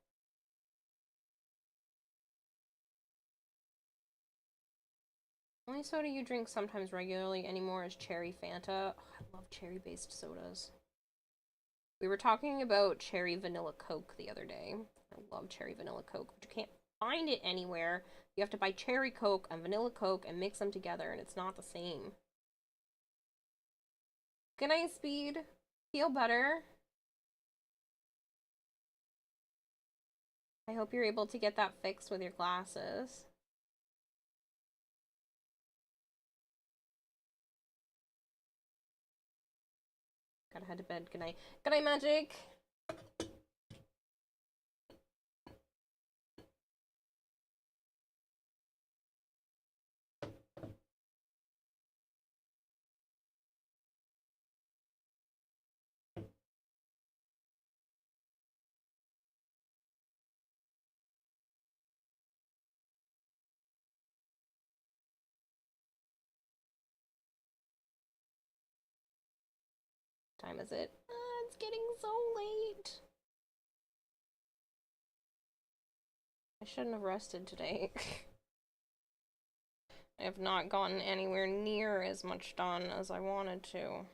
Only soda you drink sometimes regularly anymore is cherry Fanta. Oh, I love cherry-based sodas. We were talking about cherry vanilla Coke the other day. I love cherry vanilla Coke, but you can't find it anywhere. You have to buy cherry Coke and vanilla Coke and mix them together, and it's not the same. Good night, Speed. Feel better. I hope you're able to get that fixed with your glasses. Gotta head to bed. Good night. Good night, Magic. Time is it? It's getting so late. I shouldn't have rested today. I have not gotten anywhere near as much done as I wanted to.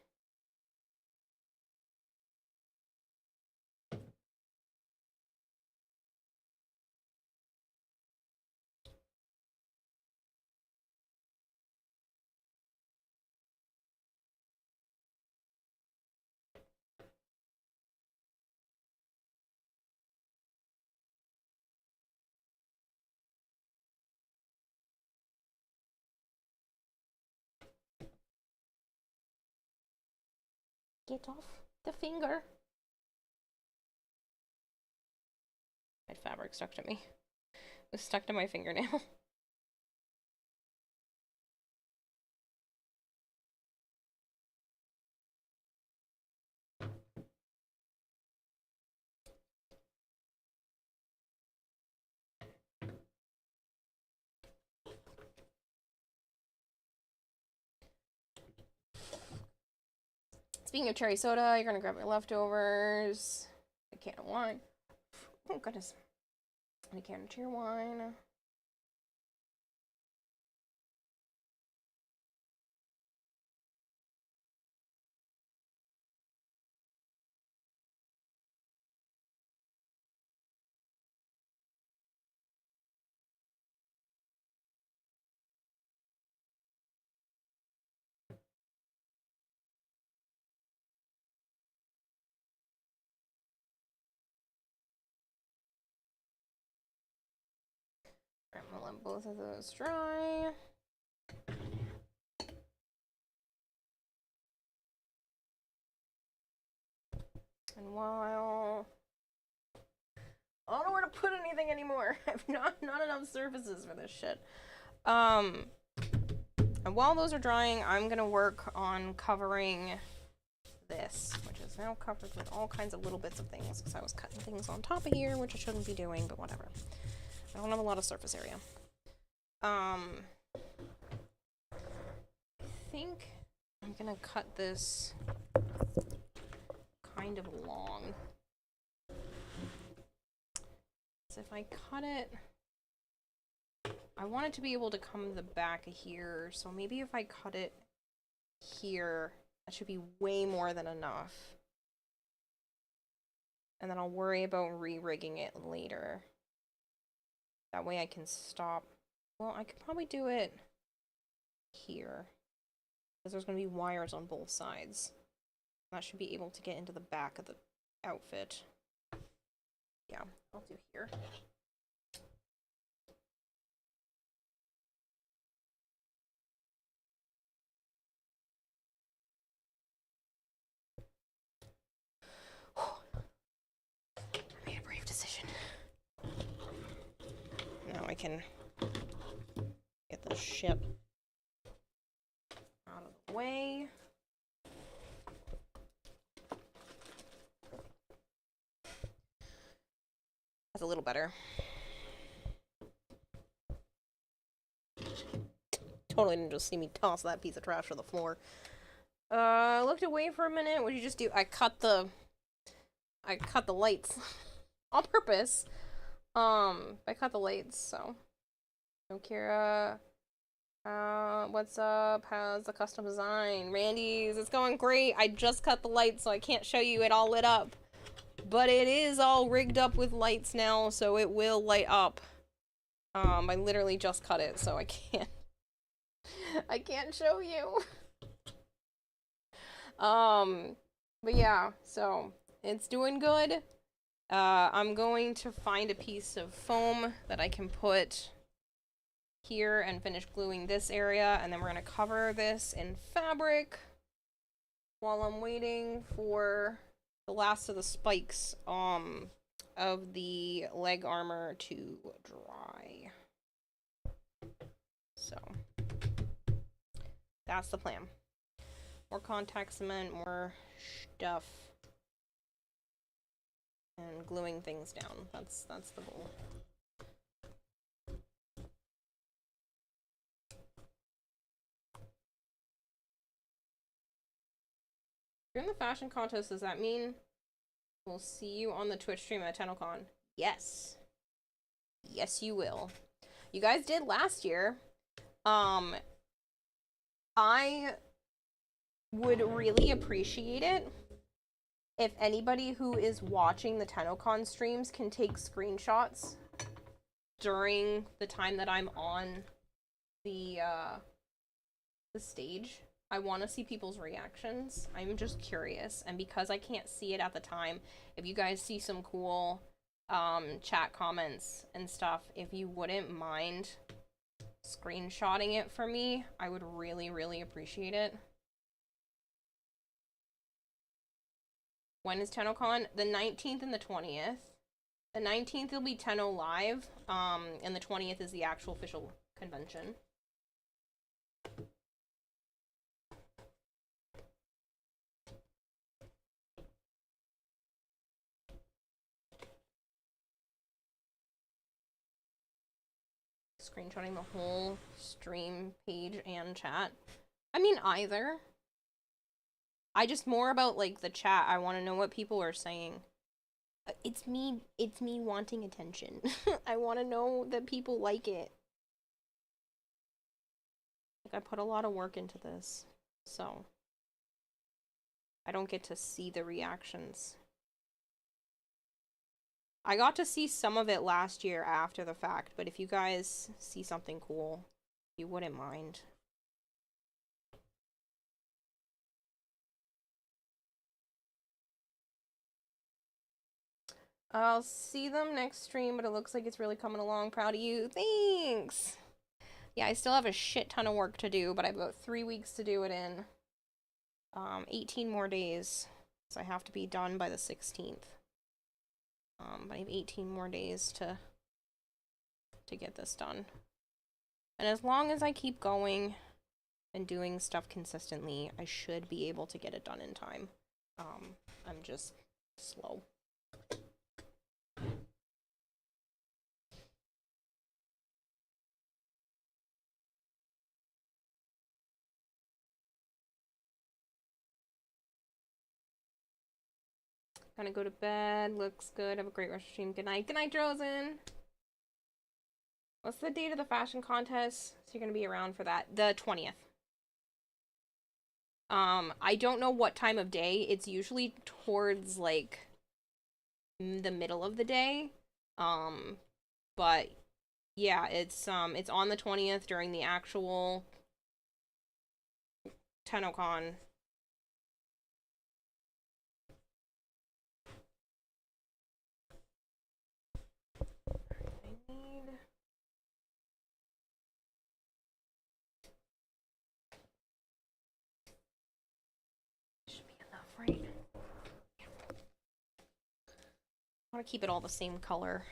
Get off the finger. My fabric stuck to me. It was stuck to my fingernail. Speaking of cherry soda, you're gonna grab your leftovers. A can of wine. Oh goodness. And a can of cheer wine. I'm gonna let both of those dry. And while I don't know where to put anything anymore. I have not enough surfaces for this shit. And while those are drying, I'm gonna work on covering this, which is now covered with all kinds of little bits of things because I was cutting things on top of here, which I shouldn't be doing, but whatever. I don't have a lot of surface area. I think I'm gonna cut this kind of long. So if I cut it, I want it to be able to come the back of here, so maybe if I cut it here, that should be way more than enough. And then I'll worry about re-rigging it later. That way I can stop. Well, I could probably do it here. Because there's going to be wires on both sides. That should be able to get into the back of the outfit. Yeah, I'll do here. I made a brave decision. Now I can get the ship out of the way. That's a little better. Totally didn't just see me toss that piece of trash on the floor. I looked away for a minute. What did you just do? I cut the lights on purpose. I cut the lights, so. Oh, Kira. What's up? How's the custom design? Randy's, it's going great. I just cut the lights, so I can't show you it all lit up. But it is all rigged up with lights now, so it will light up. I literally just cut it, so I can't. I can't show you. But yeah, so it's doing good. I'm going to find a piece of foam that I can put here and finish gluing this area, and then we're gonna cover this in fabric while I'm waiting for the last of the spikes of the leg armor to dry. So that's the plan. More contact cement, more stuff, and gluing things down. That's the goal. You're in the fashion contest, does that mean we'll see you on the Twitch stream at TennoCon? Yes. Yes, you will. You guys did last year. I would really appreciate it if anybody who is watching the TennoCon streams can take screenshots during the time that I'm on the stage. I want to see people's reactions. I'm just curious, and because I can't see it at the time, if you guys see some cool chat comments and stuff, if you wouldn't mind screenshotting it for me, I would really, really appreciate it. When is TennoCon? The 19th and the 20th. The 19th will be Tenno Live, and the 20th is the actual official convention. Screenshotting the whole stream page and chat. I mean, either. I just more about, like, the chat. I want to know what people are saying. It's me wanting attention. I want to know that people like it. Like, I put a lot of work into this, so I don't get to see the reactions. I got to see some of it last year after the fact, but if you guys see something cool, you wouldn't mind. I'll see them next stream, but it looks like it's really coming along. Proud of you. Thanks! Yeah, I still have a shit ton of work to do, but I have about 3 weeks to do it in. 18 more days, so I have to be done by the 16th. But I have 18 more days to get this done. And as long as I keep going and doing stuff consistently, I should be able to get it done in time. I'm just slow. Gonna go to bed. Looks good. Have a great rest of the stream. Good night. Good night, Drozen. What's the date of the fashion contest? So you're gonna be around for that. The 20th. I don't know what time of day. It's usually towards, like, the middle of the day. But yeah, it's on the 20th during the actual TennoCon. I need... Should be enough, right? I want to keep it all the same color,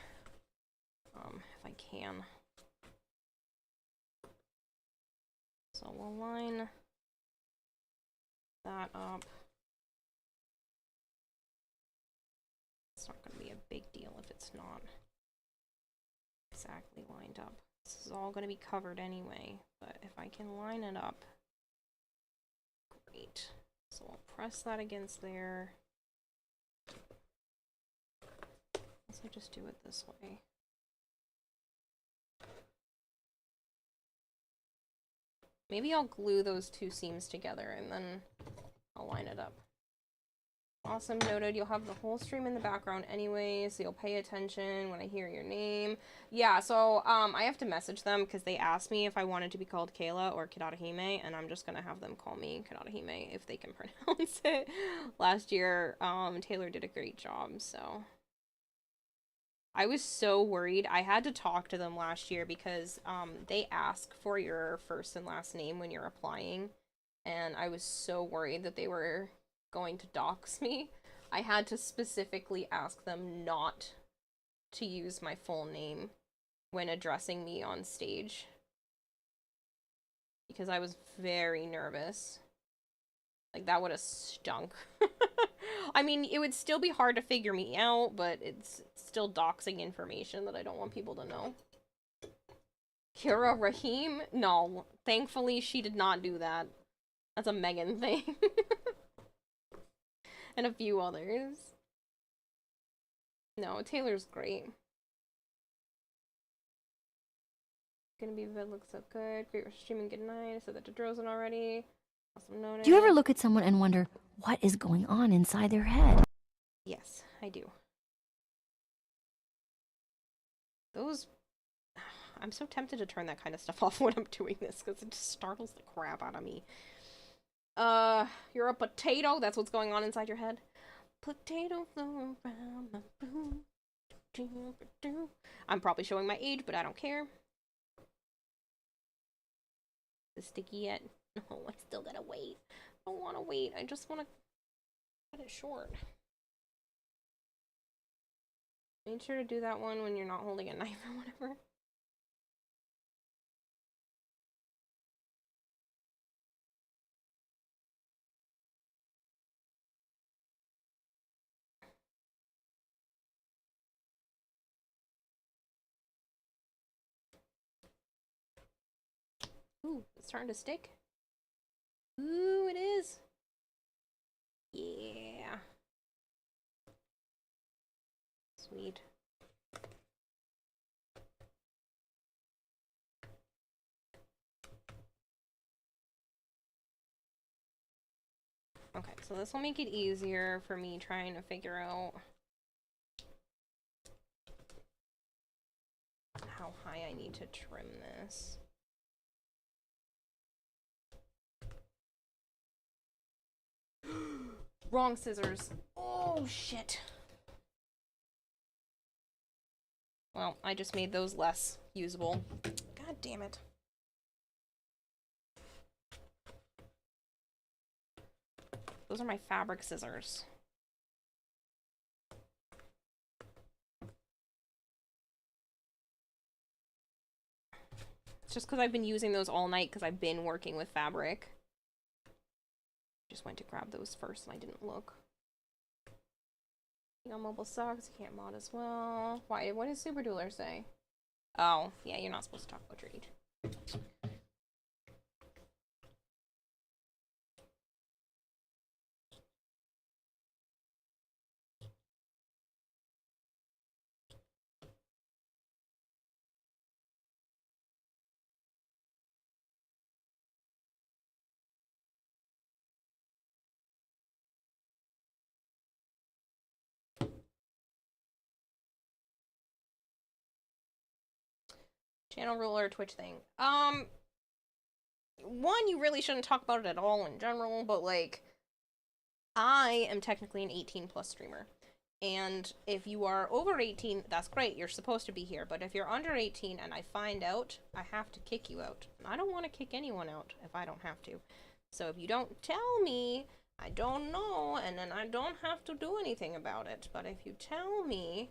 if I can. So we'll line that up. It's not going to be a big deal if it's not exactly lined up. This is all going to be covered anyway, but if I can line it up, great. So I'll press that against there. Let's just do it this way. Maybe I'll glue those two seams together and then I'll line it up. Awesome, noted. You'll have the whole stream in the background anyway, so you'll pay attention when I hear your name. Yeah, so I have to message them because they asked me if I wanted to be called Kayla or Kidarahime, and I'm just gonna have them call me Kidarahime if they can pronounce it. Last year, Taylor did a great job, so I was so worried. I had to talk to them last year because they ask for your first and last name when you're applying, and I was so worried that they were going to dox me. I had to specifically ask them not to use my full name when addressing me on stage because I was very nervous. Like, that would have stunk. I mean, it would still be hard to figure me out, but it's still doxing information that I don't want people to know. Kira Rahim? No, thankfully she did not do that. That's a Megan thing. And a few others. No, Taylor's great. Gonna be vid looks so good. Great for streaming, good night. I said that to Drozen already. Awesome notice. Do you ever look at someone and wonder what is going on inside their head? Yes, I do. Those... I'm so tempted to turn that kind of stuff off when I'm doing this, because it just startles the crap out of me. You're a potato? That's what's going on inside your head? Potato flow around my boom. I'm probably showing my age, but I don't care. Is it sticky yet? No, I still gotta wait. I don't want to wait. I just want to cut it short. Make sure to do that one when you're not holding a knife or whatever. Ooh, it's starting to stick. Ooh, it is. Yeah. Sweet. Okay, so this will make it easier for me trying to figure out how high I need to trim this. Wrong scissors. Oh, shit. Well, I just made those less usable. God damn it. Those are my fabric scissors. It's just because I've been using those all night because I've been working with fabric. Just went to grab those first and I didn't look. On mobile sucks, you can't mod as well. Why? What does Super Dueler say? Oh, yeah, you're not supposed to talk about your age. Channel ruler, Twitch thing. one, you really shouldn't talk about it at all in general, but, like, I am technically an 18 plus streamer. And if you are over 18, that's great, you're supposed to be here. But if you're under 18 and I find out, I have to kick you out. I don't want to kick anyone out if I don't have to. So if you don't tell me, I don't know, and then I don't have to do anything about it. But if you tell me,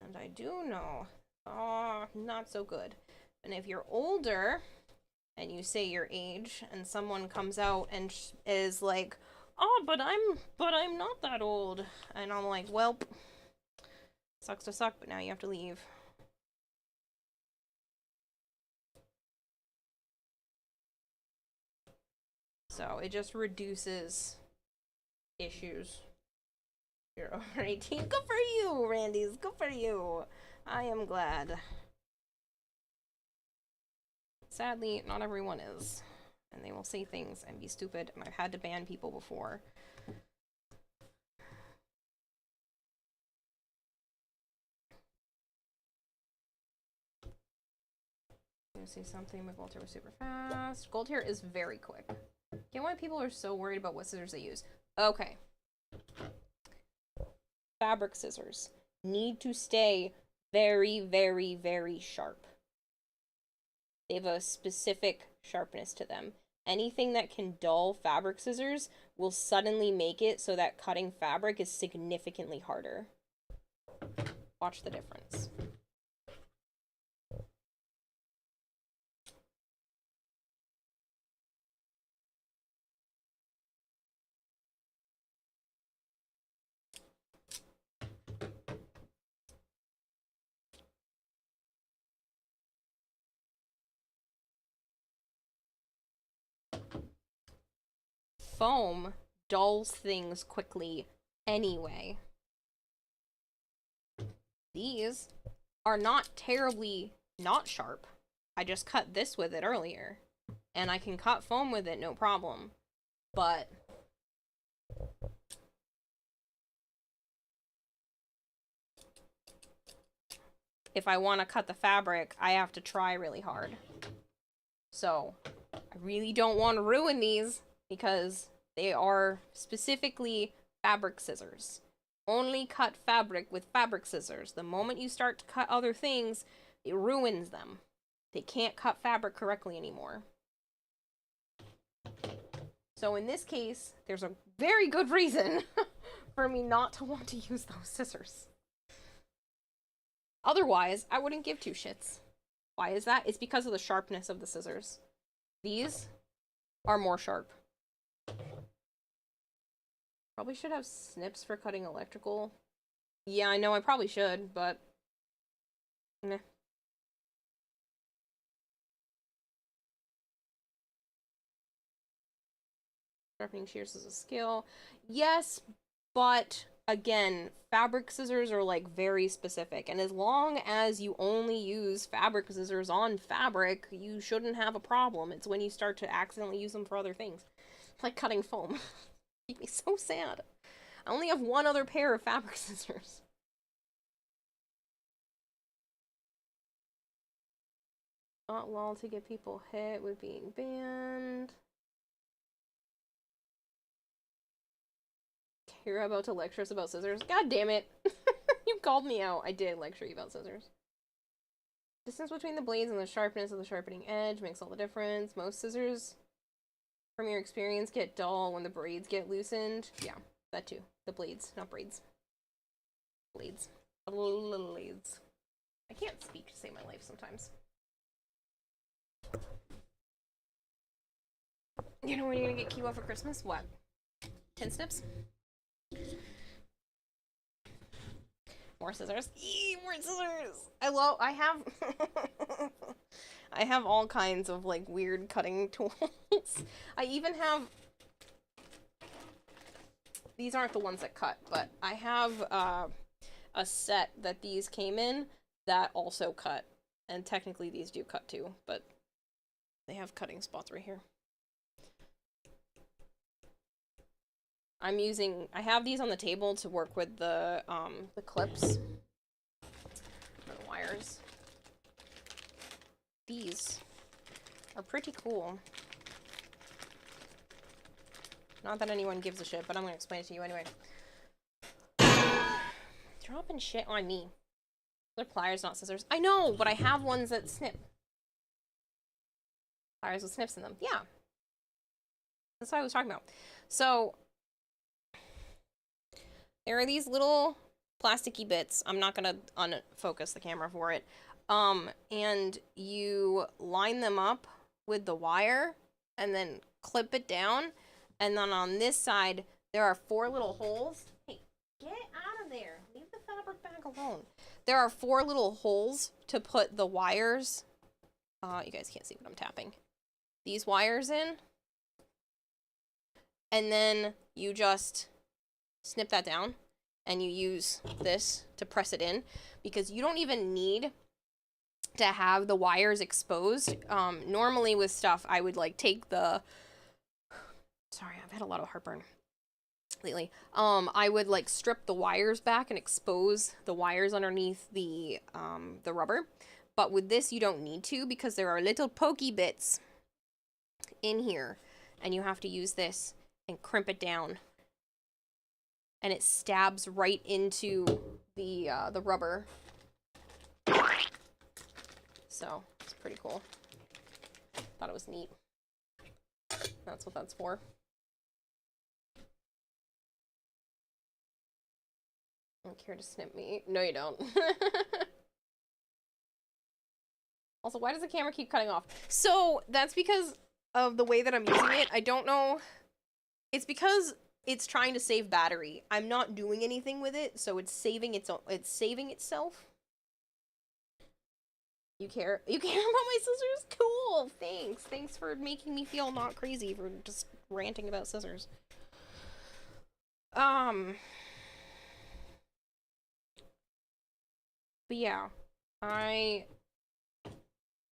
and I do know, oh, not so good. And if you're older, and you say your age, and someone comes out and is like, oh, but I'm not that old. And I'm like, well, sucks to suck, but now you have to leave. So it just reduces issues. You're over 18. Good for you, Randy's. Good for you. I am glad. Sadly, not everyone is. And they will say things and be stupid, and I've had to ban people before. I'm gonna say something, but Gold Tier was super fast. Gold Tier is very quick. Get why people are so worried about what scissors they use. Okay. Fabric scissors need to stay very, very, very sharp. They have a specific sharpness to them. Anything that can dull fabric scissors will suddenly make it so that cutting fabric is significantly harder. Watch the difference. Foam dulls things quickly anyway. These are not terribly not sharp. I just cut this with it earlier. And I can cut foam with it, no problem. But if I want to cut the fabric, I have to try really hard. So, I really don't want to ruin these because they are specifically fabric scissors. Only cut fabric with fabric scissors. The moment you start to cut other things, it ruins them. They can't cut fabric correctly anymore. So in this case, there's a very good reason for me not to want to use those scissors. Otherwise, I wouldn't give two shits. Why is that? It's because of the sharpness of the scissors. These are more sharp. Probably should have snips for cutting electrical. Yeah, I know I probably should, but meh. Sharpening shears is a skill. Yes, but again, fabric scissors are like very specific, and as long as you only use fabric scissors on fabric, you shouldn't have a problem. It's when you start to accidentally use them for other things. It's like cutting foam. Make me so sad. I only have one other pair of fabric scissors. Not lol to get people hit with being banned. You're about to lecture us about scissors? God damn it. You called me out. I did lecture you about scissors. Distance between the blades and the sharpness of the sharpening edge makes all the difference. Most scissors, from your experience, get dull when the blades get loosened. Yeah, that too. The blades, not braids. Blades. Blades. I can't speak to save my life sometimes. You know when you're gonna get Kiwa for Christmas? What? 10 snips? More scissors. Eee, more scissors! I have I have all kinds of like weird cutting tools. I even have, these aren't the ones that cut, but I have a set that these came in that also cut. And technically these do cut too, but they have cutting spots right here. I have these on the table to work with the clips for the wires. These are pretty cool. Not that anyone gives a shit, but I'm gonna explain it to you anyway. Dropping shit on me. They're pliers, not scissors. I know, but I have ones that snip. Pliers with snips in them. Yeah. That's what I was talking about. So, there are these little plasticky bits. I'm not gonna unfocus the camera for it. And you line them up with the wire and then clip it down. And then on this side, there are 4 little holes. Hey, get out of there. Leave the fabric bag alone. There are 4 little holes to put the wires. You guys can't see what I'm tapping. These wires in. And then you just snip that down. And you use this to press it in. Because you don't even need to have the wires exposed. Normally with stuff, I would like take the... Sorry, I've had a lot of heartburn lately. I would like strip the wires back and expose the wires underneath the rubber. But with this, you don't need to because there are little pokey bits in here. And you have to use this and crimp it down. And it stabs right into the rubber. So, it's pretty cool. Thought it was neat. That's what that's for. Don't care to snip me. No, you don't. Also, why does the camera keep cutting off? So, that's because of the way that I'm using it. I don't know. It's because it's trying to save battery. I'm not doing anything with it, so it's saving itself. You care about my scissors? Cool. Thanks for making me feel not crazy for just ranting about scissors. But yeah,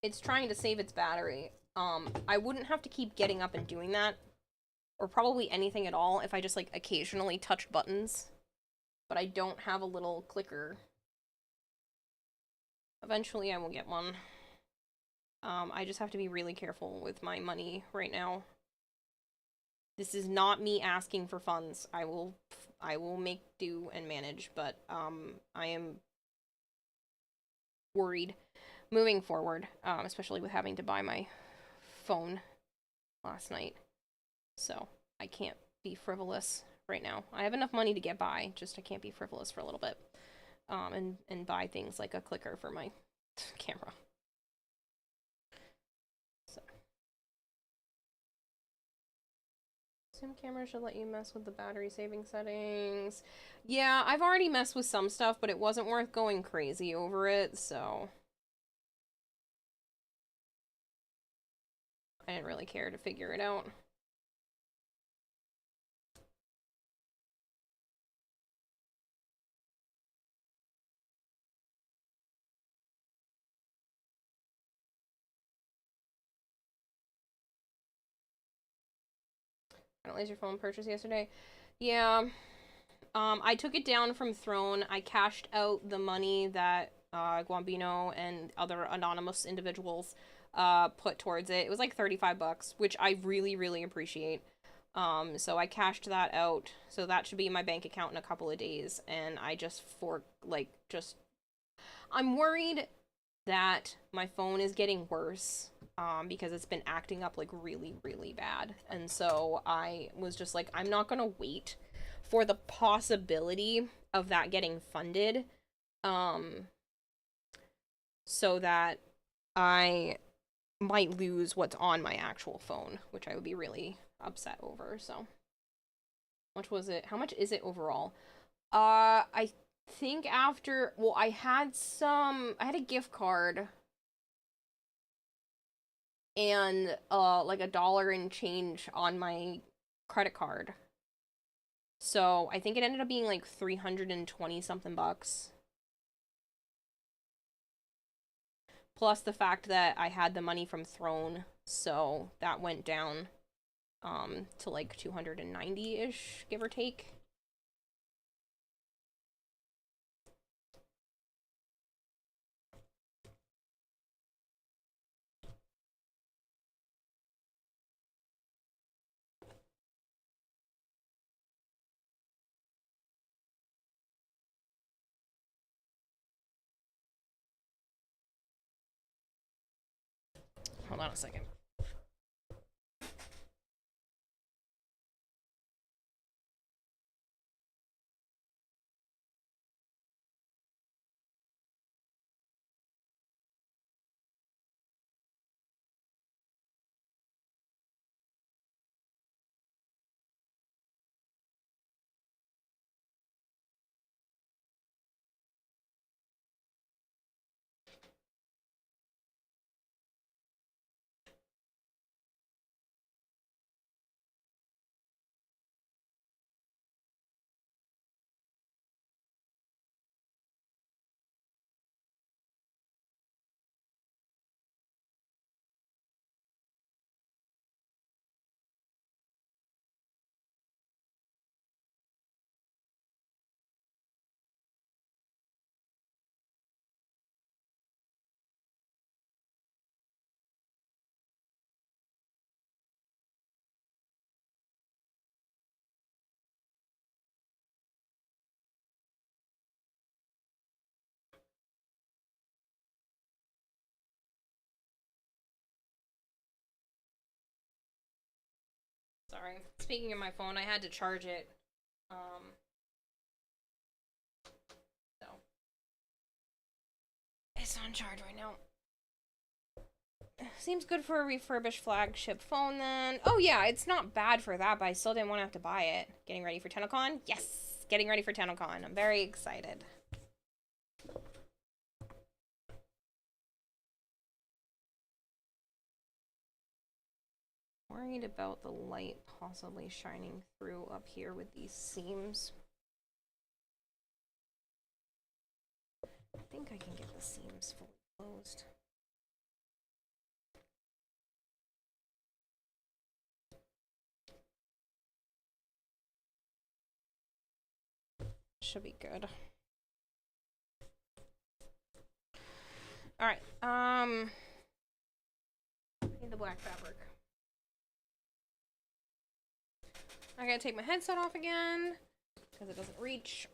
it's trying to save its battery. I wouldn't have to keep getting up and doing that, or probably anything at all if I just like occasionally touched buttons. But I don't have a little clicker. Eventually I will get one. I just have to be really careful with my money right now. This is not me asking for funds. I will make do and manage, but I am worried moving forward, especially with having to buy my phone last night. So I can't be frivolous right now. I have enough money to get by, just I can't be frivolous for a little bit. And buy things like a clicker for my camera. So. Zoom camera should let you mess with the battery saving settings. Yeah, I've already messed with some stuff, but it wasn't worth going crazy over it, so I didn't really care to figure it out. Laser phone purchase yesterday. Yeah. I took it down from Throne. I cashed out the money that Guambino and other anonymous individuals put towards it. It was like $35, which I really, really appreciate. So I cashed that out. So that should be in my bank account in a couple of days. And I just I'm worried that my phone is getting worse. Because it's been acting up like really, really bad. And so I was just like, I'm not gonna wait for the possibility of that getting funded, so that I might lose what's on my actual phone, which I would be really upset over. So, how much was it? How much is it overall? I think after, well, I had a gift card and like $1 and change on my credit card. So I think it ended up being like 320 something bucks. Plus the fact that I had the money from Throne, so that went down to like 290-ish, give or take. Hold on a second. Sorry. Speaking of my phone, I had to charge it. So it's on charge right now. Seems good for a refurbished flagship phone then. Oh yeah, it's not bad for that, but I still didn't want to have to buy it. Getting ready for TennoCon? Yes! Getting ready for TennoCon. I'm very excited. Worried about the light possibly shining through up here with these seams. I think I can get the seams fully closed. Should be good. Alright, need the black fabric. I gotta take my headset off again, because it doesn't reach.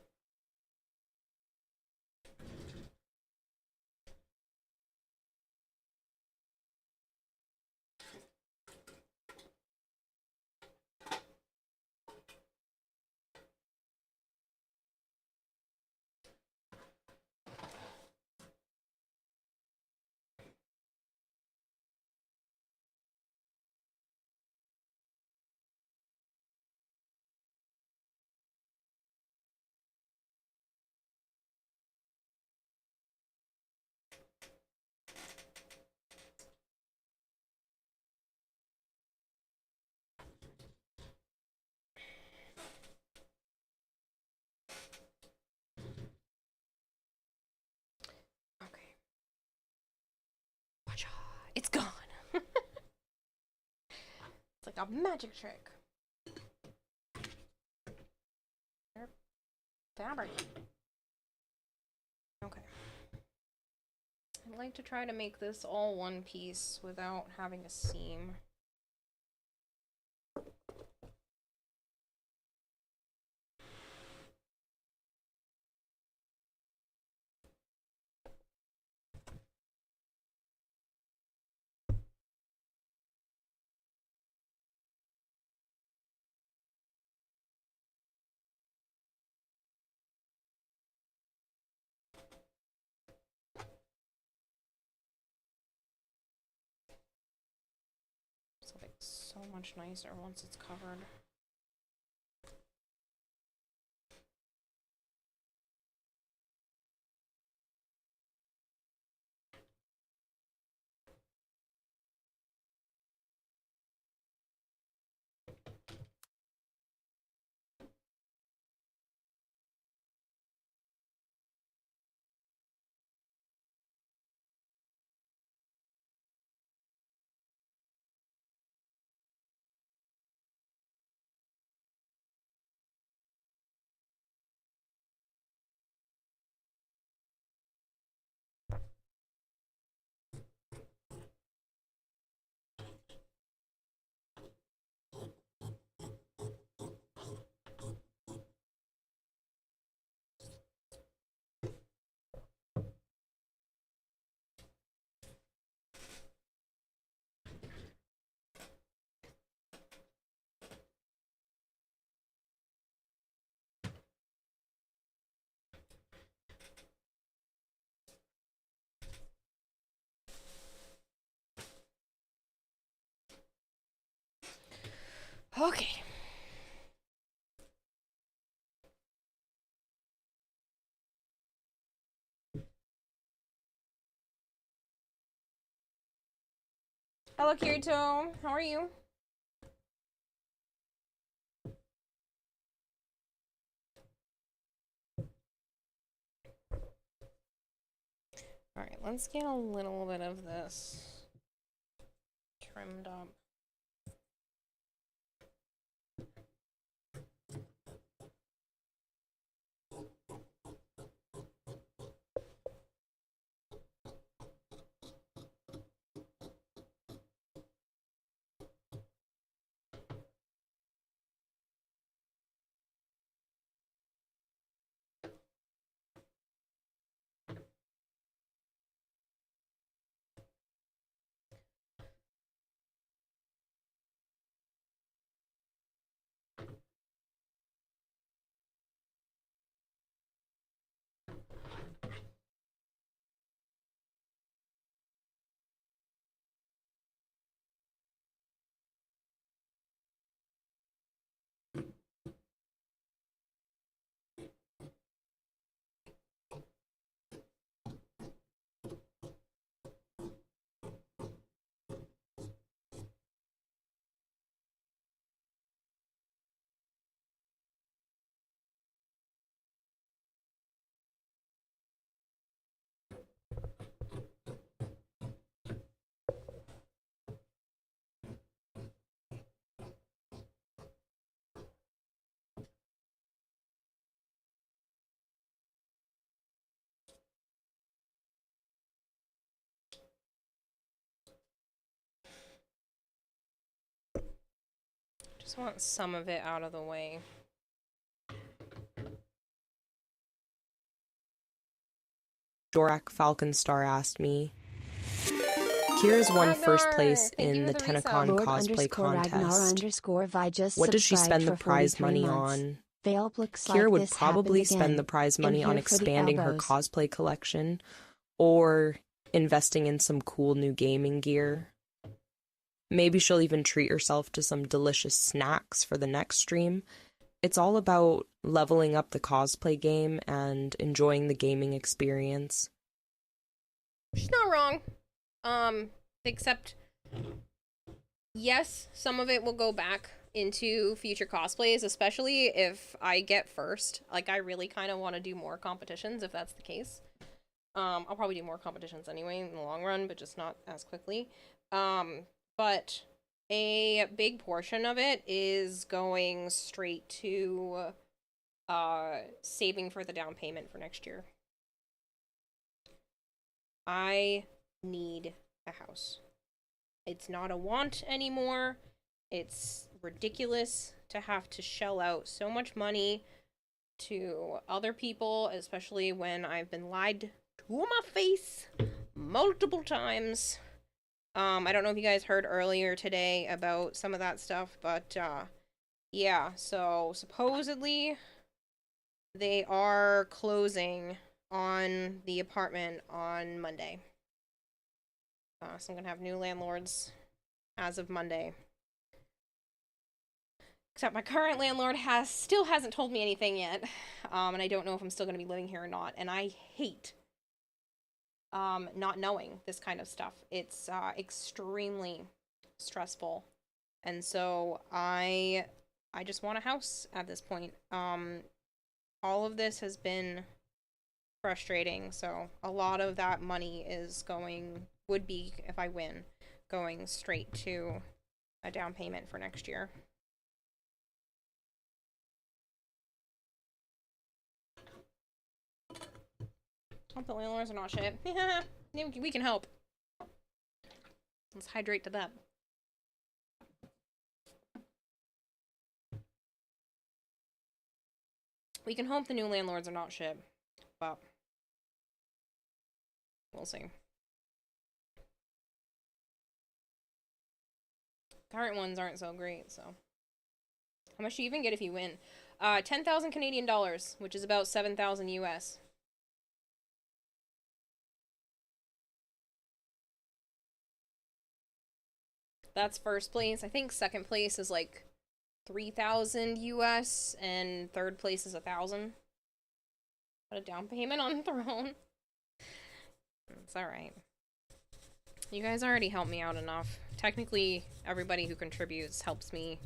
It's gone. It's like a magic trick. Fabric. Okay. I'd like to try to make this all one piece without having a seam. This will be so much nicer once it's covered. Okay. Hello, Kirito. How are you? Alright, let's get a little bit of this trimmed up. Just want some of it out of the way. Dorak Falconstar asked me. Kira's won first place in the Tenacon cosplay contest. What does she spend the prize money on? Kira would probably spend the prize money on expanding her cosplay collection or investing in some cool new gaming gear. Maybe she'll even treat herself to some delicious snacks for the next stream. It's all about leveling up the cosplay game and enjoying the gaming experience. She's not wrong. Except, yes, some of it will go back into future cosplays, especially if I get first. Like, I really kind of want to do more competitions, if that's the case. I'll probably do more competitions anyway in the long run, but just not as quickly. But a big portion of it is going straight to, saving for the down payment for next year. I need a house. It's not a want anymore. It's ridiculous to have to shell out so much money to other people, especially when I've been lied to my face multiple times. I don't know if you guys heard earlier today about some of that stuff, but yeah, so supposedly they are closing on the apartment on Monday. So I'm gonna have new landlords as of Monday. Except my current landlord still hasn't told me anything yet. And I don't know if I'm still gonna be living here or not. And I hate not knowing this kind of stuff. It's extremely stressful. And so I just want a house at this point. All of this has been frustrating, so a lot of that money would be, if I win, going straight to a down payment for next year. Hope the landlords are not shit. We can help. Let's hydrate to that. We can hope the new landlords are not shit, but we'll see. Current ones aren't so great, so. How much do you even get if you win? 10,000 Canadian dollars, which is about 7,000 US. That's first place. I think second place is like 3,000 US, and third place is 1,000. Put a down payment on Throne. It's alright. You guys already helped me out enough. Technically, everybody who contributes helps me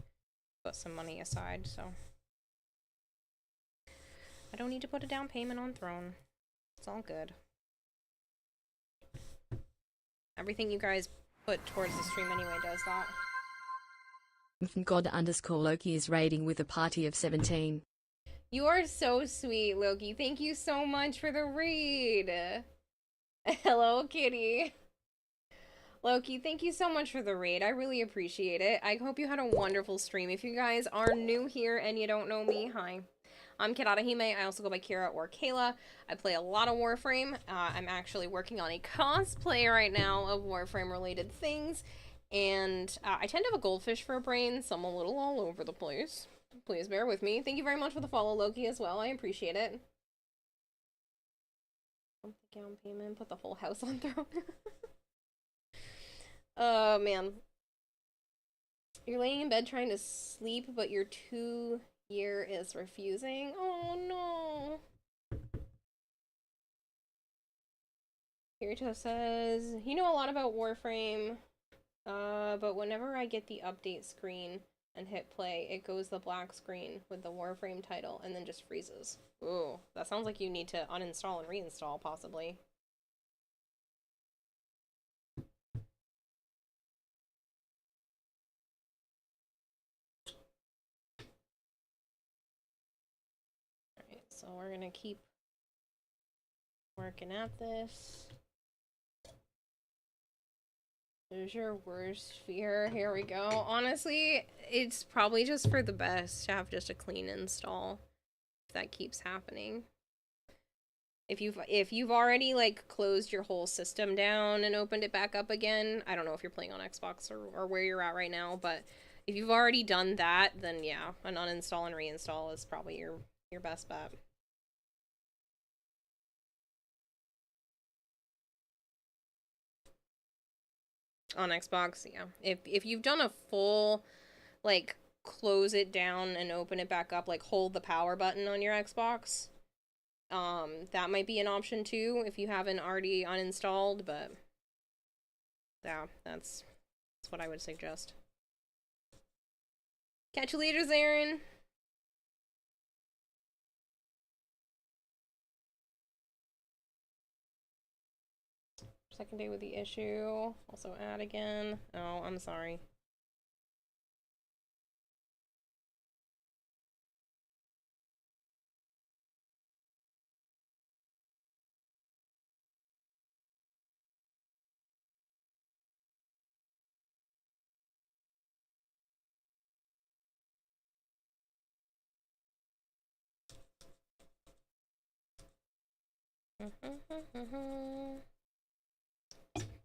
put some money aside, so I don't need to put a down payment on Throne. It's all good. Everything you guys put towards the stream anyway does that. God_Loki is raiding with a party of 17. You are so sweet, Loki. Thank you so much for the raid. Hello, kitty. Loki, thank you so much for the raid. I really appreciate it. I hope you had a wonderful stream. If you guys are new here and you don't know me, hi. I'm Hime. I also go by Kira or Kayla. I play a lot of Warframe. I'm actually working on a cosplay right now of Warframe-related things. And I tend to have a goldfish for a brain, so I'm a little all over the place. Please bear with me. Thank you very much for the follow, Loki, as well. I appreciate it. Down payment, put the whole house on Throne. Oh, man. You're laying in bed trying to sleep, but your 2-year is refusing. Oh, no. Kirito says, you know a lot about Warframe, but whenever I get the update screen and hit play, it goes the black screen with the Warframe title and then just freezes. Ooh, that sounds like you need to uninstall and reinstall, possibly. Alright, so we're gonna keep working at this. There's your worst fear. Here we go. Honestly, it's probably just for the best to have just a clean install. If that keeps happening. If you've already like closed your whole system down and opened it back up again, I don't know if you're playing on Xbox or where you're at right now, but if you've already done that, then yeah, an uninstall and reinstall is probably your best bet. On Xbox, yeah. If you've done a full, like, close it down and open it back up, like, hold the power button on your Xbox, that might be an option too, if you haven't already uninstalled, but yeah, that's what I would suggest. Catch you later, Zarin! Second day with the issue. Also add again. Oh, I'm sorry.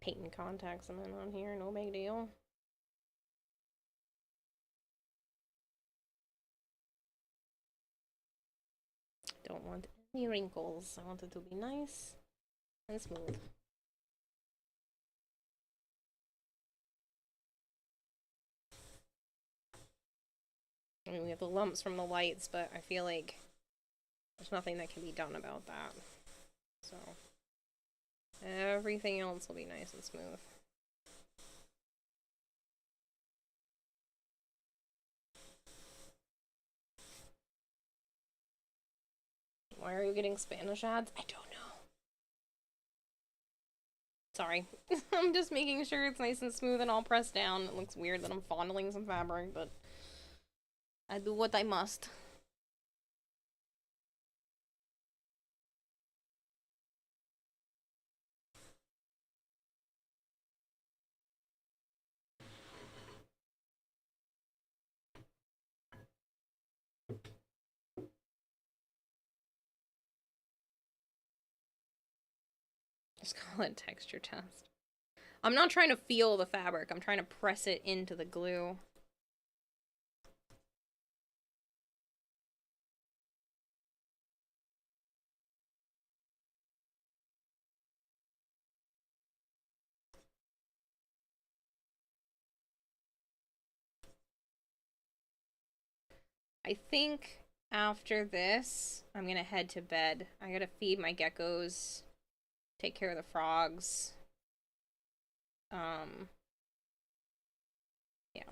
Painting contact cement on here, no big deal. Don't want any wrinkles. I want it to be nice and smooth. I mean, we have the lumps from the lights, but I feel like there's nothing that can be done about that. So, everything else will be nice and smooth. Why are you getting Spanish ads? I don't know. Sorry. I'm just making sure it's nice and smooth and all pressed down. It looks weird that I'm fondling some fabric, but I do what I must. Just call it texture test. I'm not trying to feel the fabric. I'm trying to press it into the glue. I think after this, I'm gonna head to bed. I gotta feed my geckos, take care of the frogs. Yeah,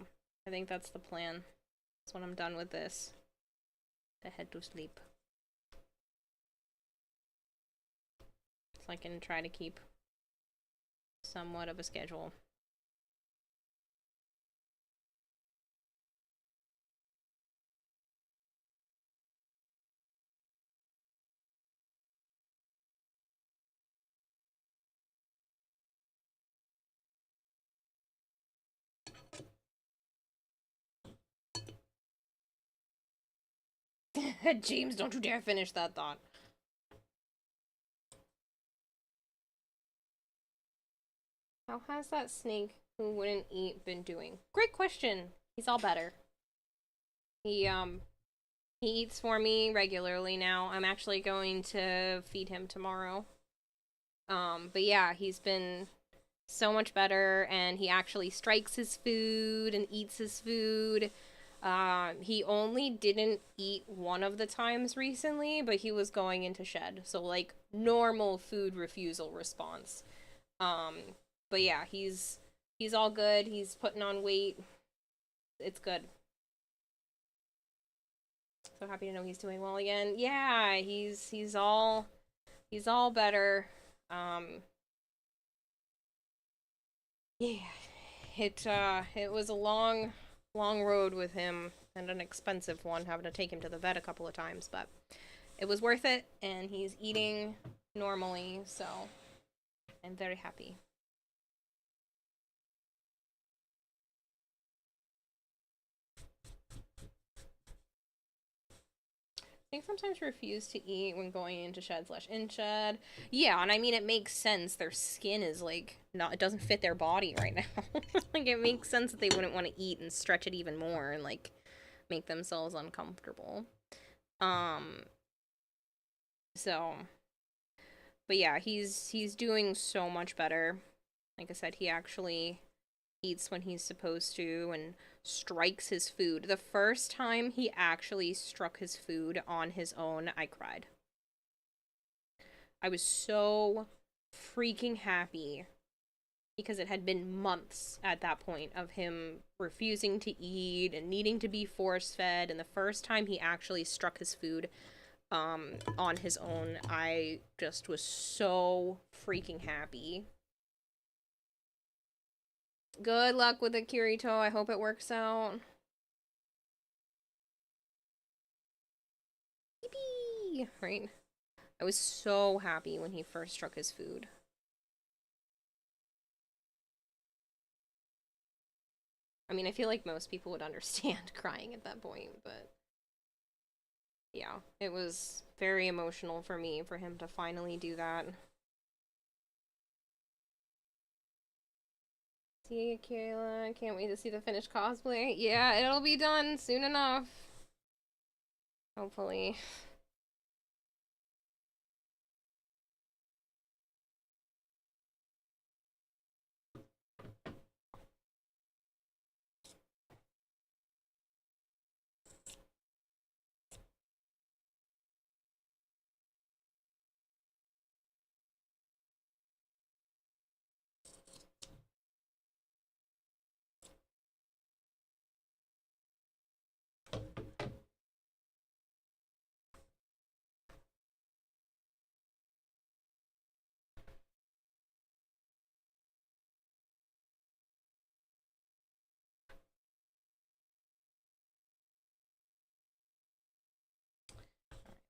I think that's the plan. That's when I'm done with this. To head to sleep. So I can try to keep somewhat of a schedule. James, don't you dare finish that thought. How has that snake who wouldn't eat been doing? Great question. He's all better. He eats for me regularly now. I'm actually going to feed him tomorrow. But yeah, he's been so much better, and he actually strikes his food and eats his food. He only didn't eat one of the times recently, but he was going into shed. So, like, normal food refusal response. But yeah, he's all good. He's putting on weight. It's good. So happy to know he's doing well again. Yeah, he's all better. Yeah. It was a long road with him, and an expensive one, having to take him to the vet a couple of times, but it was worth it, and he's eating normally, so I'm very happy. I think sometimes refuse to eat when going into shed/in shed. Yeah, and I mean, it makes sense. Their skin is like not, it doesn't fit their body right now. Like, it makes sense that they wouldn't want to eat and stretch it even more and like make themselves uncomfortable. So, but yeah, he's doing so much better. Like I said, he actually eats when he's supposed to and strikes his food. The first time he actually struck his food on his own, I cried. I was so freaking happy because it had been months at that point of him refusing to eat and needing to be force-fed, and the first time he actually struck his food on his own, I just was so freaking happy. Good luck with it, Kirito. I hope it works out. Yippee! Right? I was so happy when he first struck his food. I mean, I feel like most people would understand crying at that point, but yeah, it was very emotional for me for him to finally do that. See you, Kayla. Can't wait to see the finished cosplay. Yeah, it'll be done soon enough. Hopefully.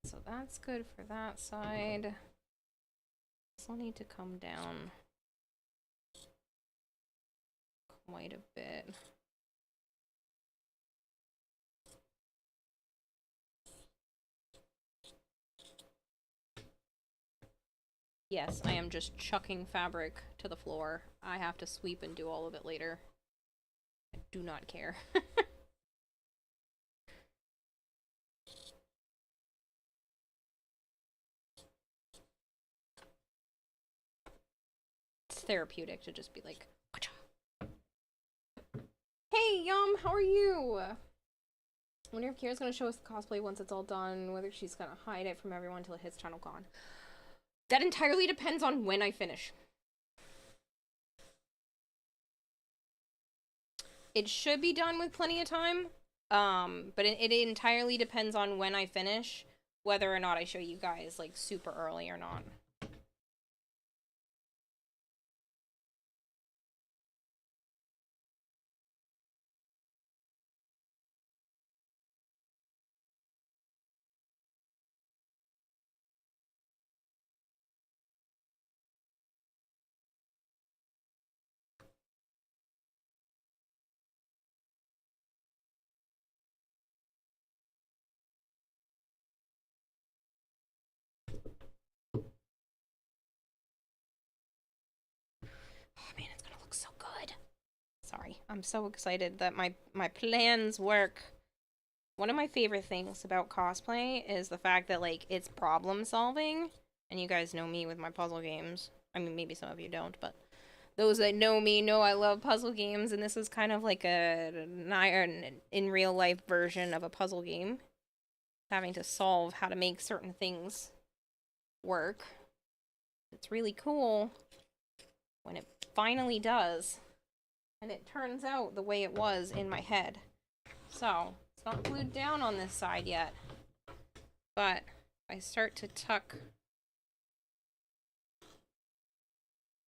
So that's good for that side. This will need to come down quite a bit. Yes, I am just chucking fabric to the floor. I have to sweep and do all of it later. I do not care. It's therapeutic to just be like, Wacha. Hey, Yum, how are you? Wonder if Kira's gonna show us the cosplay once it's all done, whether she's gonna hide it from everyone until it hits ChannelCon. That entirely depends on when I finish. It should be done with plenty of time, but it entirely depends on when I finish, whether or not I show you guys, like, super early or not. Oh man, it's gonna look so good. Sorry, I'm so excited that my plans work. One of my favorite things about cosplay is the fact that, like, it's problem solving, and you guys know me with my puzzle games. I mean, maybe some of you don't, but those that know me know I love puzzle games, and this is kind of like an in real life version of a puzzle game. Having to solve how to make certain things work. It's really cool when it finally does, and it turns out the way it was in my head. So, it's not glued down on this side yet, but I start to tuck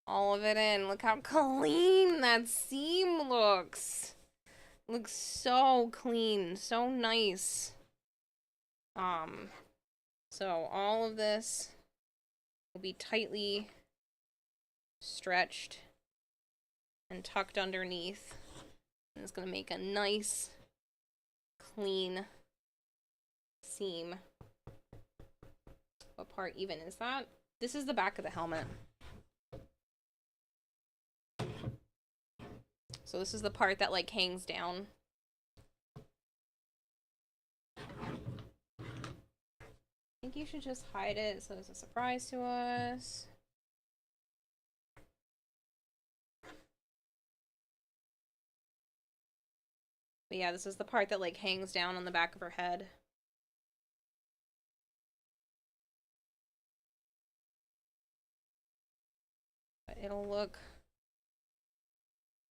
all of it in. Look how clean that seam looks. Looks so clean, so nice. So all of this will be tightly stretched and tucked underneath. And it's gonna make a nice, clean seam. What part even is that? This is the back of the helmet. So this is the part that, like, hangs down. I think you should just hide it so it's a surprise to us. But yeah, this is the part that, like, hangs down on the back of her head. But it'll look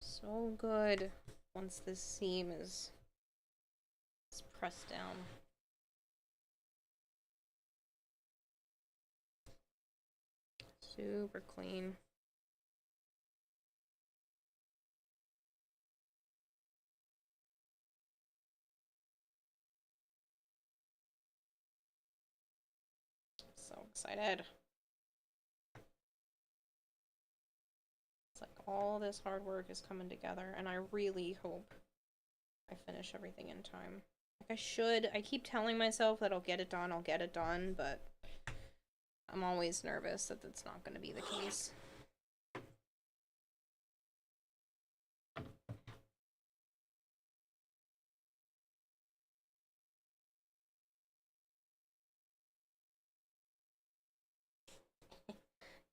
so good once this seam is pressed down. Super clean. So excited. It's like all this hard work is coming together, and I really hope I finish everything in time. Like I should. I keep telling myself that I'll get it done, but I'm always nervous that that's not going to be the case.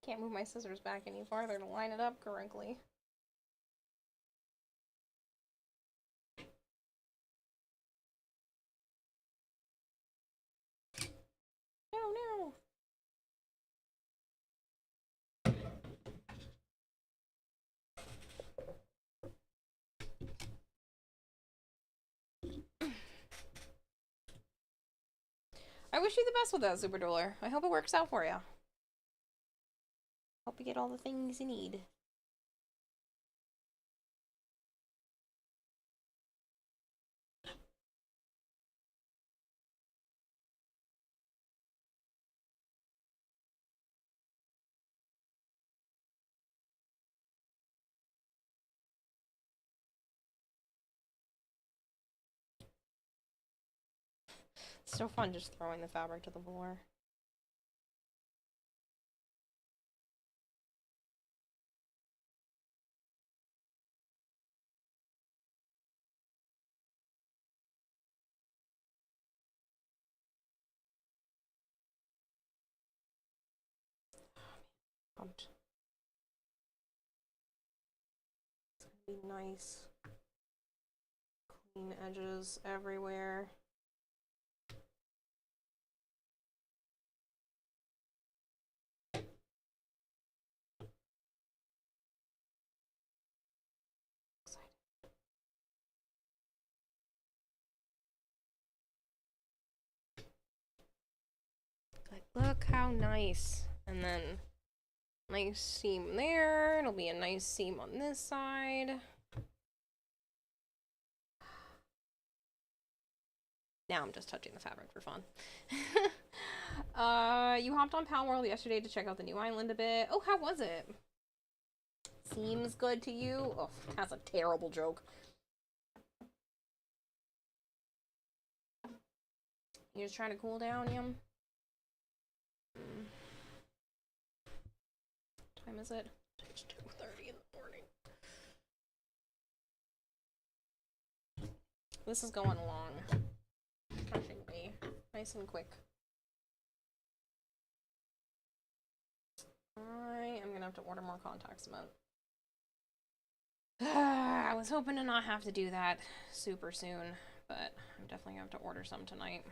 Can't move my scissors back any farther to line it up correctly. No. I wish you the best with that, Super Dueler. I hope it works out for you. Hope you get all the things you need. It's so fun just throwing the fabric to the floor. Pumped. It's gonna be nice. Clean edges everywhere. like, look how nice. And then nice seam there. It'll be a nice seam on this side. Now I'm just touching the fabric for fun. You hopped on Pal World yesterday to check out the new island a bit. Oh, how was it? Seems good to you? Oh, that's a terrible joke. You just trying to cool down, Yum? What time is it? It's 2:30 in the morning. This is going along. Refreshingly. Nice and quick. I am gonna have to order more contact cement. I was hoping to not have to do that super soon, but I'm definitely gonna have to order some tonight.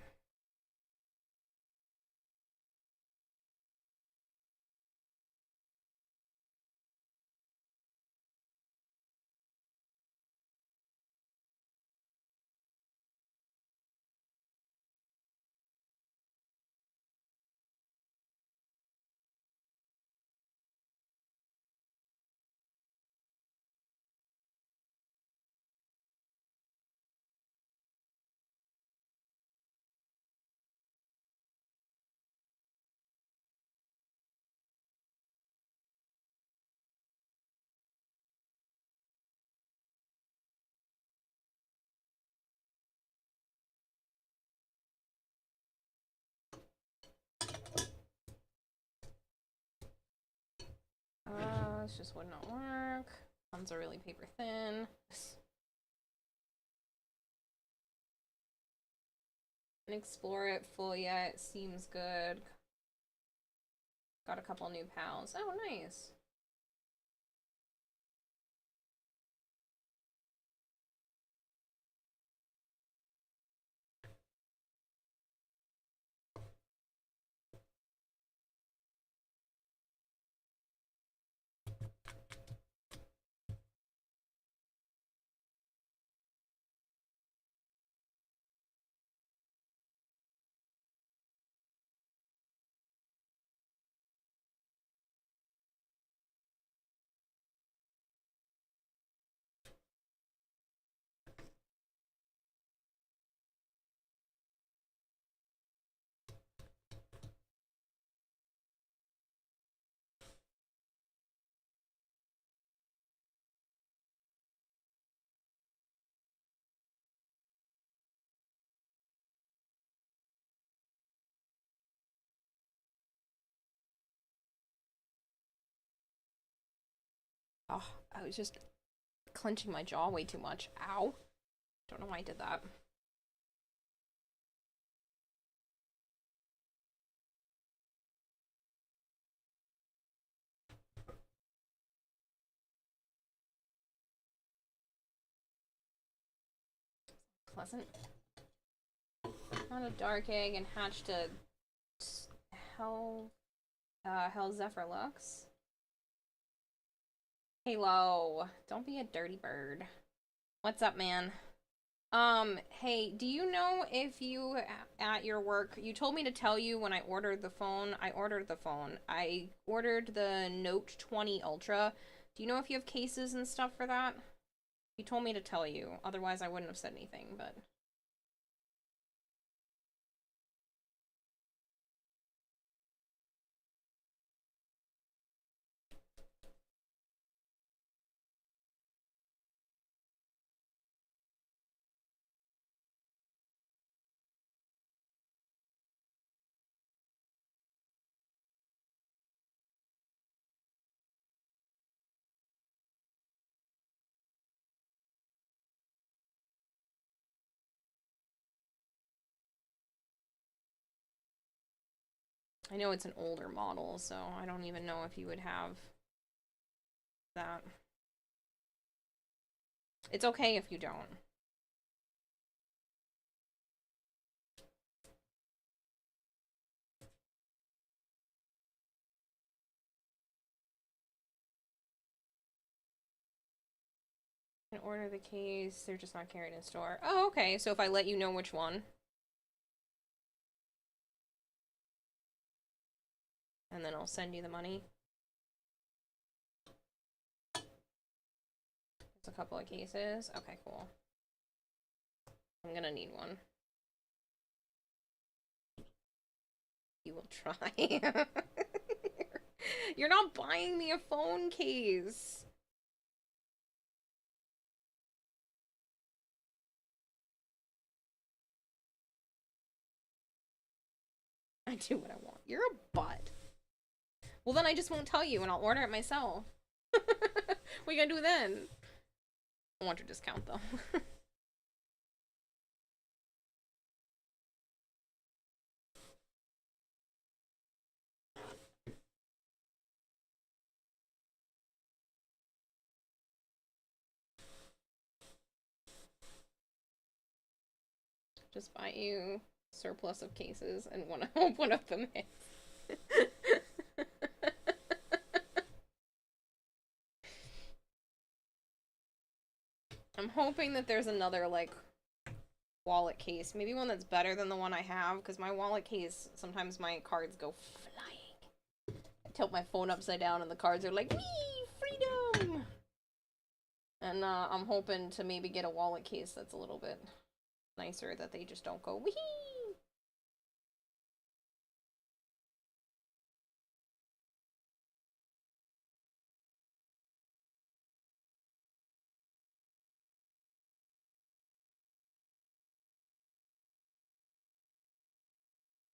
This just would not work. Ones are really paper thin. And explore it full yet. Seems good. Got a couple new pals. Oh, nice. Oh, I was just clenching my jaw way too much. Ow. Don't know why I did that. Pleasant. Not a dark egg and hatched a Hell Zephyr Lux. Halo, don't be a dirty bird. What's up, man? Hey, do you know if you, at your work, you told me to tell you when I ordered the phone. I ordered the phone. I ordered the Note 20 Ultra. Do you know if you have cases and stuff for that? You told me to tell you. Otherwise, I wouldn't have said anything, but... I know it's an older model, so I don't even know if you would have that. It's okay if you don't. You can order the case, they're just not carried in store. Oh, okay, so if I let you know which one. And then I'll send you the money. There's a couple of cases. Okay, cool. I'm gonna need one. You will try. You're not buying me a phone case. I do what I want. You're a butt. Well, then I just won't tell you and I'll order it myself. What are you gonna do then? I want your discount, though. Just buy you surplus of cases and hope one of them hits. I'm hoping that there's another, like, wallet case. Maybe one that's better than the one I have, because my wallet case, sometimes my cards go flying. I tilt my phone upside down and the cards are like, wee, freedom! And I'm hoping to maybe get a wallet case that's a little bit nicer, that they just don't go, wee!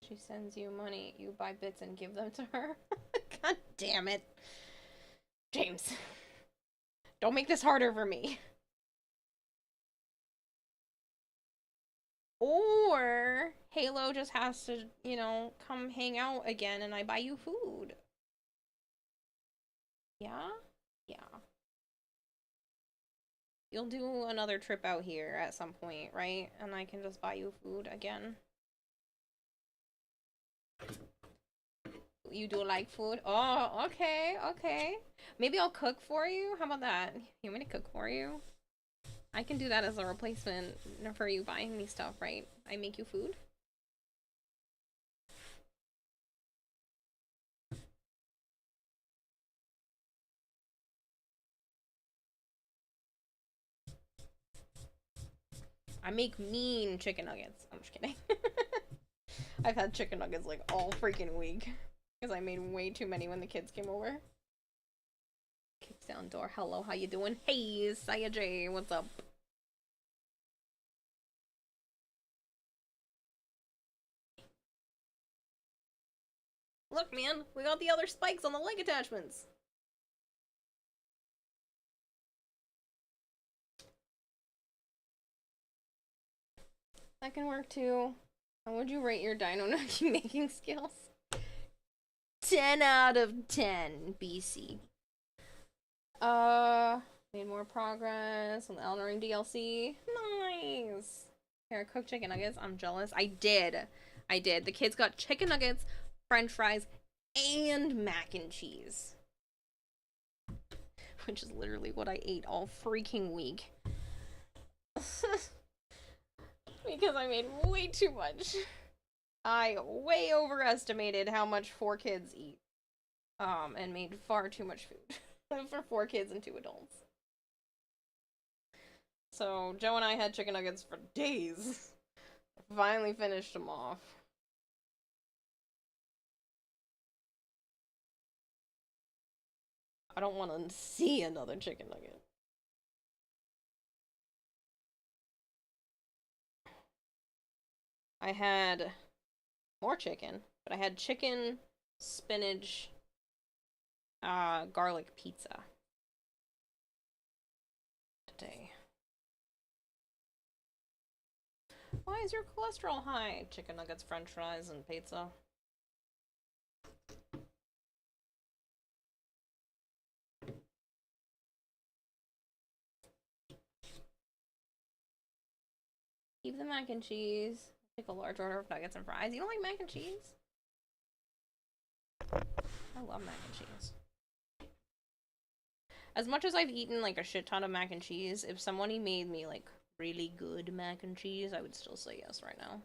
She sends you money, you buy bits and give them to her. God damn it. James. Don't make this harder for me. Or Halo just has to, you know, come hang out again and I buy you food. Yeah? Yeah. You'll do another trip out here at some point, right? And I can just buy you food again. You do like food? Oh, okay, okay. Maybe I'll cook for you? How about that? You want me to cook for you? I can do that as a replacement for you buying me stuff, right? I make you food? I make mean chicken nuggets. I'm just kidding. I've had chicken nuggets like all freaking week. Because I made way too many when the kids came over. Kicks down door. Hello, how you doing? Hey, Saya J, what's up? Look, man, we got the other spikes on the leg attachments. That can work too. How would you rate your dino nugget making skills? 10 out of 10 BC. Made more progress on the Elden Ring DLC. Nice. Here, I cooked chicken nuggets. I'm jealous. I did. The kids got chicken nuggets, french fries, and mac and cheese. Which is literally what I ate all freaking week. Because I made way too much. I way overestimated how much 4 kids eat. And made far too much food. For 4 kids and 2 adults. So, Joe and I had chicken nuggets for days. Finally finished them off. I don't want to see another chicken nugget. I had more chicken, but I had chicken, spinach, garlic pizza today. Why is your cholesterol high? Chicken nuggets, french fries, and pizza. Keep the mac and cheese. Take a large order of nuggets and fries. You don't like mac and cheese? I love mac and cheese. As much as I've eaten like a shit ton of mac and cheese, if somebody made me like really good mac and cheese, I would still say yes right now.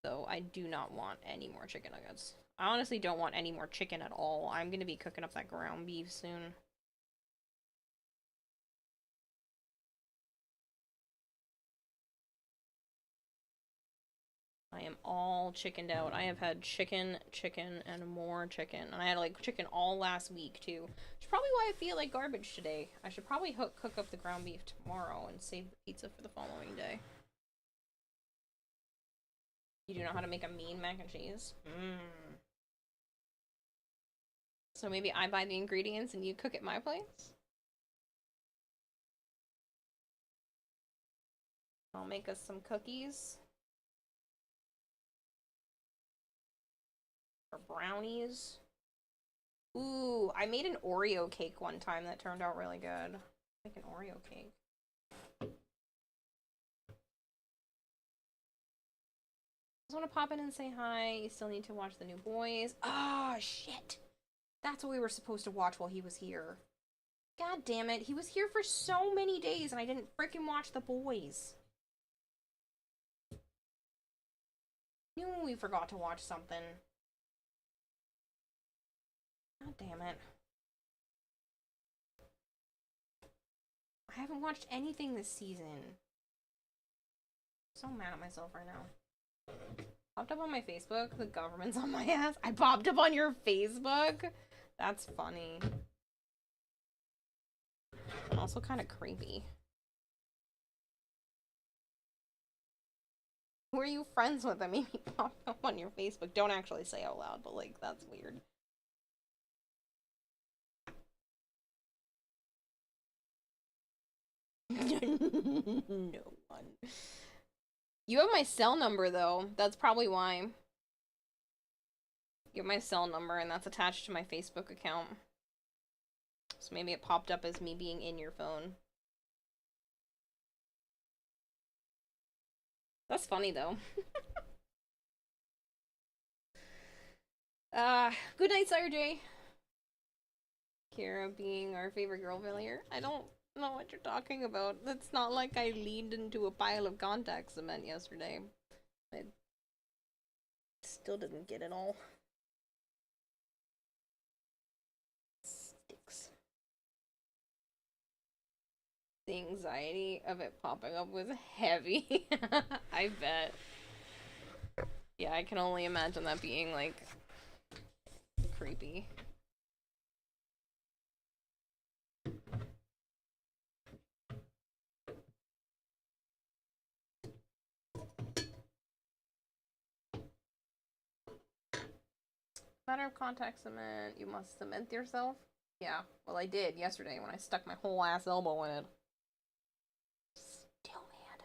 So I do not want any more chicken nuggets. I honestly don't want any more chicken at all. I'm gonna be cooking up that ground beef soon. I am all chickened out. I have had chicken, and more chicken. And I had like chicken all last week too. Which is probably why I feel like garbage today. I should probably cook up the ground beef tomorrow and save the pizza for the following day. You do know how to make a mean mac and cheese? So maybe I buy the ingredients and you cook at my place? I'll make us some cookies. Or brownies. Ooh, I made an Oreo cake one time that turned out really good. Make an Oreo cake. Just want to pop in and say hi. You still need to watch The New Boys. Ah, oh, shit. That's what we were supposed to watch while he was here. God damn it. He was here for so many days and I didn't freaking watch The Boys. Knew we forgot to watch something. God damn it. I haven't watched anything this season. I'm so mad at myself right now. Popped up on my Facebook. The government's on my ass. I popped up on your Facebook? That's funny. And also kind of creepy. Who are you friends with that made me pop up on your Facebook? Don't actually say out loud, but like, that's weird. No one. You have my cell number though. That's probably why. You have my cell number and that's attached to my Facebook account. So maybe it popped up as me being in your phone. That's funny though. Good night, Sire J. Kira being our favorite girl failure. I don't know what you're talking about. It's not like I leaned into a pile of contact cement yesterday. I still didn't get it all. Sticks. The anxiety of it popping up was heavy. I bet. Yeah, I can only imagine that being, like, creepy. Matter of contact cement, you must cement yourself? Yeah, well I did yesterday when I stuck my whole ass elbow in it. Still mad.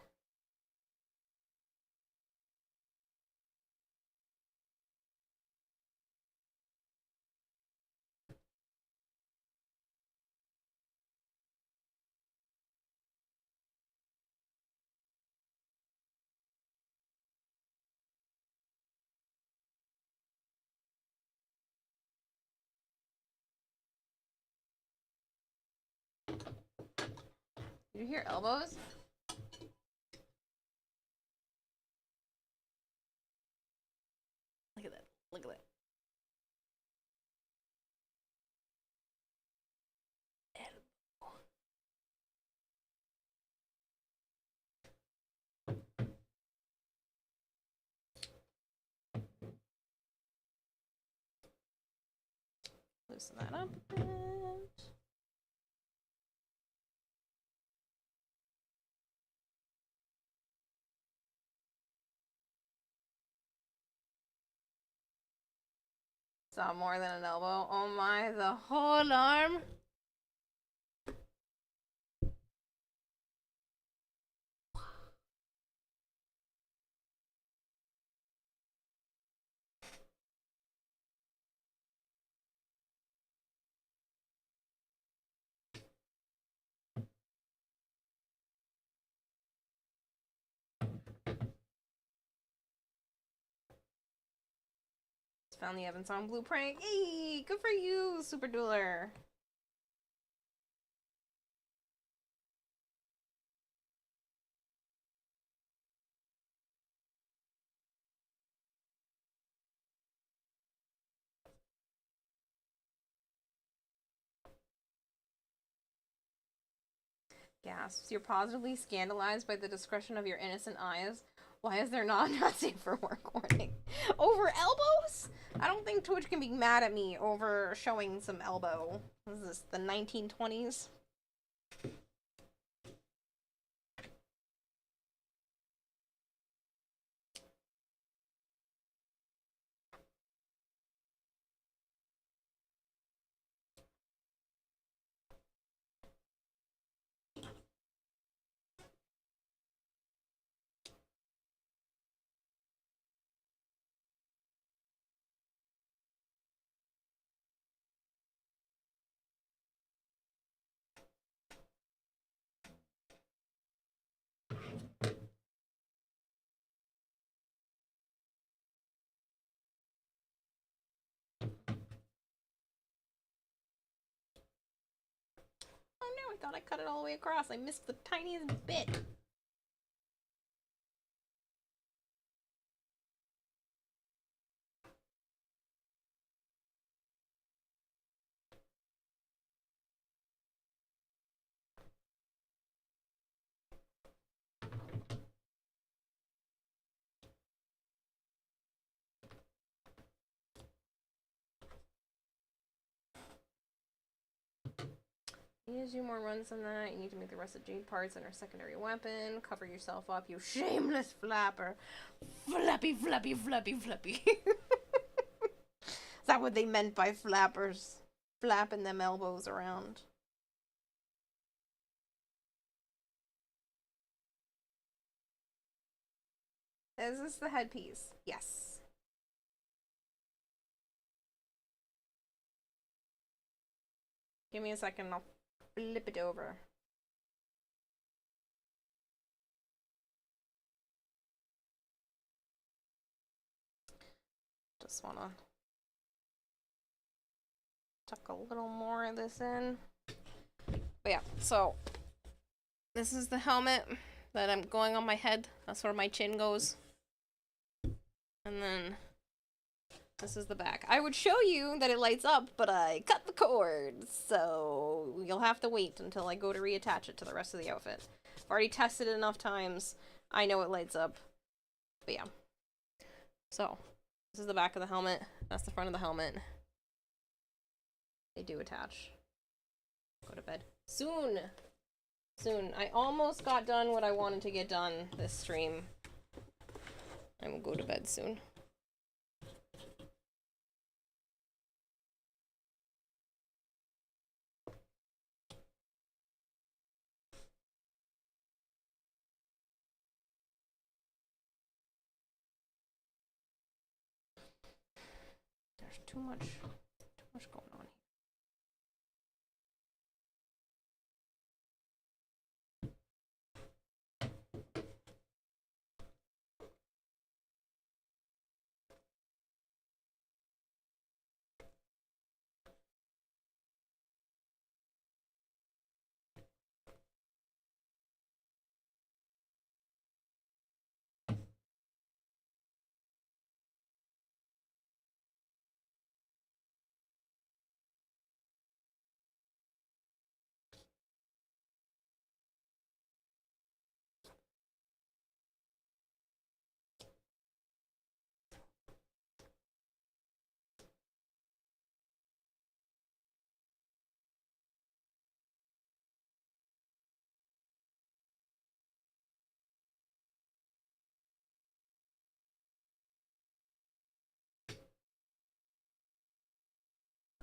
Did you hear elbows? Look at that. Look at that. Loosen that up a bit. It's not more than an elbow. Oh my, the whole arm? Found the Evan Song blueprint. Yay! Good for you, Super Dueler. Gasps. You're positively scandalized by the discretion of your innocent eyes. Why is there not a not safe for work warning? Over elbows? I don't think Twitch can be mad at me over showing some elbow. What is this, the 1920s? Oh no, I thought I cut it all the way across. I missed the tiniest bit. You need to do more runs than that. You need to make the rest of Jade parts and her secondary weapon. Cover yourself up, you shameless flapper. Flappy, flappy, flappy, flappy. Is that what they meant by flappers? Flapping them elbows around. Is this the headpiece? Yes. Give me a second, I'll flip it over. Just wanna tuck a little more of this in. But yeah, so this is the helmet that I'm going on my head. That's where my chin goes. And then this is the back. I would show you that it lights up, but I cut the cord, so you'll have to wait until I go to reattach it to the rest of the outfit. I've already tested it enough times. I know it lights up. But yeah. So, this is the back of the helmet. That's the front of the helmet. They do attach. Go to bed. Soon! Soon. I almost got done what I wanted to get done this stream. I will go to bed soon. There's too much going on here.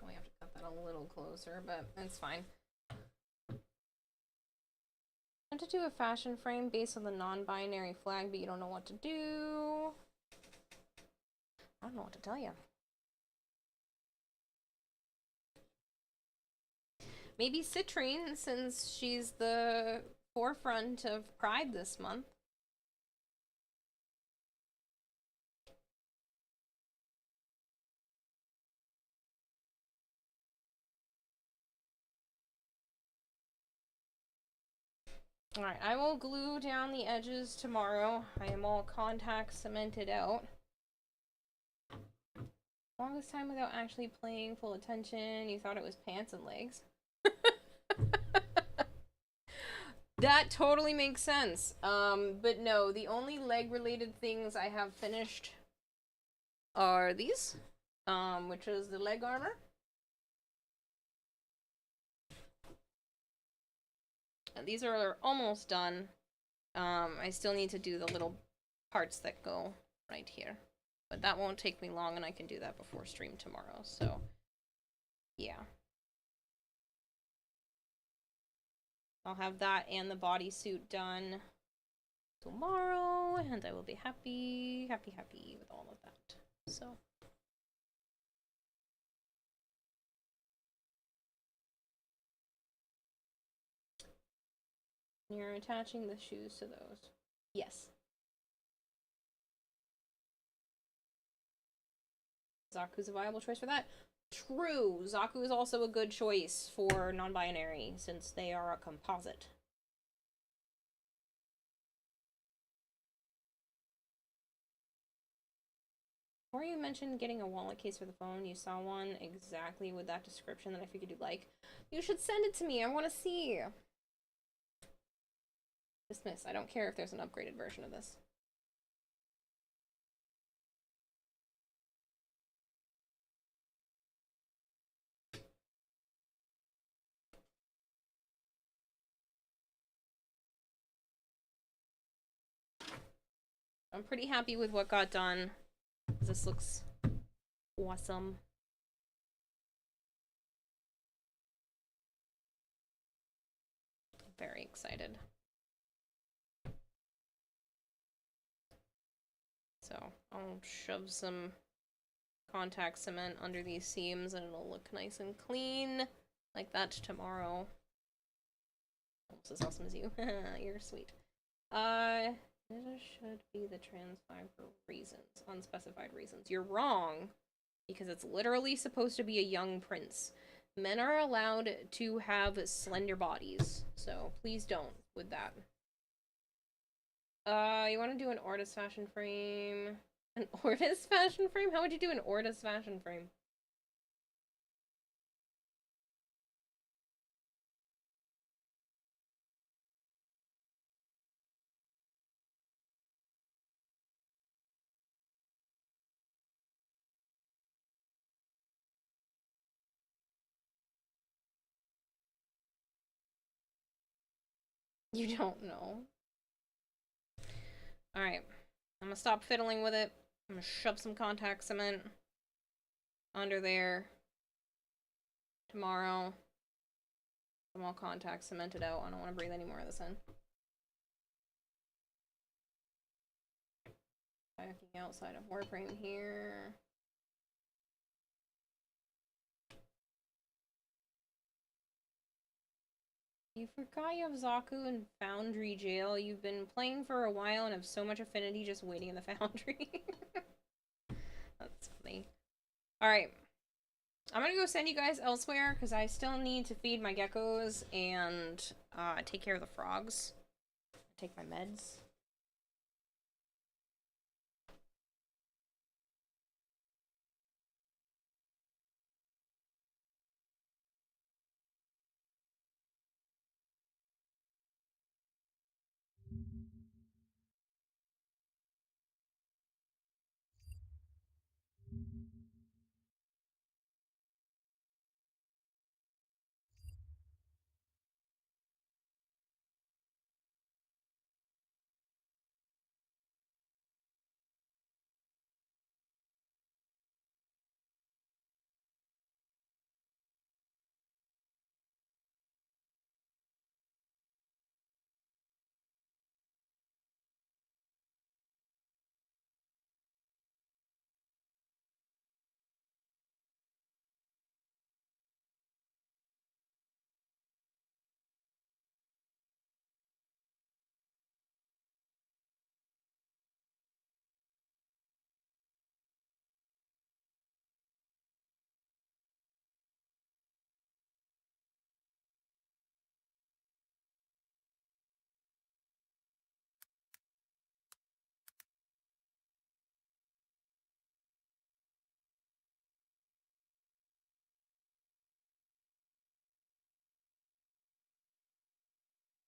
We have to cut that a little closer, but it's fine. I want to do a fashion frame based on the non-binary flag, but you don't know what to do. I don't know what to tell you. Maybe Citrine, since she's the forefront of Pride this month. Alright, I will glue down the edges tomorrow. I am all contact cemented out. Longest time without actually paying full attention. You thought it was pants and legs. That totally makes sense. But no, the only leg-related things I have finished are these, which is the leg armor. And these are almost done. I still need to do the little parts that go right here. But that won't take me long, and I can do that before stream tomorrow, so yeah. I'll have that and the bodysuit done tomorrow, and I will be happy with all of that. So. You're attaching the shoes to those. Yes. Zaku's a viable choice for that. True. Zaku is also a good choice for non-binary, since they are a composite. Before you mentioned getting a wallet case for the phone, you saw one exactly with that description that I figured you'd like. You should send it to me. I want to see. Dismiss. I don't care if there's an upgraded version of this. I'm pretty happy with what got done. This looks awesome. Very excited. So I'll shove some contact cement under these seams and it'll look nice and clean like that tomorrow. Almost as awesome as you. You're sweet. This should be the trans flag for reasons, unspecified reasons. You're wrong, because it's literally supposed to be a young prince. Men are allowed to have slender bodies, so please don't with that. You want to do an Ortis fashion frame? An Ortis fashion frame? How would you do an Ortis fashion frame? You don't know. Alright. I'm gonna stop fiddling with it. I'm gonna shove some contact cement under there tomorrow. I'm all contact cemented out. I don't want to breathe any more of this in. Backing outside of Warframe here. You forgot you have Zaku in Foundry Jail. You've been playing for a while and have so much affinity just waiting in the Foundry. That's funny. Alright. I'm gonna go send you guys elsewhere because I still need to feed my geckos and take care of the frogs. Take my meds.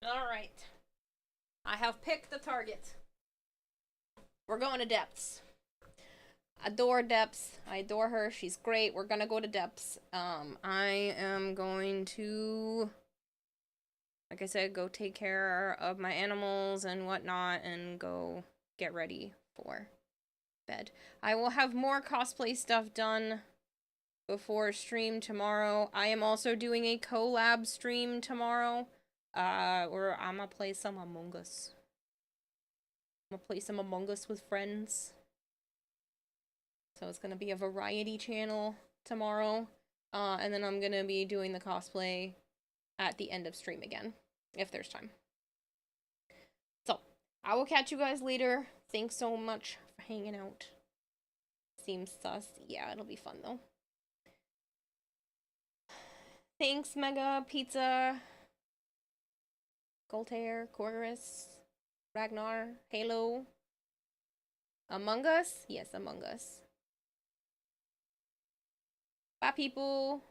Alright. I have picked the target. We're going to Depths. Adore Depths. I adore her. She's great. We're gonna go to Depths. I am going to, like I said, go take care of my animals and whatnot and go get ready for bed. I will have more cosplay stuff done before stream tomorrow. I am also doing a collab stream tomorrow. Where I'm gonna play some Among Us. I'm gonna play some Among Us with friends. So it's gonna be a variety channel tomorrow. And then I'm gonna be doing the cosplay at the end of stream again, if there's time. So, I will catch you guys later. Thanks so much for hanging out. Seems sus. Yeah, it'll be fun though. Thanks, Mega, Pizza, Goltair, Corgus, Ragnar, Halo. Among Us? Yes, Among Us. Bye, people.